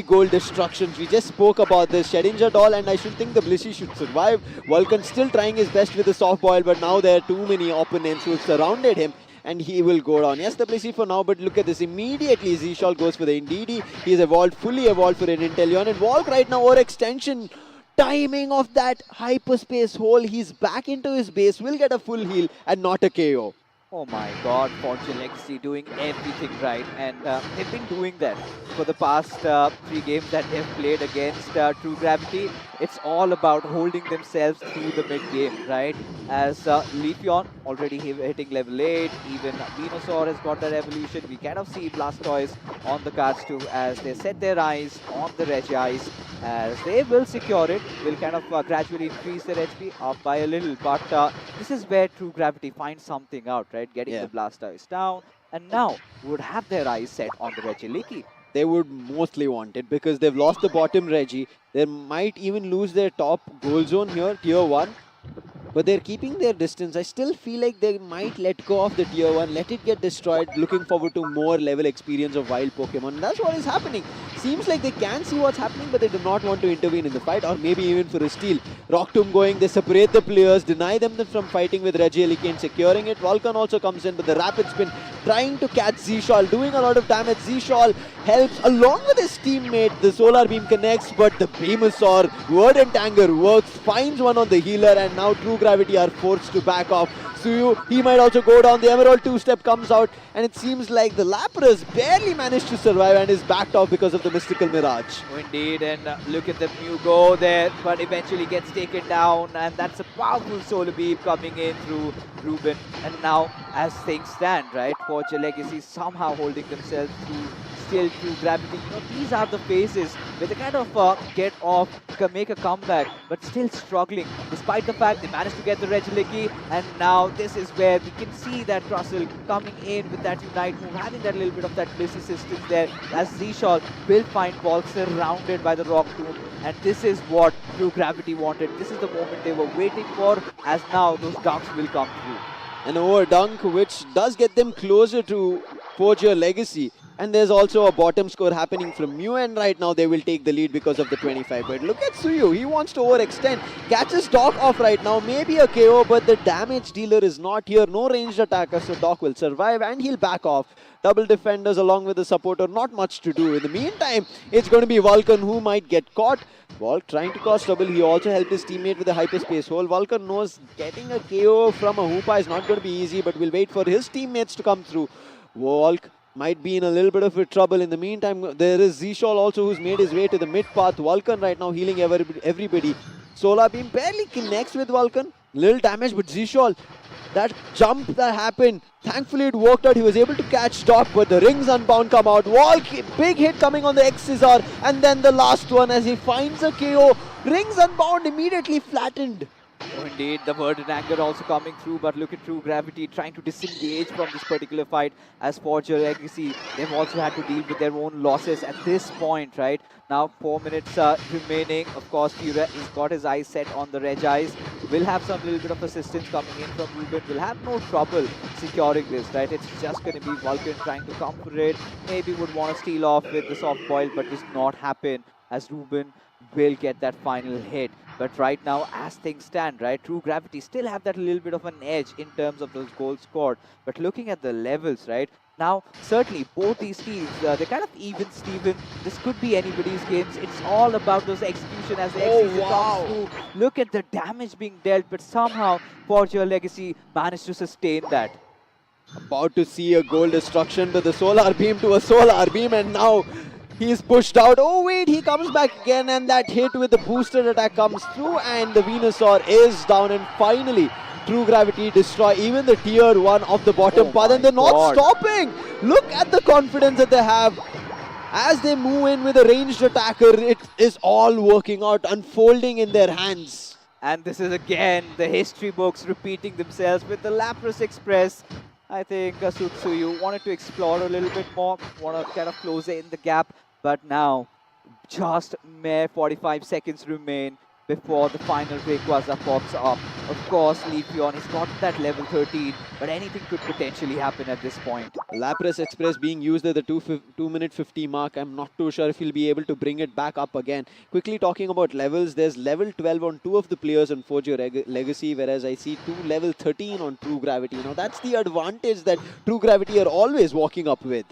goal destructions. We just spoke about this. Shedinja Doll, and I should think the Blissey should survive. Vulcan still trying his best with the soft boil, but now there are too many opponents who have surrounded him, and he will go down. Yes, the Blissey for now, but look at this. Immediately, Zshal goes for the Indeedee. He's evolved, fully evolved for an Inteleon, and Volk right now, overextension. Timing of that hyperspace hole. He's back into his base, will get a full heal, and not a KO. Oh my god, Fortune Legacy doing everything right, and they've been doing that for the past 3 games that they've played against True Gravity. It's all about holding themselves through the mid game, right? As Leafeon already hitting level 8, even Venusaur has got that evolution. We kind of see Blastoise on the cards too, as they set their eyes on the Regis, as they will secure it, will kind of gradually increase their HP up by a little, but this is where True Gravity finds something out, right? Getting the Blastoise down, and now would have their eyes set on the Reggie. They would mostly want it because they've lost the bottom Reggie. They might even lose their top goal zone here, tier 1. But they're keeping their distance. I still feel like they might let go of the tier 1, let it get destroyed, looking forward to more level experience of wild Pokemon. That's what is happening. Seems like they can see what's happening, but they do not want to intervene in the fight, or maybe even for a steal. Rock Tomb going, they separate the players, deny them from fighting with Regieleki and securing it. Vulcan also comes in, but the Rapid Spin trying to catch Zshal, doing a lot of damage. Zshal helps along with his teammate. The Solar Beam connects, but the Venusaur, Word and Tanger works, finds one on the healer, and now True Gravity are forced to back off. Suyu, he might also go down. The Emerald 2-step comes out, and it seems like the Lapras barely managed to survive and is backed off because of the Mystical Mirage. Oh, indeed, and look at the Mew go there, but eventually gets taken down, and that's a powerful Solar Beam coming in through Ruben. And now, as things stand, right, Fortune Legacy somehow holding themselves through still True Gravity. You know, these are the phases where they kind of get off, make a comeback, but still struggling, despite the fact they managed to get the Regieleki, and now this is where we can see that Russell coming in with that Unite move, having that little bit of that bliss assistance there, as Zshal will find Volk surrounded by the Rock Tomb, and this is what True Gravity wanted. This is the moment they were waiting for, as now those dunks will come through. An over dunk, which does get them closer to Forge Your Legacy. And there's also a bottom score happening from Mew, and right now they will take the lead because of the 25. But look at Suyu, he wants to overextend. Catches Doc off right now, maybe a KO, but the damage dealer is not here. No ranged attacker, so Doc will survive and he'll back off. Double defenders along with the supporter, not much to do. In the meantime, it's going to be Vulcan who might get caught. Volk trying to cause trouble. He also helped his teammate with a hyperspace hole. Vulcan knows getting a KO from a Hoopa is not going to be easy, but will wait for his teammates to come through. Volk might be in a little bit of trouble. In the meantime, there is Zshal also, who's made his way to the mid path. Vulcan right now healing everybody. Solar Beam barely connects with Vulcan. Little damage, but Zshal, that jump that happened, thankfully it worked out. He was able to catch Doc, but the Rings Unbound come out. Volk, big hit coming on the X-Scissor, and then the last one as he finds a KO. Rings Unbound immediately flattened. Oh, indeed, the Word and Anger also coming through, but look at True Gravity trying to disengage from this particular fight. As Forge Your Legacy, they've also had to deal with their own losses at this point, right? Now 4 minutes remaining. Of course, Fura has got his eyes set on the Regis. Will have some little bit of assistance coming in from Ruben. Will have no trouble securing this, right? It's just going to be Vulcan trying to come for it. Maybe would want to steal off with the soft boil, but does not happen, as Ruben will get that final hit. But right now, as things stand, right, True Gravity still have that little bit of an edge in terms of those goals scored. But looking at the levels, right, now certainly both these teams, they're kind of even Steven. This could be anybody's games. It's all about those execution as the XCC comes through. Look at the damage being dealt, but somehow Forge Your Legacy managed to sustain that. About to see a goal destruction, but the Solar Beam to a Solar Beam, and now he's pushed out. Oh wait, he comes back again, and that hit with the boosted attack comes through, and the Venusaur is down, and finally True Gravity destroy even the tier 1 of the bottom path, and they're not stopping. Look at the confidence that they have. As they move in with a ranged attacker, it is all working out, unfolding in their hands. And this is again the history books repeating themselves with the Lapras Express. I think Sutsuyu wanted to explore a little bit more, want to kind of close in the gap, but now just mere 45 seconds remain. before the final Rayquaza pops up. Of course, Leafeon has got that level 13, but anything could potentially happen at this point. Lapras Express being used at the 2 minute 50 mark. I'm not too sure if he'll be able to bring it back up again. Quickly talking about levels, there's level 12 on 2 of the players on Forge Your Legacy, whereas I see 2 level 13 on True Gravity. Now that's the advantage that True Gravity are always walking up with.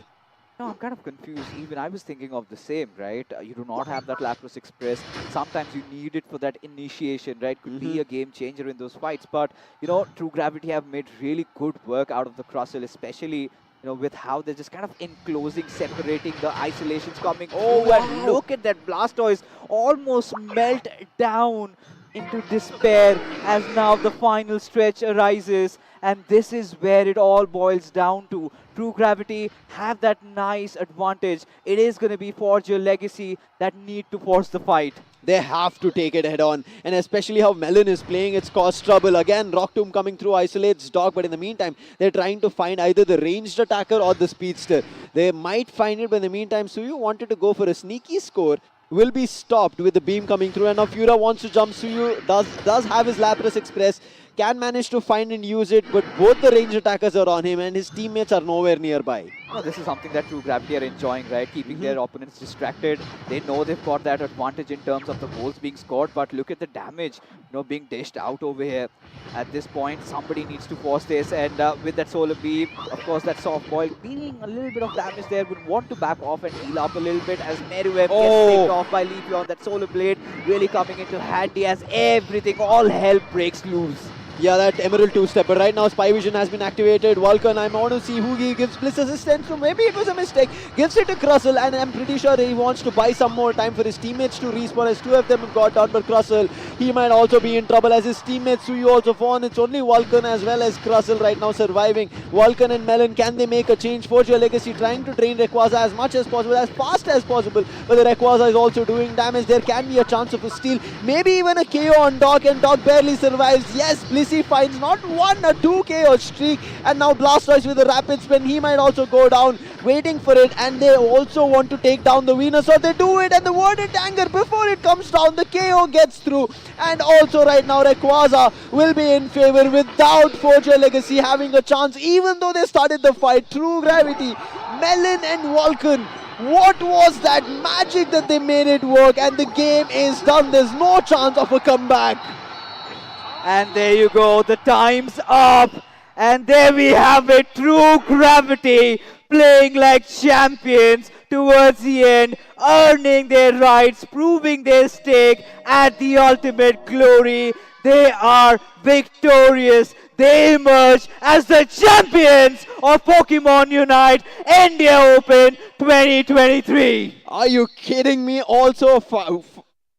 No, I'm kind of confused. Even I was thinking of the same, right? You do not have that Lapras Express. Sometimes you need it for that initiation, right? Could be a game changer in those fights. But, True Gravity have made really good work out of the Crustle, especially, with how they're just kind of enclosing, separating the isolations coming through. And look at that Blastoise almost melt down into despair as now the final stretch arises, and this is where it all boils down to. True Gravity have that nice advantage. It is going to be Forge Your Legacy that need to force the fight. They have to take it head on, and especially how Melon is playing, it's caused trouble. Again, Rock Tomb coming through isolates Dog, but in the meantime, they're trying to find either the ranged attacker or the speedster. They might find it, but in the meantime, Suyu wanted to go for a sneaky score, will be stopped with the beam coming through, and now Fura wants to jump. Suyu does have his Lapras Express, can manage to find and use it, but both the range attackers are on him and his teammates are nowhere nearby. This is something that True Gravity are enjoying, right? Keeping their opponents distracted. They know they've got that advantage in terms of the goals being scored, but look at the damage, being dished out over here. At this point, somebody needs to force this, and with that Solar Beam, of course, that Soft Boil dealing a little bit of damage there, would want to back off and heal up a little bit as Meruem gets picked off by Leafeon. That Solar Blade really coming into handy as everything, all hell breaks loose. Yeah, that Emerald 2-step, but right now Spy Vision has been activated. Vulcan, I want to see who he gives Bliss assistance, so maybe it was a mistake. Gives it to Crustle, and I'm pretty sure he wants to buy some more time for his teammates to respawn, as 2 of them have got down, but Crustle, he might also be in trouble as his teammates Suyu also fallen. It's only Vulcan as well as Crustle right now surviving. Vulcan and Melon, can they make a change? Forge Your Legacy trying to drain Rayquaza as much as possible, as fast as possible, but the Rayquaza is also doing damage. There can be a chance of a steal, maybe even a KO on Dog, and Dog barely survives. Yes, Blissey finds not 1 or 2 KO streak, and now Blastoise with a rapid spin, he might also go down, waiting for it, and they also want to take down the Venus, so they do it, and the Worded Anger, before it comes down, the KO gets through, and also right now Rayquaza will be in favor without Forge Your Legacy having a chance, even though they started the fight. True Gravity, Melon and Vulcan, what was that magic that they made it work, and the game is done. There's no chance of a comeback. And there you go, the time's up. And there we have it, True Gravity playing like champions towards the end, earning their rights, proving their stake at the ultimate glory. They are victorious. They emerge as the champions of Pokemon Unite India Open 2023. Are you kidding me? Also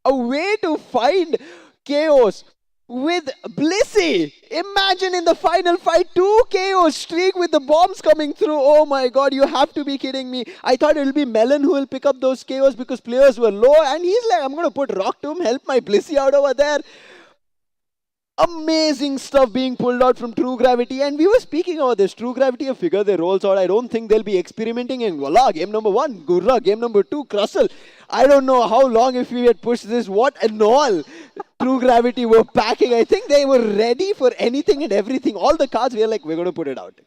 a way to find chaos with Blissey. Imagine in the final fight, 2 KO streak with the bombs coming through. Oh my god, you have to be kidding me. I thought it will be Melon who will pick up those KOs because players were low, and he's like, I'm going to put Rock Tomb, help my Blissey out over there. Amazing stuff being pulled out from True Gravity, and we were speaking about this. True Gravity have figured their roles out. I don't think they'll be experimenting in voila, game number 1, Gurra, game number 2, Crustle. I don't know how long if we had pushed this, what and all True Gravity were packing. I think they were ready for anything and everything. All the cards, we were like, we're going to put it out.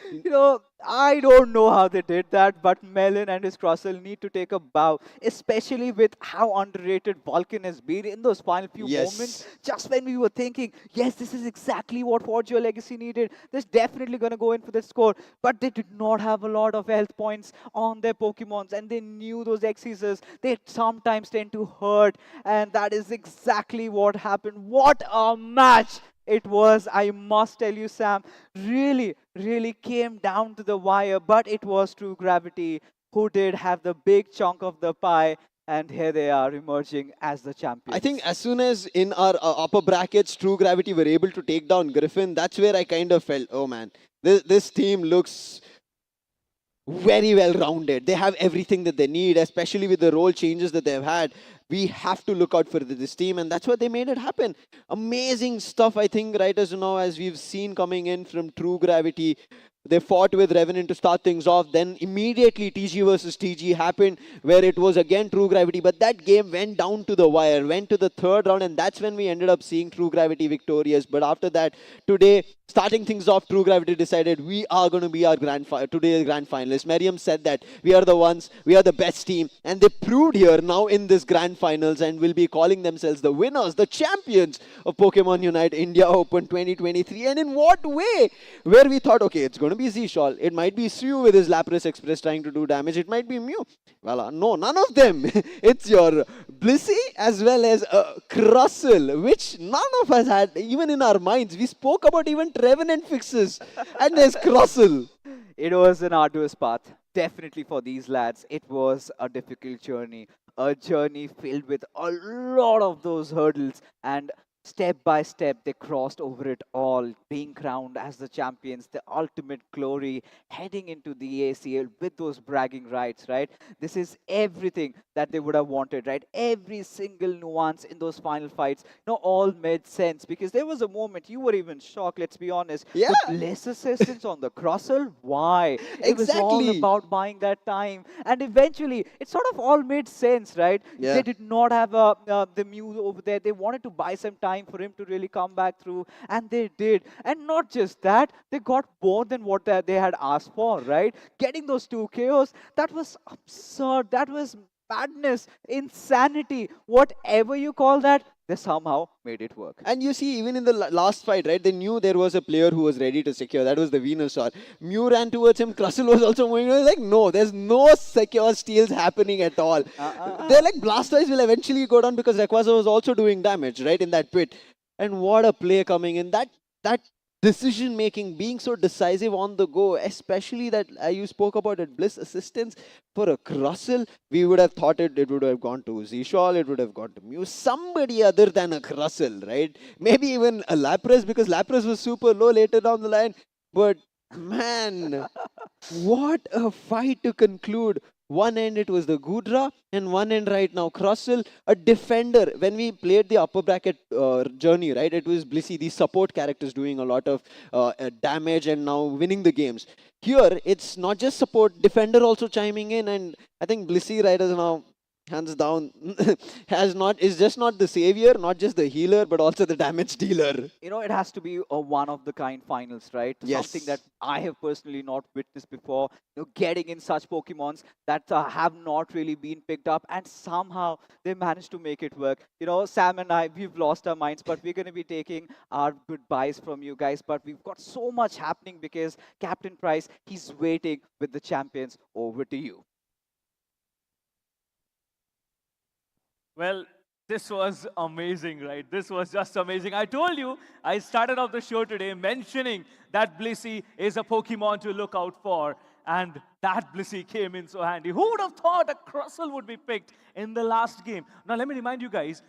I don't know how they did that, but Melon and his Crustle need to take a bow, especially with how underrated Vulcan has been in those final few moments. Just when we were thinking, yes, this is exactly what Forge Your Legacy needed. They're definitely going to go in for the score, but they did not have a lot of health points on their Pokemons, and they knew those Xyzes, they sometimes tend to hurt, and that is exactly what happened. What a match it was, I must tell you, Sam. Really came down to the wire, but it was True Gravity who did have the big chunk of the pie, and here they are emerging as the champions. I think as soon as in our upper brackets, True Gravity were able to take down Griffin, that's where I kind of felt, oh man, this team looks very well rounded. They have everything that they need, especially with the role changes that they've had. We have to look out for this team, and that's what they made it happen. Amazing stuff, I think, right as now, as we've seen coming in from True Gravity. They fought with Revenant to start things off. Then immediately TG versus TG happened, where it was again True Gravity. But that game went down to the wire, went to the third round, and that's when we ended up seeing True Gravity victorious. But after that, today, starting things off, True Gravity decided we are going to be our today's grand finalists. Miriam said that we are the ones, we are the best team, and they proved here now in this grand finals and will be calling themselves the winners, the champions of Pokemon Unite India Open 2023. And in what way? Where we thought, okay, it's going to be Zishal, it might be Sue with his Lapras Express trying to do damage, it might be Mew. Well, no, none of them. It's your Blissey as well as Crustle, which none of us had even in our minds. We spoke about even Revenant fixes, and there's Crustle. It was an arduous path, definitely for these lads. It was a difficult journey, a journey filled with a lot of those hurdles, and step by step they crossed over it all, being crowned as the champions, the ultimate glory, heading into the ACL with those bragging rights, right? This is everything that they would have wanted, right? Every single nuance in those final fights, all made sense, because there was a moment you were even shocked, let's be honest. Yeah. The Bliss assistance on the Crossel, why? It was all Exactly. about buying that time, and eventually it sort of all made sense, right? Yeah. They did not have the Mew over there. They wanted to buy some time for him to really come back through, and they did. And not just that, they got more than what they had asked for, right? Getting those 2 KOs, that was absurd. That was madness, insanity, whatever you call that. They somehow made it work. And you see, even in the last fight, right, they knew there was a player who was ready to secure. That was the Venusaur. Mew ran towards him. Crustle was also moving. Like, no, there's no secure steals happening at all. They're like, Blastoise will eventually go down because Rayquaza was also doing damage, right, in that pit. And what a play coming in. That decision making, being so decisive on the go, especially that you spoke about it, Bliss assistance for a Crustle. We would have thought it would have gone to Zishal, it would have gone to Mew, somebody other than a Crustle, right? Maybe even a Lapras, because Lapras was super low later down the line. But man, what a fight to conclude. One end it was the Gudra, and one end right now Crustle, a defender. When we played the upper bracket journey, right, it was Blissey, these support characters doing a lot of damage and now winning the games. Here, it's not just support, defender also chiming in, and I think Blissey right is now, hands down, is just not the savior, not just the healer, but also the damage dealer. It has to be a one-of-the-kind finals, right? Yes. Something that I have personally not witnessed before. Getting in such Pokemons that have not really been picked up, and somehow they managed to make it work. Sam and I, we've lost our minds, but we're going to be taking our goodbyes from you guys. But we've got so much happening because Captain Price, he's waiting with the champions. Over to you. Well, this was amazing, right? This was just amazing. I told you, I started off the show today mentioning that Blissey is a Pokemon to look out for. And that Blissey came in so handy. Who would have thought a Crustle would be picked in the last game? Now, let me remind you guys,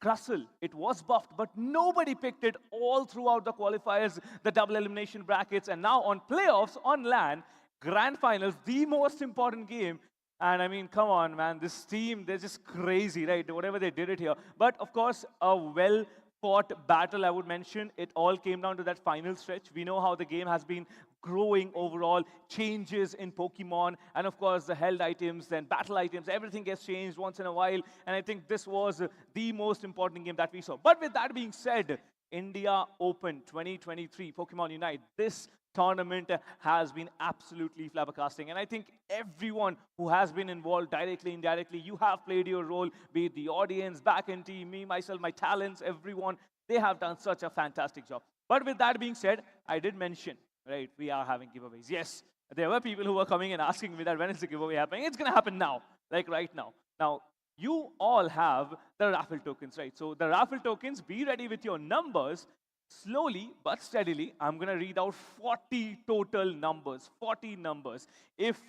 Crustle, it was buffed, but nobody picked it all throughout the qualifiers, the double elimination brackets, and now on playoffs, on LAN, grand finals, the most important game. And I mean, come on, man, this team, they're just crazy, right? Whatever they did it here. But of course, a well-fought battle, I would mention. It all came down to that final stretch. We know how the game has been growing overall, changes in Pokemon, and of course, the held items, then battle items, everything gets changed once in a while. And I think this was the most important game that we saw. But with that being said, India Open 2023, Pokemon Unite, this tournament has been absolutely flabbergasting. And I think everyone who has been involved directly, indirectly, you have played your role, be it the audience, back-end team, me, myself, my talents, everyone. They have done such a fantastic job. But with that being said, I did mention, right, we are having giveaways. Yes, there were people who were coming and asking me that when is the giveaway happening? It's going to happen now, like right now. Now, you all have the raffle tokens, right? So the raffle tokens, be ready with your numbers. Slowly but steadily, I'm going to read out 40 total numbers, 40 numbers. If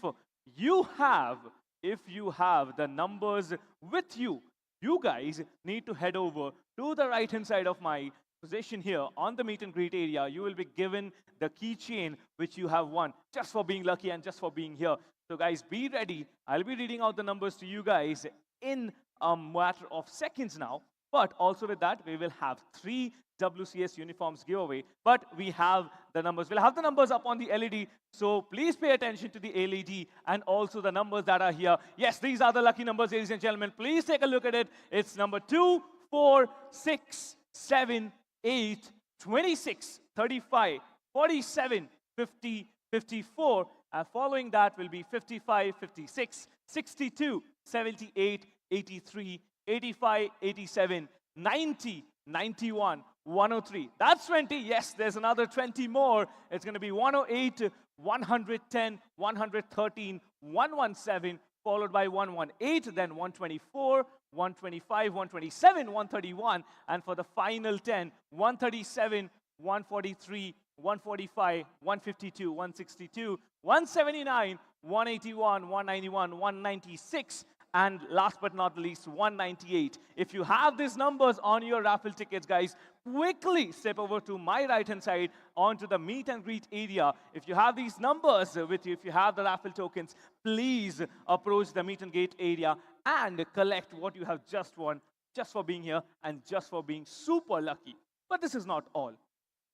you have the numbers with you, you guys need to head over to the right-hand side of my position here on the meet and greet area. You will be given the keychain which you have won just for being lucky and just for being here. So guys, be ready. I'll be reading out the numbers to you guys in a matter of seconds now. But also with that, we will have 3 WCS uniforms giveaway. But we have the numbers. We'll have the numbers up on the LED. So please pay attention to the LED and also the numbers that are here. Yes, these are the lucky numbers, ladies and gentlemen. Please take a look at it. It's number 2, 4, 6, 7, 8, 26, 35, 47, 50, 54. And following that will be 55, 56, 62, 78, 83, 85, 87, 90, 91, 103. That's 20. Yes, there's another 20 more. It's going to be 108, 110, 113, 117, followed by 118, then 124, 125, 127, 131, and for the final 10, 137, 143, 145, 152, 162, 179, 181, 191, 196, and last but not least, 198. If you have these numbers on your raffle tickets, guys, quickly step over to my right-hand side onto the meet and greet area. If you have these numbers with you, if you have the raffle tokens, please approach the meet and greet area and collect what you have just won, just for being here and just for being super lucky. But this is not all.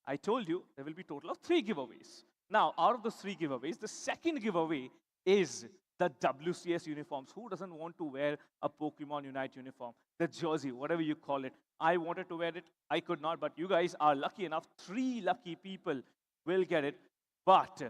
I told you there will be a total of 3 giveaways. Now, out of those 3 giveaways, the second giveaway is the WCS uniforms. Who doesn't want to wear a Pokemon Unite uniform? The jersey, whatever you call it. I wanted to wear it. I could not, but you guys are lucky enough. 3 lucky people will get it. But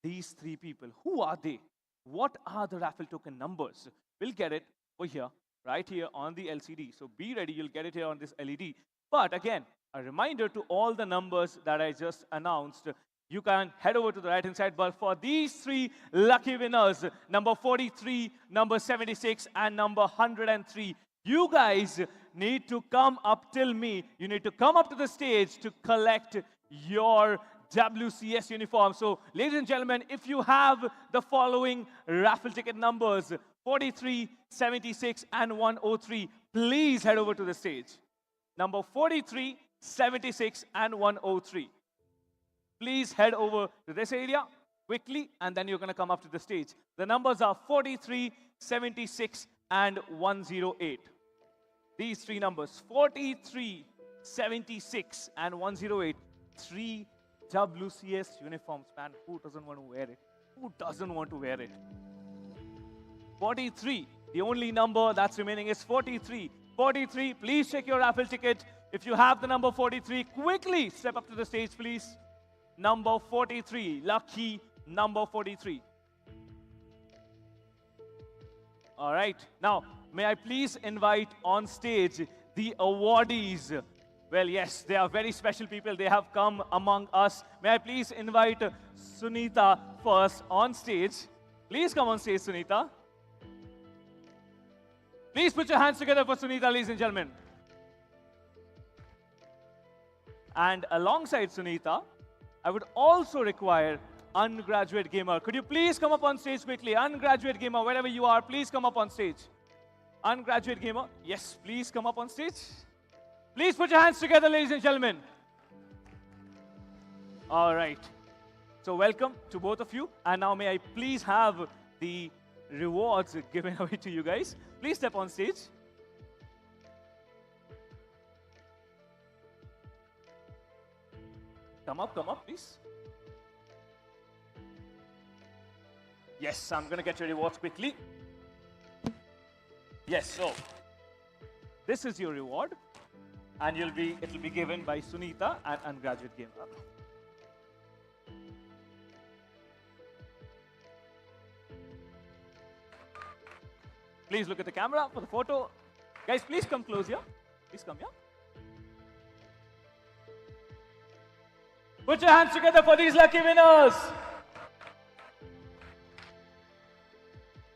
these 3 people, who are they? What are the raffle token numbers? We'll get it over here, right here on the LCD. So be ready. You'll get it here on this LED. But again, a reminder to all the numbers that I just announced. You can head over to the right-hand side. But for these 3 lucky winners, number 43, number 76, and number 103, you guys need to come up till me. You need to come up to the stage to collect your WCS uniform. So, ladies and gentlemen, if you have the following raffle ticket numbers, 43, 76, and 103, please head over to the stage. Number 43, 76, and 103. Please head over to this area quickly, and then you're going to come up to the stage. The numbers are 43, 76, and 108. These 3 numbers, 43, 76, and 108. 3 WCS uniforms, man. Who doesn't want to wear it? Who doesn't want to wear it? 43. The only number that's remaining is 43. 43, please check your raffle ticket. If you have the number 43, quickly step up to the stage, please. Number 43, lucky number 43. All right. Now, may I please invite on stage the awardees. Well, yes, they are very special people. They have come among us. May I please invite Sunita first on stage. Please come on stage, Sunita. Please put your hands together for Sunita, ladies and gentlemen. And alongside Sunita, I would also require Ungraduate Gamer. Could you please come up on stage quickly? Ungraduate Gamer, wherever you are, please come up on stage. Ungraduate Gamer, yes, please come up on stage. Please put your hands together, ladies and gentlemen. All right. So welcome to both of you. And now may I please have the rewards given away to you guys. Please step on stage. Come up, please. Yes, I'm going to get your rewards quickly. Yes, so this is your reward. And it'll be given by Sunita and Ungraduate Gamer. Please look at the camera for the photo. Guys, please come close here. Please come here. Put your hands together for these lucky winners.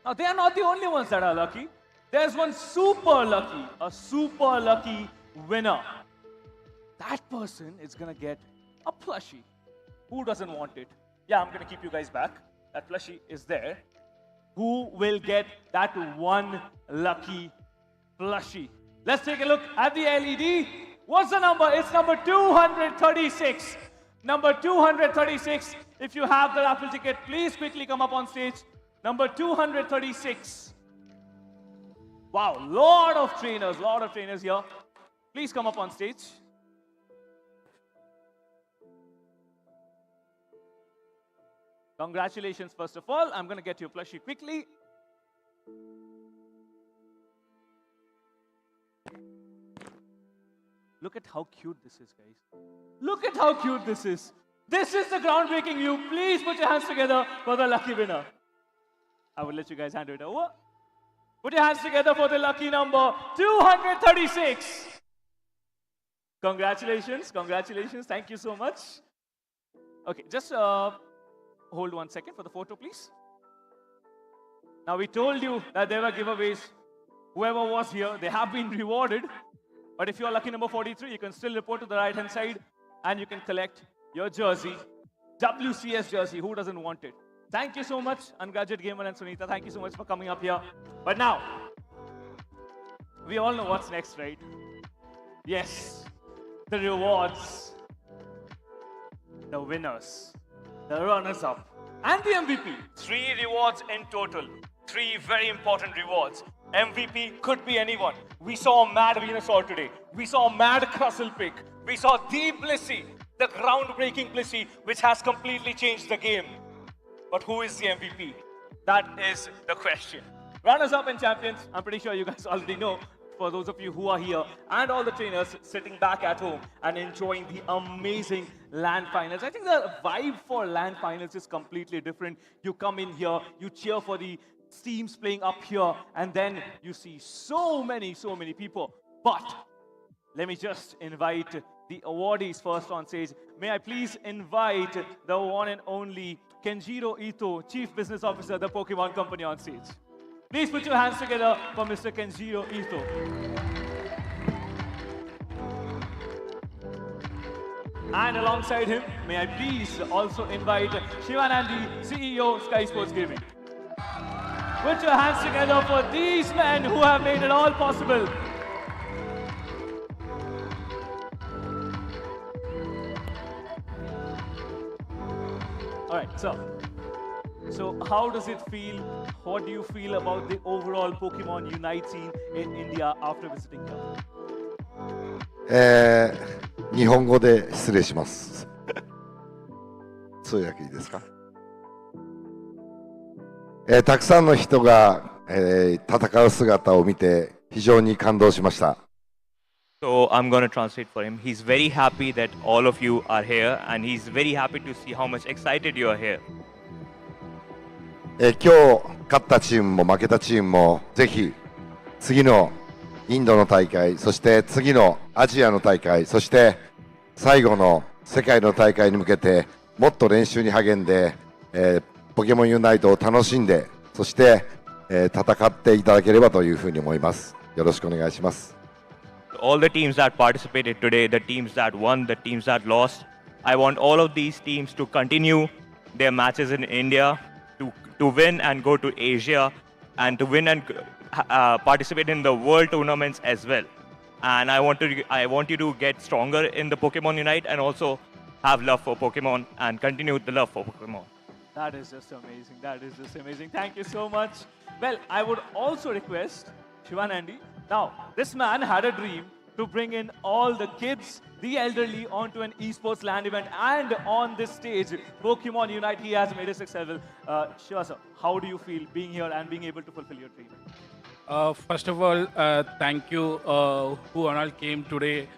Now, they are not the only ones that are lucky. There's one super lucky, a super lucky winner. That person is going to get a plushie. Who doesn't want it? Yeah, I'm going to keep you guys back. That plushie is there. Who will get that one lucky plushie? Let's take a look at the LED. What's the number? It's number 236. Number 236. If you have the raffle ticket, please quickly come up on stage. Number 236. Wow, lot of trainers here. please come up on stage. Congratulations, first of all. I'm going to get your plushie quickly. Look at how cute this is, guys. Look at how cute this is. This is the groundbreaking view. Please put your hands together for the lucky winner. I will let you guys hand it over. Put your hands together for the lucky number 236. Congratulations, congratulations. Thank you so much. Okay, just hold 1 second for the photo, please. Now, we told you that there were giveaways. Whoever was here, they have been rewarded. But if you're lucky number 43, you can still report to the right-hand side and you can collect your jersey, WCS jersey. Who doesn't want it? Thank you so much, Ungadget Gamer and Sunita. Thank you so much for coming up here. But now, we all know what's next, right? Yes, the rewards, the winners, the runners-up, and the MVP. 3 rewards in total. 3 very important rewards. MVP could be anyone. We saw Mad Venusaur today. We saw Mad Crustle pick. We saw the Blissey, the groundbreaking Blissey, which has completely changed the game. But who is the MVP? That is the question. Runners-up and champions, I'm pretty sure you guys already know. For those of you who are here and all the trainers sitting back at home and enjoying the amazing LAN finals. I think the vibe for LAN finals is completely different. You come in here, you cheer for the teams playing up here, and then you see so many people. But let me just invite the awardees first on stage. May I please invite the one and only Kenjiro Ito, Chief Business Officer, the Pokémon Company, on stage. Please put your hands together for Mr. Kenjiro Ito. And alongside him, may I please also invite Shivanandi, CEO, Sky Sports Gaming. Put your hands together for these men who have made it all possible. All right, so how does it feel? What do you feel about the overall Pokemon Unite scene in India after visiting here? 日本語で失礼します。通訳いいですか？たくさんの人が、戦う姿を見て非常に感動しました。So I'm going to translate for him. He's very happy that all of you are here and he's very happy to see how much excited you are here. 今日勝ったチームも負けたチームもぜひ次のインドの大会、そして次のアジアの大会、そして最後の世界の大会に向けてもっと練習に励んで、ポケモンユナイトを楽しんで、そして、戦っていただければというふうに思います。よろしくお願いします。All the teams that participated today, the teams that won, the teams that lost, I want all of these teams to continue their matches in India, to win and go to Asia, and to win and participate in the world tournaments as well. And I want you to get stronger in the Pokemon Unite and also have love for Pokemon and continue the love for Pokemon. That is just amazing. That is just amazing. Thank you so much. Well, I would also request Shivanandi. Now, this man had a dream to bring in all the kids, the elderly, onto an esports LAN event, and on this stage, Pokemon Unite, he has made it successful. Shiva sir, how do you feel being here and being able to fulfill your dream? First of all, thank you who all came today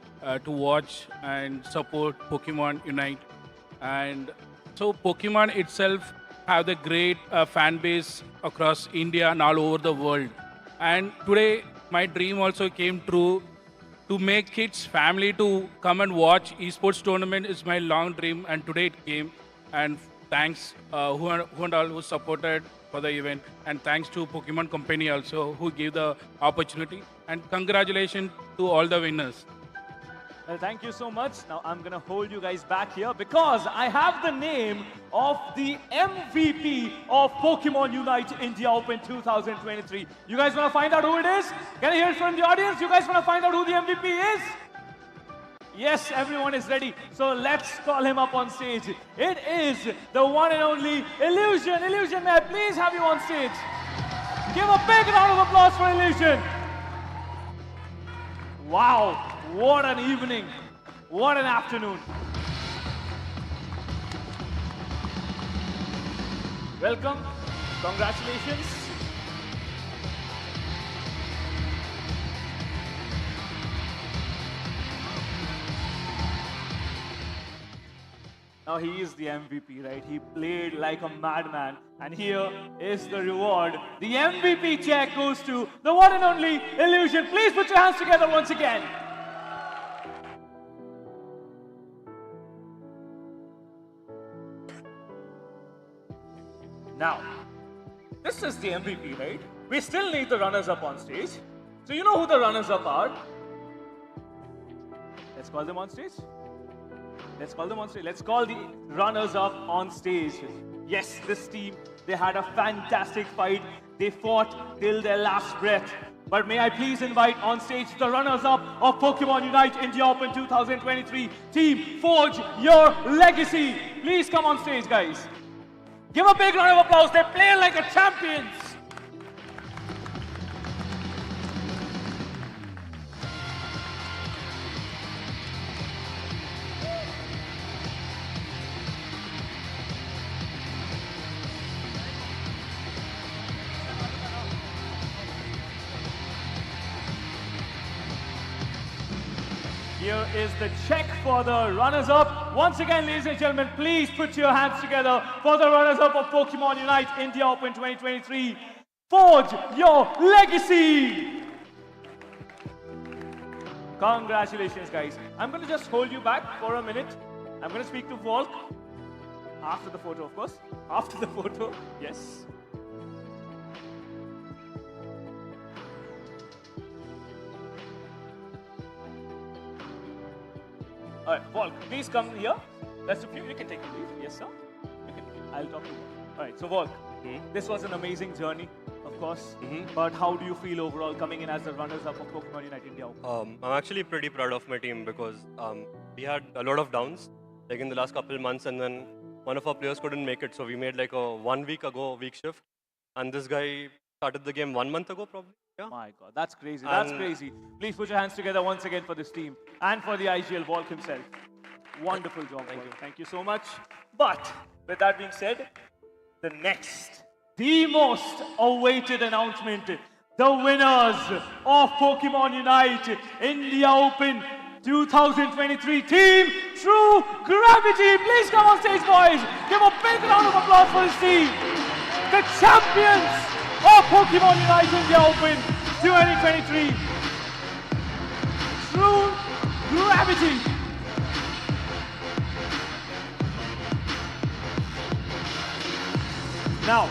to watch and support Pokemon Unite. And so Pokemon itself have the great fan base across India and all over the world. And today, my dream also came true. To make kids, family to come and watch esports tournament is my long dream, and today it came. And thanks who and all who supported for the event, and thanks to Pokemon Company also who gave the opportunity. And congratulations to all the winners. Well, thank you so much. Now I'm going to hold you guys back here because I have the name of the MVP of Pokemon Unite India Open 2023. You guys want to find out who it is? Can I hear it from the audience? You guys want to find out who the MVP is? Yes, everyone is ready. So let's call him up on stage. It is the one and only Illusion. Illusion, may I please have you on stage? Give a big round of applause for Illusion. Wow. what an evening. What an afternoon. Welcome. Congratulations. Now he is the MVP, right? He played like a madman. And here is the reward. The MVP check goes to the one and only Illusion. Please put your hands together once again. Now, this is the MVP, right? We still need the runners-up on stage. So you know who the runners-up are. Let's call them on stage. Let's call them on stage. Let's call the runners-up on stage. Yes, this team, they had a fantastic fight. They fought till their last breath. But may I please invite on stage the runners-up of Pokemon Unite India Open 2023. Team, forge your legacy. Please come on stage, guys. Give a big round of applause. They play like a champions. Here is the check for the runners-up. Once again, ladies and gentlemen, please put your hands together for the runners-up of Pokemon Unite India Open 2023. Forge your legacy! Congratulations, guys. I'm going to just hold you back for a minute. I'm going to speak to Volk. After the photo, of course. After the photo, yes. All right, Volk, please come here. That's a few. You can take a leave. Yes, sir. I'll talk to you. All right, so Volk, this was an amazing journey, of course. But how do you feel overall coming in as the runners-up of Pokemon Unite India Open? I'm actually pretty proud of my team because we had a lot of downs, like in the last couple of months, and then one of our players couldn't make it, so we made like a 1 week ago week shift, and this guy started the game 1 month ago, probably. Yeah. My God, that's crazy. That's crazy. Please put your hands together once again for this team and for the IGL Volk himself. Wonderful job. Thank you. Thank you so much. But with that being said, the most awaited announcement, the winners of Pokemon Unite India Open 2023 Team True Gravity. Please come on stage, boys. Give a big round of applause for this team. The champions of Pokemon Unite India Open 2023. True Gravity. Now.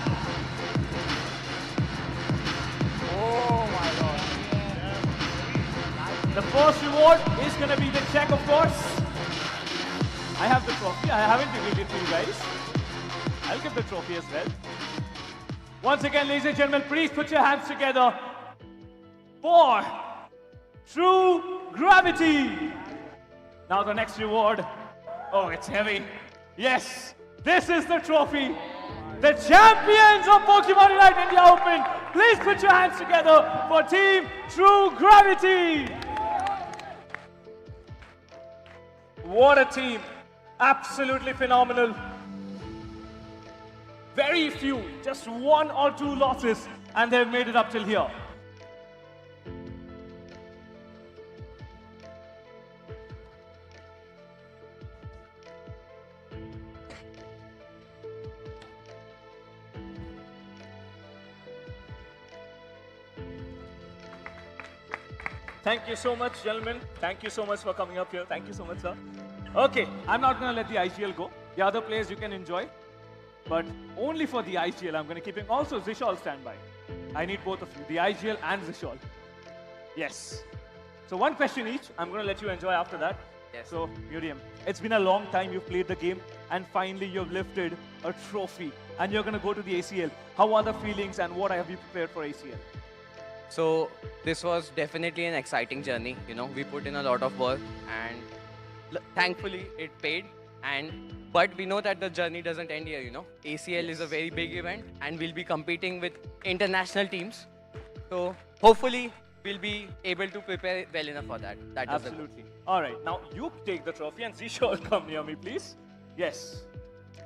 Oh my God. The first reward is going to be the check, of course. I have the trophy. I haven't revealed it to you guys. I'll give the trophy as well. Once again, ladies and gentlemen, please put your hands together for True Gravity. Now the next reward. Oh, it's heavy. Yes, this is the trophy. The champions of Pokemon Unite India Open. Please put your hands together for Team True Gravity. What a team. Absolutely phenomenal. Very few, just 1 or 2 losses, and they've made it up till here. Thank you so much, gentlemen. Thank you so much for coming up here. Thank you so much, sir. Okay, I'm not going to let the IGL go. The other players you can enjoy. But only for the IGL, I'm going to keep him. Also, Zishal, stand by. I need both of you, the IGL and Zishal. Yes. So one question each. I'm going to let you enjoy after that. Yes. So, Miriam, it's been a long time you've played the game, and finally you've lifted a trophy, and you're going to go to the ACL. How are the feelings, and what have you prepared for ACL? So this was definitely an exciting journey. You know, we put in a lot of work, and thankfully it paid. But we know that the journey doesn't end here. You know, ACL is a very big event, and we'll be competing with international teams. So hopefully we'll be able to prepare well enough for that. That is the goal. Absolutely. All right. Now you take the trophy and Zishal, come near me, please. Yes.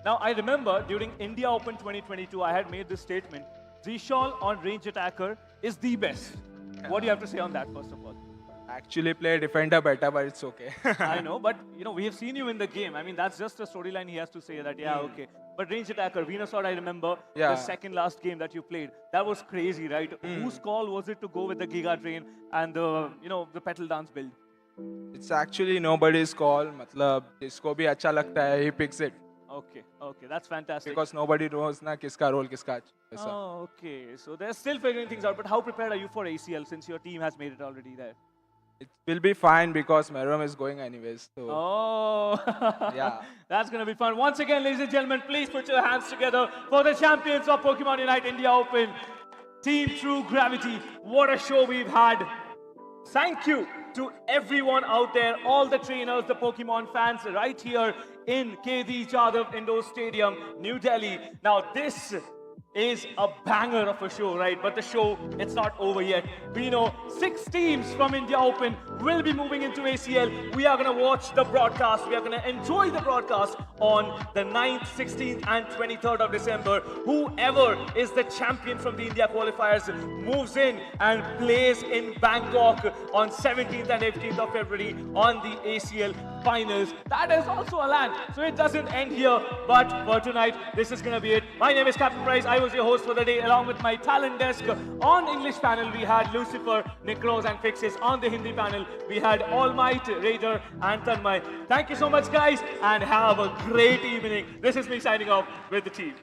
Now I remember during India Open 2022, I had made this statement: Zishal on range attacker is the best. What do you have to say on that, first of all? Actually play defender better, but it's okay. I know, but we have seen you in the game. I mean, that's just a storyline he has to say that, yeah, okay. But range attacker, Venusaur, I remember Yeah. the second last game that you played. That was crazy, right? Whose call was it to go with the Giga Drain and the Petal Dance build? It's actually nobody's call. मतलब जिसको भी अच्छा लगता है, he picks it. Okay, that's fantastic. Because nobody knows ना किसका role किसका अच्छा. Oh, okay. So they're still figuring things out. But how prepared are you for ACL since your team has made it already there? It will be fine because Merom is going anyways. So Oh, yeah. That's going to be fun. Once again, ladies and gentlemen, please put your hands together for the champions of Pokemon Unite India Open, Team True Gravity. What a show we've had. Thank you to everyone out there, all the trainers, the Pokemon fans right here in KD Jadhav Indoor Stadium, New Delhi. Now this is a banger of a show, right? But the show, it's not over yet. We know 6 teams from India Open will be moving into ACL. We are going to watch the broadcast. We are going to enjoy the broadcast on the 9th, 16th and 23rd of December. Whoever is the champion from the India qualifiers moves in and plays in Bangkok on 17th and 18th of February on the ACL finals. That is also a LAN, so it doesn't end here. But for tonight, this is going to be it. My name is Captain Price. I was your host for the day, along with my talent desk. On English panel, we had Lucifer, Nick Rose, and Fixes. On the Hindi panel, we had All Might, Raider, and Tanmay. Thank you so much, guys, and have a great evening. This is me signing off with the team.